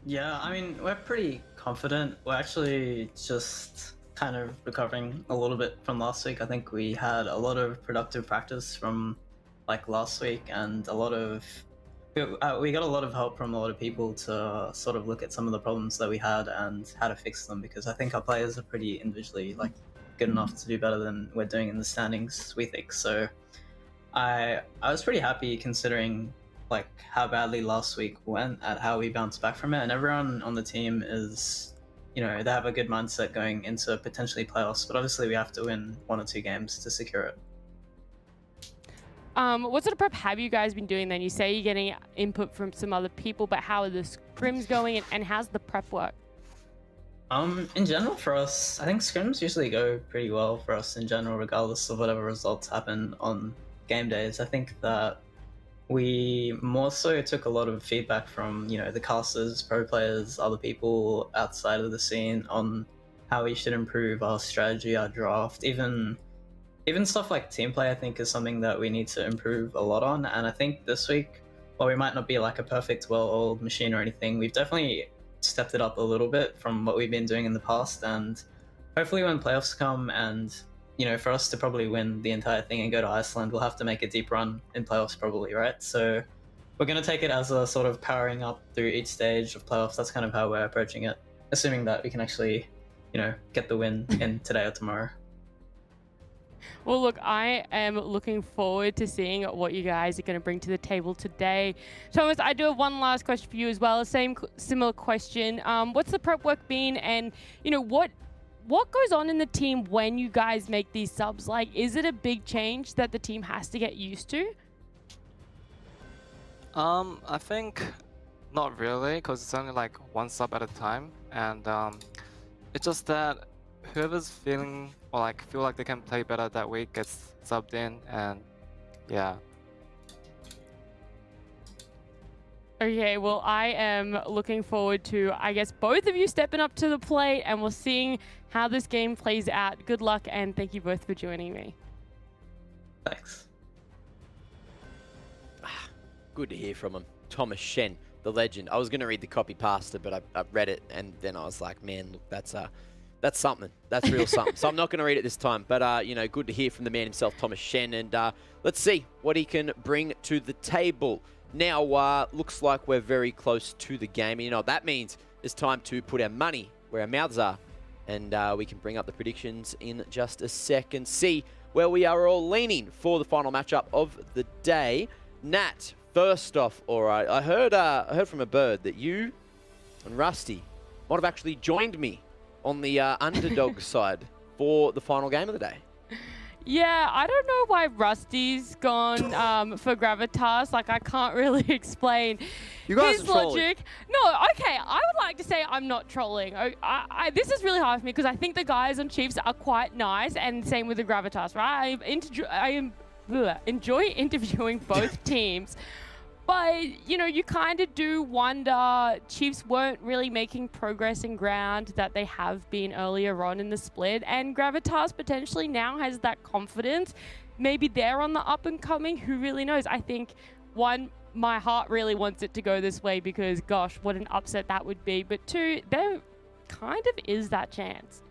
Yeah, I mean, we're pretty confident. We're actually just kind of recovering a little bit from last week. I think we had a lot of productive practice from last week, and we got a lot of help from a lot of people to sort of look at some of the problems that we had and how to fix them, because I think our players are pretty individually good enough to do better than we're doing in the standings, we think. So I was pretty happy considering how badly last week went at how we bounced back from it, and everyone on the team is they have a good mindset going into potentially playoffs, but obviously we have to win 1 or 2 games to secure it. What sort of prep have you guys been doing then? You say you're getting input from some other people, but how are the scrims going and how's the prep work? In general for us, I think scrims usually go pretty well for us in general, regardless of whatever results happen on game days. I think that we more so took a lot of feedback from, the casters, pro players, other people outside of the scene on how we should improve our strategy, our draft, even stuff like team play, I think, is something that we need to improve a lot on. And I think this week, while we might not be a perfect, well-oiled machine or anything, we've definitely stepped it up a little bit from what we've been doing in the past. And hopefully when playoffs come and, you know, for us to probably win the entire thing and go to Iceland, we'll have to make a deep run in playoffs probably, right? So we're going to take it as a sort of powering up through each stage of playoffs. That's kind of how we're approaching it, assuming that we can actually, you know, get the win in today or tomorrow. Well, look, I am looking forward to seeing what you guys are going to bring to the table today. Thomas, I do have one last question for you as well. Similar question. What's the prep work been, and you know what goes on in the team when you guys make these subs? Like, is it a big change that the team has to get used to? I think not really, because it's only like one sub at a time, and it's just that whoever's feeling or like feel like they can play better that week gets subbed in, and yeah. Okay, well, I am looking forward to, I guess, both of you stepping up to the plate, and we're seeing how this game plays out. Good luck, and thank you both for joining me. Thanks. Good to hear from him. Thomas Shen, the legend. I was going to read the copy pasta, but I read it, and then I was like, man, look, that's something. That's real something. So I'm not going to read it this time, but, you know, good to hear from the man himself, Thomas Shen, and let's see what he can bring to the table. Now, looks like we're very close to the game. You know what that means? It's time to put our money where our mouths are, and we can bring up the predictions in just a second. See where we are all leaning for the final matchup of the day. Nat, first off, all right. I heard from a bird that you and Rusty might have actually joined me on the underdog side for the final game of the day. Yeah, I don't know why Rusty's gone for Gravitas. Like, I can't really explain his logic. No, okay, I would like to say I'm not trolling. This is really hard for me because I think the guys on Chiefs are quite nice, and same with the Gravitas, right? I enjoy interviewing both teams. But, you know, you kind of do wonder, Chiefs weren't really making progress in ground that they have been earlier on in the split, and Gravitas potentially now has that confidence. Maybe they're on the up and coming, who really knows? I think, one, my heart really wants it to go this way because, gosh, what an upset that would be. But two, there kind of is that chance.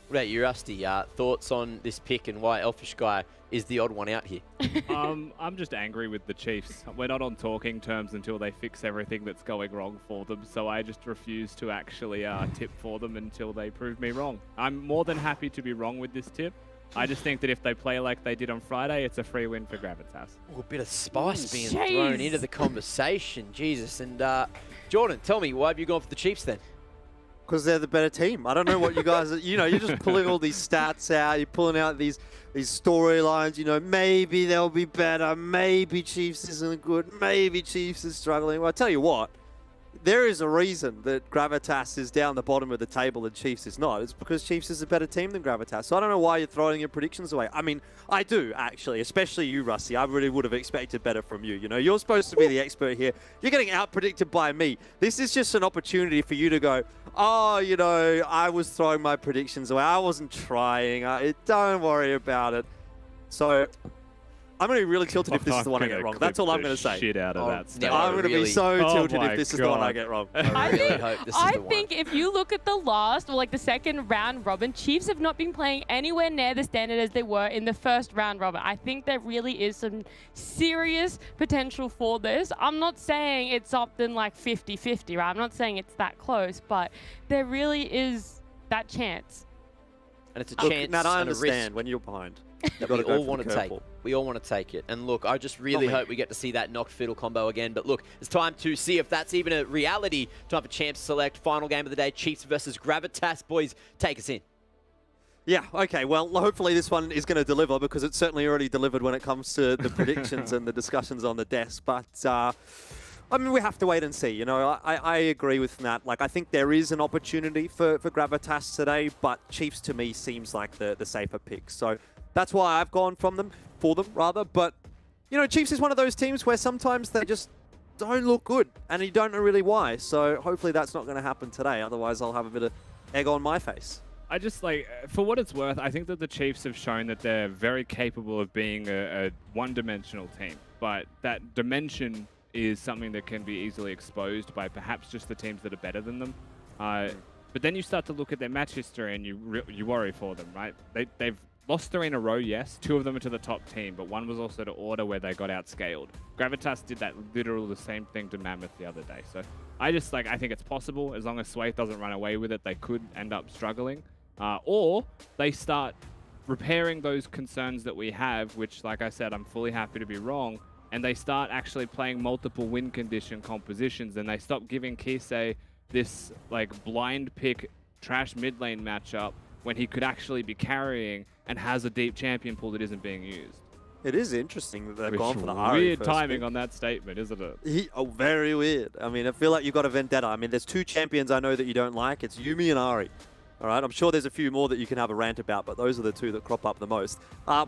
What about you, Rusty? Thoughts on this pick and why Elfish Guy is the odd one out here? I'm just angry with the Chiefs. We're not on talking terms until they fix everything that's going wrong for them, so I just refuse to actually tip for them until they prove me wrong. I'm more than happy to be wrong with this tip. I just think that if they play like they did on Friday, it's a free win for Gravitas. Oh, a bit of spice being thrown into the conversation. Jesus. And Jordan, tell me, why have you gone for the Chiefs then? Because they're the better team. I don't know what you guys are, you know, you're just pulling all these stats out, you're pulling out these storylines, you know, maybe they'll be better, maybe Chiefs isn't good, maybe Chiefs is struggling. Well, I tell you what, there is a reason that Gravitas is down the bottom of the table and Chiefs is not. It's because Chiefs is a better team than Gravitas. So I don't know why you're throwing your predictions away. I mean, I do, actually, especially you, Rusty. I really would have expected better from you. You know, you're supposed to be the expert here. You're getting out-predicted by me. This is just an opportunity for you to go, oh, you know, I was throwing my predictions away. I wasn't trying. Don't worry about it. So I'm going to be really tilted if this is the one I get wrong. That's all I'm going to say. Shit out of that stuff. I'm going to be so tilted if this is the one I get wrong. I really hope this is the one. I think if you look at the last, or like the second round robin, Chiefs have not been playing anywhere near the standard as they were in the first round robin. I think there really is some serious potential for this. I'm not saying it's something like 50-50, right? I'm not saying it's that close, but there really is that chance. And it's a chance Matt, I and a risk understand when you're behind. that we all want to take. We all want to take it. And look, I just really hope we get to see that knocked fiddle combo again. But look, it's time to see if that's even a reality. Time for Champs Select. Final game of the day, Chiefs versus Gravitas. Boys, take us in. Yeah, okay. Well, hopefully this one is going to deliver because it's certainly already delivered when it comes to the predictions and the discussions on the desk. But, I mean, we have to wait and see. You know, I agree with Nat. Like, I think there is an opportunity for Gravitas today, but Chiefs to me seems like the safer pick. So that's why I've gone for them. But, you know, Chiefs is one of those teams where sometimes they just don't look good and you don't know really why. So hopefully that's not going to happen today. Otherwise, I'll have a bit of egg on my face. I just, like, for what it's worth, I think that the Chiefs have shown that they're very capable of being a one-dimensional team. But that dimension is something that can be easily exposed by perhaps just the teams that are better than them. But then you start to look at their match history and you worry for them, right? They've lost 3 in a row, yes. 2 of them are to the top team, but one was also to Order where they got outscaled. Gravitas did that literally the same thing to Mammoth the other day. So I think it's possible. As long as Swathe doesn't run away with it, they could end up struggling. Or they start repairing those concerns that we have, which, like I said, I'm fully happy to be wrong, and they start actually playing multiple win condition compositions, and they stop giving Kisei this like blind pick trash mid lane matchup when he could actually be carrying and has a deep champion pool that isn't being used. It is interesting that they've gone for the Ari Weird first timing pick. on that statement, isn't it? Very weird. I mean, I feel like you've got a vendetta. I mean, there's 2 champions I know that you don't like. It's Yuumi and Ari. All right, I'm sure there's a few more that you can have a rant about, but those are the 2 that crop up the most.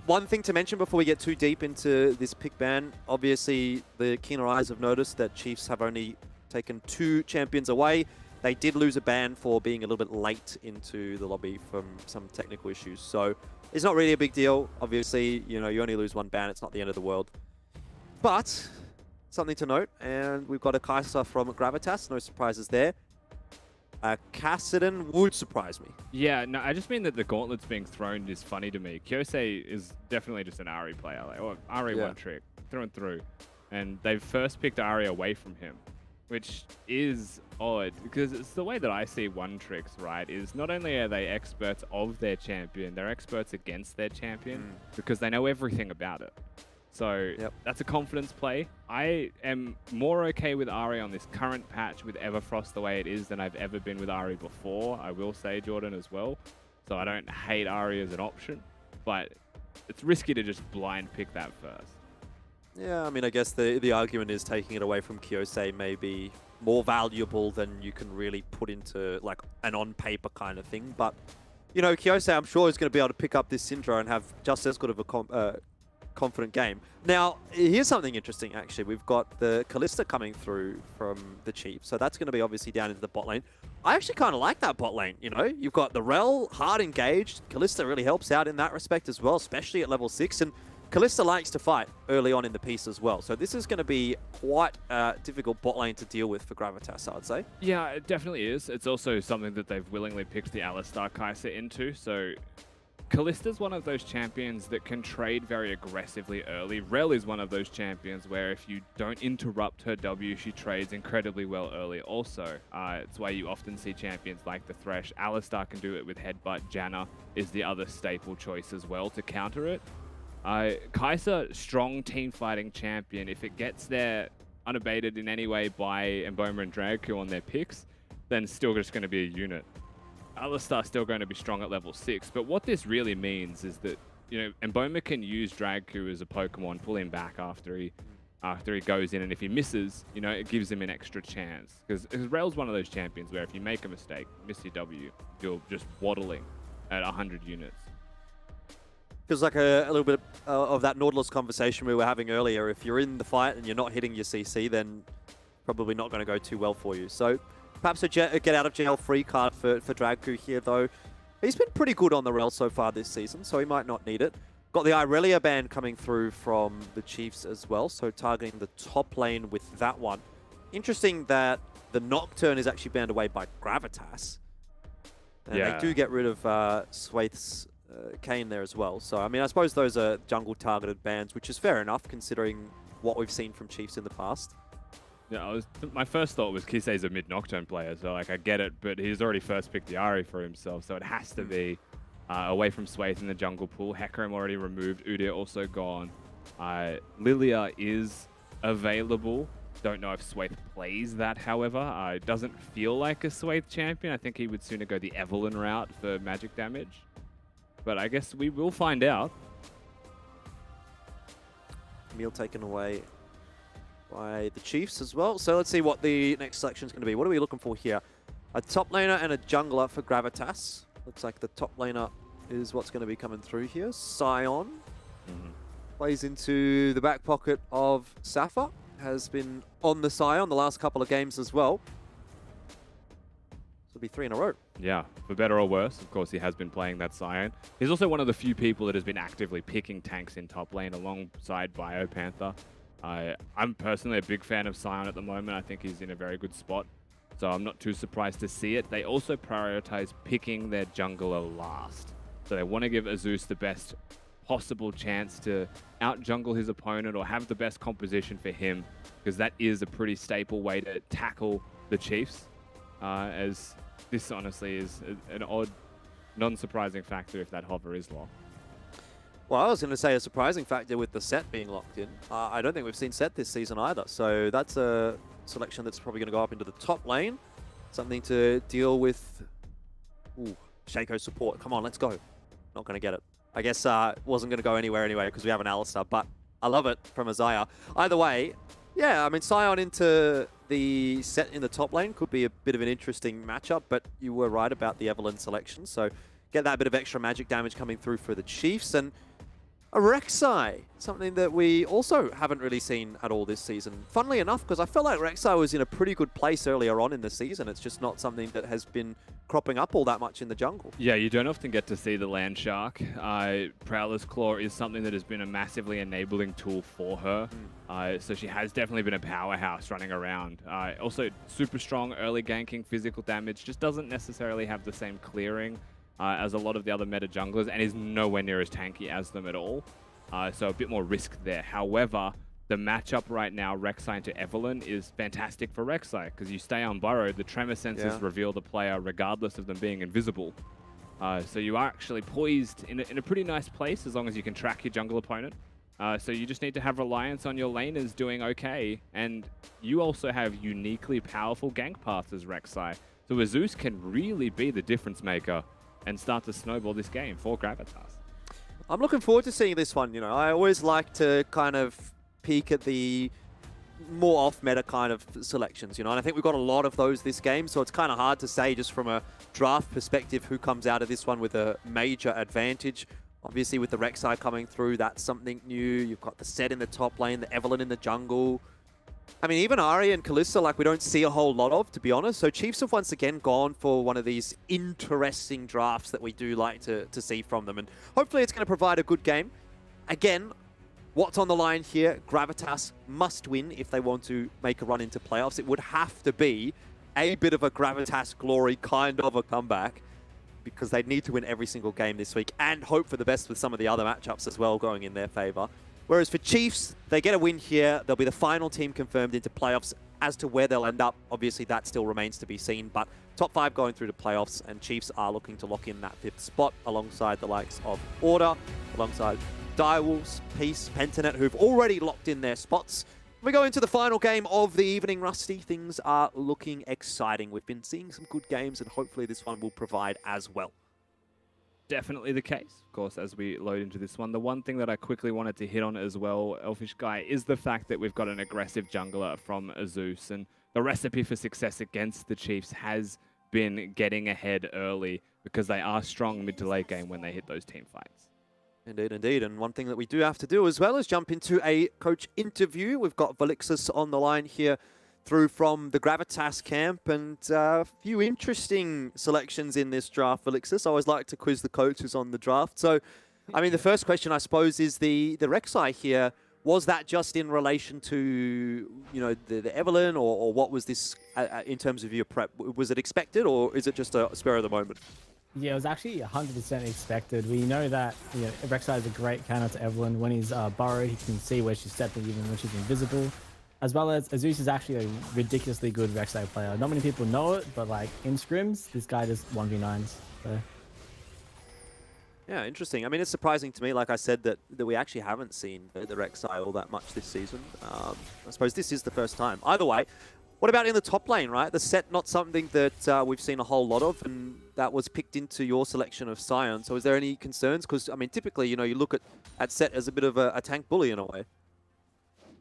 One thing to mention before we get too deep into this pick ban, obviously the keener eyes have noticed that Chiefs have only taken 2 champions away. They did lose a ban for being a little bit late into the lobby from some technical issues. So it's not really a big deal. Obviously, you know, you only lose 1 ban. It's not the end of the world. But something to note, and we've got a Kaiser from Gravitas. No surprises there. Kassadin would surprise me. Yeah, no, I just mean that the gauntlets being thrown is funny to me. Kyosei is definitely just an Ari player, or Ari one trick, through and through. And they've first picked Ari away from him, which is odd, because it's the way that I see one tricks, right, is not only are they experts of their champion, they're experts against their champion, because they know everything about it. So that's a confidence play. I am more okay with Ari on this current patch with Everfrost the way it is than I've ever been with Ari before, I will say, Jordan, as well. So I don't hate Ari as an option, but it's risky to just blind pick that first. Yeah, I mean, I guess the argument is taking it away from Kyosei may be more valuable than you can really put into like an on-paper kind of thing. But, you know, Kyosei, I'm sure, is going to be able to pick up this Syndra and have just as good of a confident game. Now, here's something interesting, actually. We've got the Kalista coming through from the Chiefs, so that's going to be obviously down into the bot lane. I actually kind of like that bot lane, you know? You've got the Rel, hard engaged. Kalista really helps out in that respect as well, especially at level 6, and Kalista likes to fight early on in the piece as well. So this is going to be quite a difficult bot lane to deal with for Gravitas, I would say. Yeah, it definitely is. It's also something that they've willingly picked the Alistar Kai'Sa into, so Kalista's one of those champions that can trade very aggressively early. Rel is one of those champions where if you don't interrupt her W, she trades incredibly well early also. It's why you often see champions like the Thresh. Alistar can do it with Headbutt. Janna is the other staple choice as well to counter it. Kai'Sa, strong team fighting champion. If it gets there unabated in any way by Emboma and Dragku on their picks, then still just going to be a unit. Alistar's still going to be strong at level 6, but what this really means is that, you know, Emboma can use Dragku as a Pokemon, pull him back after he goes in, and if he misses, you know, it gives him an extra chance. Because Rel's one of those champions where if you make a mistake, miss your W, you're just waddling at 100 units. Feels like a little bit of that Nautilus conversation we were having earlier. If you're in the fight and you're not hitting your CC, then probably not going to go too well for you. So perhaps a get out of jail free card for Dragku here, though. He's been pretty good on the Rel so far this season, so he might not need it. Got the Irelia ban coming through from the Chiefs as well, so targeting the top lane with that one. Interesting that the Nocturne is actually banned away by Gravitas. And they do get rid of Swaith's Kane there as well. So, I mean, I suppose those are jungle-targeted bans, which is fair enough considering what we've seen from Chiefs in the past. Yeah, my first thought was Kisei's a mid-Nocturne player, so like I get it, but he's already first picked the Ari for himself, so it has to be away from Swathe in the jungle pool. Hecarim already removed, Udyr also gone. Lilia is available. Don't know if Swathe plays that, however. It doesn't feel like a Swathe champion. I think he would sooner go the Evelyn route for magic damage. But I guess we will find out. Meal taken away by the Chiefs as well. So let's see what the next selection is going to be. What are we looking for here? A top laner and a jungler for Gravitas. Looks like the top laner is what's going to be coming through here. Sion plays into the back pocket of Safa. Has been on the Sion the last couple of games as well. It'll be 3 in a row. Yeah, for better or worse. Of course, he has been playing that Sion. He's also one of the few people that has been actively picking tanks in top lane alongside Biopanther. I'm personally a big fan of Sion at the moment. I think he's in a very good spot. So I'm not too surprised to see it. They also prioritize picking their jungler last. So they want to give Azus the best possible chance to out-jungle his opponent or have the best composition for him, because that is a pretty staple way to tackle the Chiefs, as this honestly is an odd, non-surprising factor if that hover is locked. Well, I was going to say a surprising factor with the set being locked in. I don't think we've seen set this season either, so that's a selection that's probably going to go up into the top lane. Something to deal with. Ooh, Shaco support. Come on, let's go. Not going to get it. I guess wasn't going to go anywhere anyway because we have an Alistar, but I love it from Isaiah. Either way, yeah, I mean, Sion into the set in the top lane could be a bit of an interesting matchup, but you were right about the Evelyn selection, so get that bit of extra magic damage coming through for the Chiefs. And a Rek'Sai, something that we also haven't really seen at all this season. Funnily enough, because I felt like Rek'Sai was in a pretty good place earlier on in the season. It's just not something that has been cropping up all that much in the jungle. Yeah, you don't often get to see the Land Shark. Prowler's Claw is something that has been a massively enabling tool for her. So she has definitely been a powerhouse running around. Also, super strong early ganking, physical damage, just doesn't necessarily have the same clearing as a lot of the other meta junglers, and is nowhere near as tanky as them at all. So a bit more risk there. However, the matchup right now, Rek'Sai into Evelyn, is fantastic for Rek'Sai, because you stay unburrowed, the tremor sensors reveal the player regardless of them being invisible. So you are actually poised in a pretty nice place as long as you can track your jungle opponent. So you just need to have reliance on your laners doing okay, and you also have uniquely powerful gank paths as Rek'Sai. So Azus can really be the difference maker and start to snowball this game for Gravitas. I'm looking forward to seeing this one. You know, I always like to kind of peek at the more off-meta kind of selections, you know, and I think we've got a lot of those this game, so it's kind of hard to say just from a draft perspective who comes out of this one with a major advantage. Obviously, with the Rek'Sai coming through, that's something new. You've got the set in the top lane, the Evelyn in the jungle. I mean, even Ahri and Kalista, like, we don't see a whole lot of, to be honest. So Chiefs have once again gone for one of these interesting drafts that we do like to see from them. And hopefully it's going to provide a good game. Again, what's on the line here? Gravitas must win if they want to make a run into playoffs. It would have to be a bit of a Gravitas glory kind of a comeback, because they need to win every single game this week and hope for the best with some of the other matchups as well going in their favor. Whereas for Chiefs, they get a win here. They'll be the final team confirmed into playoffs. As to where they'll end up, obviously that still remains to be seen. But top 5 going through to playoffs, and Chiefs are looking to lock in that 5th spot alongside the likes of Order, alongside Direwolves, Peace, Pentanet, who've already locked in their spots. We go into the final game of the evening, Rusty. Things are looking exciting. We've been seeing some good games, and hopefully this one will provide as well. Definitely the case, of course, as we load into this one. The one thing that I quickly wanted to hit on as well, Elfish Guy, is the fact that we've got an aggressive jungler from Azus, and the recipe for success against the Chiefs has been getting ahead early, because they are strong mid to late game when they hit those team fights. Indeed, indeed. And one thing that we do have to do as well is jump into a coach interview. We've got Valixis on the line here through from the Gravitas camp, and a few interesting selections in this draft, Valixis. I always like to quiz the coaches on the draft. So, I mean, the first question, I suppose, is the Rek'Sai here. Was that just in relation to, you know, the Evelyn, or what was this in terms of your prep? Was it expected, or is it just a spur of the moment? Yeah, it was actually 100% expected. We know that, you know, Rek'Sai is a great counter to Evelyn. When he's burrowed, he can see where she's stepping even when she's invisible. As well as Azus is actually a ridiculously good Rek'Sai player. Not many people know it, but like in scrims, this guy does 1v9s. So. Yeah, interesting. I mean, it's surprising to me, like I said, that we actually haven't seen the Rek'Sai all that much this season. I suppose this is the first time. Either way, what about in the top lane, right? The set, not something that we've seen a whole lot of, and that was picked into your selection of Sion. So is there any concerns? Because, I mean, typically, you know, you look at set as a bit of a tank bully in a way.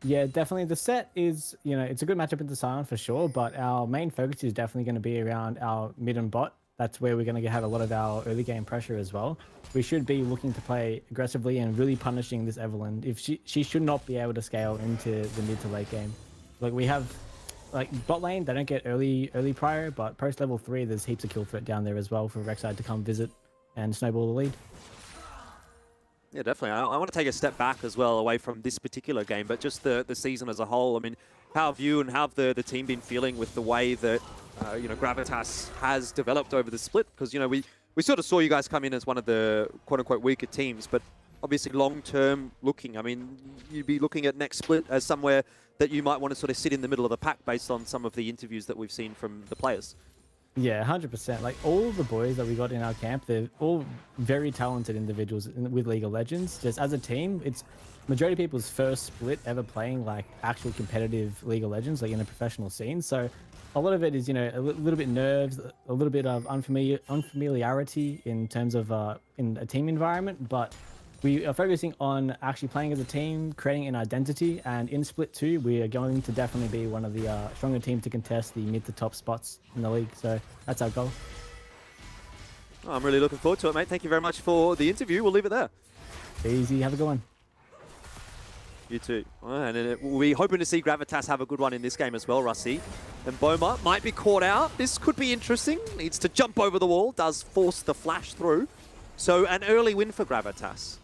Yeah, definitely. The set is, you know, it's a good matchup into Sion for sure, but our main focus is definitely going to be around our mid and bot. That's where we're going to have a lot of our early game pressure as well. We should be looking to play aggressively and really punishing this Evelyn. If she should not be able to scale into the mid to late game. Like, we have, like, bot lane, they don't get early prior, but post level 3, there's heaps of kill threat down there as well for Rek'Sai to come visit and snowball the lead. Yeah, definitely. I want to take a step back as well away from this particular game, but just the season as a whole. I mean, how have you and how have the team been feeling with the way that Gravitas has developed over the split, because we sort of saw you guys come in as one of the quote-unquote weaker teams, but obviously long-term looking, I mean, you'd be looking at next split as somewhere that you might want to sort of sit in the middle of the pack based on some of the interviews that we've seen from the players. Yeah, 100%. Like all of the boys that we got in our camp, they're all very talented individuals with League of Legends. Just as a team, it's majority of people's first split ever playing like actual competitive League of Legends, like in a professional scene. So a lot of it is, a little bit nerves, a little bit of unfamiliarity in terms of in a team environment, but we are focusing on actually playing as a team, creating an identity, and in Split 2, we are going to definitely be one of the stronger teams to contest the mid to top spots in the league. So that's our goal. I'm really looking forward to it, mate. Thank you very much for the interview. We'll leave it there. Easy. Have a good one. You too. And we're hoping to see Gravitas have a good one in this game as well, Rusty. And Boma might be caught out. This could be interesting. Needs to jump over the wall. Does force the flash through. So an early win for Gravitas.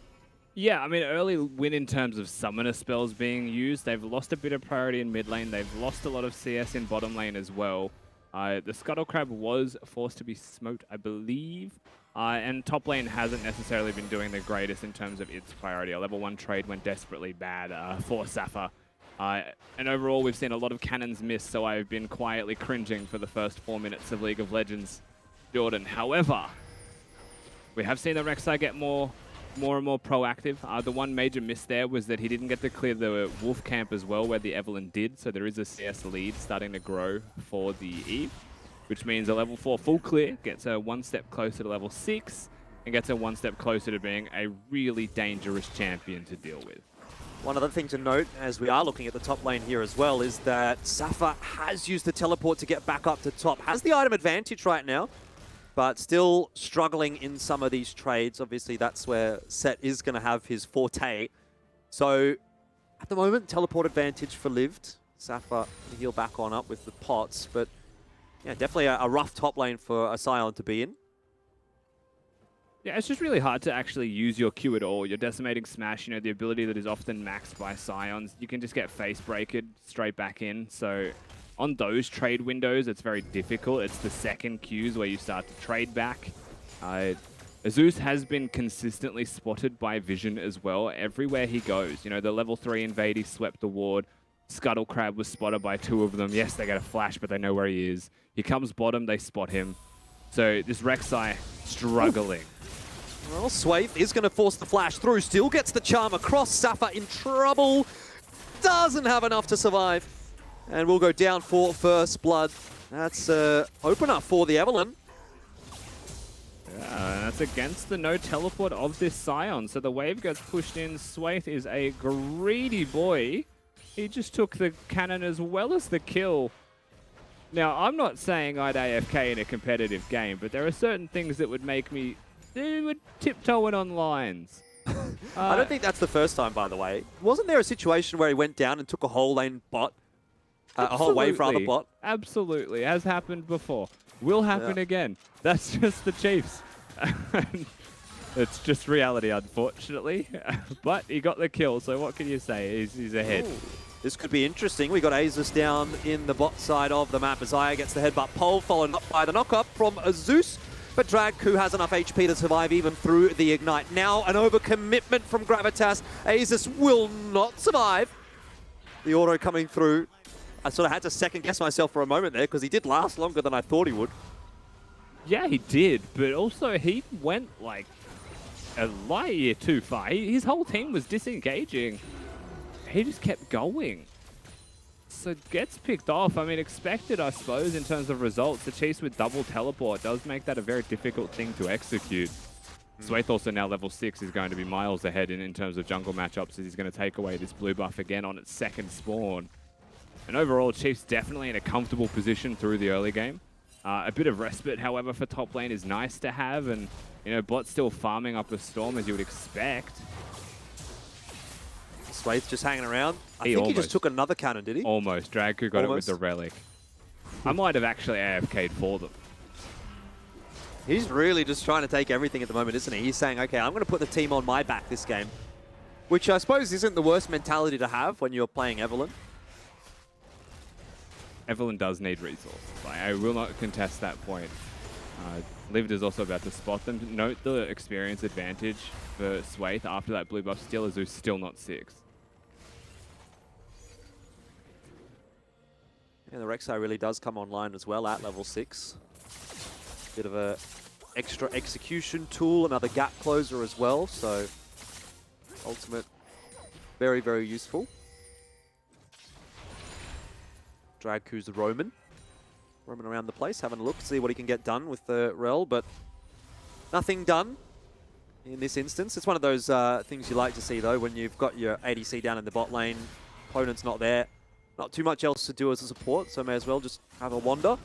Yeah, I mean, early win in terms of summoner spells being used. They've lost a bit of priority in mid lane. They've lost a lot of CS in bottom lane as well. The Scuttle Crab was forced to be smoked, I believe. And top lane hasn't necessarily been doing the greatest in terms of its priority. A level 1 trade went desperately bad for Safa. And overall, we've seen a lot of cannons miss, so I've been quietly cringing for the first 4 minutes of League of Legends, Jordan. However, we have seen the Rek'Sai get more and more proactive. The one major miss there was that he didn't get to clear the Wolf camp as well, where the Evelyn did, so there is a CS lead starting to grow for the Eve, which means a level 4 full clear gets her 1 step closer to level 6 and gets her 1 step closer to being a really dangerous champion to deal with. One other thing to note, as we are looking at the top lane here as well, is that Safa has used the teleport to get back up to top, has the item advantage right now, but still struggling in some of these trades. Obviously, that's where Set is going to have his forte. So, at the moment, teleport advantage for Lived. Safa heal back on up with the pots, but yeah, definitely a rough top lane for a Scion to be in. Yeah, it's just really hard to actually use your Q at all. Your Decimating Smash, the ability that is often maxed by Scions, you can just get face breaked straight back in. So on those trade windows, it's very difficult. It's the second Qs where you start to trade back. Azus has been consistently spotted by Vision as well, everywhere he goes. The level 3 invade, he swept the ward. Scuttle Crab was spotted by 2 of them. Yes, they get a flash, but they know where he is. He comes bottom, they spot him. So this Rek'Sai struggling. Well, Swaith is going to force the flash through, still gets the charm across. Safa in trouble, doesn't have enough to survive. And we'll go down for first blood. That's opener for the Evelyn. That's against the no teleport of this Scion. So the wave gets pushed in. Swaith is a greedy boy. He just took the cannon as well as the kill. Now, I'm not saying I'd AFK in a competitive game, but there are certain things that would make me tiptoeing on lines. I don't think that's the first time, by the way. Wasn't there a situation where he went down and took a whole lane bot? A whole wave rather bot? Absolutely. Has happened before. Will happen again. That's just the Chiefs. It's just reality, unfortunately. But he got the kill, so what can you say? He's ahead. Ooh. This could be interesting. We got Azus down in the bot side of the map. Azaya gets the headbutt pole, followed up by the knock-up from Azus. But Dragku has enough HP to survive even through the Ignite. Now an overcommitment from Gravitas. Azus will not survive. The auto coming through. I sort of had to second guess myself for a moment there because he did last longer than I thought he would. Yeah, he did, but also he went like a light year too far. His whole team was disengaging. He just kept going. So gets picked off. I mean, expected, I suppose, in terms of results. The Chiefs with double teleport does make that a very difficult thing to execute. Swaith also now level 6 is going to be miles ahead in terms of jungle matchups as he's going to take away this blue buff again on its second spawn. And overall, Chiefs definitely in a comfortable position through the early game. A bit of respite, however, for top lane is nice to have, and bot's still farming up a storm as you would expect. Swaith just hanging around. I think he just took another cannon, did he? Almost. Dragku got it with the relic. I might have actually AFK'd for them. He's really just trying to take everything at the moment, isn't he? He's saying, okay, I'm going to put the team on my back this game. Which I suppose isn't the worst mentality to have when you're playing Evelyn. Evelyn does need resources. I will not contest that point. Livid is also about to spot them. Note the experience advantage for Swaith after that blue buff steal. Zeus still not 6. Yeah, the Rek'Sai really does come online as well at level 6. Bit of a extra execution tool, another gap closer as well, so ultimate very, very useful. Dragku's the roaming around the place, having a look, see what he can get done with the Rel, but nothing done in this instance. It's one of those things you like to see though, when you've got your ADC down in the bot lane, opponent's not there, not too much else to do as a support, so may as well just have a wander,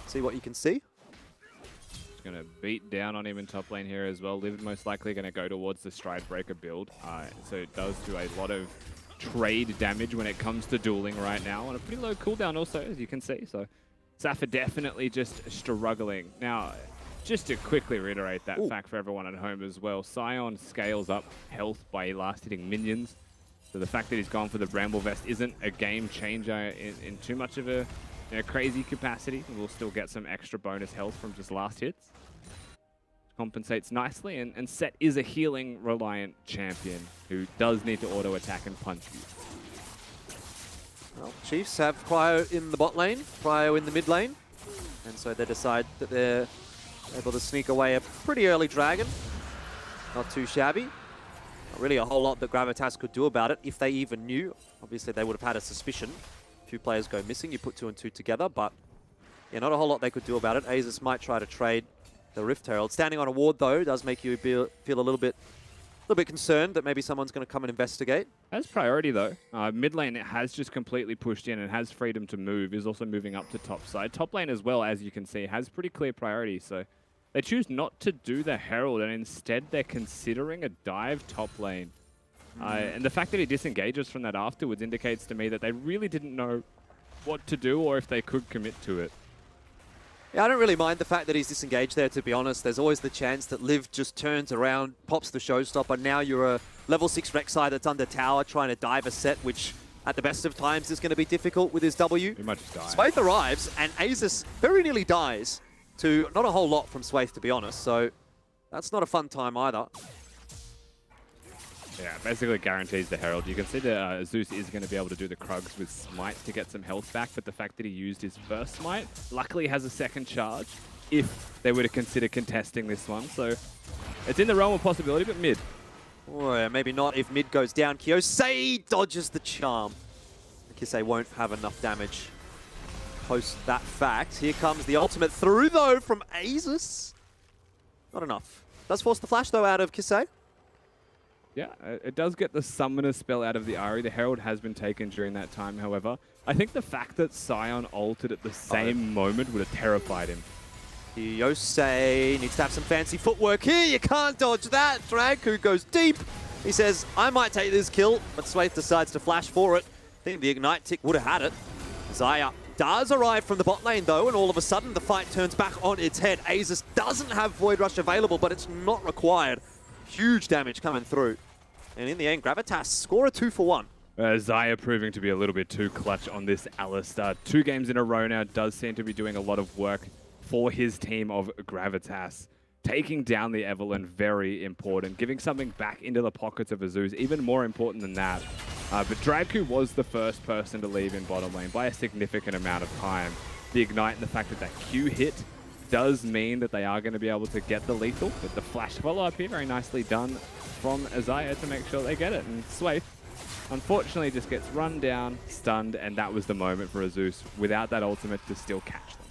see what you can see. Going to beat down on him in top lane here as well. Livid most likely going to go towards the Stride Breaker build, so it does do a lot of trade damage when it comes to dueling right now, on a pretty low cooldown also, as you can see, so Safa definitely just struggling. Now, just to quickly reiterate that fact for everyone at home as well, Sion scales up health by last hitting minions, so the fact that he's gone for the Bramble Vest isn't a game changer in too much of a crazy capacity. We'll still get some extra bonus health from just last hits. Compensates nicely, and Set is a healing reliant champion who does need to auto attack and punch you. Well, Chiefs have Cryo in the bot lane, Cryo in the mid lane, and so they decide that they're able to sneak away a pretty early dragon. Not too shabby. Not really a whole lot that Gravitas could do about it if they even knew. Obviously they would have had a suspicion. A few players go missing, you put 2 and 2 together, but yeah, not a whole lot they could do about it. Azus might try to trade the Rift Herald. Standing on a ward though does make you feel a little bit concerned that maybe someone's going to come and investigate. As priority though, mid lane it has just completely pushed in and has freedom to move, is also moving up to top side. Top lane as well, as you can see, has pretty clear priority, so they choose not to do the Herald and instead they're considering a dive top lane. And the fact that he disengages from that afterwards indicates to me that they really didn't know what to do or if they could commit to it. Yeah, I don't really mind the fact that he's disengaged there, to be honest. There's always the chance that Liv just turns around, pops the showstopper. Now you're a level 6 Rek'Sai that's under tower trying to dive a Set, which at the best of times is going to be difficult with his W. He might just die. Swaith arrives, and Azus very nearly dies to not a whole lot from Swaith, to be honest. So that's not a fun time either. Yeah, basically guarantees the Herald. You can see that Zeus is going to be able to do the Krugs with Smite to get some health back, but the fact that he used his first Smite, luckily has a second charge if they were to consider contesting this one. So it's in the realm of possibility, but mid. Oh, yeah, maybe not if mid goes down. Kyosei dodges the charm. Kyosei won't have enough damage post that fact. Here comes the ultimate through, though, from Azus. Not enough. Does force the flash, though, out of Kyosei. Yeah, it does get the Summoner spell out of the Ahri. The Herald has been taken during that time, however. I think the fact that Sion ulted at the same moment would have terrified him. Kyosei needs to have some fancy footwork here. You can't dodge that. Dragku goes deep. He says, I might take this kill, but Swaith decides to flash for it. I think the Ignite tick would have had it. Zaya does arrive from the bot lane, though, and all of a sudden the fight turns back on its head. Azus doesn't have Void Rush available, but it's not required. Huge damage coming through. And in the end, Gravitas score a 2-for-1. Zaya proving to be a little bit too clutch on this Alistar. 2 games in a row now, does seem to be doing a lot of work for his team of Gravitas. Taking down the Evelyn, very important. Giving something back into the pockets of Azuz, even more important than that. But Dragku was the first person to leave in bottom lane by a significant amount of time. The Ignite and the fact that that Q hit does mean that they are going to be able to get the lethal. But the flash follow-up here, very nicely done from Azaya to make sure they get it. And Swaith, unfortunately, just gets run down, stunned, and that was the moment for Azuz without that ultimate to still catch them.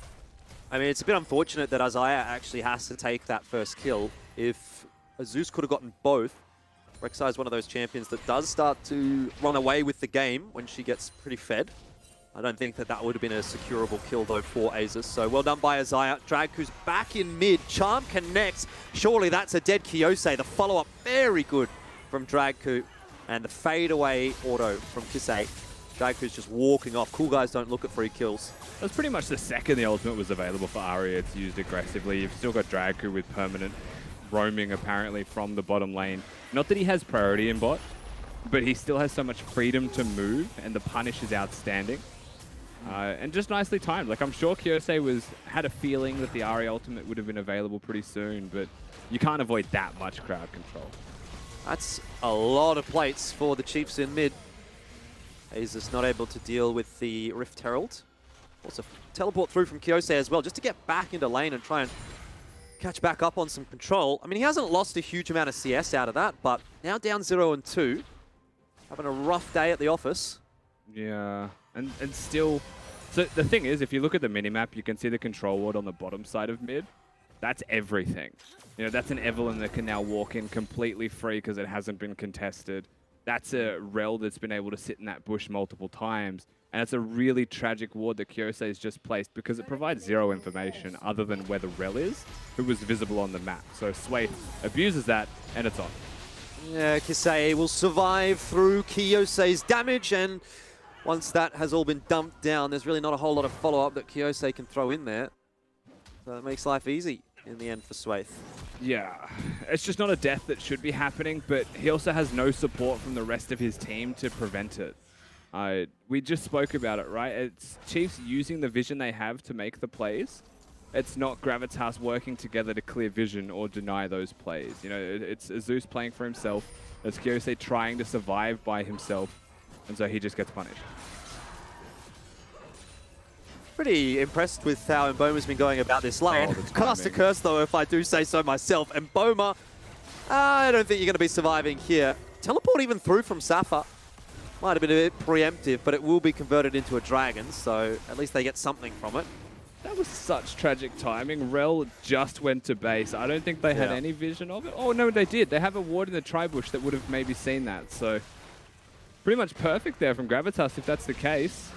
I mean, it's a bit unfortunate that Azaya actually has to take that first kill. If Azuz could have gotten both, Rek'Sai is one of those champions that does start to run away with the game when she gets pretty fed. I don't think that that would have been a securable kill, though, for Azus. So well done by Azaya. Dragku's back in mid. Charm connects. Surely that's a dead Kyosei. The follow-up very good from Dragku. And the fade-away auto from Kyosei. Dragku's just walking off. Cool guys don't look at free kills. That was pretty much the second the ultimate was available for Ahri. It's used aggressively. You've still got Dragku with permanent roaming, apparently, from the bottom lane. Not that he has priority in bot, but he still has so much freedom to move, and the punish is outstanding. And just nicely timed. Like, I'm sure Kyosei had a feeling that the Ari ultimate would have been available pretty soon, but you can't avoid that much crowd control. That's a lot of plates for the Chiefs in mid. Azus not able to deal with the Rift Herald. Also teleport through from Kyosei as well, just to get back into lane and try and catch back up on some control. I mean, he hasn't lost a huge amount of CS out of that, but now down 0-2. Having a rough day at the office. Yeah, and still... So the thing is, if you look at the minimap, you can see the control ward on the bottom side of mid. That's everything. You know, that's an Evelynn that can now walk in completely free because it hasn't been contested. That's a Rel that's been able to sit in that bush multiple times. And it's a really tragic ward that Kyosei has just placed because it provides zero information other than where the Rel is, who was visible on the map. So Sway abuses that, and it's on. Yeah, Kisei will survive through Kyosei's damage, and once that has all been dumped down, there's really not a whole lot of follow-up that Kyosei can throw in there. So it makes life easy in the end for Swathe. Yeah, it's just not a death that should be happening, but he also has no support from the rest of his team to prevent it. We just spoke about it, right? It's Chiefs using the vision they have to make the plays. It's not Gravitas working together to clear vision or deny those plays. You know, it's Zeus playing for himself. It's Kyosei trying to survive by himself, and so he just gets punished. Pretty impressed with how Mboma's been going about this lane. Cast a curse, though, if I do say so myself. Mboma, I don't think you're going to be surviving here. Teleport even through from Safa. Might have been a bit preemptive, but it will be converted into a dragon, so at least they get something from it. That was such tragic timing. Rel just went to base. I don't think they had any vision of it. Oh, no, they did. They have a ward in the tri-bush that would have maybe seen that, so pretty much perfect there from Gravitas if that's the case.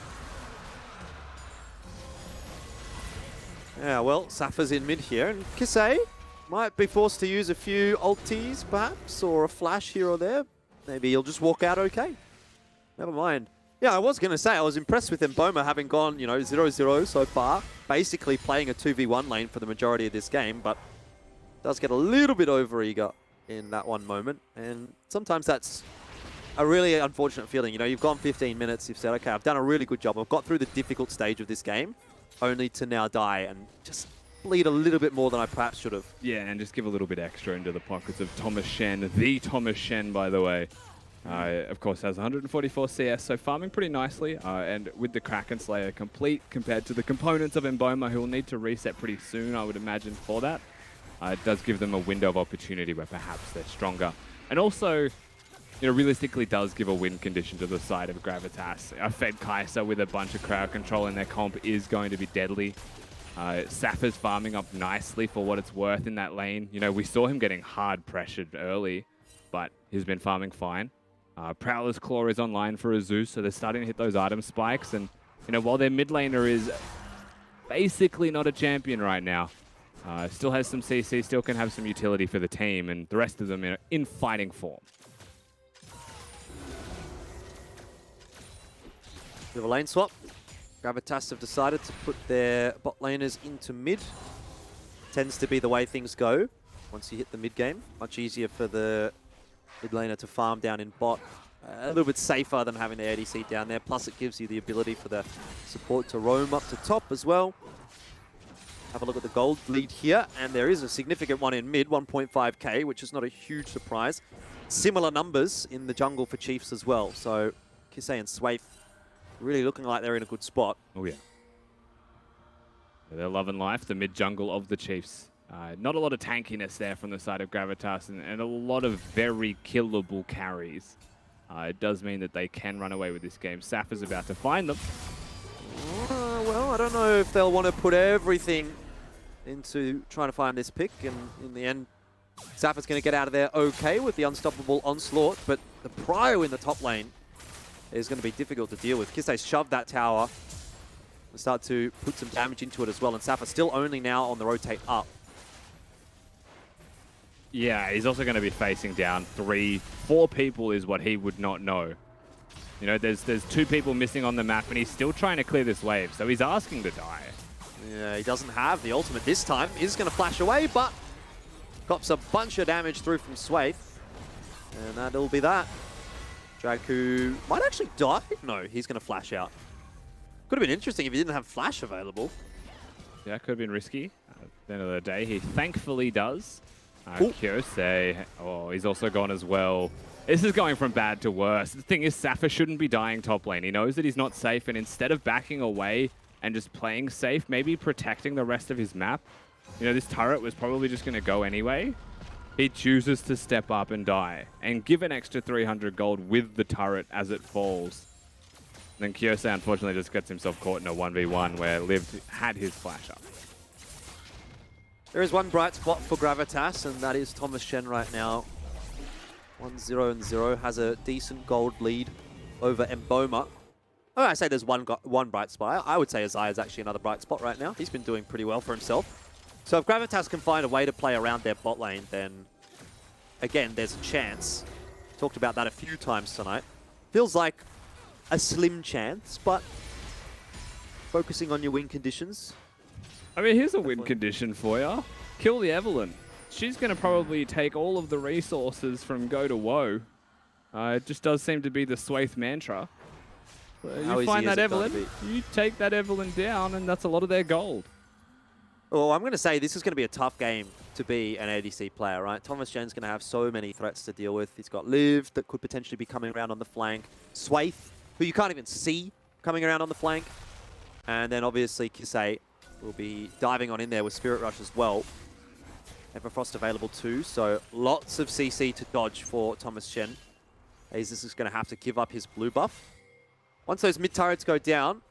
Yeah, well, Safa's in mid here, and Kisei might be forced to use a few ultis, perhaps, or a flash here or there. Maybe he'll just walk out okay. Never mind. Yeah, I was going to say, I was impressed with Mboma having gone, 0-0 so far, basically playing a 2v1 lane for the majority of this game, but does get a little bit overeager in that one moment, and sometimes that's a really unfortunate feeling. You've gone 15 minutes, you've said, okay, I've done a really good job, I've got through the difficult stage of this game, only to now die and just bleed a little bit more than I perhaps should have. Yeah, and just give a little bit extra into the pockets of Thomas Shen, the Thomas Shen, by the way. Of course, has 144 CS, so farming pretty nicely. And with the Kraken Slayer complete compared to the components of Mboma, who will need to reset pretty soon, I would imagine, for that. It does give them a window of opportunity where perhaps they're stronger. And also, realistically does give a win condition to the side of Gravitas. A Fed Kai'Sa with a bunch of crowd control in their comp is going to be deadly. Safa's farming up nicely for what it's worth in that lane. We saw him getting hard pressured early, but he's been farming fine. Prowler's Claw is online for Zeus, so they're starting to hit those item spikes. And, while their mid laner is basically not a champion right now, still has some CC, still can have some utility for the team, and the rest of them are in fighting form. We have a lane swap. Gravitas have decided to put their bot laners into mid. Tends to be the way things go once you hit the mid game. Much easier for the mid laner to farm down in bot. A little bit safer than having the ADC down there. Plus it gives you the ability for the support to roam up to top as well. Have a look at the gold lead here. And there is a significant one in mid, 1.5k, which is not a huge surprise. Similar numbers in the jungle for Chiefs as well. So Kisei and Swathe really looking like they're in a good spot. Oh, yeah. They're loving life, the mid-jungle of the Chiefs. Not a lot of tankiness there from the side of Gravitas and a lot of very killable carries. It does mean that they can run away with this game. Safa's about to find them. Well, I don't know if they'll want to put everything into trying to find this pick. And in the end, Safa's going to get out of there okay with the unstoppable onslaught. But the prio in the top lane is going to be difficult to deal with. Kisei shoved that tower and start to put some damage into it as well. And Safa still only now on the rotate up. Yeah, he's also going to be facing down 3-4 people is what he would not know. There's 2 people missing on the map and he's still trying to clear this wave, so he's asking to die. Yeah, he doesn't have the ultimate this time. He's going to flash away, but cops a bunch of damage through from Swathe. And that'll be that. Draku might actually die. No, he's going to flash out. Could have been interesting if he didn't have flash available. Yeah, could have been risky. At the end of the day, he thankfully does. Kyosei, he's also gone as well. This is going from bad to worse. The thing is, Safa shouldn't be dying top lane. He knows that he's not safe, and instead of backing away and just playing safe, maybe protecting the rest of his map, you know, this turret was probably just going to go anyway. He chooses to step up and die and give an extra 300 gold with the turret as it falls. Then Kyosei unfortunately just gets himself caught in a 1v1 where Liv had his flash up. There is one bright spot for Gravitas, and that is Thomas Shen right now. 1-0-0, has a decent gold lead over Mboma. Oh, I say there's one bright spot. I would say Azai is actually another bright spot right now. He's been doing pretty well for himself. So if Gravitas can find a way to play around their bot lane, then again, there's a chance. Talked about that a few times tonight. Feels like a slim chance, but focusing on your win conditions. I mean, here's a win condition for you. Kill the Evelyn. She's going to probably take all of the resources from go to woe. It just does seem to be the Swaith mantra. You find that Evelyn, you take that Evelyn down, and that's a lot of their gold. Well, I'm going to say this is going to be a tough game to be an ADC player, right? Thomas Shen's going to have so many threats to deal with. He's got Liv that could potentially be coming around on the flank. Swaith, who you can't even see coming around on the flank. And then obviously Kisei will be diving on in there with Spirit Rush as well. Everfrost available too, so lots of CC to dodge for Thomas Shen. Azus is going to have to give up his blue buff. Once those mid turrets go down,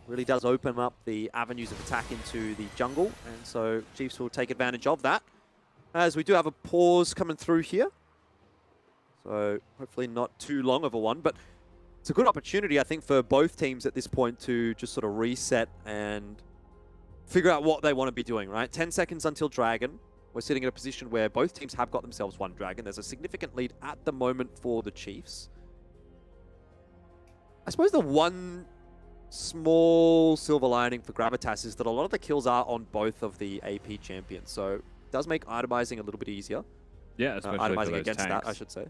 really does open up the avenues of attack into the jungle, and so Chiefs will take advantage of that. As we do have a pause coming through here, so hopefully not too long of a one, but it's a good opportunity, I think, for both teams at this point to just sort of reset and figure out what they want to be doing, right? 10 seconds until Dragon. We're sitting in a position where both teams have got themselves one Dragon. There's a significant lead at the moment for the Chiefs. I suppose the one small silver lining for Gravitas is that a lot of the kills are on both of the AP champions, so it does make itemizing a little bit easier. Yeah, especially itemizing for those against tanks. that, I should say.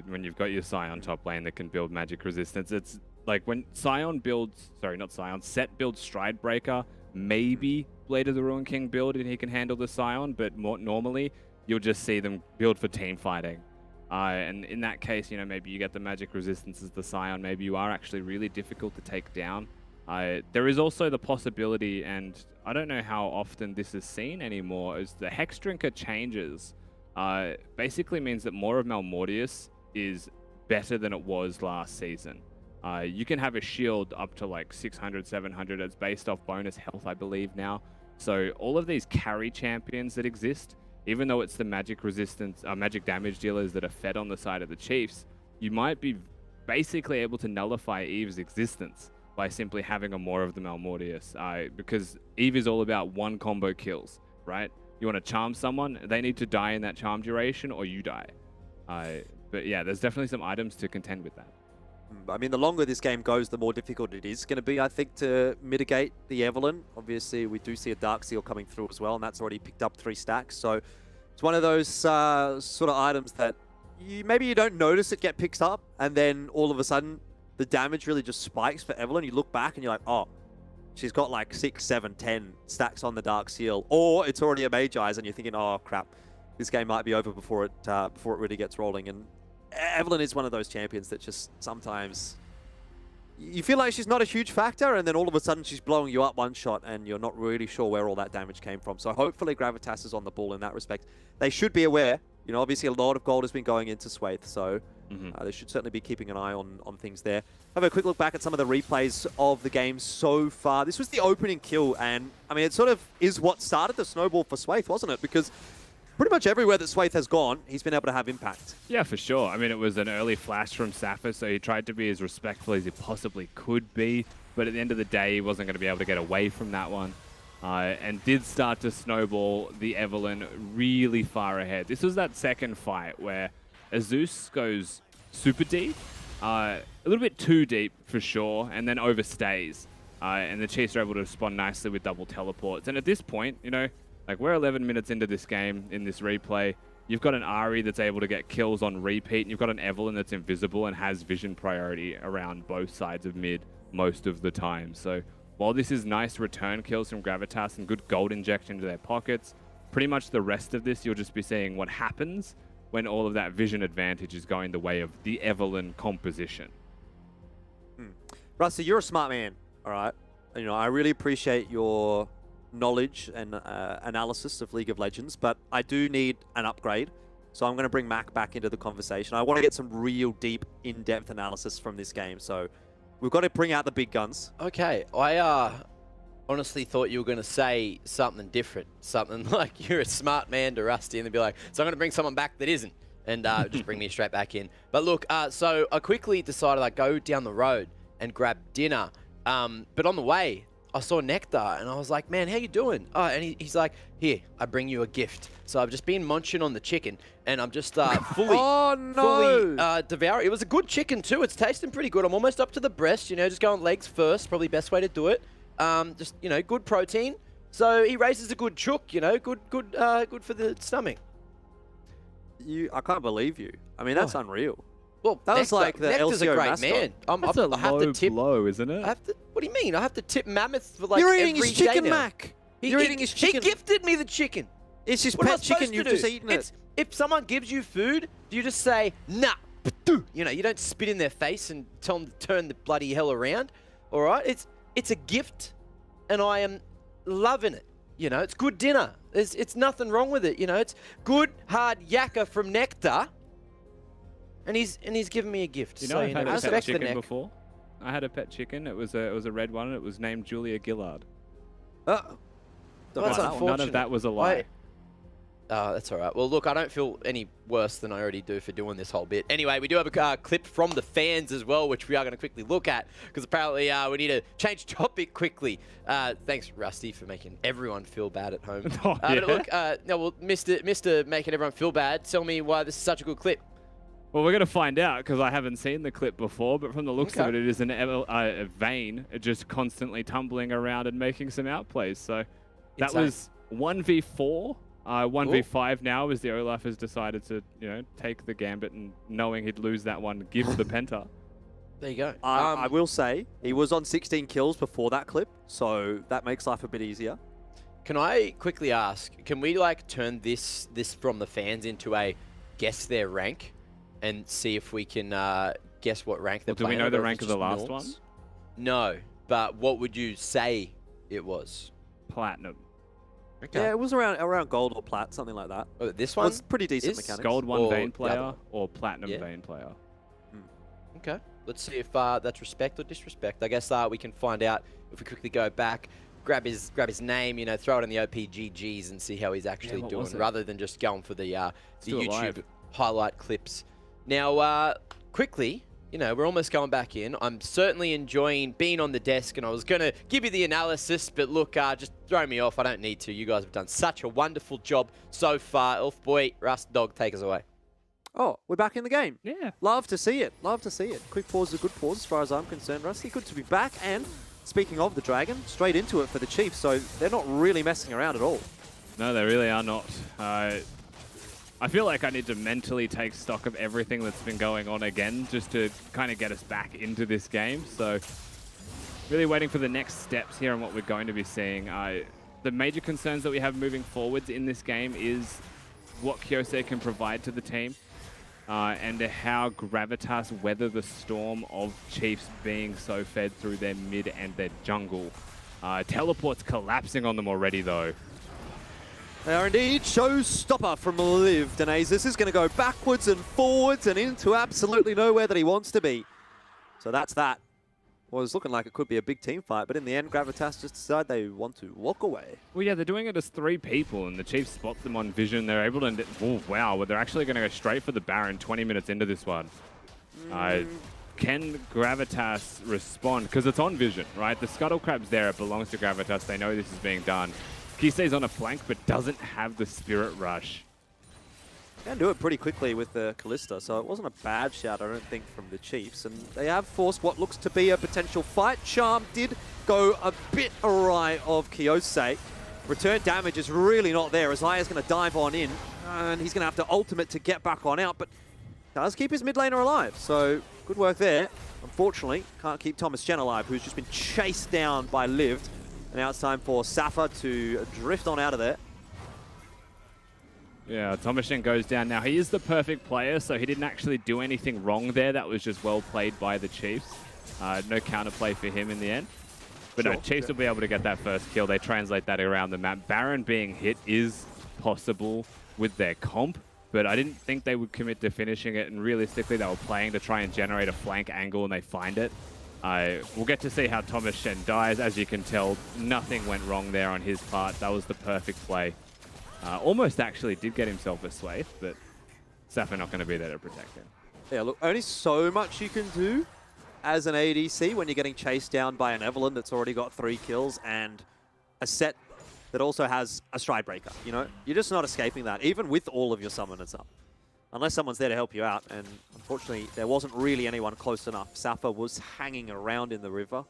When you've got your Scion top lane that can build magic resistance, it's like when Scion builds, sorry, not Scion, Set builds Stride Breaker, maybe Blade of the Ruin King build and he can handle the Scion, but more normally you'll just see them build for team fighting. And in that case, you know, maybe you get the magic resistance as the Scion, maybe you are actually really difficult to take down. There is also the possibility, and I don't know how often this is seen anymore, is the Hex Drinker changes. Basically means that more of Malmortius is better than it was last season. You can have a shield up to like 600, 700. It's based off bonus health, I believe, now. So all of these carry champions that exist, even though it's the magic resistance, magic damage dealers that are fed on the side of the Chiefs, you might be basically able to nullify Eve's existence by simply having a more of the Malmortius. Because Eve is all about one combo kills, right? You want to charm someone, they need to die in that charm duration or you die. But yeah, there's definitely some items to contend with that. I mean, the longer this game goes, the more difficult it is going to be, I think, to mitigate the Evelyn. Obviously, we do see a Dark Seal coming through as well, and that's already picked up 3 stacks. So it's one of those sort of items that maybe you don't notice it get picked up, and then all of a sudden, the damage really just spikes for Evelyn. You look back and you're like, oh, she's got like 6, 7, 10 stacks on the Dark Seal. Or it's already a Mage Eyes, and you're thinking, oh, crap, this game might be over before it really gets rolling. And Evelyn is one of those champions that just sometimes you feel like she's not a huge factor, and then all of a sudden she's blowing you up one shot and you're not really sure where all that damage came from. So hopefully Gravitas is on the ball in that respect. They should be aware. You know, obviously a lot of gold has been going into Swaith, so they should certainly be keeping an eye on things there. Have a quick look back at some of the replays of the game so far. This was the opening kill, and I mean, it sort of is what started the snowball for Swaith, wasn't it? Because pretty much everywhere that Swaith has gone, he's been able to have impact. Yeah, for sure. I mean, it was an early flash from Safa, so he tried to be as respectful as he possibly could be. But at the end of the day, he wasn't going to be able to get away from that one. And did start to snowball the Evelyn really far ahead. This was that second fight where Azus goes super deep, a little bit too deep for sure, and then overstays. And the Chiefs are able to respond nicely with double teleports. And at this point, you know, like, we're 11 minutes into this game, in this replay. You've got an Ahri that's able to get kills on repeat, and you've got an Evelyn that's invisible and has vision priority around both sides of mid. most of the time. So while this is nice return kills from Gravitas and good gold injection into their pockets, pretty much the rest of this, you'll just be seeing what happens when all of that vision advantage is going the way of the Evelyn composition. Rusty, you're a smart man, all right? You know, I really appreciate your knowledge and analysis of League of Legends, but I do need an upgrade. So I'm going to bring Mac back into the conversation. I want to get some real deep, in-depth analysis from this game. So we've got to bring out the big guns. Okay, I honestly thought you were going to say something different. Something like you're a smart man to Rusty, and they'd be like, so I'm going to bring someone back that isn't, and just bring me straight back in. But look, so I quickly decided I'd go down the road and grab dinner. But on the way, I saw Nectar, and I was like, man, how you doing? Oh, and he's like, here, I bring you a gift. So I've just been munching on the chicken, and I'm just fully devouring. It was a good chicken, too. It's tasting pretty good. I'm almost up to the breast, you know, just going legs first. Probably best way to do it. Just, you know, good protein. So he raises a good chook, you know, good for the stomach. I can't believe you. I mean, that's unreal. Well, that was like the Nectar's LCO a great mascot. man. That's a low blow, isn't it? What do you mean? I have to tip Mammoth for like You're eating every his chicken, day now. Mac. You're eating his chicken. He gifted me the chicken. It's his What am I pet chicken. supposed You've to just do? eaten it. If someone gives you food, do you just say, nah, you know, you don't spit in their face and tell them to turn the bloody hell around, all right? It's a gift, and I am loving it. You know, it's good dinner. It's nothing wrong with it. You know, it's good, hard yakka from Nectar, and he's giving me a gift. You know, so, I've had a pet respect the chicken neck. before. I had a pet chicken. It was a red one, and it was named Julia Gillard. Well, that's None unfortunate. of that was a lie. Oh, that's all right. Well, look, I don't feel any worse than I already do for doing this whole bit. Anyway, we do have a clip from the fans as well, which we are going to quickly look at, because apparently we need to change topic quickly. Thanks, Rusty, for making everyone feel bad at home. Oh, But yeah? look, no, well, Mr. Making Everyone Feel Bad, tell me why this is such a good clip. Well, we're going to find out, because I haven't seen the clip before, but from the looks of Okay. it, it is a Vayne just constantly tumbling around and making some outplays. So that Insane. was 1v4. 1v5 now, as the Olaf has decided to, you know, take the gambit, and knowing he'd lose that one, give the Penta. There you go. I will say, he was on 16 kills before that clip, so that makes life a bit easier. Can I quickly ask, can we like turn this from the fans into a guess their rank and see if we can guess what rank they're Do we playing? know at, the or if rank it's of the just last norms? one? No, but what would you say it was? Platinum. Okay. Yeah, it was around gold or plat, something like that. Oh, this Well, one it's pretty decent is mechanics. Gold 1 Or Vayne the player other? or Platinum Yeah. Vayne player. Okay, let's see if that's respect or disrespect. I guess we can find out if we quickly go back, grab his name, you know, throw it in the OPGGs and see how he's actually what doing, was it? rather than just going for the do it YouTube live. highlight clips. Now, quickly, you know, we're almost going back in. I'm certainly enjoying being on the desk, and I was going to give you the analysis, but look, just throw me off. I don't need to. You guys have done such a wonderful job so far. Elf Boy, Rust Dog, take us away. Oh, we're back in the game. Yeah. Love to see it. Love to see it. Quick pause is a good pause as far as I'm concerned, Rusty. Good to be back. And speaking of the Dragon, straight into it for the Chiefs. So they're not really messing around at all. No, they really are not. I feel like I need to mentally take stock of everything that's been going on again, just to kind of get us back into this game. So really waiting for the next steps here and what we're going to be seeing. The major concerns that we have moving forwards in this game is what Kyosei can provide to the team, and how Gravitas weather the storm of Chiefs being so fed through their mid and their jungle. Teleport's collapsing on them already, though. They are indeed showstopper from Liv. Denays, this is going to go backwards and forwards and into absolutely nowhere that he wants to be. So that's that. Was looking like it could be a big team fight, but in the end, Gravitas just decide they want to walk away. Well, yeah, they're doing it as 3 people, and the Chiefs spot them on vision. They're able to... Oh, wow, well, they're actually going to go straight for the Baron 20 minutes into this one. Can Gravitas respond? Because it's on vision, right? The Scuttle Crab's there. It belongs to Gravitas. They know this is being done. Kisei's on a flank, but doesn't have the Spirit Rush. Can do it pretty quickly with the Callista, so it wasn't a bad shout, I don't think, from the Chiefs. And they have forced what looks to be a potential fight. Charm did go a bit awry of Kyosei. Return damage is really not there, as Aya's going to dive on in, and he's going to have to ultimate to get back on out, but does keep his mid laner alive. So Good work there. Unfortunately, can't keep Thomas Chen alive, who's just been chased down by Lived. And now it's time for Safa to drift on out of there. Yeah, Thomas Chen goes down now. He is the perfect player, so he didn't actually do anything wrong there. That was just well played by the Chiefs. No counterplay for him in the end. But no, Chiefs will be able to get that first kill. They translate that around the map. Baron being hit is possible with their comp, but I didn't think they would commit to finishing it, and realistically they were playing to try and generate a flank angle, and they find it. We'll get to see how Thomas Chen dies. As you can tell, nothing went wrong there on his part. That was the perfect play. Almost actually did get himself a swathe, but Safa not going to be there to protect him. Yeah, look, only so much you can do as an ADC when you're getting chased down by an Evelyn that's already got 3 kills and a set that also has a Stride Breaker. You know, you're just not escaping that, even with all of your summoners up. Unless someone's there to help you out, and unfortunately there wasn't really anyone close enough. Safa was hanging around in the river.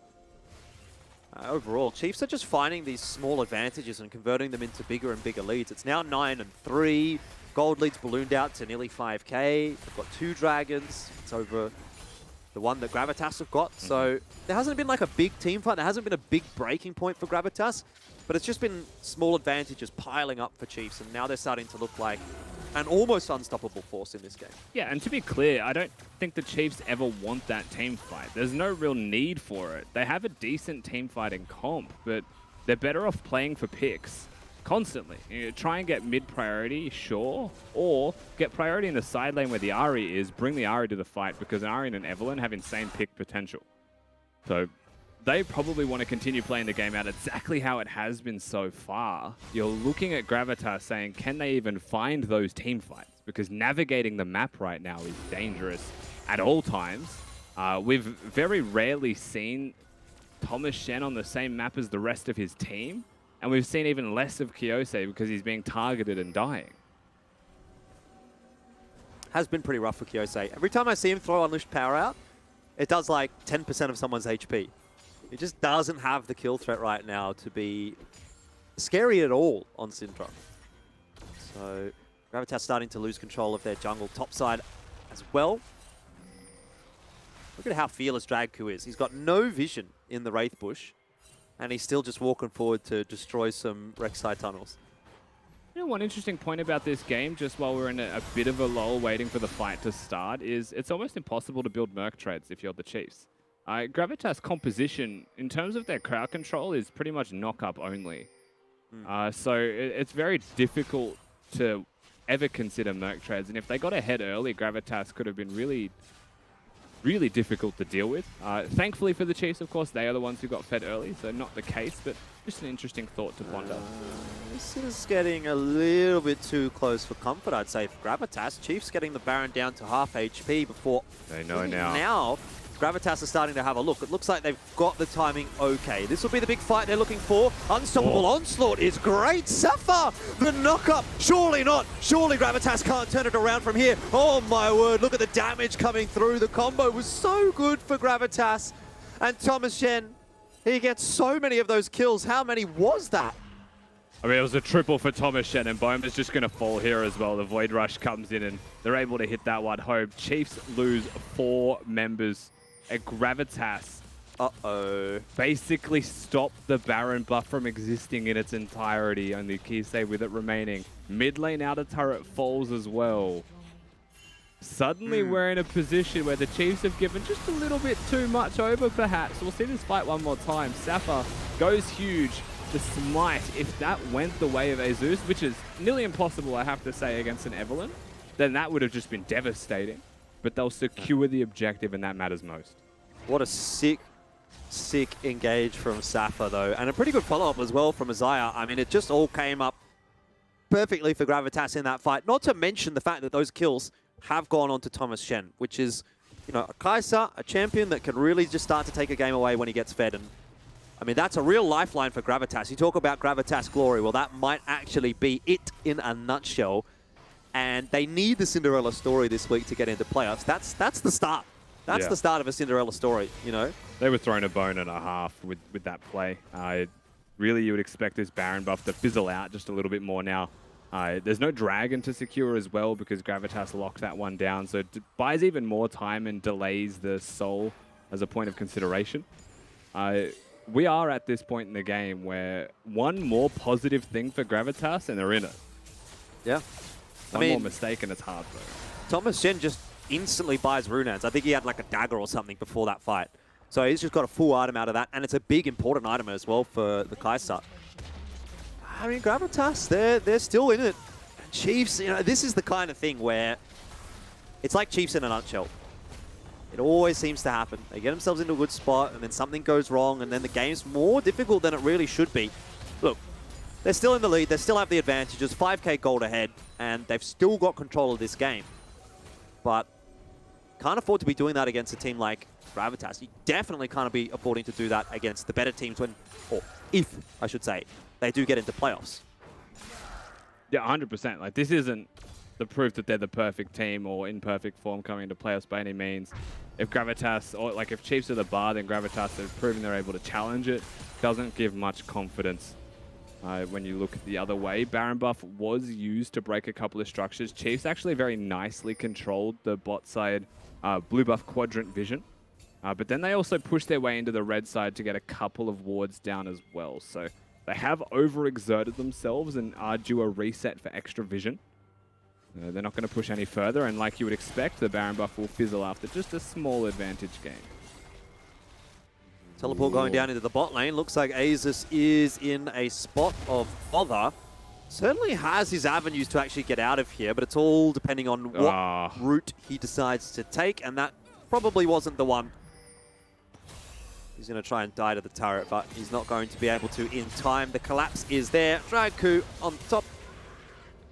Overall, Chiefs are just finding these small advantages and converting them into bigger and bigger leads. It's now 9-3. Gold leads ballooned out to nearly 5k. They've got 2 dragons. It's over the one that Gravitas have got. So there hasn't been like a big team fight. There hasn't been a big breaking point for Gravitas, but it's just been small advantages piling up for Chiefs, and now they're starting to look like an almost unstoppable force in this game. Yeah, and to be clear, I don't think the Chiefs ever want that team fight. There's no real need for it. They have a decent team fight in comp, but they're better off playing for picks constantly. You know, try and get mid priority, sure, or get priority in the side lane where the Ahri is, bring the Ahri to the fight, because an Ahri and an Evelyn have insane pick potential. So they probably want to continue playing the game out exactly how it has been so far. You're looking at Gravitas saying, can they even find those team fights? Because navigating the map right now is dangerous at all times. We've very rarely seen Thomas Shen on the same map as the rest of his team, and we've seen even less of Kiyose because he's being targeted and dying. Has been pretty rough for Kiyose. Every time I see him throw Unleashed Power out, it does like 10% of someone's HP. He just doesn't have the kill threat right now to be scary at all on Syndra. So Gravitas starting to lose control of their jungle topside as well. Look at how fearless Dragku is. He's got no vision in the Wraith Bush, and he's still just walking forward to destroy some Rek'Sai tunnels. You know, one interesting point about this game, just while we're in a bit of a lull waiting for the fight to start, is it's almost impossible to build Merc trades if you're the Chiefs. Gravitas' composition, in terms of their crowd control, is pretty much knock-up only. So it's very difficult to ever consider Merc trades, and if they got ahead early, Gravitas could have been really difficult to deal with. Thankfully for the Chiefs, of course, they are the ones who got fed early, so not the case, but just an interesting thought to ponder. This is getting a little bit too close for comfort, I'd say, for Gravitas. Chiefs getting the Baron down to half HP before... They know now. Now, Gravitas are starting to have a look. It looks like they've got the timing okay. This will be the big fight they're looking for. Unstoppable Onslaught is great. Safa, the knock-up. Surely not. Surely Gravitas can't turn it around from here. Oh my word, look at the damage coming through. The combo was so good for Gravitas. And Thomas Shen, he gets so many of those kills. How many was that? I mean, it was a triple for Thomas Shen, and Boehmer's just going to fall here as well. The Void Rush comes in, and they're able to hit that one home. Chiefs lose 4 members. And Gravitas basically stopped the Baron buff from existing in its entirety. Only Kiyose with it remaining. Mid lane outer turret falls as well. Suddenly we're in a position where the Chiefs have given just a little bit too much over, perhaps. We'll see this fight one more time. Safa goes huge. The smite, if that went the way of Azus, which is nearly impossible, I have to say, against an Evelyn, then that would have just been devastating. But they'll secure the objective, and that matters most. What a sick engage from Safa, though. And a pretty good follow-up as well from Isaiah. I mean, it just all came up perfectly for Gravitas in that fight. Not to mention the fact that those kills have gone on to Thomas Shen, which is, you know, a Kai'Sa, a champion that can really just start to take a game away when he gets fed. And I mean, that's a real lifeline for Gravitas. You talk about Gravitas glory. Well, that might actually be it in a nutshell. And they need the Cinderella story this week to get into playoffs. That's the start. That's the start of a Cinderella story, you know? They were thrown a bone and a half with that play. Really, you would expect this Baron buff to fizzle out just a little bit more now. There's no Dragon to secure as well because Gravitas locked that one down, so it buys even more time and delays the Soul as a point of consideration. We are at this point in the game where one more positive thing for Gravitas and they're in it. Yeah. One more mistake and it's hard though. Thomas Jen just instantly buys Runehands. I think he had like a dagger or something before that fight. So he's just got a full item out of that, and it's a big important item as well for the Kai'Sa. I mean, Gravitas, they're still in it. And Chiefs, you know, this is the kind of thing where it's like Chiefs in a nutshell. It always seems to happen. They get themselves into a good spot, and then something goes wrong, and then the game's more difficult than it really should be. Look, they're still in the lead. They still have the advantage. It's 5k gold ahead, and they've still got control of this game. But can't afford to be doing that against a team like Gravitas. You definitely can't be affording to do that against the better teams when, or if, I should say, they do get into playoffs. Yeah, 100%. Like, this isn't the proof that they're the perfect team or in perfect form coming into playoffs by any means. If Gravitas, or like if Chiefs are the bar, then Gravitas have proven they're able to challenge it. Doesn't give much confidence when you look the other way. Baron buff was used to break a couple of structures. Chiefs actually very nicely controlled the bot side blue buff quadrant vision. But then they also pushed their way into the red side to get a couple of wards down as well. So they have overexerted themselves and are due a reset for extra vision. They're not going to push any further, and like you would expect, the Baron buff will fizzle after just a small advantage game. Teleport going down into the bot lane. Looks like Azus is in a spot of bother. Certainly has his avenues to actually get out of here, but it's all depending on what route he decides to take, and that probably wasn't the one. He's going to try and die to the turret, but he's not going to be able to in time. The collapse is there. Dragku on top.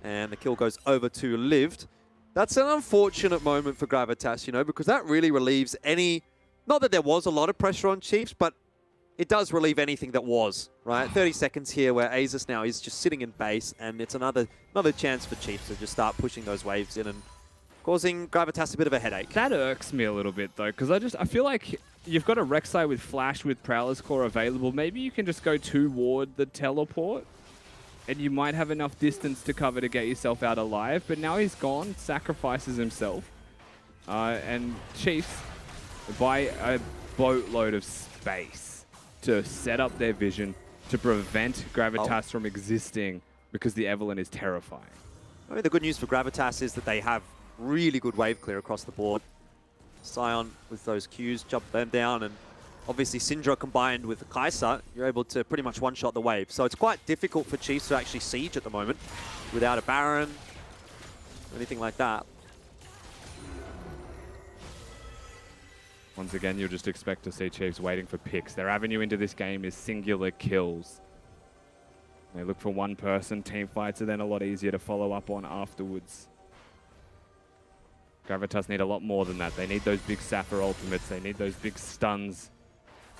And the kill goes over to Lived. That's an unfortunate moment for Gravitas, you know, because that really relieves any... Not that there was a lot of pressure on Chiefs, but it does relieve anything that was, right? 30 seconds here where Azus now is just sitting in base, and it's another chance for Chiefs to just start pushing those waves in and causing Gravitas a bit of a headache. That irks me a little bit, though, because I feel like you've got a Rek'Sai with Flash with Prowler's Core available. Maybe you can just go toward the teleport, and you might have enough distance to cover to get yourself out alive. But now he's gone, sacrifices himself, and Chiefs buy a boatload of space to set up their vision to prevent Gravitas from existing because the Evelynn is terrifying. I mean, the good news for Gravitas is that they have really good wave clear across the board. Sion with those Qs, jump them down, and obviously Syndra combined with the Kai'Sa, you're able to pretty much one-shot the wave. So it's quite difficult for Chiefs to actually siege at the moment without a Baron, anything like that. Once again, you'll just expect to see Chiefs waiting for picks. Their avenue into this game is singular kills. They look for one person. Team fights are then a lot easier to follow up on afterwards. Gravitas need a lot more than that. They need those big Sapphire ultimates. They need those big stuns,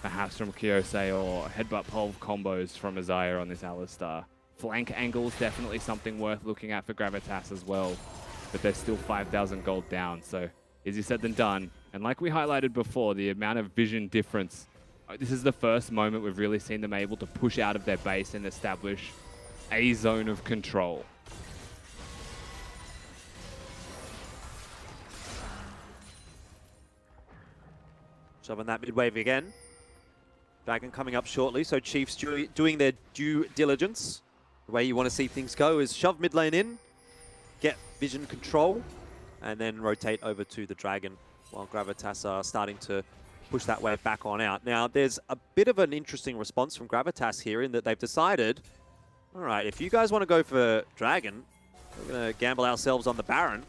perhaps from Kyosei, or headbutt pulve combos from Isaiah on this Alistar. Flank angles, definitely something worth looking at for Gravitas as well. But they're still 5,000 gold down, so easier said than done. And like we highlighted before, the amount of vision difference. This is the first moment we've really seen them able to push out of their base and establish a zone of control. Shoving that mid-wave again. Dragon coming up shortly, so Chiefs doing their due diligence. The way you want to see things go is shove mid lane in, get vision control, and then rotate over to the Dragon while Gravitas are starting to push that wave back on out. Now, there's a bit of an interesting response from Gravitas here in that they've decided, all right, if you guys want to go for Dragon, we're going to gamble ourselves on the Baron.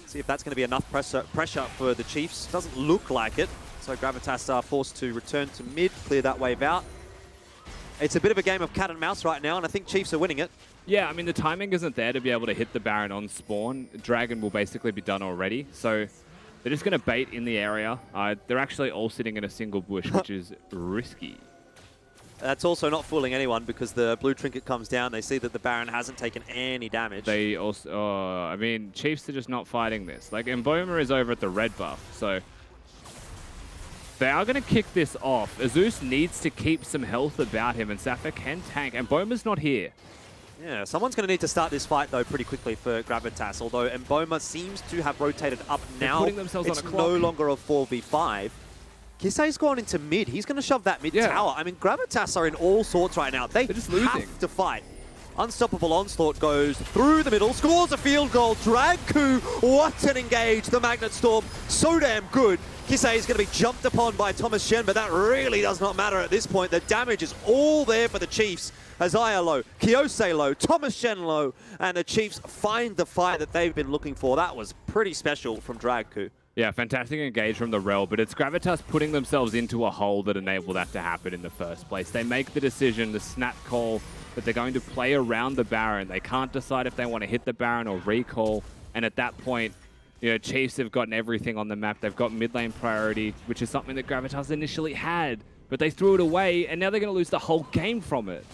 See if that's going to be enough pressure for the Chiefs. Doesn't look like it. So Gravitas are forced to return to mid, clear that wave out. It's a bit of a game of cat and mouse right now, and I think Chiefs are winning it. Yeah, I mean, the timing isn't there to be able to hit the Baron on spawn. Dragon will basically be done already. So they're just going to bait in the area. They're actually all sitting in a single bush, which is risky. That's also not fooling anyone because the blue trinket comes down. They see that the Baron hasn't taken any damage. They also, I mean, Chiefs are just not fighting this. Like, Emboma is over at the red buff, so they are going to kick this off. Azus needs to keep some health about him, and Safa can tank. Emboma's not here. Yeah, someone's going to need to start this fight, though, pretty quickly for Gravitas, although Mboma seems to have rotated up now. Putting themselves it's on a clock. no longer a 4v5. Kisei's gone into mid. He's going to shove that mid tower. I mean, Gravitas are in all sorts right now. They're just have to fight. Unstoppable Onslaught goes through the middle, scores a field goal. Dragku, what an engage. The Magnet Storm, so damn good. Kisei is going to be jumped upon by Thomas Shen, but that really does not matter at this point. The damage is all there for the Chiefs. Azaya low, Kyosei low, Thomas Shen low, and the Chiefs find the fight that they've been looking for. That was pretty special from Dragku. Yeah, fantastic engage from the Rel, but it's Gravitas putting themselves into a hole that enabled that to happen in the first place. They make the decision, the snap call, that they're going to play around the Baron. They can't decide if they want to hit the Baron or recall, and at that point, you know, Chiefs have gotten everything on the map. They've got mid lane priority, which is something that Gravitas initially had, but they threw it away, and now they're going to lose the whole game from it.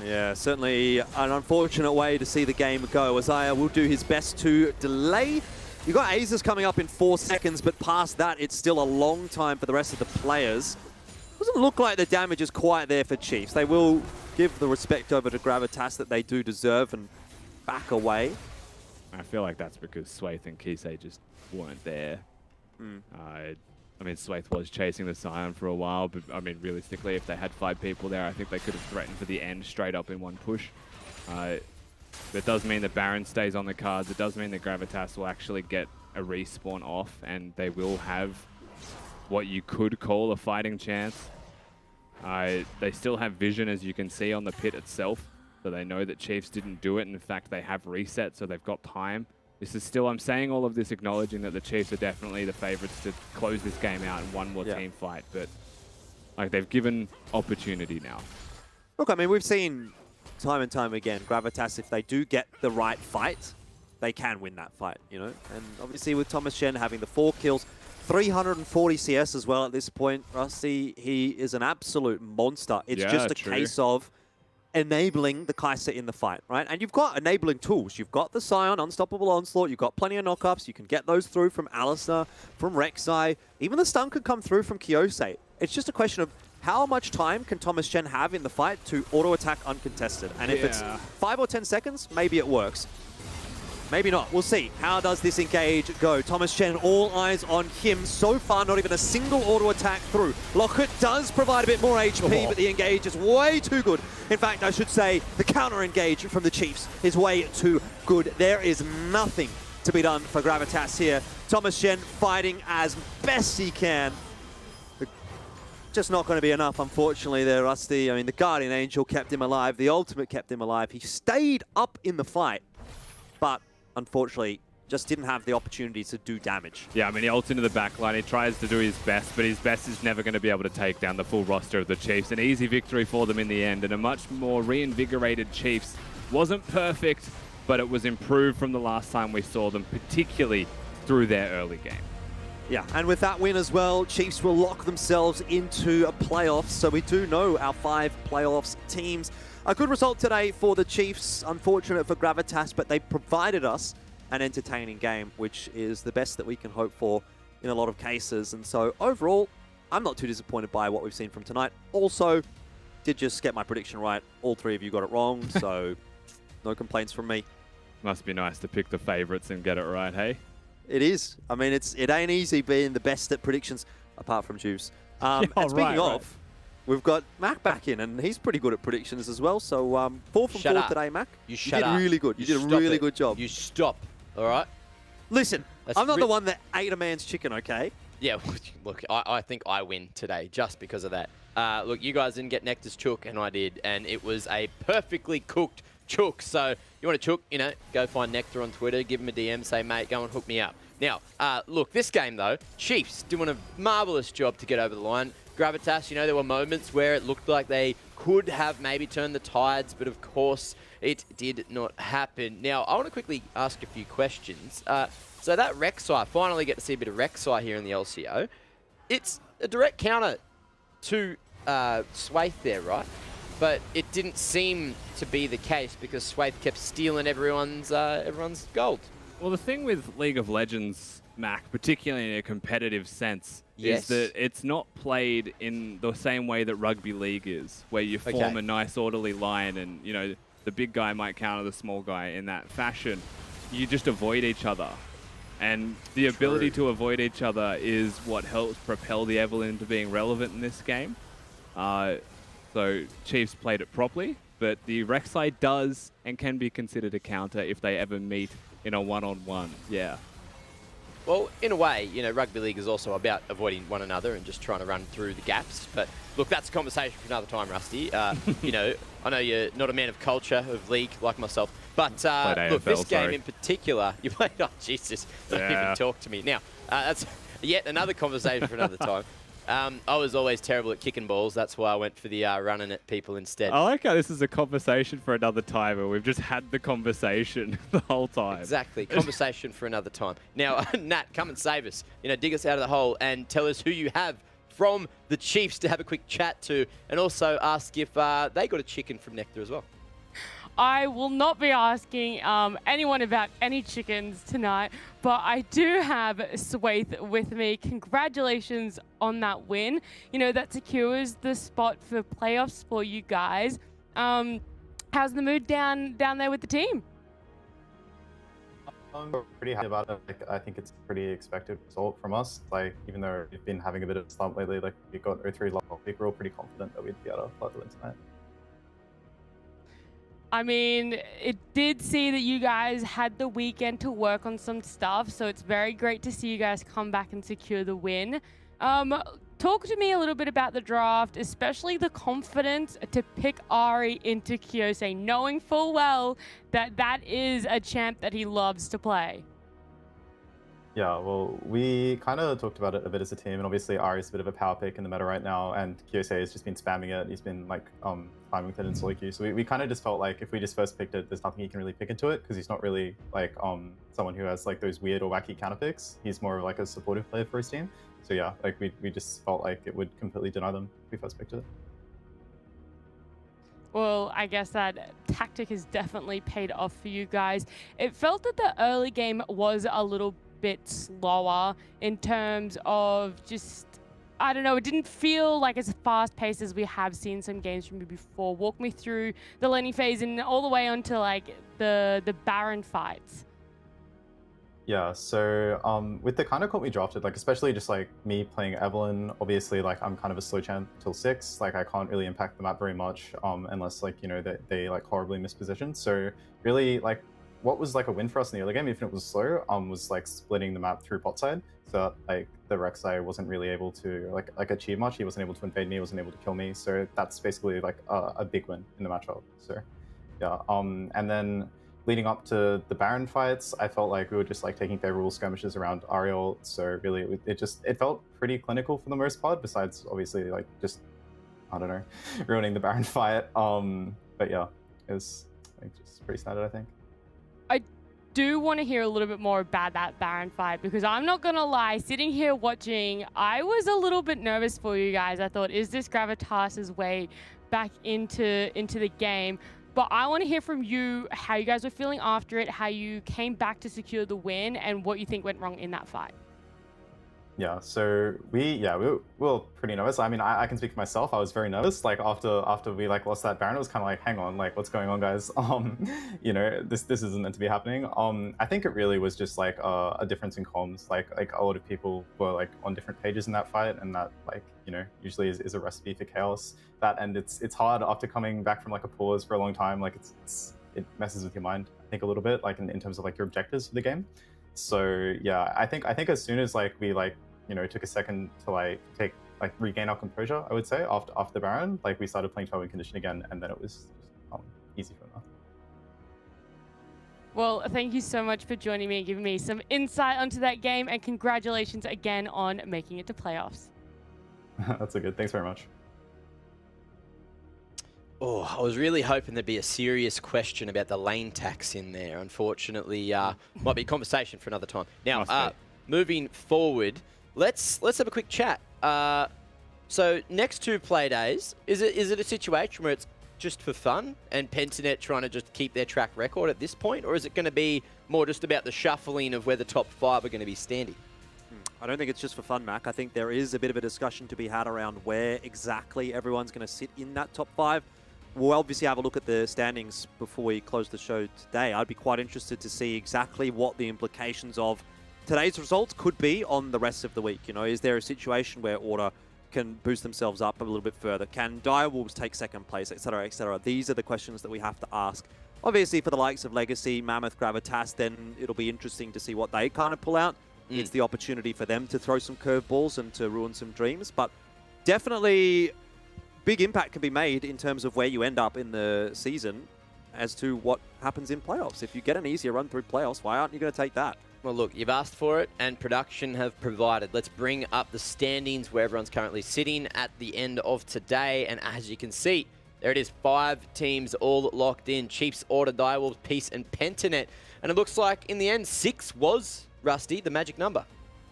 Yeah, certainly an unfortunate way to see the game go. Azaya will do his best to delay. You've got Aces coming up in 4 seconds, but past that, it's still a long time for the rest of the players. Doesn't look like the damage is quite there for Chiefs. They will give the respect over to Gravitas that they do deserve and back away. I feel like that's because Swaith and Kisei just weren't there. I mean, Swaith was chasing the Scion for a while, but I mean, realistically, if they had 5 people there, I think they could have threatened for the end straight up in one push. That does mean that Baron stays on the cards. It does mean that Gravitas will actually get a respawn off, and they will have what you could call a fighting chance. They still have vision, as you can see, on the pit itself, so they know that Chiefs didn't do it. And in fact, they have reset, so they've got time. This is still, I'm saying all of this acknowledging that the Chiefs are definitely the favorites to close this game out in one more team fight, but like they've given opportunity now. Look, I mean, we've seen time and time again, Gravitas, if they do get the right fight, they can win that fight, you know? And obviously with Thomas Shen having the 4 kills, 340 CS as well at this point, Rusty, he is an absolute monster. It's just a case of enabling the Kai'Sa in the fight, right? And you've got enabling tools. You've got the Scion, Unstoppable Onslaught, you've got plenty of knockups, you can get those through from Alistar, from Rek'Sai, even the stun could come through from Kyosei. It's just a question of how much time can Thomas Shen have in the fight to auto-attack uncontested? And if it's 5 or 10 seconds, maybe it works. Maybe not. We'll see. How does this engage go? Thomas Shen, all eyes on him. So far, not even a single auto attack through. Lockett does provide a bit more HP, but the engage is way too good. In fact, I should say the counter engage from the Chiefs is way too good. There is nothing to be done for Gravitas here. Thomas Shen fighting as best he can. Just not going to be enough, unfortunately, there, Rusty. I mean, the Guardian Angel kept him alive. The Ultimate kept him alive. He stayed up in the fight, but unfortunately, just didn't have the opportunity to do damage. Yeah, I mean, he ults into the backline. He tries to do his best, but his best is never going to be able to take down the full roster of the Chiefs. An easy victory for them in the end, and a much more reinvigorated Chiefs. Wasn't perfect, but it was improved from the last time we saw them, particularly through their early game. Yeah, and with that win as well, Chiefs will lock themselves into a playoffs. So we do know our 5 playoffs teams. A good result today for the Chiefs. Unfortunate for Gravitas, but they provided us an entertaining game, which is the best that we can hope for in a lot of cases. And so overall, I'm not too disappointed by what we've seen from tonight. Also, did just get my prediction right. All 3 of you got it wrong, so no complaints from me. Must be nice to pick the favorites and get it right, hey? It is. I mean, it ain't easy being the best at predictions, apart from Juice. And speaking of, we've got Mac back in, and he's pretty good at predictions as well. So 4 from 4 today, Mac. You did really good. You did a really good job. You stop, all right? Listen, I'm not the one that ate a man's chicken, okay? Yeah, look, I think I win today just because of that. Look, you guys didn't get Nectar's chook, and I did, and it was a perfectly cooked chook. So you want a chook, you know, go find Nectar on Twitter, give him a DM, say, mate, go and hook me up. Now, look, this game, though, Chiefs doing a marvellous job to get over the line. Gravitas, you know, there were moments where it looked like they could have maybe turned the tides, but of course, it did not happen. Now, I want to quickly ask a few questions. So that Rek'Sai, finally get to see a bit of Rek'Sai here in the LCO. It's a direct counter to Swaith there, right? But it didn't seem to be the case because Swaith kept stealing everyone's gold. Well, the thing with League of Legends, Mac, particularly in a competitive sense, is that it's not played in the same way that rugby league is, where you form a nice orderly line and, you know, the big guy might counter the small guy in that fashion. You just avoid each other. And the ability to avoid each other is what helps propel the Evelyn into being relevant in this game. So Chiefs played it properly, but the Rek'Sai does and can be considered a counter if they ever meet in a one-on-one. Yeah. Well, in a way, you know, rugby league is also about avoiding one another and just trying to run through the gaps. But look, that's a conversation for another time, Rusty. You know, I know you're not a man of culture, of league, like myself. But look, this game in particular, you played, oh, Jesus, don't even talk to me. Now, that's yet another conversation for another time. I was always terrible at kicking balls. That's why I went for the running at people instead. I like how this is a conversation for another time, and we've just had the conversation the whole time. Exactly. Conversation for another time. Now, Nat, come and save us. You know, dig us out of the hole and tell us who you have from the Chiefs to have a quick chat to, and also ask if they got a chicken from Nectar as well. I will not be asking anyone about any chickens tonight, but I do have Swaith with me. Congratulations on that win. You know, that secures the spot for playoffs for you guys. How's the mood down there with the team? I'm pretty happy about it. Like, I think it's a pretty expected result from us. Like, even though we've been having a bit of a slump lately, like we got 0-3 last week, we're all pretty confident that we'd be able to play the win tonight. I mean, it did see that you guys had the weekend to work on some stuff, so it's very great to see you guys come back and secure the win. Talk to me a little bit about the draft, especially the confidence to pick Ari into Kyosei, knowing full well that that is a champ that he loves to play. Yeah, well, we kind of talked about it a bit as a team, and obviously Ari's a bit of a power pick in the meta right now, and Kyosei has just been spamming it. He's been like climbing with it in solo queue, so we kind of just felt like if we just first picked it, there's nothing he can really pick into it because he's not really like someone who has like those weird or wacky counter picks. He's more of like a supportive player for his team. So yeah, like we just felt like it would completely deny them if we first picked it. Well, I guess that tactic has definitely paid off for you guys. It felt that the early game was a little bit slower in terms of just, I don't know, it didn't feel like as fast-paced as we have seen some games from you before. Walk me through the laning phase and all the way onto like the Baron fights. Yeah, so with the kind of comp we drafted, like especially just like me playing Evelyn, obviously like I'm kind of a slow champ till 6, like I can't really impact the map very much unless like, you know, they like horribly misposition. So really like what was like a win for us in the early game, even if it was slow, was like splitting the map through bot side. So like the Rek'Sai wasn't really able to like achieve much. He wasn't able to invade me, wasn't able to kill me. So that's basically like a big win in the matchup. So yeah, and then leading up to the Baron fights, I felt like we were just like taking favorable skirmishes around Ariel. So really, it felt pretty clinical for the most part. Besides, obviously, like just I don't know, ruining the Baron fight. But yeah, it was like just pretty standard, I think. I do want to hear a little bit more about that Baron fight because I'm not gonna lie, sitting here watching, I was a little bit nervous for you guys. I thought, is this Gravitas' way back into the game? But I want to hear from you how you guys were feeling after it, how you came back to secure the win, and what you think went wrong in that fight. Yeah, so we were pretty nervous. I mean, I can speak for myself. I was very nervous. Like after we like lost that Baron, it was kind of like, hang on, like what's going on, guys? You know, this isn't meant to be happening. I think it really was just like a difference in comms. Like a lot of people were like on different pages in that fight, and that like, you know, usually is a recipe for chaos. That, and it's hard after coming back from like a pause for a long time. Like it messes with your mind, I think, a little bit, like in terms of like your objectives for the game. So yeah, I think as soon as like we like, you know, took a second to like regain our composure, I would say after the Baron, like we started playing 12-win condition again, and then it was just, easy from there. Well, thank you so much for joining me and giving me some insight onto that game, and congratulations again on making it to playoffs. That's a good. Thanks very much. Oh, I was really hoping there'd be a serious question about the lane tax in there. Unfortunately, might be a conversation for another time. Now, moving forward, let's have a quick chat. So next 2 play days, is it a situation where it's just for fun and Pentanet trying to just keep their track record at this point, or is it going to be more just about the shuffling of where the top 5 are going to be standing? I don't think it's just for fun, Mac. I think there is a bit of a discussion to be had around where exactly everyone's going to sit in that top 5. we'll obviously have a look at the standings before we close the show today. I'd be quite interested to see exactly what the implications of today's results could be on the rest of the week. You know, is there a situation where Order can boost themselves up a little bit further? Can Direwolves take second place, etc., etc.? These are the questions that we have to ask. Obviously, for the likes of Legacy, Mammoth, Gravitas, then it'll be interesting to see what they kind of pull out. It's the opportunity for them to throw some curveballs and to ruin some dreams. But definitely, big impact can be made in terms of where you end up in the season as to what happens in playoffs. If you get an easier run through playoffs, why aren't you going to take that? Well, look, you've asked for it, and production have provided. Let's bring up the standings where everyone's currently sitting at the end of today. And as you can see, there it is, 5 teams all locked in. Chiefs, Order, Direwolves, Peace, and Pentanet. And it looks like, in the end, 6 was, Rusty, the magic number.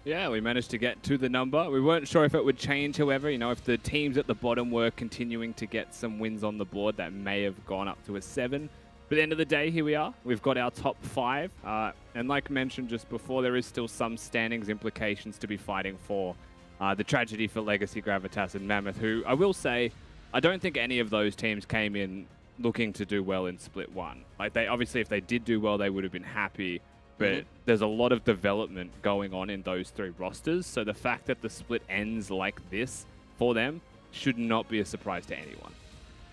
Yeah, we managed to get to the number. We weren't sure if it would change, however. You know, if the teams at the bottom were continuing to get some wins on the board, that may have gone up to a 7. But at the end of the day, here we are. We've got our top 5. And like mentioned just before, there is still some standings implications to be fighting for. The tragedy for Legacy, Gravitas, and Mammoth, who I will say, I don't think any of those teams came in looking to do well in Split 1. Like, they obviously, if they did do well, they would have been happy. But there's a lot of development going on in those 3 rosters. So the fact that the split ends like this for them should not be a surprise to anyone.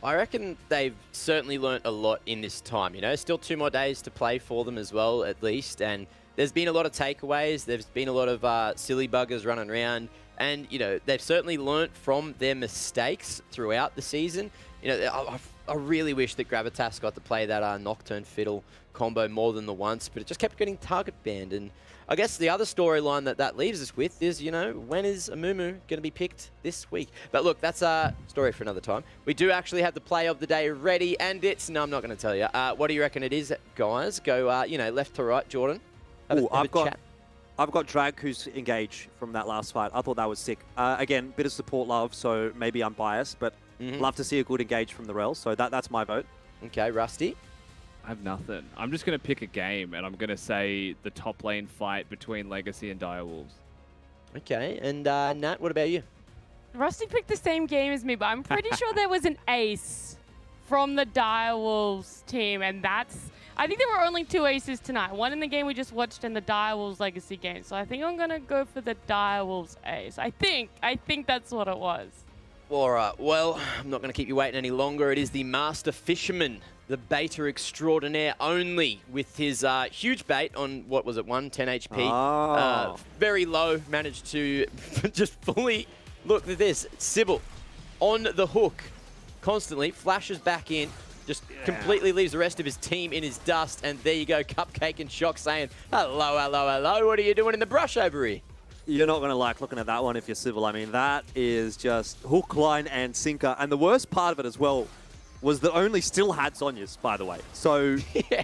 I reckon they've certainly learnt a lot in this time. You know, still 2 more days to play for them as well, at least. And there's been a lot of takeaways. There's been a lot of silly buggers running around. And, you know, they've certainly learnt from their mistakes throughout the season. You know, I really wish that Gravitas got to play that Nocturne Fiddle combo more than the once, but it just kept getting target banned. And I guess the other storyline that leaves us with is, you know, when is Amumu going to be picked this week? But look, that's a story for another time. We do actually have the play of the day ready, and it's... No, I'm not going to tell you. What do you reckon it is, guys? Go, you know, left to right, Jordan. I've got Drag, who's engaged from that last fight. I thought that was sick. Again, bit of support love, so maybe I'm biased, but love to see a good engage from the Rel, so that's my vote. Okay, Rusty? I have nothing. I'm just going to pick a game, and I'm going to say the top lane fight between Legacy and Direwolves. Okay, and Nat, what about you? Rusty picked the same game as me, but I'm pretty sure there was an ace from the Direwolves team, and I think there were only 2 aces tonight. One in the game we just watched and the Direwolves Legacy game. So I think I'm going to go for the Direwolves ace. I think that's what it was. All right, well, I'm not going to keep you waiting any longer. It is the Master Fisherman, the baiter extraordinaire only, with his huge bait on, what was it, 110 HP. Very low, managed to just fully... Look at this, Sybil on the hook, constantly, flashes back in, just completely leaves the rest of his team in his dust, and there you go, Cupcake and Shock saying, hello, hello, hello, what are you doing in the brush over here? You're not going to like looking at that one if you're Civil. I mean, that is just hook, line, and sinker. And the worst part of it as well was that only still had Zhonya's, by the way. So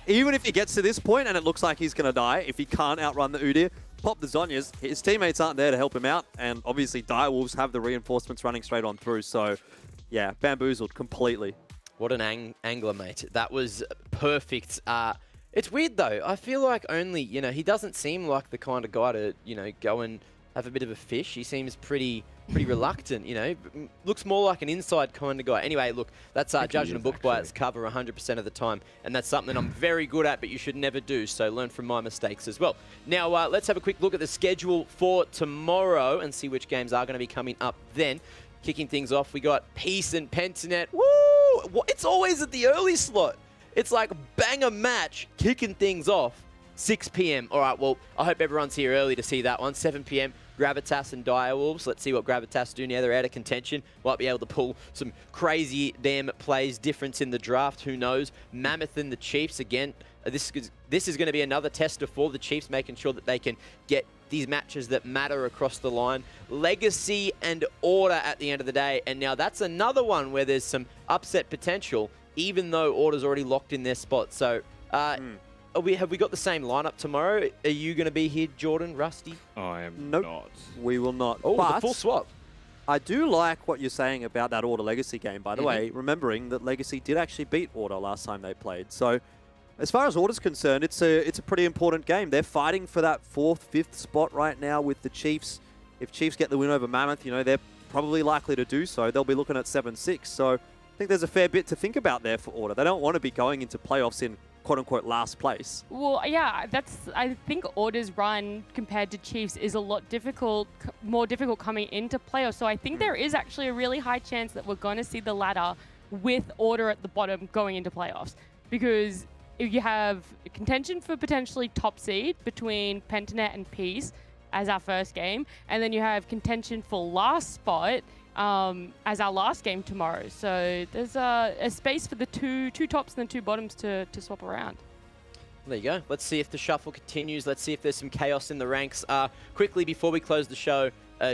even if he gets to this point and it looks like he's going to die, if he can't outrun the Udyr, pop the Zhonya's. His teammates aren't there to help him out. And obviously, Direwolves have the reinforcements running straight on through. So, yeah, bamboozled completely. What an angler, mate. That was perfect. It's weird, though. I feel like only, you know, he doesn't seem like the kind of guy to, you know, go and have a bit of a fish. He seems pretty reluctant, you know. Looks more like an inside kind of guy. Anyway, look, that's judging a book by its cover 100% of the time. And that's something I'm very good at, but you should never do. So learn from my mistakes as well. Now, let's have a quick look at the schedule for tomorrow and see which games are going to be coming up then. Kicking things off, we got Peace and Pentanet. Woo! It's always at the early slot. It's like banger match, kicking things off, 6 p.m. All right, well, I hope everyone's here early to see that one. 7 p.m, Gravitas and Direwolves. Let's see what Gravitas do now. They're out of contention. Might be able to pull some crazy damn plays, difference in the draft. Who knows? Mammoth and the Chiefs, again, this is going to be another tester for the Chiefs, making sure that they can get these matches that matter across the line. Legacy and Order at the end of the day. And now that's another one where there's some upset potential, even though Order's already locked in their spot. So, have we got the same lineup tomorrow? Are you going to be here, Jordan, Rusty? I am not. We will not. Oh, but the full swap. I do like what you're saying about that Order Legacy game, by the way, remembering that Legacy did actually beat Order last time they played. So, as far as Order's concerned, it's a pretty important game. They're fighting for that 4th, 5th spot right now with the Chiefs. If Chiefs get the win over Mammoth, you know, they're probably likely to do so. They'll be looking at 7-6. So, think there's a fair bit to think about there for Order. They don't want to be going into playoffs in quote-unquote last place. Well, yeah, I think Order's run compared to Chiefs is a lot more difficult coming into playoffs. So I think there is actually a really high chance that we're going to see the ladder with Order at the bottom going into playoffs. Because if you have contention for potentially top seed between Pentanet and Peace as our first game, and then you have contention for last spot as our last game tomorrow. So there's a space for the two tops and the two bottoms to swap around. There you go. Let's see if the shuffle continues. Let's see if there's some chaos in the ranks. Quickly, before we close the show,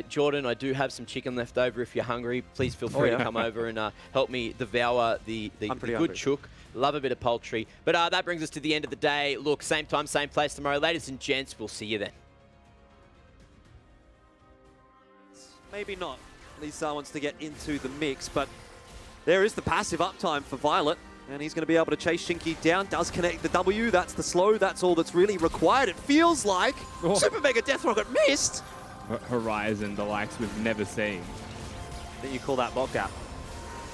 Jordan, I do have some chicken left over. If you're hungry, please feel free to come over and help me devour the good chook. Love a bit of poultry. But that brings us to the end of the day. Look, same time, same place tomorrow. Ladies and gents, we'll see you then. Maybe not. Lisa wants to get into the mix, but there is the passive uptime for Violet, and he's going to be able to chase Shinky down. Does connect the W. That's the slow. That's all that's really required. It feels like Super Mega Death Rocket missed. Horizon, the likes we've never seen. Then you call that lockdown.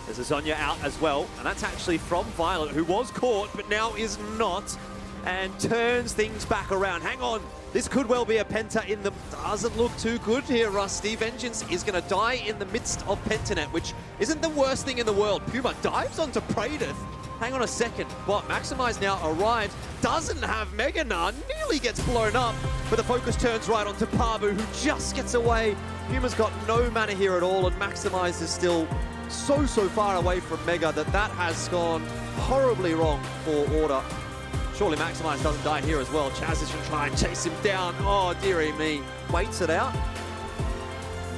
There's a Zonya out as well, and that's actually from Violet, who was caught, but now is not, and turns things back around. Hang on. This could well be a Penta in the... Doesn't look too good here, Rusty. Vengeance is going to die in the midst of Pentanet, which isn't the worst thing in the world. Puma dives onto Praedith. Hang on a second. But Maximize now arrives. Doesn't have Mega Nun. Nearly gets blown up. But the focus turns right onto Pabu, who just gets away. Puma's got no mana here at all, and Maximize is still so far away from Mega that has gone horribly wrong for Order. Surely Maximize doesn't die here as well. Chaz is going to try and chase him down. Oh, dearie me. Waits it out.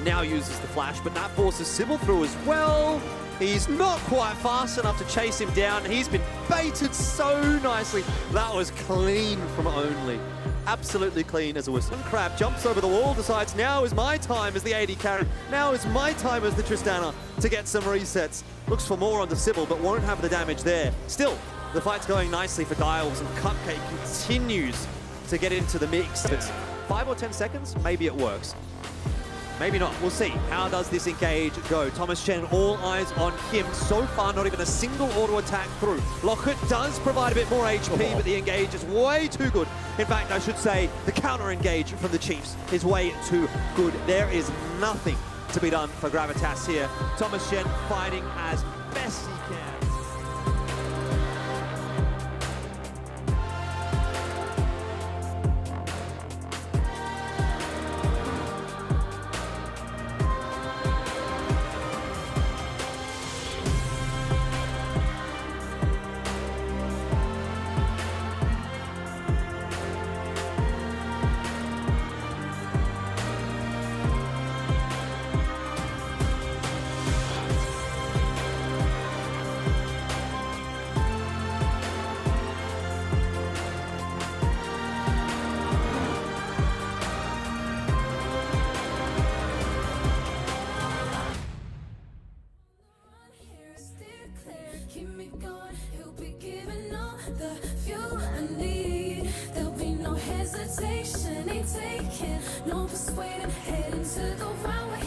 Now uses the flash, but that forces Sybil through as well. He's not quite fast enough to chase him down. He's been baited so nicely. That was clean from Only. Absolutely clean as a whistle. And Crab jumps over the wall, decides now is my time as the AD carry. Now is my time as the Tristana to get some resets. Looks for more onto Sybil, but won't have the damage there. Still, the fight's going nicely for Giles, and Cupcake continues to get into the mix. If it's 5 or 10 seconds, maybe it works. Maybe not. We'll see. How does this engage go? Thomas Chen, all eyes on him. So far, not even a single auto attack through. Lockett does provide a bit more HP, but the engage is way too good. In fact, I should say the counter engage from the Chiefs is way too good. There is nothing to be done for Gravitas here. Thomas Chen fighting as best he can. Keep me going, he'll be giving all the fuel I need. There'll be no hesitation, ain't taking no persuading. Head into the round.